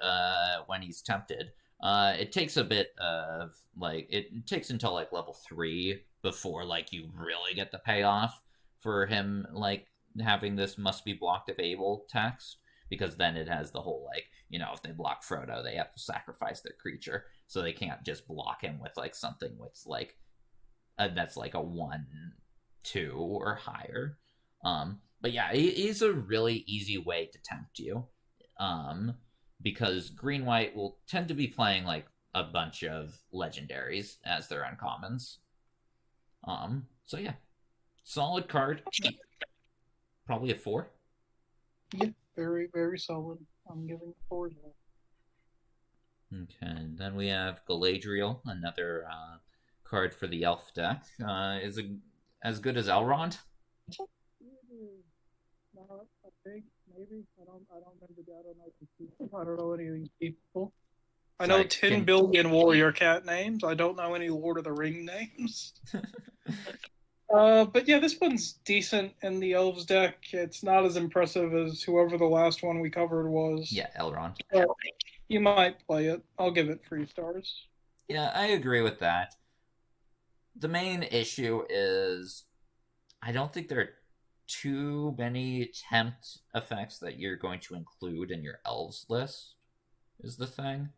when he's tempted. It takes a bit of, like, it takes until, like, level 3 before, like, you really get the payoff for him, like, having this must be blocked if able text, because then it has the whole, like, you know, if they block Frodo, they have to sacrifice their creature, so they can't just block him with, like, something with, like, that's, like, a 1/2 or higher. But yeah, he's a really easy way to tempt you. Because green-white will tend to be playing, like, a bunch of legendaries as their uncommons. So yeah. Solid card. Probably a 4. Yeah, very, very solid. I'm giving 4 as well. Okay, then we have Galadriel, another card for the elf deck. Is it as good as Elrond? I think maybe. I don't remember that. I don't know any of these people. I know 10 billion warrior cat names. I don't know any Lord of the Ring names. But yeah, this one's decent in the elves deck. It's not as impressive as whoever the last one we covered was. Yeah, Elrond. You might play it. I'll give it 3 stars. Yeah, I agree with that. The main issue is I don't think there are too many tempt effects that you're going to include in your elves list, is the thing.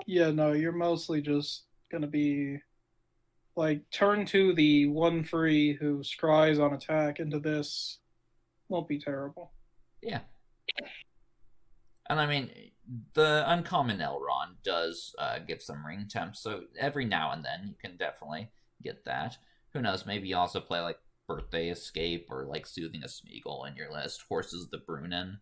Yeah, no, you're mostly just going to be, like, turn to the 1 free who scries on attack into this. Won't be terrible. Yeah. And I mean, the uncommon Elrond does give some ring temp, so every now and then you can definitely get that. Who knows, maybe you also play, like, Birthday Escape or like Soothing a Smeagol in your list. Horses the Brunnen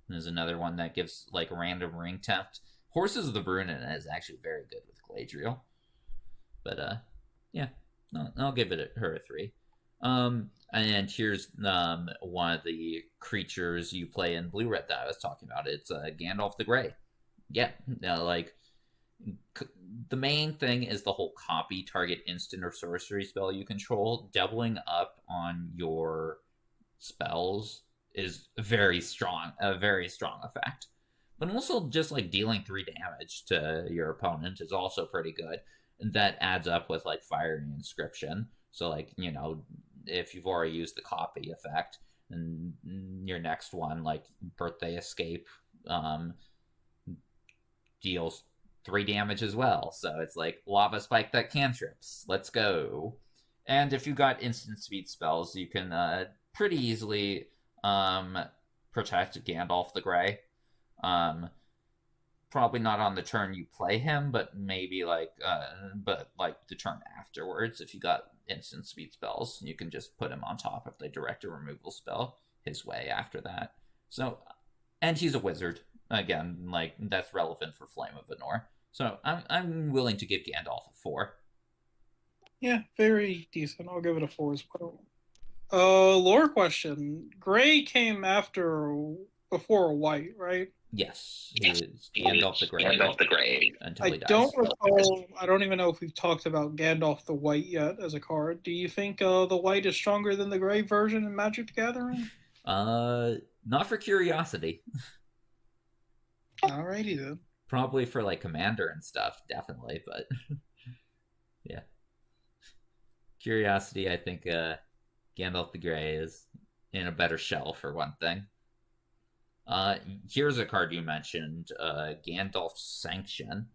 is another one that gives like random ring tempt. Horses of the Brunnen is actually very good with Galadriel. But yeah, I'll give her a 3. And here's one of the creatures you play in blue red that I was talking about. It's Gandalf the Grey. Yeah, like the main thing is the whole copy target instant or sorcery spell you control. Doubling up on your spells is a very strong effect. But also just like dealing 3 damage to your opponent is also pretty good. And that adds up with like Fiery Inscription. So like, you know, if you've already used the copy effect, and your next one, like Birthday Escape, deals 3 damage as well. So it's like Lava Spike that cantrips. Let's go. And if you got instant speed spells, you can pretty easily protect Gandalf the Grey. Probably not on the turn you play him, but maybe like the turn afterwards. If you got instant speed spells, you can just put him on top of the direct removal spell his way after that. So, and he's a wizard. Again, like that's relevant for Flame of Anor. So I'm willing to give Gandalf a 4. Yeah, very decent. I'll give it a 4 as well. Lore question. Gray came before white, right? Yes, he is Gandalf the Grey. Gandalf the Grey. Until he dies. Don't recall. I don't even know if we've talked about Gandalf the White yet as a card. Do you think the White is stronger than the Gray version in Magic the Gathering? Not for Curiosity. Alrighty then. Probably for like Commander and stuff, definitely, but yeah. Curiosity, I think Gandalf the Grey is in a better shell for one thing. Here's a card you mentioned, Gandalf's Sanction.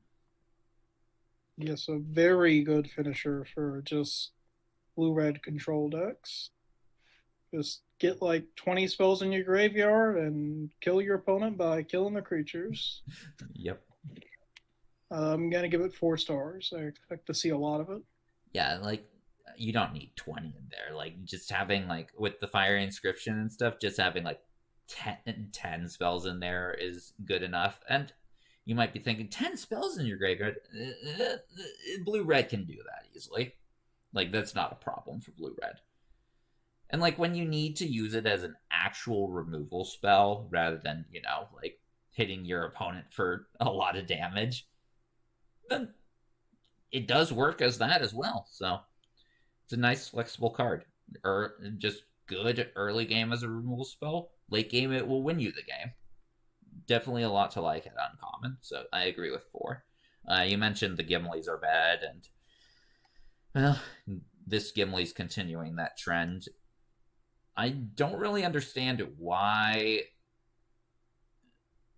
Yes, a very good finisher for just blue-red control decks. Just get like 20 spells in your graveyard and kill your opponent by killing the creatures. Yep. I'm going to give it 4 stars. I expect to see a lot of it. Yeah, like, you don't need 20 in there. Like, just having, like, with the Fire Inscription and stuff, just having, like, 10 spells in there is good enough. And you might be thinking, 10 spells in your graveyard? Blue-red can do that easily. Like, that's not a problem for blue-red. And, like, when you need to use it as an actual removal spell, rather than, you know, like, hitting your opponent for a lot of damage, then it does work as that as well. So, it's a nice, flexible card. Or just good early game as a removal spell. Late game, it will win you the game. Definitely a lot to like at Uncommon, so I agree with 4. You mentioned the Gimlis are bad, and, well, this Gimli's continuing that trend. I don't really understand why,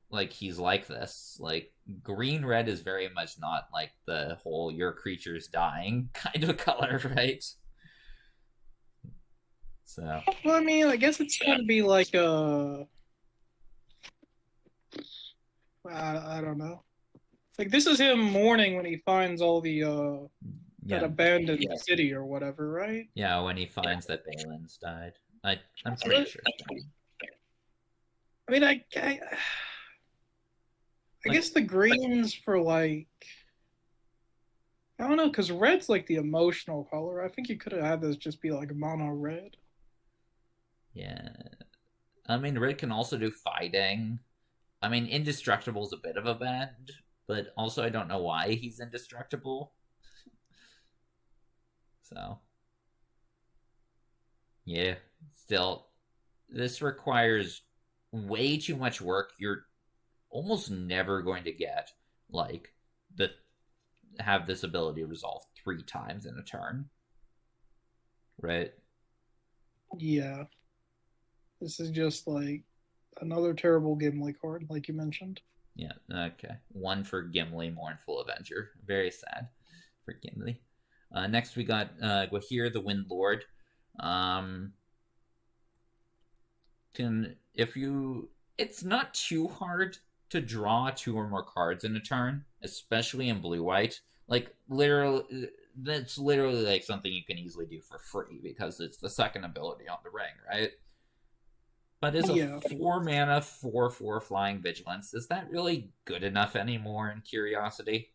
like, he's like this. Like, green-red is very much not, like, the whole your creature's dying kind of color, right? So. Well, I mean, I guess it's going to be like a... I don't know. Like, this is him mourning when he finds all the, that abandoned city or whatever, right? Yeah, when he finds that Balin's died. I'm pretty sure. I mean, I guess the greens for, like... I don't know, because red's, like, the emotional color. I think you could have had this just be, like, mono red. Yeah. I mean, red can also do fighting. I mean, indestructible is a bit of a bad, but also I don't know why he's indestructible. So. Yeah. Still, this requires way too much work. You're almost never going to get, like, have this ability resolve 3 times in a turn. Right? Yeah. This is just, like, another terrible Gimli card, like you mentioned. Yeah, okay. 1 for Gimli, Mournful Avenger. Very sad for Gimli. Next we got Gwahir the Wind Lord. It's not too hard to draw 2 or more cards in a turn, especially in blue-white. Like, literally, that's literally like something you can easily do for free because it's the second ability on the ring, right? But is a 4 mana 4/4 flying vigilance, is that really good enough anymore in Curiosity?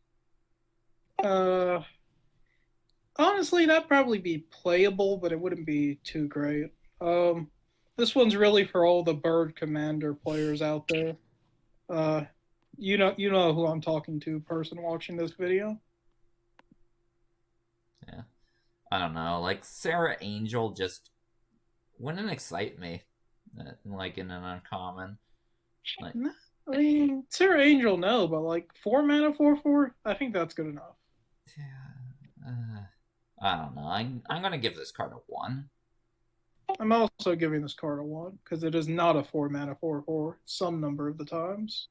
Honestly, that'd probably be playable, but it wouldn't be too great. This one's really for all the bird commander players out there. You know who I'm talking to, person watching this video. Yeah. I don't know. Like, Sarah Angel just wouldn't excite me, like, in an uncommon. Like, I mean, Sarah Angel, no, but like 4 mana 4/4, I think that's good enough. Yeah. I don't know. I'm gonna give this card a 1. I'm also giving this card a 1 because it is not a 4 mana 4/4 some number of the times.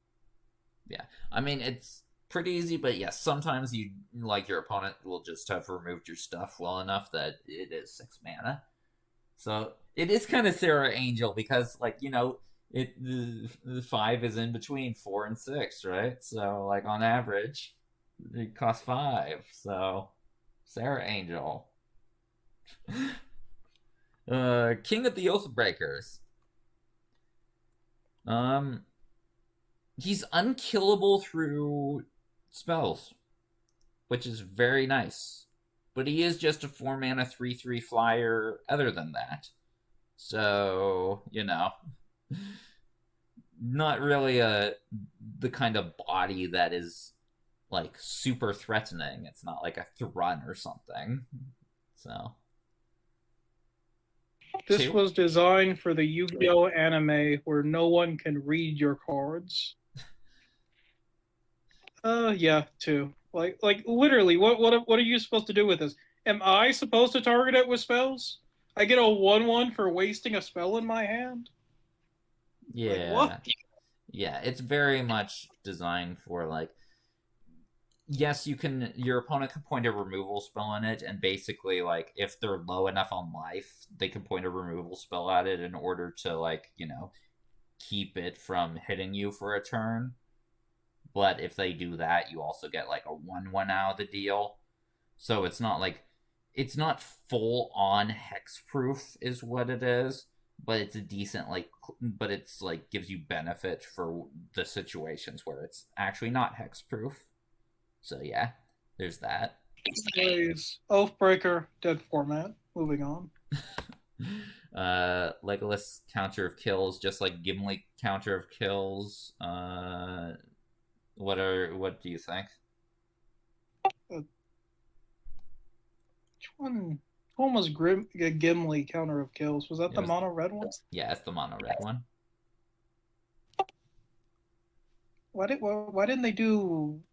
Yeah, I mean, it's pretty easy, but yes, sometimes you, like, your opponent will just have removed your stuff well enough that it is 6 mana. So it is kind of Sarah Angel because, like, you know, the 5 is in between 4 and 6, right? So, like, on average, it costs 5. So Sarah Angel. King of the Oathbreakers. He's unkillable through spells, which is very nice. But he is just a 4 mana 3/3 flyer other than that. So, you know, not really the kind of body that is, like, super threatening. It's not like a Thrun or something. So this was designed for the Yu-Gi-Oh anime where no one can read your cards. Yeah, 2. Like literally, what are you supposed to do with this? Am I supposed to target it with spells? I get a 1/1 for wasting a spell in my hand? Yeah. Like, what? Yeah, it's very much designed for, like, yes, your opponent can point a removal spell on it, and basically, like, if they're low enough on life, they can point a removal spell at it in order to, like, you know, keep it from hitting you for a turn. But if they do that, you also get, like, a 1/1 out of the deal. So it's not, like, it's not full-on hexproof is what it is, but it's a decent, like, but it's, like, gives you benefit for the situations where it's actually not hexproof. So yeah, there's that. Nice. Oathbreaker, dead format. Moving on. Legolas counter of kills, just like Gimli counter of kills. What do you think? Which one was Gimli counter of kills? Was that the mono red one? Yeah, it's the mono red one. Why didn't they do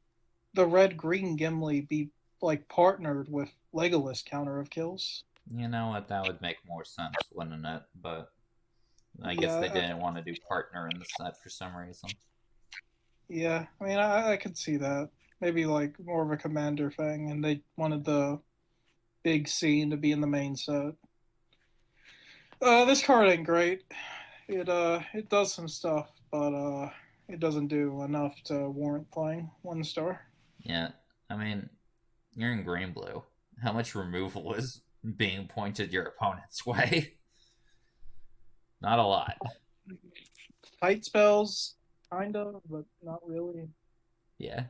the red-green Gimli be, like, partnered with Legolas counter of kills? You know what? That would make more sense, wouldn't it? But I guess they didn't want to do partner in the set for some reason. Yeah, I mean, I could see that. Maybe, like, more of a commander thing, and they wanted the big scene to be in the main set. This card ain't great. It does some stuff, but it doesn't do enough to warrant playing 1 star. Yeah, I mean, you're in green blue. How much removal is being pointed your opponent's way? Not a lot. Tight spells, kind of, but not really. Yeah.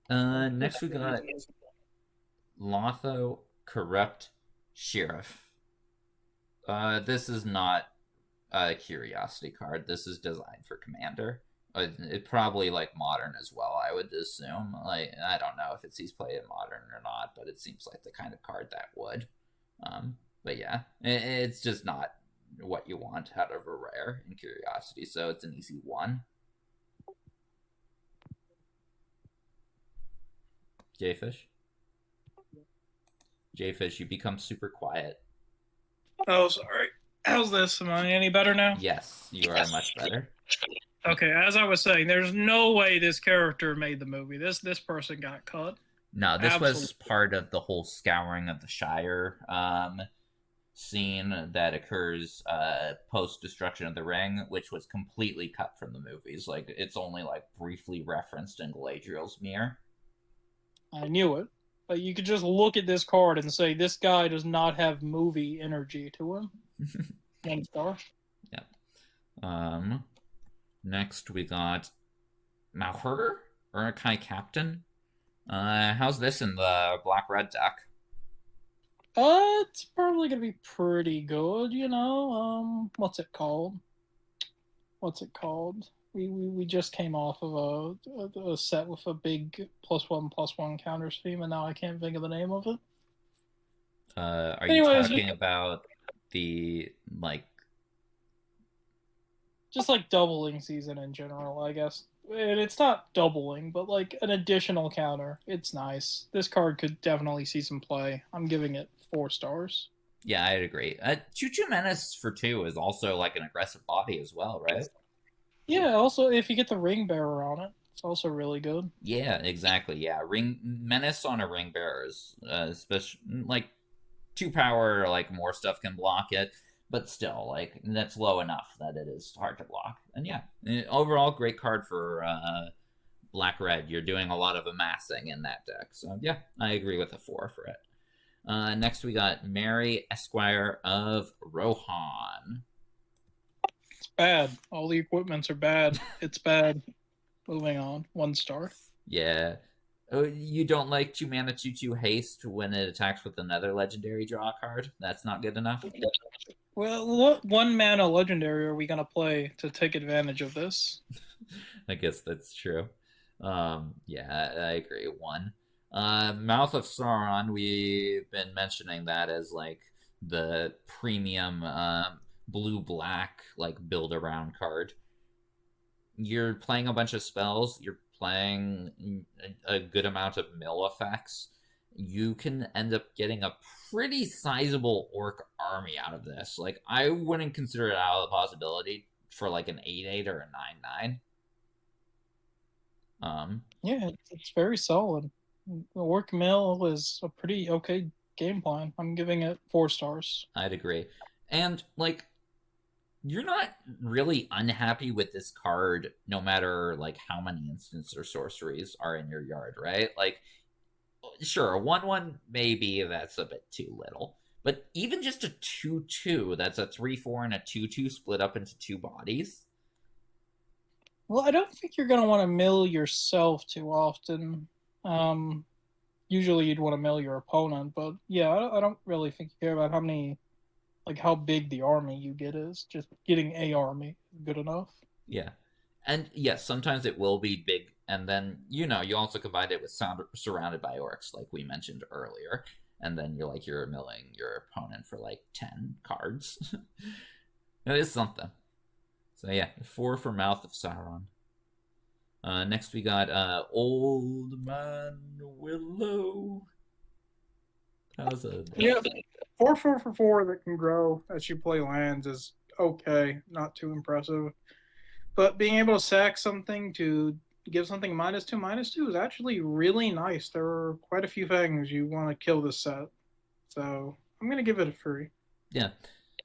Next we got LOTR Corrupt Sheriff. This is not a Curiosity card. This is designed for Commander. It probably, like, Modern as well, I would assume. Like, I don't know if it sees play in Modern or not, but it seems like the kind of card that would. But yeah, it's just not what you want out of a rare in Curiosity, so it's an easy 1. Jayfish? Jayfish, you become super quiet. Oh, sorry. How's this? Am I any better now? Yes, you are much better. Okay, as I was saying, there's no way this character made the movie. This person got cut. No, this was part of the whole scouring of the Shire scene that occurs post-Destruction of the Ring, which was completely cut from the movies. Like, it's only, like, briefly referenced in Galadriel's Mirror. I knew it. Like, you could just look at this card and say, this guy does not have movie energy to him. 1 star. Yeah. Next we got Malhur, Urukai Captain. How's this in the black-red deck? It's probably gonna be pretty good, you know. What's it called? We just came off of a set with a big +1/+1 counter scheme, and now I can't think of the name of it. Are you talking about the, like... Just like doubling season in general, I guess. And it's not doubling, but like an additional counter. It's nice. This card could definitely see some play. I'm giving it 4 stars. Yeah, I'd agree. Choo-Choo Menace for 2 is also like an aggressive body as well, right? Yeah, also if you get the ring bearer on it, it's also really good. Yeah, exactly. Yeah, ring Menace on a ring bearer is especially like 2 power, like more stuff can block it, but still, like that's low enough that it is hard to block. And yeah, overall great card for black-red. You're doing a lot of amassing in that deck, so yeah, I agree with a 4 for it. Next we got Mary, Esquire of Rohan. It's bad. All the equipments are bad. It's bad. Moving on. 1 star. Yeah. Oh, you don't like 2 mana 2/2 haste when it attacks with another legendary draw card? That's not good enough? Well, what 1 mana legendary are we going to play to take advantage of this? I guess that's true. Yeah, I agree. 1. Mouth of Sauron, we've been mentioning that as like the premium blue-black like build-around card. You're playing a bunch of spells, you're playing a good amount of mill effects. You can end up getting a pretty sizable orc army out of this. Like, I wouldn't consider it out of the possibility for like an 8/8 or a 9/9. Yeah, it's very solid. The orc mill is a pretty okay game plan. I'm giving it 4 stars. I'd agree. And like, you're not really unhappy with this card no matter like how many instants or sorceries are in your yard, right? Like, sure, a 1/1 maybe that's a bit too little, but even just a 2/2, that's a 3/4 and a 2/2 split up into 2 bodies. Well, I don't think you're going to want to mill yourself too often. Usually you'd want to mill your opponent, but yeah, I don't really think you care about how many, like how big the army you get is. Just getting a army is good enough. Yeah. And yes, sometimes it will be big, and then, you know, you also combine it with surrounded by orcs, like we mentioned earlier, and then you're milling your opponent for like 10 cards. It is something. So yeah, 4 for Mouth of Sauron. Next we got Old Man Willow. How's it? Yeah, 4/4 for 4 that can grow as you play lands is okay, not too impressive. But being able to sack something to give something -2/-2 is actually really nice. There are quite a few things you want to kill this set. So I'm going to give it a 3. Yeah.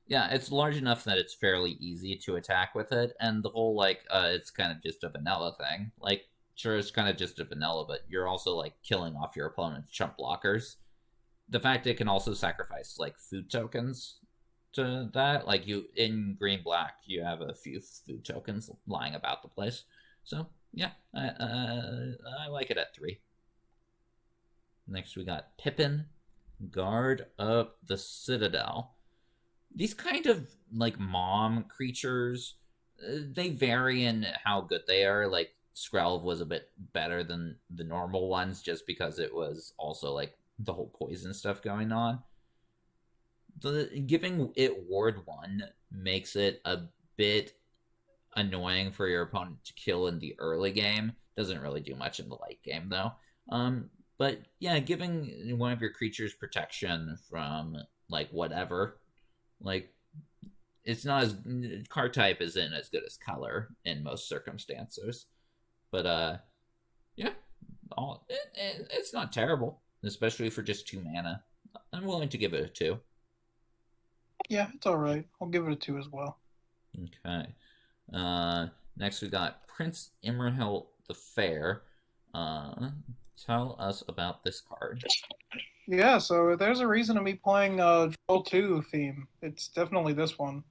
Yeah, it's large enough that it's fairly easy to attack with it, and the whole, like, it's kind of just a vanilla thing. Like, sure, it's kind of just a vanilla, but you're also, like, killing off your opponent's chump blockers. The fact it can also sacrifice, like, food tokens to that, like, you, in green-black, you have a few food tokens lying about the place. So, yeah, I like it at 3. Next, we got Pippin, Guard of the Citadel. These kind of, like, mom creatures, they vary in how good they are. Like, Skrelv was a bit better than the normal ones just because it was also, like, the whole poison stuff going on. Giving it Ward 1 makes it a bit annoying for your opponent to kill in the early game. Doesn't really do much in the late game, though. But, yeah, giving one of your creatures protection from, like, whatever... Like, it's not as... Card type isn't as good as color in most circumstances. But, yeah. It's not terrible. Especially for just 2 mana. I'm willing to give it a 2. Yeah, it's alright. I'll give it a 2 as well. Okay. Next we got Prince Imrahil the Fair. Tell us about this card. Yeah, so there's a reason to be playing Drill 2 theme. It's definitely this one.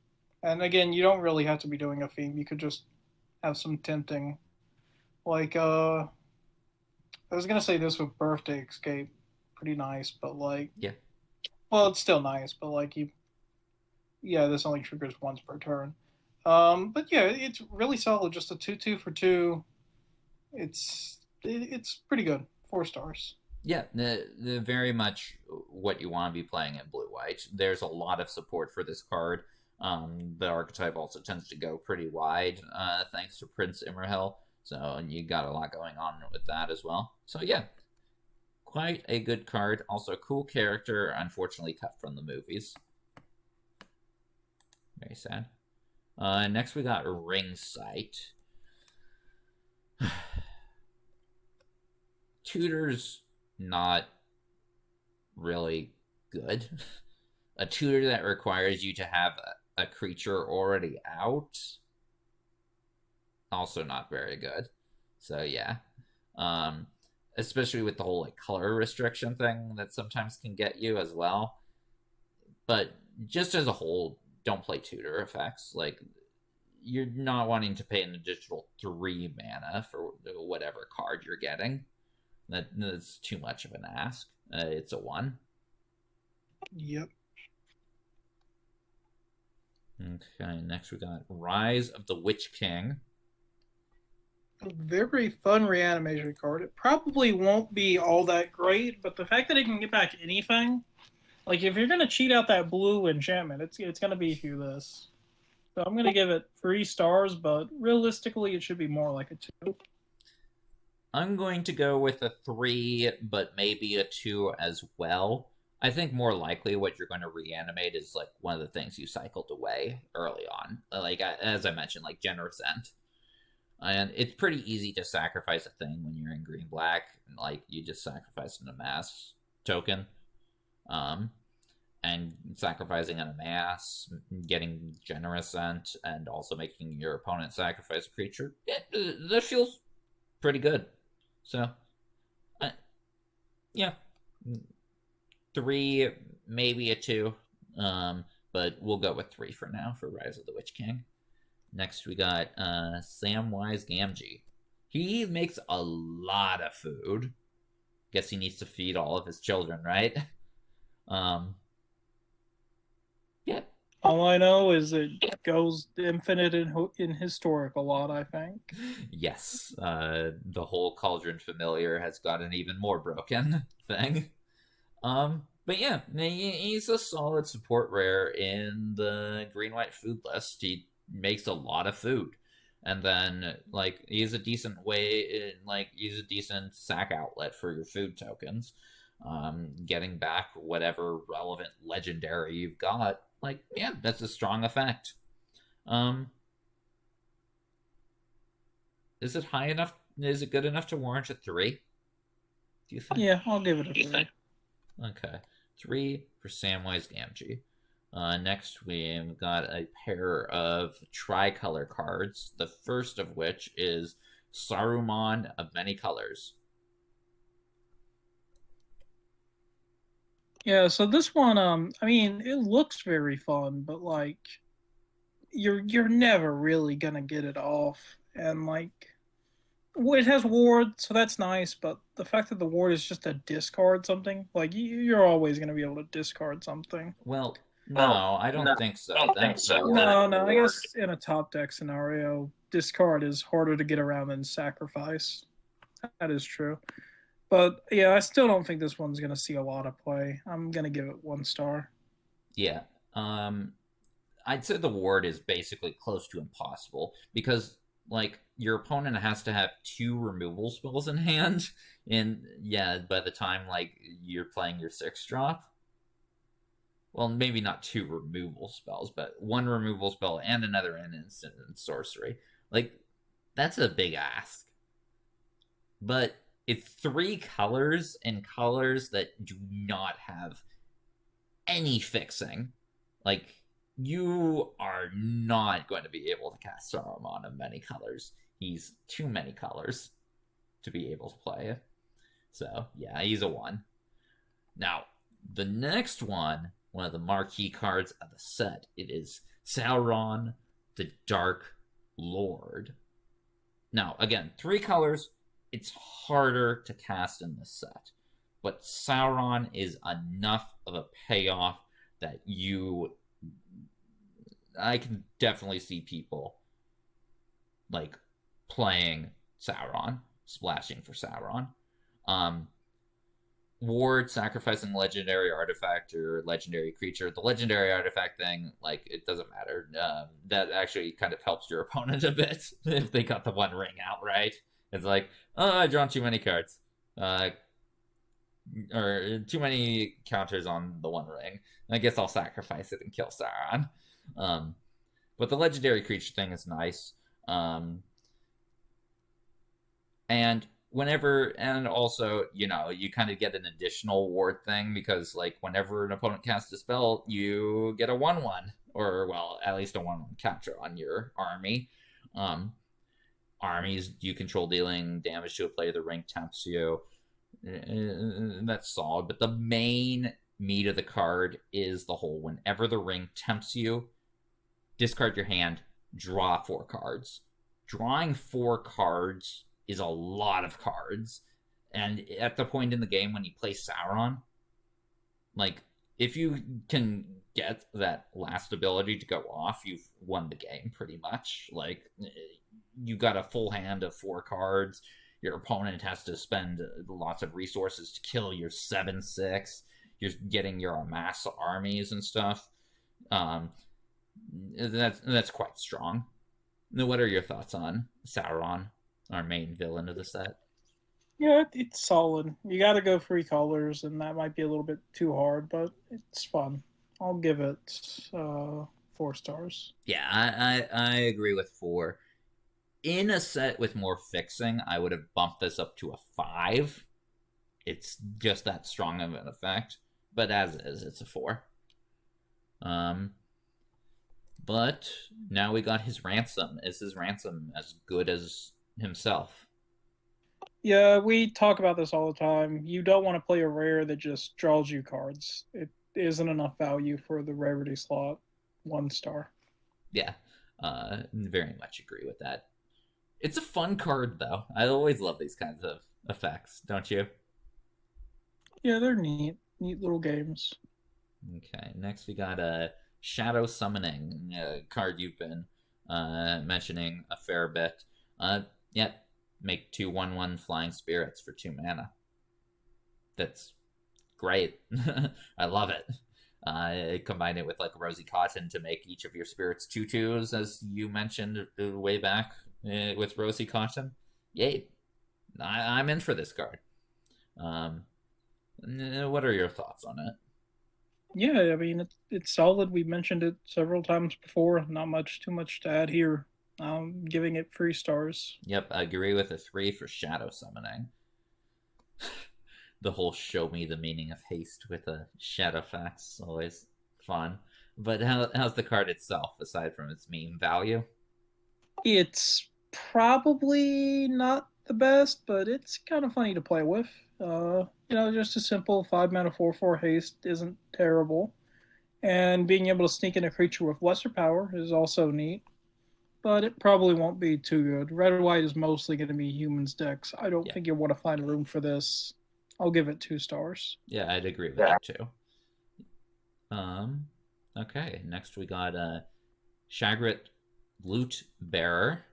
And again, you don't really have to be doing a theme. You could just have some tempting. Like, I was going to say this with Birthday Escape. Pretty nice, but like... Yeah. Well, it's still nice, but like yeah, this only triggers once per turn. But yeah, it's really solid. Just a 2/2 for 2. It's pretty good. 4 stars. Yeah, the very much what you want to be playing in blue-white. There's a lot of support for this card. The archetype also tends to go pretty wide, thanks to Prince Imrahil. So you got a lot going on with that as well. So yeah, quite a good card. Also, cool character. Unfortunately, cut from the movies. Very sad. Next, we got Ring Sight. Tutor's not really good. A tutor that requires you to have a creature already out, also not very good. So yeah, especially with the whole like color restriction thing that sometimes can get you as well. But just as a whole, don't play tutor effects. Like, you're not wanting to pay an additional 3 mana for whatever card you're getting. That's too much of an ask. It's a 1. Yep. Okay, next we got Rise of the Witch King. A very fun reanimation card. It probably won't be all that great, but the fact that it can get back anything, like if you're gonna cheat out that blue enchantment, it's gonna be through this. So I'm gonna give it 3 stars, but realistically, it should be more like a 2. I'm going to go with a 3, but maybe a 2 as well. I think more likely what you're going to reanimate is like one of the things you cycled away early on. Like, as I mentioned, like Generous End. And it's pretty easy to sacrifice a thing when you're in green-black. Like, you just sacrifice an amass token. And sacrificing an amass, getting Generous End, and also making your opponent sacrifice a creature. That feels pretty good. So, yeah. 3, maybe a 2. But we'll go with 3 for now for Rise of the Witch King. Next, we got Samwise Gamgee. He makes a lot of food. Guess he needs to feed all of his children, right? Yeah. All I know is it goes infinite in historic a lot, I think. Yes. The whole Cauldron Familiar has got an even more broken thing. But yeah, he's a solid support rare in the green-white food list. He makes a lot of food. And then, like, he's a decent he's a decent sack outlet for your food tokens. Getting back whatever relevant legendary you've got. Like, yeah, that's a strong effect. Is it high enough? Is it good enough to warrant a 3? Do you think? Yeah, I'll give it a 3. Okay. 3 for Samwise Gamgee. Next, we've got a pair of tricolor cards, the first of which is Saruman of Many Colors. Yeah, so this one, I mean, it looks very fun, but like, you're never really gonna get it off, and like, well, it has ward, so that's nice, but the fact that the ward is just to discard something, like, you're always gonna be able to discard something. Well, no, I don't think so. No, I guess in a top deck scenario, discard is harder to get around than sacrifice. That is true. But yeah, I still don't think this one's gonna see a lot of play. I'm gonna give it 1 star. Yeah. I'd say the ward is basically close to impossible because, like, your opponent has to have 2 removal spells in hand, and yeah, by the time like you're playing your 6-drop. Well, maybe not 2 removal spells, but 1 removal spell and another instant and sorcery. Like, that's a big ask. But it's 3 colors and colors that do not have any fixing. Like, you are not going to be able to cast Saruman of Many Colors. He's too many colors to be able to play it. So, yeah, he's a 1. Now, the next one of the marquee cards of the set, it is Sauron, the Dark Lord. Now, again, 3 colors, it's harder to cast in this set. But Sauron is enough of a payoff that I can definitely see people, like, playing Sauron, splashing for Sauron. Ward, sacrificing legendary artifact or legendary creature. The legendary artifact thing, like, it doesn't matter. That actually kind of helps your opponent a bit if they got the 1 ring out, right? It's like, oh, I drawn too many cards. Or too many counters on the 1 ring. I guess I'll sacrifice it and kill Sauron. But the legendary creature thing is nice. And also, you kind of get an additional ward thing because, like, whenever an opponent casts a spell, you get a 1/1, or, well, at least a 1/1 counter on your army. Armies you control dealing damage to a player, the ring tempts you. That's solid, but the main meat of the card is the whole whenever the ring tempts you, discard your hand, draw 4 cards. Drawing 4 cards is a lot of cards, and at the point in the game when you play Sauron, like, if you can get that last ability to go off, you've won the game pretty much. Like, you got a full hand of 4 cards. Your opponent has to spend lots of resources to kill your 7/6. You're getting your amass armies and stuff. That's quite strong. Now, what are your thoughts on Sauron, our main villain of the set? Yeah, it's solid. You got to go 3 colors, and that might be a little bit too hard, but it's fun. I'll give it 4 stars. Yeah, I agree with 4. In a set with more fixing, I would have bumped this up to a 5. It's just that strong of an effect. But as is, it's a 4. But now we got his ransom. Is his ransom as good as himself? Yeah, we talk about this all the time. You don't want to play a rare that just draws you cards. It isn't enough value for the rarity slot. 1 star. Yeah, very much agree with that. It's a fun card, though. I always love these kinds of effects, don't you? Yeah, they're neat. Neat little games. Okay, next we got a Shadow Summoning card you've been mentioning a fair bit. Yeah, make 2 1/1 Flying Spirits for 2 mana. That's great. I love it. Combine it with, like, Rosy Cotton to make each of your spirits 2/2s, as you mentioned way back with Rosy Cotton. Yay. I'm in for this card. What are your thoughts on it? Yeah, I mean, it's solid. We mentioned it several times before. Not too much to add here. I'm giving it 3 stars. Yep, I agree with a 3 for Shadow Summoning. The whole show me the meaning of haste with a Shadowfax, always fun. But how's the card itself, aside from its meme value? It's probably not the best, but it's kind of funny to play with. Just a simple 5 mana 4/4 haste isn't terrible. And being able to sneak in a creature with lesser power is also neat. But it probably won't be too good. Red-white is mostly going to be humans decks. I don't think you'll want to find room for this. I'll give it 2 stars. Yeah, I'd agree with that too. Okay, next we got Shagrit Loot Bearer.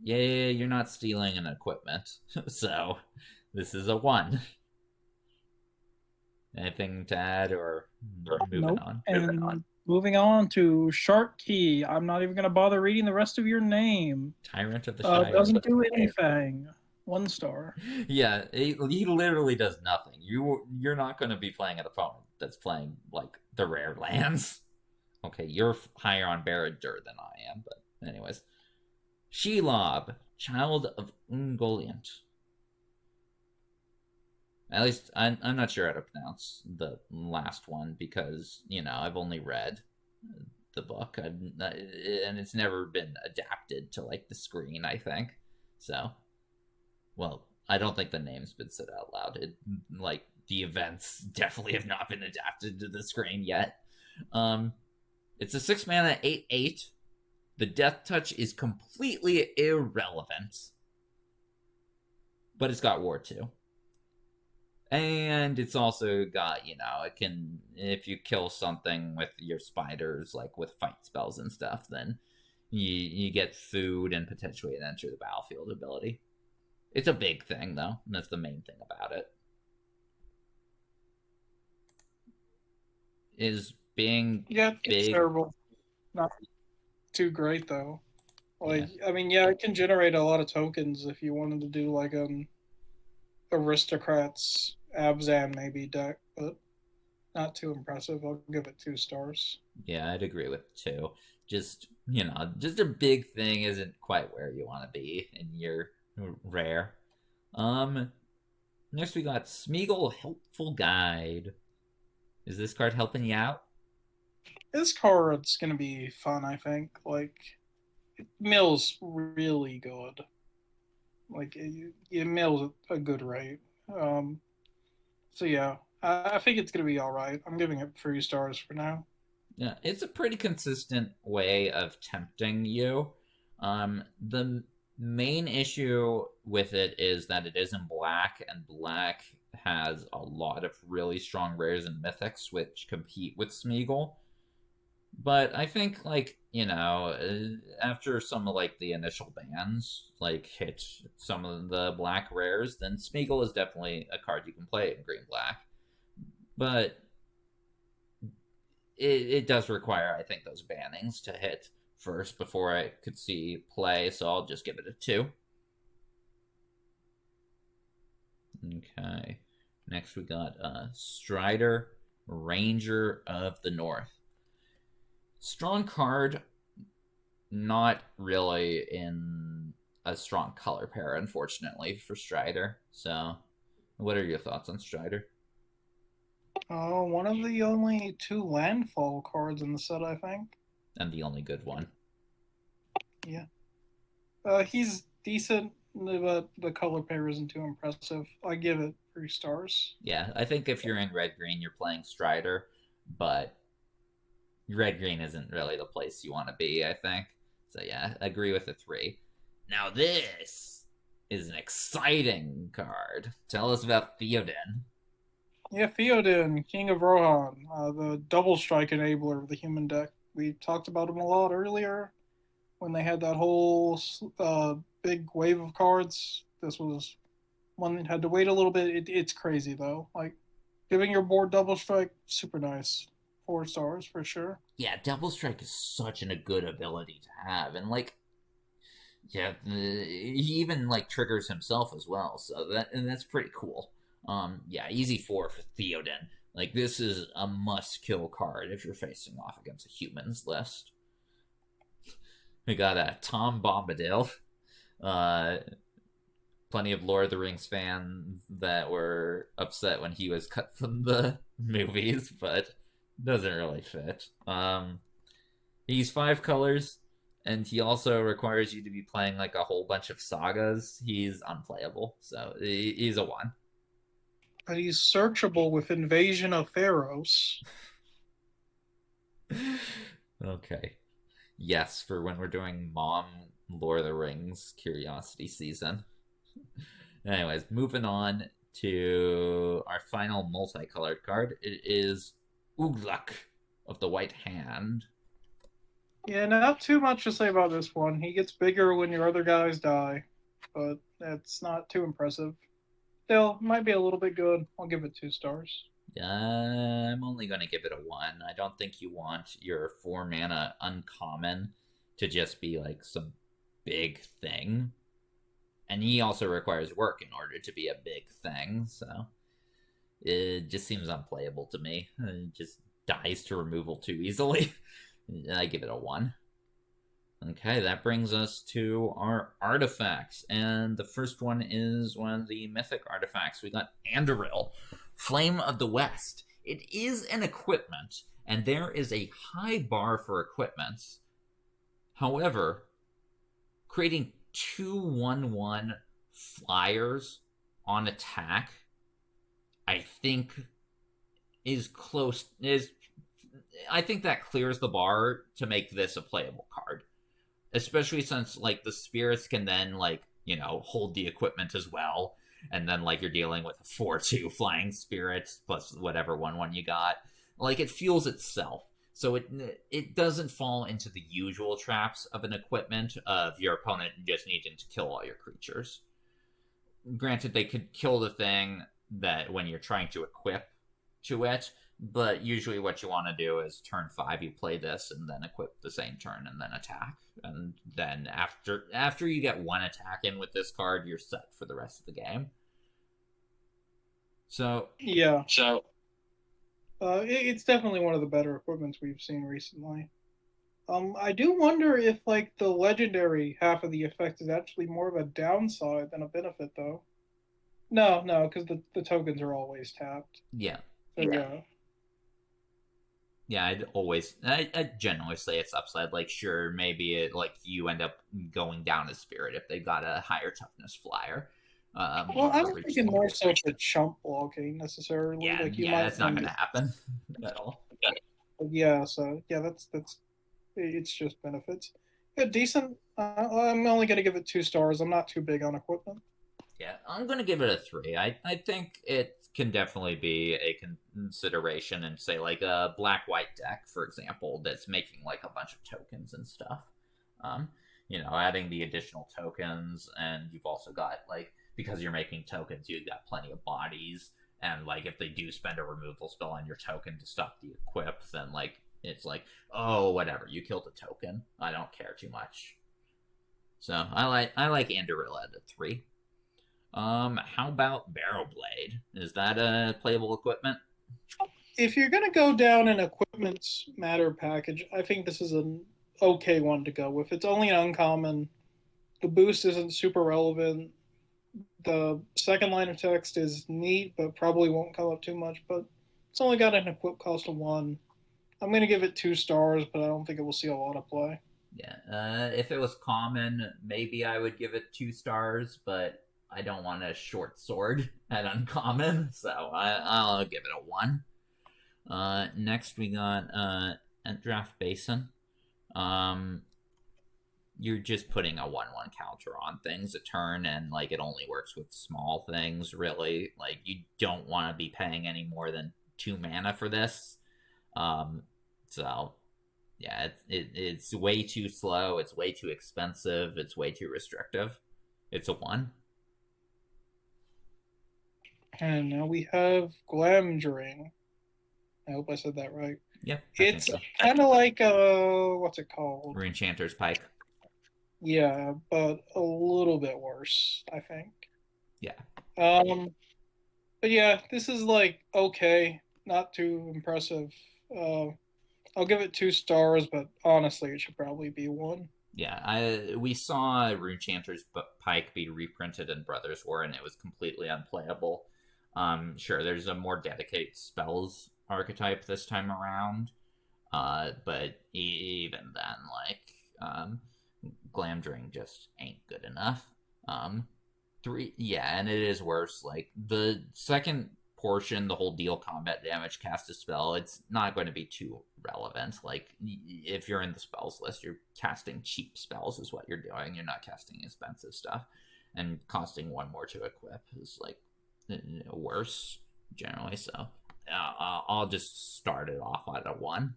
Yeah, you're not stealing an equipment, so this is a 1. Anything to add, or moving on? Moving on to Shark Key. I'm not even going to bother reading the rest of your name. Tyrant of the Shire. Doesn't do anything. 1 star. Yeah, he literally does nothing. You're not going to be playing an opponent that's playing, like, the rare lands. Okay, you're higher on Barad-dûr than I am, but anyways. Shelob, Child of Ungoliant. At least, I'm not sure how to pronounce the last one because, I've only read the book. And it's never been adapted to, like, the screen, I think. So, well, I don't think the name's been said out loud. Like, the events definitely have not been adapted to the screen yet. It's a 6 mana 8/8. The death touch is completely irrelevant, but it's got War 2. And it's also got, it can, if you kill something with your spiders, like with fight spells and stuff, then you get food and potentially an enter the battlefield ability. It's a big thing, though, and that's the main thing about it. Is being it's big. terrible. Not too great, though. It can generate a lot of tokens if you wanted to do, like, Aristocrats, Abzan maybe deck, but not too impressive. I'll give it 2 stars. Yeah, I'd agree with 2. Just, just a big thing isn't quite where you want to be in your rare. Next we got Smeagol Helpful Guide. Is this card helping you out? This card's gonna be fun, I think. Like, it mills really good. Like, it mills a good rate. So yeah, I think it's gonna be all right. I'm giving it 3 stars for now. Yeah, it's a pretty consistent way of tempting you. The main issue with it is that it is in black, and black has a lot of really strong rares and mythics which compete with Smeagol. But I think, after some of, the initial bans, hit some of the black rares, then Smeagol is definitely a card you can play in green-black. But it does require, I think, those bannings to hit first before I could see play, so I'll just give it a 2. Okay. Next we got Strider, Ranger of the North. Strong card, not really in a strong color pair, unfortunately, for Strider. So, what are your thoughts on Strider? One of the only 2 landfall cards in the set, I think. And the only good one. Yeah. He's decent, but the color pair isn't too impressive. I give it 3 stars. Yeah, I think if you're in red-green, you're playing Strider, but red-green isn't really the place you want to be, I think. So yeah, I agree with the 3. Now this is an exciting card. Tell us about Theoden. Yeah, Theoden, King of Rohan, the double strike enabler of the human deck. We talked about him a lot earlier when they had that whole big wave of cards. This was one that had to wait a little bit. It's crazy, though. Like, giving your board double strike, super nice. 4 stars for sure. Yeah, double strike is such a good ability to have, and he even triggers himself as well. So that's pretty cool. Yeah, easy 4 for Theoden. This is a must-kill card if you're facing off against a humans list. We got Tom Bombadil. Plenty of Lord of the Rings fans that were upset when he was cut from the movies, but doesn't really fit. He's 5 colors, and he also requires you to be playing a whole bunch of sagas. He's unplayable, so he's a 1. But he's searchable with Invasion of Pharaohs. Okay. Yes, for when we're doing Mom Lord of the Rings Curiosity season. Anyways, moving on to our final multicolored card. It is Ugluk of the White Hand. Yeah, not too much to say about this one. He gets bigger when your other guys die, but that's not too impressive. Still, might be a little bit good. I'll give it 2 stars. I'm only going to give it a 1. I don't think you want your 4 mana uncommon to just be some big thing. And he also requires work in order to be a big thing, so it just seems unplayable to me. It just dies to removal too easily. I give it a 1. Okay, that brings us to our artifacts. And the first one is one of the mythic artifacts. We got Andoril, Flame of the West. It is an equipment, and there is a high bar for equipment. However, creating 2/1/1 flyers on attack, I think I think that clears the bar to make this a playable card. Especially since, like, the spirits can then, like, you know, hold the equipment as well. And then, like, you're dealing with a 4/2 flying spirit plus whatever 1/1 you got. Like, it fuels itself. So it doesn't fall into the usual traps of an equipment of your opponent just needing to kill all your creatures. Granted, they could kill the thing that when you're trying to equip to it, but usually what you want to do is turn 5 you play this and then equip the same turn and then attack. And then after you get one attack in with this card, you're set for the rest of the game. So yeah. It's definitely one of the better equipments we've seen recently. I do wonder if, like, the legendary half of the effect is actually more of a downside than a benefit, though. No, because the tokens are always tapped. Yeah. So, yeah. Yeah, I'd generally say it's upside. Like, sure, maybe it, like, you end up going down a spirit if they got a higher toughness flyer. Well, I was thinking more so for chump blocking necessarily. Yeah, like that's not going to happen at all. Yeah, so yeah, that's it's just benefits. Yeah, decent. I'm only going to give it 2 stars. I'm not too big on equipment. Yeah, I'm going to give it a 3. I think it can definitely be a consideration in, say, like a black-white deck, for example, that's making, like, a bunch of tokens and stuff. You know, adding the additional tokens, and you've also got, like, because you're making tokens, you've got plenty of bodies, and, like, if they do spend a removal spell on your token to stop the equip, then, like, it's like, oh, whatever, you killed a token. I don't care too much. So, I like Andorilla at a 3. How about Barrow Blade? Is that a playable equipment? If you're going to go down an equipment's matter package, I think this is an okay one to go with. It's only an uncommon. The boost isn't super relevant. The second line of text is neat, but probably won't come up too much. But it's only got an equip cost of 1. I'm going to give it 2 stars, but I don't think it will see a lot of play. Yeah, if it was common, maybe I would give it 2 stars, but I don't want a short sword at uncommon, so I'll give it a 1. Next we got Draft Basin. You're just putting a 1/1 counter on things a turn, and, like, it only works with small things, really. Like, you don't want to be paying any more than 2 mana for this. So yeah, it's way too slow, it's way too expensive, it's way too restrictive. It's a 1. And now we have Glamdring. I hope I said that right. Yeah, it's kind of like what's it called? Runenchanter's Pike. Yeah, but a little bit worse, I think. Yeah. But yeah, this is, like, okay, not too impressive. I'll give it 2 stars, but honestly, it should probably be 1. Yeah, we saw Runenchanter's Pike be reprinted in Brothers War, and it was completely unplayable. Sure, there's a more dedicated spells archetype this time around, but even then, like, Glamdring just ain't good enough. 3, yeah, and it is worse. Like, the second portion, the whole deal combat damage, cast a spell, it's not going to be too relevant. Like, if you're in the spells list, you're casting cheap spells is what you're doing. You're not casting expensive stuff. And costing 1 more to equip is, like, worse, generally. So I'll just start it off at a 1.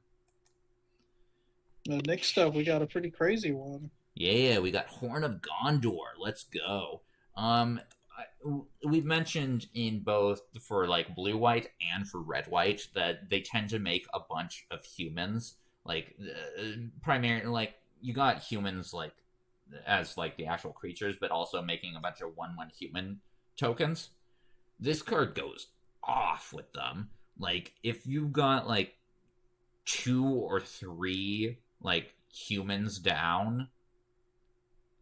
Next up, we got a pretty crazy one. Yeah, we got Horn of Gondor. Let's go. We've mentioned in both for, like, blue-white and for red-white that they tend to make a bunch of humans. Like, primarily, like, you got humans, like, as, like, the actual creatures, but also making a bunch of 1/1 human tokens. This card goes off with them. Like, if you've got, like, 2 or 3, like, humans down,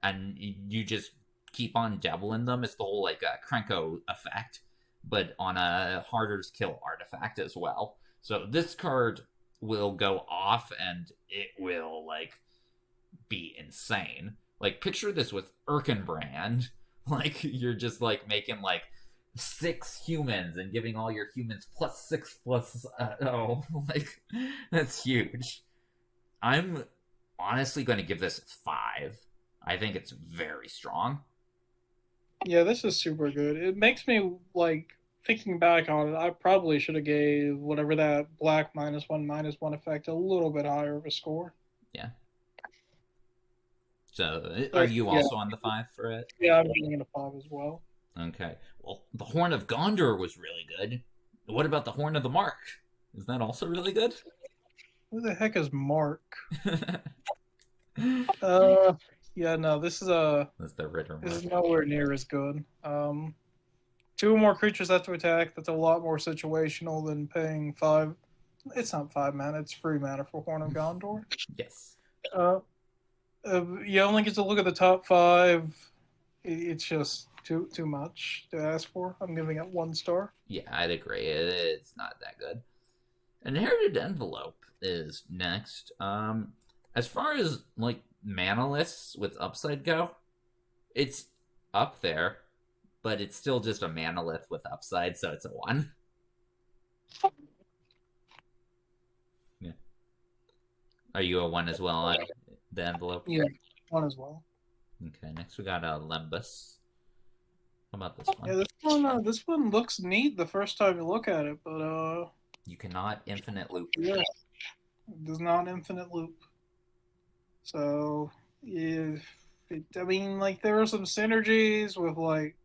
and you just keep on doubling them, it's the whole, like, Krenko effect, but on a harder to kill artifact as well. So this card will go off, and it will, like, be insane. Like, picture this with Erkenbrand. Like, you're just, like, making, like, 6 humans and giving all your humans +6 like that's huge. I'm honestly going to give this 5. I think it's very strong. Yeah, this is super good. It makes me like thinking back on it. I probably should have gave whatever that black -1/-1 effect a little bit higher of a score. Yeah. So, are you also on the 5 for it? Yeah, I'm giving it a 5 as well. Okay. Well, the Horn of Gondor was really good. What about the Horn of the Mark? Is that also really good? Who the heck is Mark? Yeah, no, this is That's the Ritter Mark. This is nowhere near as good. 2 more creatures have to attack. That's a lot more situational than paying 5. It's not 5 mana. It's free mana for Horn of Gondor. Yes. You only get to look at the top 5. It's just too much to ask for. I'm giving it 1 star. Yeah, I'd agree. It's not that good. Inherited Envelope is next. As far as like mana lists with upside go, it's up there, but it's still just a mana list with upside, so it's a 1. Yeah. Are you a 1 as well on the envelope? Yeah, 1 as well. Okay, next we got a Lembus. How about this one? Yeah, this one looks neat the first time you look at it, but you cannot infinite loop. Yeah, it does not infinite loop. So, I mean, like, there are some synergies with, like,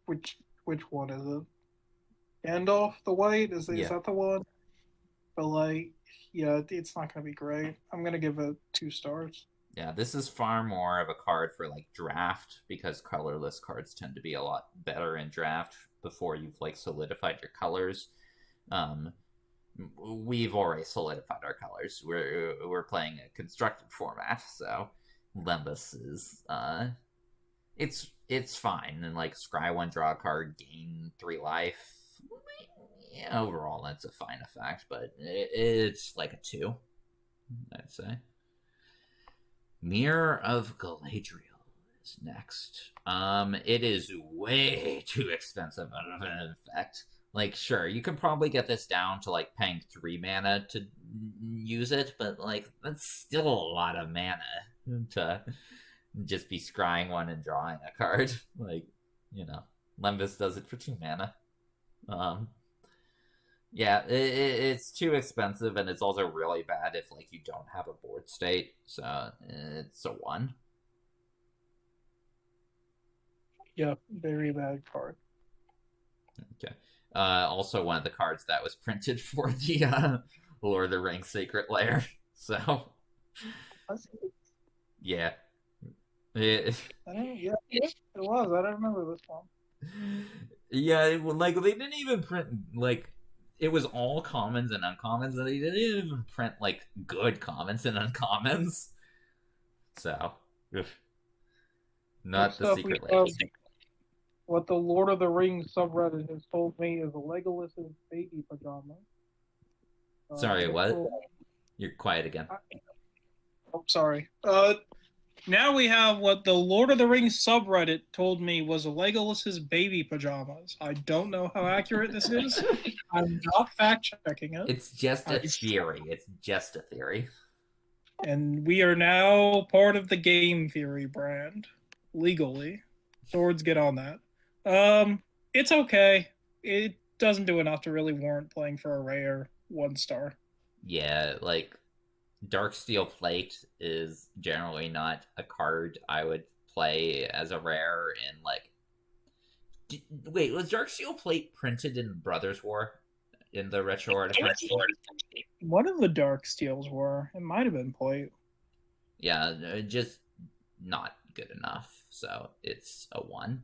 which one is it? Gandalf the White? Is that the one? But, like, yeah, it's not going to be great. I'm going to give it 2 stars. Yeah, this is far more of a card for, like, draft, because colorless cards tend to be a lot better in draft before you've, like, solidified your colors. We've already solidified our colors. We're playing a constructed format, so Lembus is it's fine. And like scry 1, draw a card, gain 3 life. Yeah, overall that's a fine effect, but it's like a 2, I'd say. Mirror of Galadriel is next. It is way too expensive of an effect. Like, sure, you can probably get this down to, like, paying 3 mana to use it, but, like, that's still a lot of mana to just be scrying 1 and drawing a card. Like, you know, Lembus does it for 2 mana. Yeah, it's too expensive, and it's also really bad if, like, you don't have a board state, so it's a 1. Yeah, very bad card. Okay. Also one of the cards that was printed for the Lord of the Rings Sacred Lair. So, yeah. It was. I don't remember this one. Yeah, like, they didn't even print, like, it was all commons and uncommons, and they didn't even print, like, good commons and uncommons. So, not the Secret Lair. What the Lord of the Rings subreddit has told me is Legolas's baby pajamas. Sorry, what? You're quiet again. Sorry. Now we have what the Lord of the Rings subreddit told me was Legolas's baby pajamas. I don't know how accurate this is. I'm not fact checking it. It's just a theory. It's just a theory. And we are now part of the game theory brand. Legally. Swords, get on that. It's okay. It doesn't do enough to really warrant playing for a rare 1 star. Yeah, like, Darksteel Plate is generally not a card I would play as a rare in, like... Wait, was Darksteel Plate printed in Brothers War? In the retro artifact? One of the Darksteels were. It might have been Plate. Yeah, just not good enough. So, it's a 1.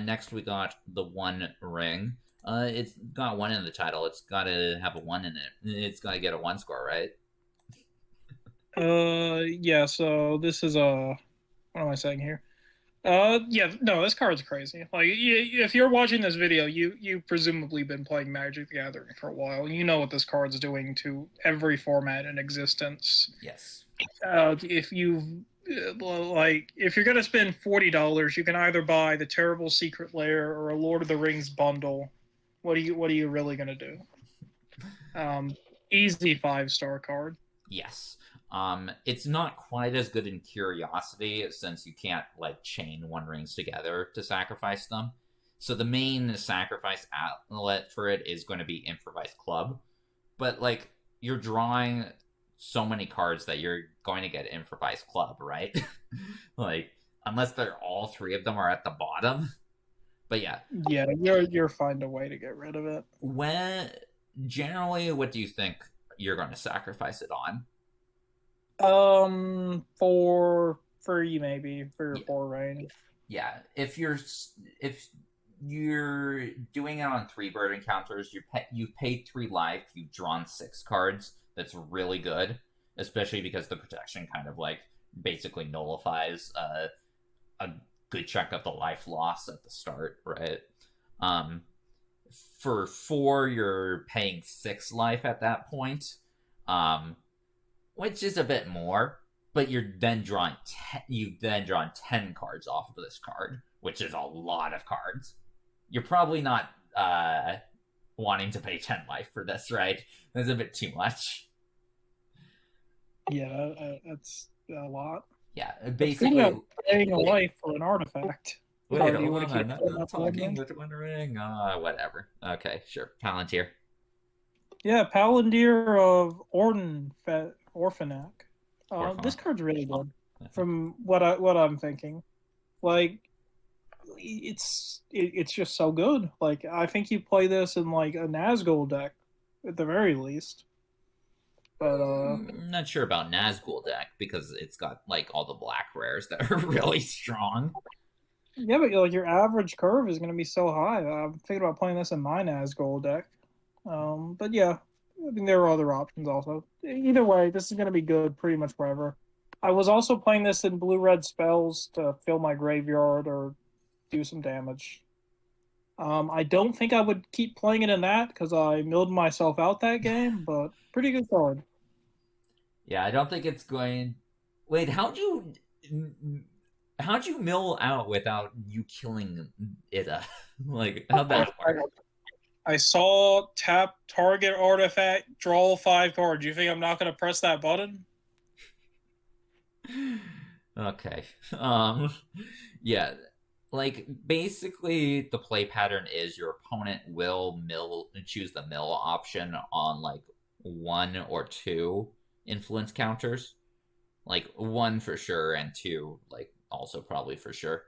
Next we got the One Ring. It's got 1 in the title. It's got to have a 1 in it. It's got to get a 1 score, right? Yeah, so this is what am I saying here? Yeah, no, this card's crazy. Like, if you're watching this video, you've presumably been playing Magic the Gathering for a while. You know what this card's doing to every format in existence. Yes. If you've like if you're gonna spend $40, you can either buy the Terrible Secret Lair or a Lord of the Rings bundle. What are you really gonna do? Easy 5-star card. Yes. It's not quite as good in Curiosity since you can't like chain one rings together to sacrifice them. So the main sacrifice outlet for it is going to be Improvised Club. But like you're drawing so many cards that you're going to get Improvised Club, right? Like unless they're all three of them are at the bottom. But yeah. Yeah, you're find a way to get rid of it. Generally, what do you think you're going to sacrifice it on? 3 maybe 3 or 4 range. Yeah, if you're doing it on 3 bird encounters, you've paid 3 life, you've drawn 6 cards. That's really good, especially because the protection kind of like basically nullifies a good chunk of the life loss at the start, right? For 4, you're paying 6 life at that point, which is a bit more. But you've then drawn 10 cards off of this card, which is a lot of cards. You're probably not wanting to pay 10 life for this, right? That's a bit too much. Yeah, that's a lot. Yeah, basically paying a life for an artifact. Wait, hold on, I'm not talking with one ring. Whatever. Okay, sure. Palantir. Yeah, Palantir of Orphanak. This card's really good. From what I'm thinking, like it's just so good. Like I think you play this in like a Nazgul deck at the very least. But I'm not sure about Nazgul deck because it's got like all the black rares that are really strong. Yeah, but like your average curve is going to be so high. I'm thinking about playing this in my Nazgul deck. But yeah, I mean there are other options also. Either way, this is going to be good pretty much forever. I was also playing this in blue-red spells to fill my graveyard or do some damage. I don't think I would keep playing it in that because I milled myself out that game, but pretty good card. Yeah, I don't think it's going... Wait, how'd you mill out without you killing it? Like, how'd that work? I saw tap target artifact, draw 5 cards. You think I'm not going to press that button? Okay. Yeah. Like, basically, the play pattern is your opponent will choose the mill option on, like, 1 or 2 influence counters. Like, 1 for sure, and 2, like, also probably for sure.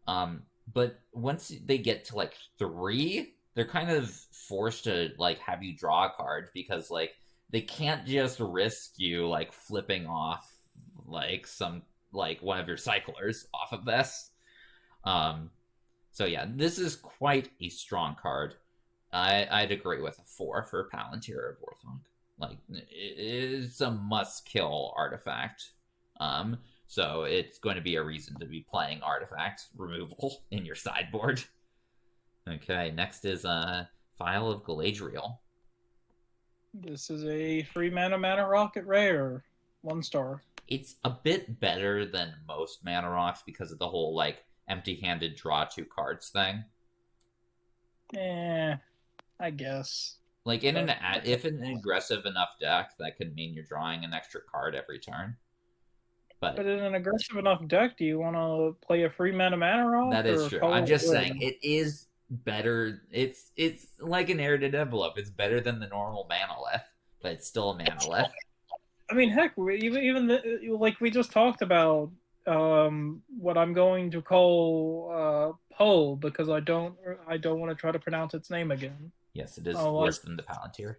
But once they get to, like, 3, they're kind of forced to, like, have you draw a card because, like, they can't just risk you, like, flipping off, like, one of your cyclers off of this. So yeah, this is quite a strong card. I'd agree with a 4 for Palantir of Orthonk. Like, it's a must-kill artifact. So it's going to be a reason to be playing artifact removal in your sideboard. Okay, next is Phial of Galadriel. This is a 3 mana rocket rare. 1 star. It's a bit better than most mana rocks because of the whole, like, empty-handed draw 2 cards thing. I guess. Like, if an aggressive enough deck, that could mean you're drawing an extra card every turn. But in an aggressive enough deck, do you want to play a 3 mana rock? That is true. I'm just saying, it is better. It's like an inherited envelope. It's better than the normal manolith, but it's still a manolith. I mean, heck, like we just talked about, what I'm going to call Poe because I don't want to try to pronounce its name again. Yes, it is worse than the Palantir.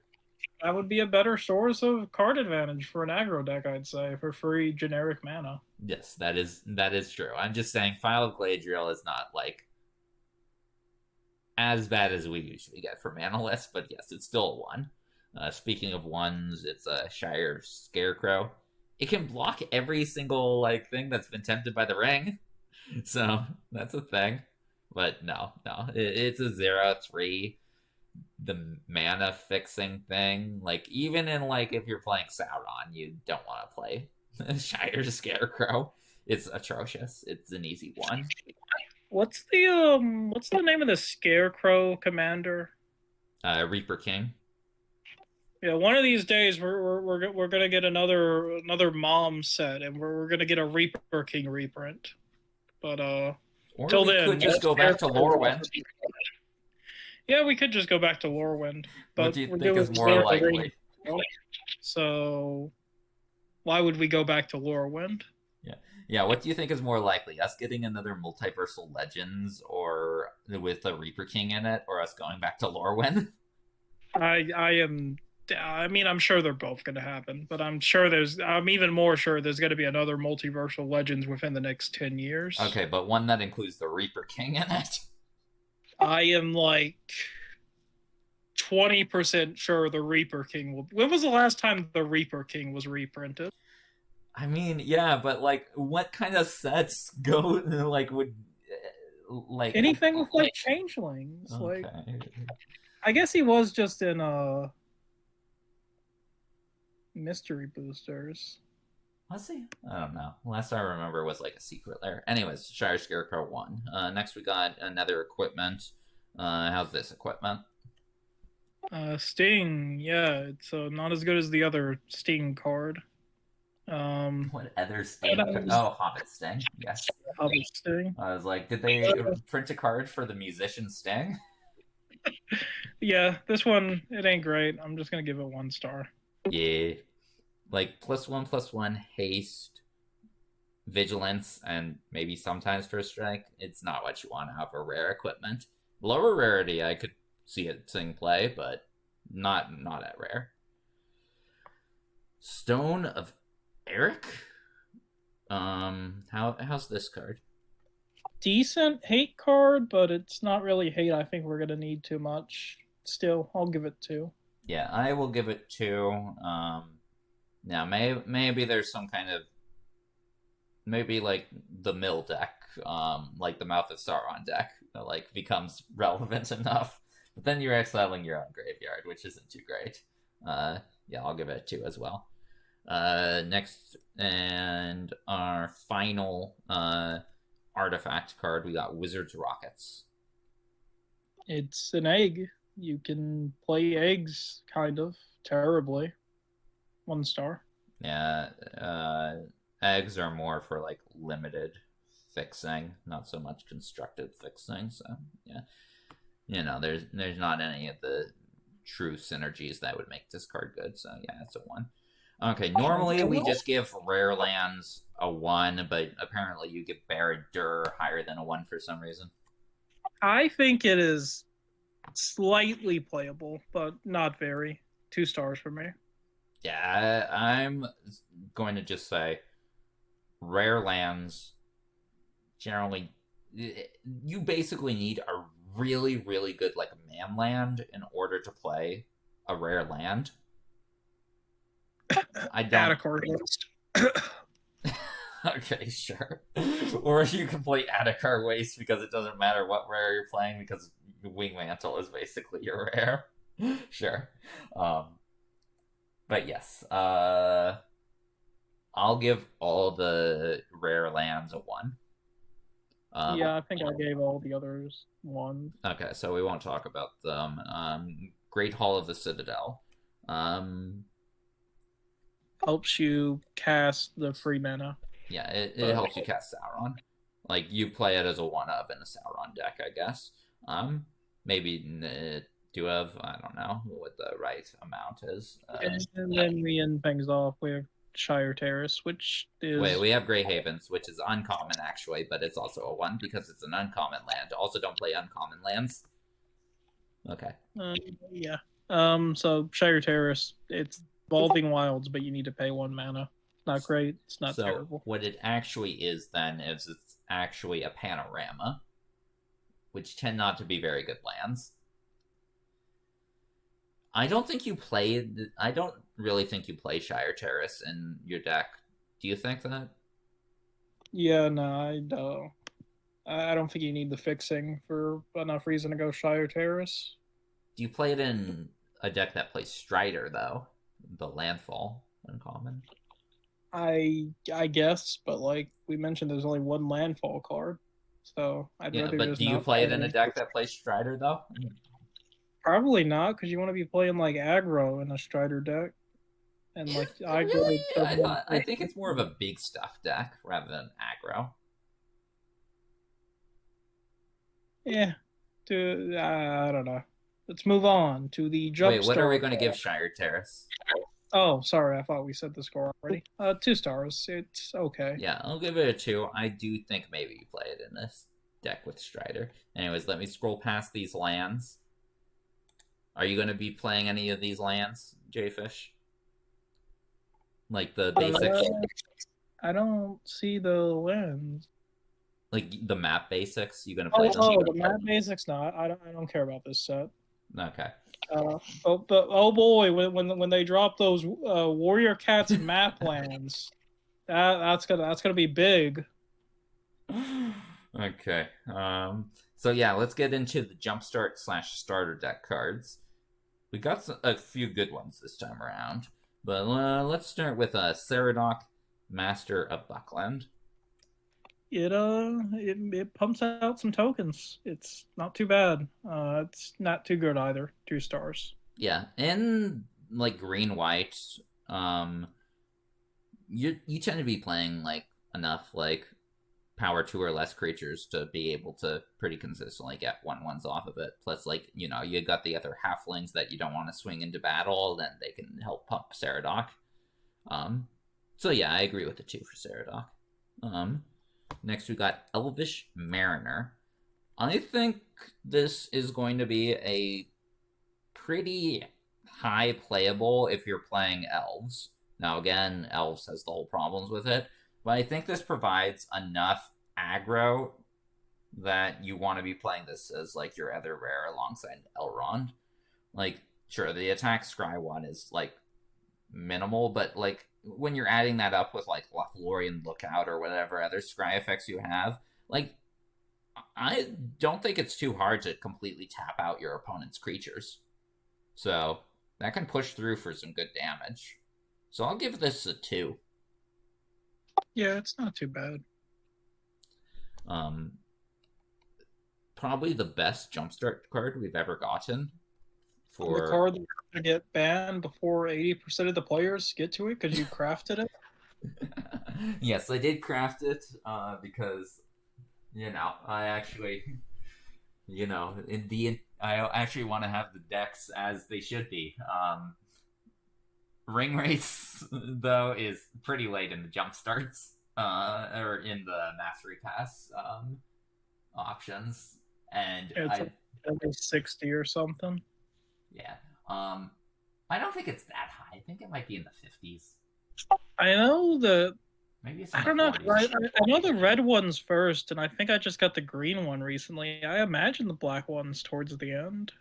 That would be a better source of card advantage for an aggro deck, I'd say, for free generic mana. Yes, that is true. I'm just saying, Phial of Galadriel is not like as bad as we usually get for manoliths, but yes, it's still a 1. Speaking of 1s, it's a Shire Scarecrow. It can block every single like thing that's been tempted by the ring, so that's a thing. But no, it's a 0/3. The mana fixing thing, like even in like if you're playing Sauron, you don't want to play Shire Scarecrow. It's atrocious. It's an easy one. What's the name of the Scarecrow commander? Reaper King. Yeah, one of these days we're gonna get another mom set, and we're gonna get a Reaper King reprint. But Or till we then, could just go back to Lorwyn. Yeah, we could just go back to Lorwyn. But What do you think is more likely? So why would we go back to Lorwyn? Yeah, what do you think is more likely? Us getting another Multiversal Legends or with a Reaper King in it, or us going back to Lorwyn? I mean, I'm sure they're both going to happen, but I'm even more sure there's going to be another Multiversal Legends within the next 10 years. Okay, but one that includes the Reaper King in it? I am like 20% sure the Reaper King will. When was the last time the Reaper King was reprinted? I mean, yeah, but like, what kind of sets go like would like anything with like changelings? Okay. Like, I guess he was just in mystery boosters. Was he? I don't know. Last I remember was like a secret lair. Anyways, Shire Scarecrow 1. Next we got another equipment. How's this equipment? Sting. Yeah, it's not as good as the other Sting card. What other Sting? Hobbit Sting. Yes. Hobbit Sting. I was like, did they print a card for the musician Sting? Yeah, this one, it ain't great. I'm just gonna give it 1 star. Yeah. Like +1/+1 haste, vigilance, and maybe sometimes first strike. It's not what you want out of a rare equipment. Lower rarity, I could see it sing play, but not at rare. Stone of Eric? How's this card? Decent hate card, but it's not really hate. I think we're gonna need too much. Still, I'll give it 2. Yeah, I will give it 2. Now maybe there's some kind of like the mill deck, like the Mouth of Sauron deck, that like becomes relevant enough. But then you're exiling your own graveyard, which isn't too great. Yeah, I'll give it 2 as well. Next, and our final artifact card, we got Wizard's Rockets. It's an egg. You can play eggs, kind of, terribly. 1 star. Yeah, eggs are more for like limited fixing, not so much constructed fixing. So yeah, there's not any of the true synergies that would make this card good. So yeah, it's a 1. Okay, normally we just give rare lands a 1, but apparently you give Barad-dûr higher than a 1 for some reason. I think it is slightly playable, but not very. 2 stars for me. Yeah, I'm going to just say rare lands generally, you basically need a really, really good like man land in order to play a rare land. I don't. Add a card list. Okay, sure. Or you can play Adakar Waste because it doesn't matter what rare you're playing because Wing Mantle is basically your rare. Sure. But yes, I'll give all the rare lands a 1. Yeah, I think I gave all the others 1. Okay, so we won't talk about them. Great Hall of the Citadel. Helps you cast the free mana. Yeah, it helps you cast Sauron. Like, you play it as a 1-of in a Sauron deck, I guess. Maybe 2-of, I don't know what the right amount is. And then we end things off with Shire Terrace, which is... Wait, we have Grey Havens, which is uncommon, actually, but it's also a 1 because it's an uncommon land. Also, don't play uncommon lands. Okay. Yeah. So, Shire Terrace, it's Evolving Wilds, but you need to pay 1 mana. Not great. It's not terrible. What it actually is, then, is it's actually a panorama, which tend not to be very good lands. I don't really think you play Shire Terrace in your deck. Do you think that? Yeah, no, I don't. I don't think you need the fixing for enough reason to go Shire Terrace. Do you play it in a deck that plays Strider, though? The landfall uncommon. I guess, but like we mentioned, there's only one landfall card, so I'd Yeah, rather but just do you not play it play in a deck that plays Strider though? Probably not, because you want to be playing like aggro in a Strider deck, and like Really? aggro. I think it's more of a big stuff deck rather than aggro. Yeah, I don't know. Let's move on to the jump. Wait, what are we going to give Shire Terrace? Oh, sorry, I thought we said the score already. 2 stars. It's okay. Yeah, I'll give it a 2. I do think maybe you play it in this deck with Strider. Anyways, let me scroll past these lands. Are you going to be playing any of these lands, Jayfish? Like the basics? I don't see the lands. Like the map basics? You going to play them? Oh, the map basics? No, I don't care about this set. Okay. But oh boy, when they drop those Warrior Cats map lands, that's gonna be big. Okay. So yeah, let's get into the Jumpstart / starter deck cards. We got a few good ones this time around, but let's start with Saradoc, Master of Buckland. It pumps out some tokens. It's not too bad. It's not too good either. 2 stars. Yeah, and like green white, you tend to be playing like enough like power 2 or less creatures to be able to pretty consistently get 1/1s off of it. Plus, like, you know, you got the other halflings that you don't want to swing into battle, then they can help pump Saradoc. So yeah, I agree with the 2 for Saradoc. Next we got Elvish Mariner. I think this is going to be a pretty high playable if you're playing elves. Now again, elves has the whole problems with it, but I think this provides enough aggro that you want to be playing this as like your other rare alongside Elrond. Like, sure, the attack scry one is like minimal, but like when you're adding that up with like Lothlorien Lookout or whatever other scry effects you have, like I don't think it's too hard to completely tap out your opponent's creatures. So that can push through for some good damage. So I'll give this a 2. Yeah, it's not too bad. Probably the best Jumpstart card we've ever gotten. For the card that's going to get banned before 80% of the players get to it because you crafted it. Yes, I did craft it because, you know, I actually, you know, I actually want to have the decks as they should be. Ring Race, though, is pretty late in the jump starts, or in the Mastery Pass options. And it's like 60 or something. Yeah. I don't think it's that high. I think it might be in the 50s. I know maybe it's I don't know. I know the red one's first, and I think I just got the green one recently. I imagine the black one's towards the end.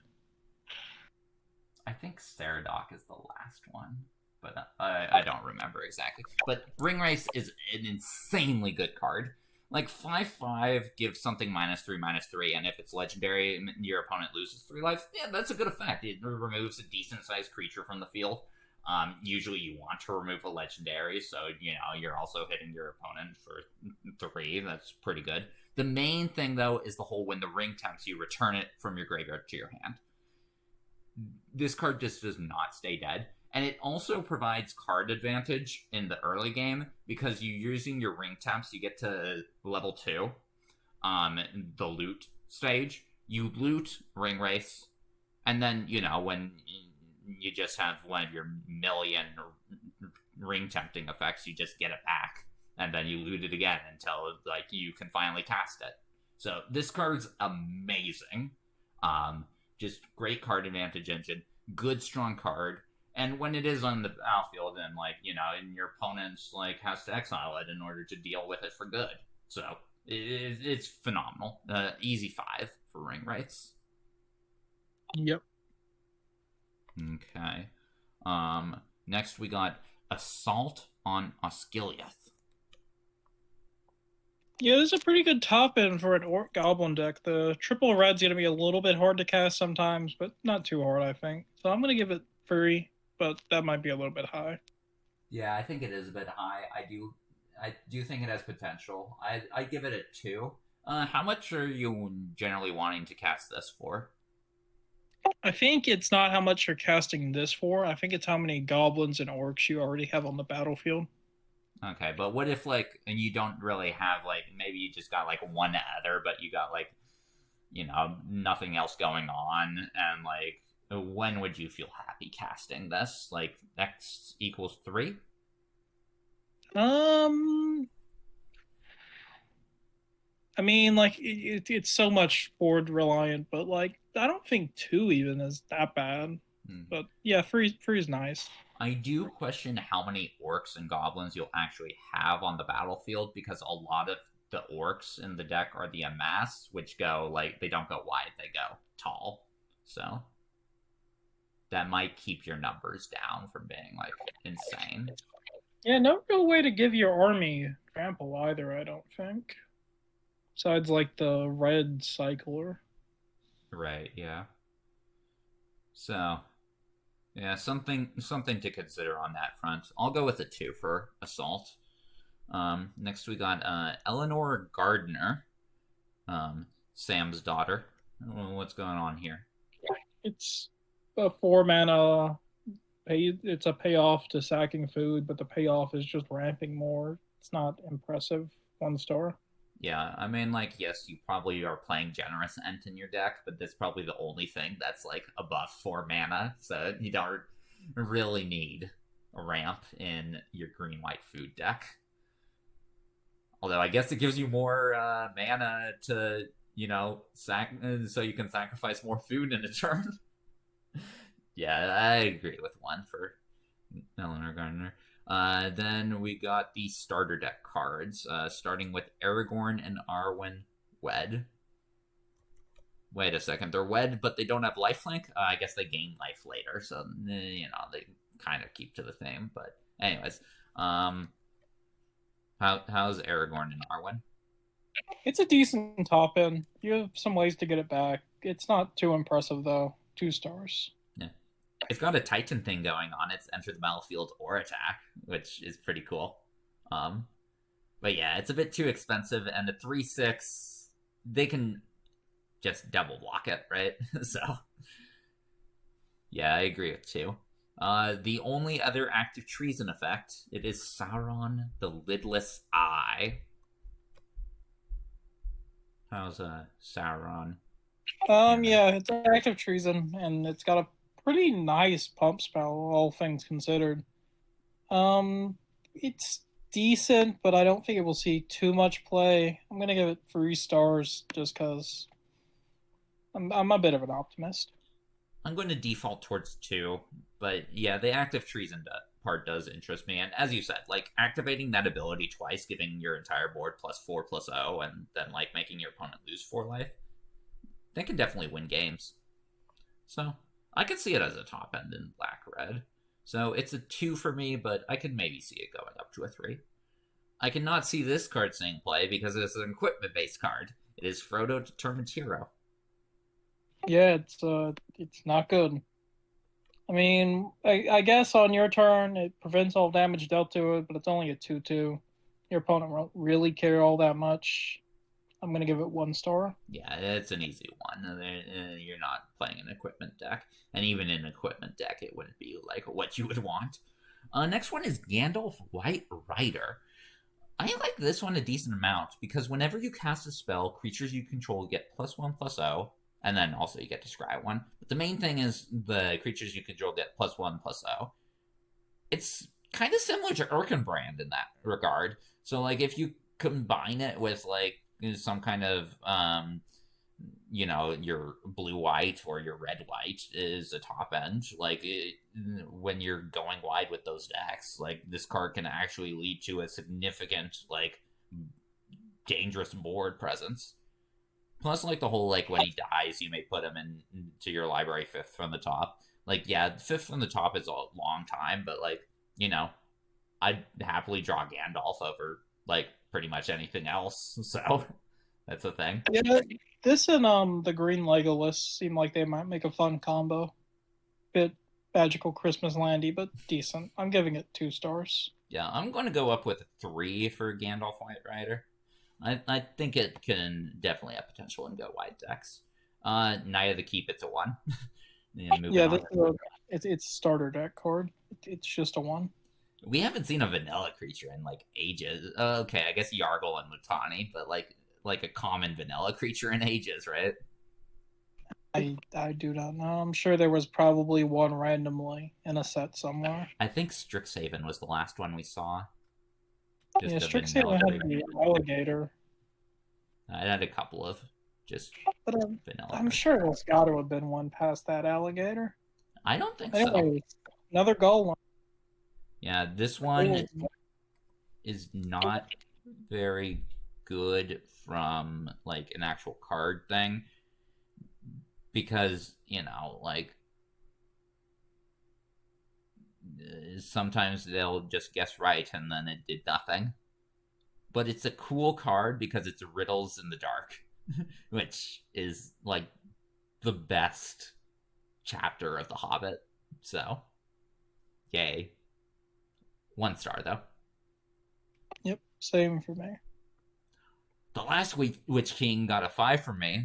I think Saradoc is the last one, but I don't remember exactly. But Ring Race is an insanely good card. Like 5/5 gives something -3/-3, and if it's legendary and your opponent loses 3 life, yeah, that's a good effect. It removes a decent sized creature from the field. Usually you want to remove a legendary, so you know you're also hitting your opponent for 3. That's pretty good. The main thing though is the whole when the ring tempts you, return it from your graveyard to your hand. This card just does not stay dead. And it also provides card advantage in the early game because you're using your ring temps. You get to level 2, the loot stage. You loot Ring Race, and then, you know, when you just have one of your million ring tempting effects, you just get it back, and then you loot it again until like you can finally cast it. So this card's amazing. Just great card advantage engine, good strong card. And when it is on the battlefield, and like, you know, and your opponent's like has to exile it in order to deal with it for good. So it's phenomenal. Easy 5 for Ring Race. Yep. Okay. Next we got Assault on Osgiliath. Yeah, this is a pretty good top end for an Orc Goblin deck. The triple red's going to be a little bit hard to cast sometimes, but not too hard, I think. So I'm going to give it 3. But that might be a little bit high. Yeah, I think it is a bit high. I do think it has potential. I give it a 2. How much are you generally wanting to cast this for? I think it's not how much you're casting this for. I think it's how many goblins and orcs you already have on the battlefield. Okay, but what if like and you don't really have like maybe you just got like one other, but you got like nothing else going on, and like when would you feel happy casting this? Like X equals 3? I mean, like it's so much board reliant, but like I don't think 2 even is that bad. But yeah, 3 is nice. I do question how many orcs and goblins you'll actually have on the battlefield, because a lot of the orcs in the deck are the amass, which go like they don't go wide, they go tall. So that might keep your numbers down from being like insane. Yeah, no real way to give your army trample either, I don't think. Besides like the red cycler. Right, yeah. So yeah, something to consider on that front. I'll go with a 2 for assault. Next we got Eleanor Gardner, Sam's daughter. What's going on here? It's a 4 mana. It's a payoff to sacking food, but the payoff is just ramping more. It's not impressive. 1 star. Yeah, I mean, like, yes, you probably are playing Generous Ent in your deck, but that's probably the only thing that's, like, above 4 mana, so you don't really need a ramp in your green-white food deck. Although I guess it gives you more mana to, so you can sacrifice more food in a turn. Yeah, I agree with 1 for Eleanor Gardner. Then we got the starter deck cards, starting with Aragorn and Arwen wed. Wait a second, they're wed, but they don't have lifelink? I guess they gain life later, so, they kind of keep to the theme. But anyways, how's Aragorn and Arwen? It's a decent top end. You have some ways to get it back. It's not too impressive, though. 2 stars. Yeah. It's got a Titan thing going on. It's enter the battlefield or attack, which is pretty cool. But yeah, it's a bit too expensive, and the 3/6, they can just double block it, right? So, yeah, I agree with 2. The only other active treason effect, it is Sauron the Lidless Eye. How's Sauron? Yeah, it's active treason, and it's got a pretty nice pump spell, all things considered. It's decent, but I don't think it will see too much play. I'm gonna give it 3 stars just because I'm a bit of an optimist. I'm going to default towards 2, but yeah, the active treason part does interest me. And as you said, like activating that ability twice, giving your entire board +4/+0, and then like making your opponent lose 4 life, that can definitely win games. So I could see it as a top end in black-red. So it's a 2 for me, but I could maybe see it going up to a 3. I cannot see this card seeing play because it's an equipment-based card. It is Frodo Determined Hero. Yeah, it's not good. I mean, I guess on your turn, it prevents all damage dealt to it, but it's only a 2/2. Your opponent won't really care all that much. I'm going to give it 1 star. Yeah, it's an easy one. You're not playing an equipment deck. And even in an equipment deck, it wouldn't be like what you would want. Next one is Gandalf White Rider. I like this one a decent amount because whenever you cast a spell, creatures you control get +1/+0, and then also you get to scry 1. But the main thing is the creatures you control get +1/+0. It's kind of similar to Erkenbrand in that regard. So, like, if you combine it with, like, some kind of, your blue-white or your red-white is a top end. Like, when you're going wide with those decks, like, this card can actually lead to a significant, like, dangerous board presence. Plus, like, the whole, like, when he dies, you may put him into your library 5th from the top. Like, yeah, 5th from the top is a long time, but, like, I'd happily draw Gandalf over, like, pretty much anything else. So, that's a thing. Yeah, this and the Green Legolas seem like they might make a fun combo. Bit magical Christmas landy, but decent. I'm giving it 2 stars. Yeah, I'm going to go up with a 3 for Gandalf White Rider. I think it can definitely have potential in go wide decks. Knight of the Keep, it's a 1. It's starter deck card. It's just a 1. We haven't seen a vanilla creature in like ages. Okay, I guess Yargle and Lutani, but like a common vanilla creature in ages, right? I do not know. I'm sure there was probably one randomly in a set somewhere. I think Strixhaven was the last one we saw. Yeah, Strixhaven had the alligator. I had a couple of just vanilla. I'm sure there's got to have been one past that alligator. I don't think anyway, so. Another golem. Yeah, this one is not very good from like an actual card thing. Because, you know, like, sometimes they'll just guess right and then it did nothing. But it's a cool card because it's Riddles in the Dark, which is, like, the best chapter of The Hobbit. So, yay. 1 star, though. Yep, same for me. The last Witch King got a 5 from me.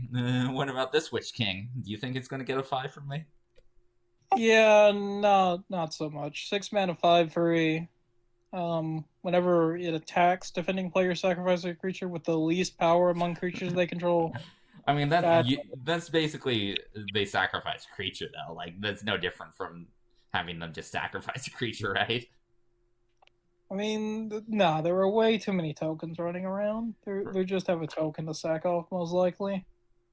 What about this Witch King? Do you think it's going to get a 5 from me? Yeah, no, not so much. 6 mana, 5/3. Whenever it attacks, defending player sacrifices a creature with the least power among creatures they control. I mean, that's basically they sacrifice a creature, though. Like, that's no different from having them just sacrifice a creature, right? I mean, no, there are way too many tokens running around. They just have a token to sack off, most likely.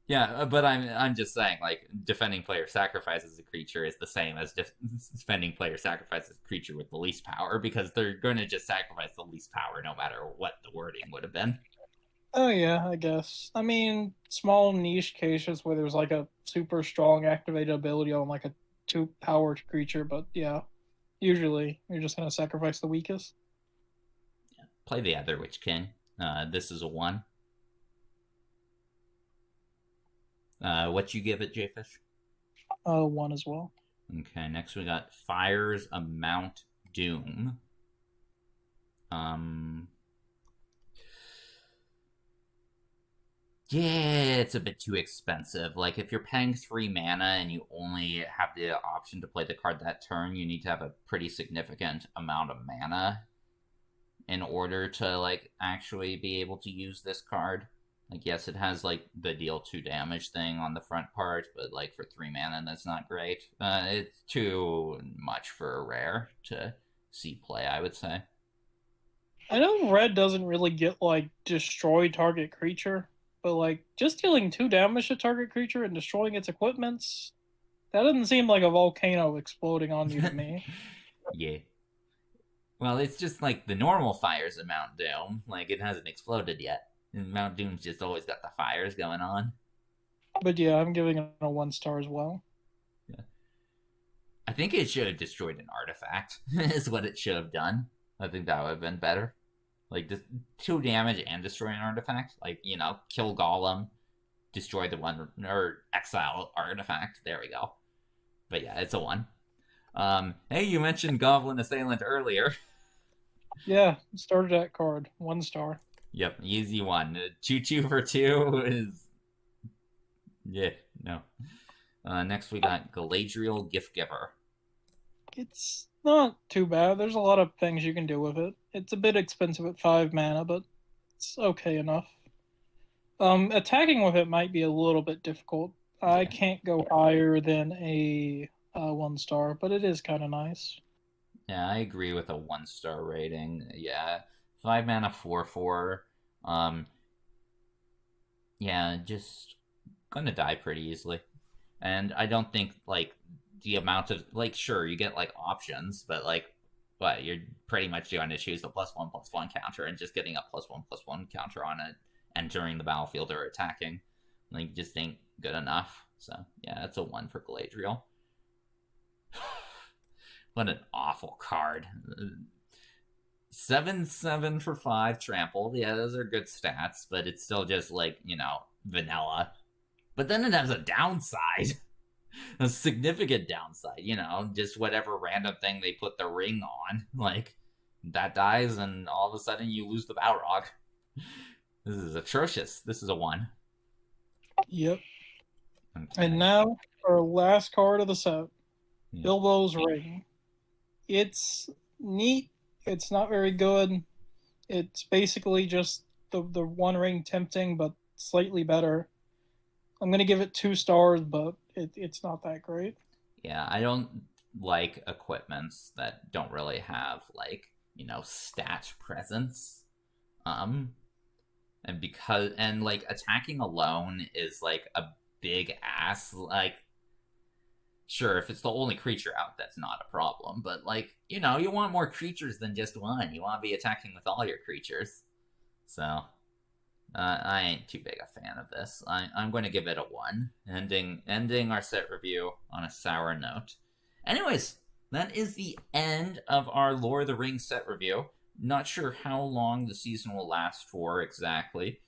Yeah, but I'm just saying, like, defending player sacrifices a creature is the same as defending player sacrifices a creature with the least power, because they're going to just sacrifice the least power no matter what the wording would have been. Oh yeah, I guess. I mean, small niche cases where there's like a super strong activated ability on like a 2-powered creature, but yeah, usually you're just going to sacrifice the weakest. Play the other Witch King. This is a 1. What you give it, Jayfish? 1 as well. Okay, next we got Fires a Mount Doom. Yeah, it's a bit too expensive. Like, if you're paying 3 mana and you only have the option to play the card that turn, you need to have a pretty significant amount of mana in order to, like, actually be able to use this card. Like, yes, it has, like, the deal 2 damage thing on the front part, but, like, for 3 mana, that's not great. It's too much for a rare to see play, I would say. I know red doesn't really get, like, destroy target creature, but, like, just dealing 2 damage to target creature and destroying its equipments, that doesn't seem like a volcano exploding on you to me. Yeah. Well, it's just like the normal fires of Mount Doom. Like, it hasn't exploded yet. And Mount Doom's just always got the fires going on. But yeah, I'm giving it a 1 star as well. Yeah. I think it should have destroyed an artifact, is what it should have done. I think that would have been better. Like, 2 damage and destroy an artifact. Like, you know, kill Golem, destroy the one, or exile artifact. There we go. But yeah, it's a 1. Hey, you mentioned Goblin Assailant earlier. Yeah, started that card. 1 star. Yep, easy 1. 2/2 for 2 is... Yeah, no. Next we got Galadriel Giftgiver. It's not too bad. There's a lot of things you can do with it. It's a bit expensive at 5 mana, but it's okay enough. Attacking with it might be a little bit difficult. I can't go higher than a 1 star, but it is kind of nice. Yeah, I agree with a 1 star rating. Yeah, 5 mana 4/4. Yeah, just gonna die pretty easily. And I don't think, like, the amount of, like, sure, you get, like, options, but, like, what, you're pretty much going to choose the +1/+1 counter and just getting a +1/+1 counter on it entering the battlefield or attacking. Like, just ain't good enough. So, yeah, it's a 1 for Galadriel. What an awful card. 7/7 for 5 trampled. Yeah, those are good stats, but it's still just, like, you know, vanilla. But then it has a downside. a significant downside. Just whatever random thing they put the ring on, like that dies, and all of a sudden you lose the Balrog. This is atrocious. This is a 1. Yep. Okay. And now our last card of the set, Yeah. Bilbo's Ring. It's neat. It's not very good. It's basically just the one ring tempting, but slightly better. I'm going to give it 2 stars, but it's not that great. Yeah, I don't like equipments that don't really have, like, stat presence. And like, attacking alone is, like, a big ass, like, sure, if it's the only creature out, that's not a problem, but, like, you want more creatures than just one. You want to be attacking with all your creatures. So, I ain't too big a fan of this. I'm going to give it a 1, ending our set review on a sour note. Anyways, that is the end of our Lord of the Rings set review. Not sure how long the season will last for exactly,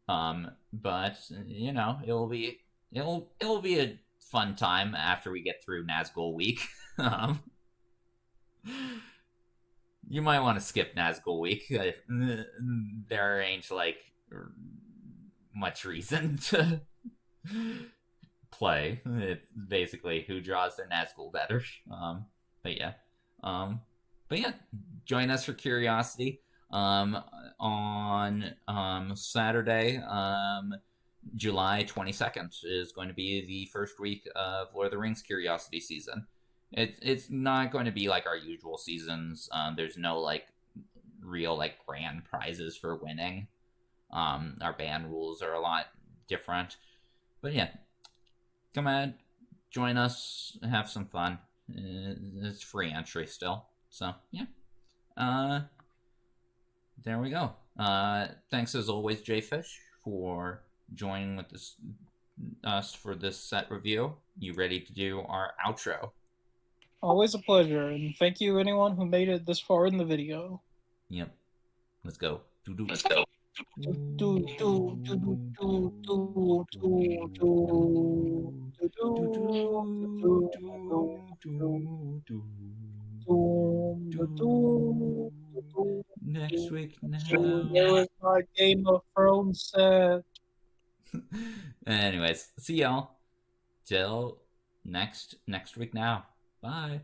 but it'll be a fun time after we get through Nazgul week. You might want to skip Nazgul week. There ain't like much reason to play. It's basically who draws their Nazgul better. But yeah, join us for Curiosity on Saturday. July 22nd is going to be the first week of Lord of the Rings Curiosity season. It's not going to be like our usual seasons. There's no like real like grand prizes for winning. Our ban rules are a lot different. But yeah, come on, join us, have some fun. It's free entry still. So yeah. There we go. Thanks as always, Jayfish, for joining with us for this set review. You ready to do our outro? Always a pleasure, and thank you anyone who made it this far in the video. Yep. Let's go. Let's go. Next week now. There was my Game of Thrones set. Anyways, see y'all till next week now. Bye.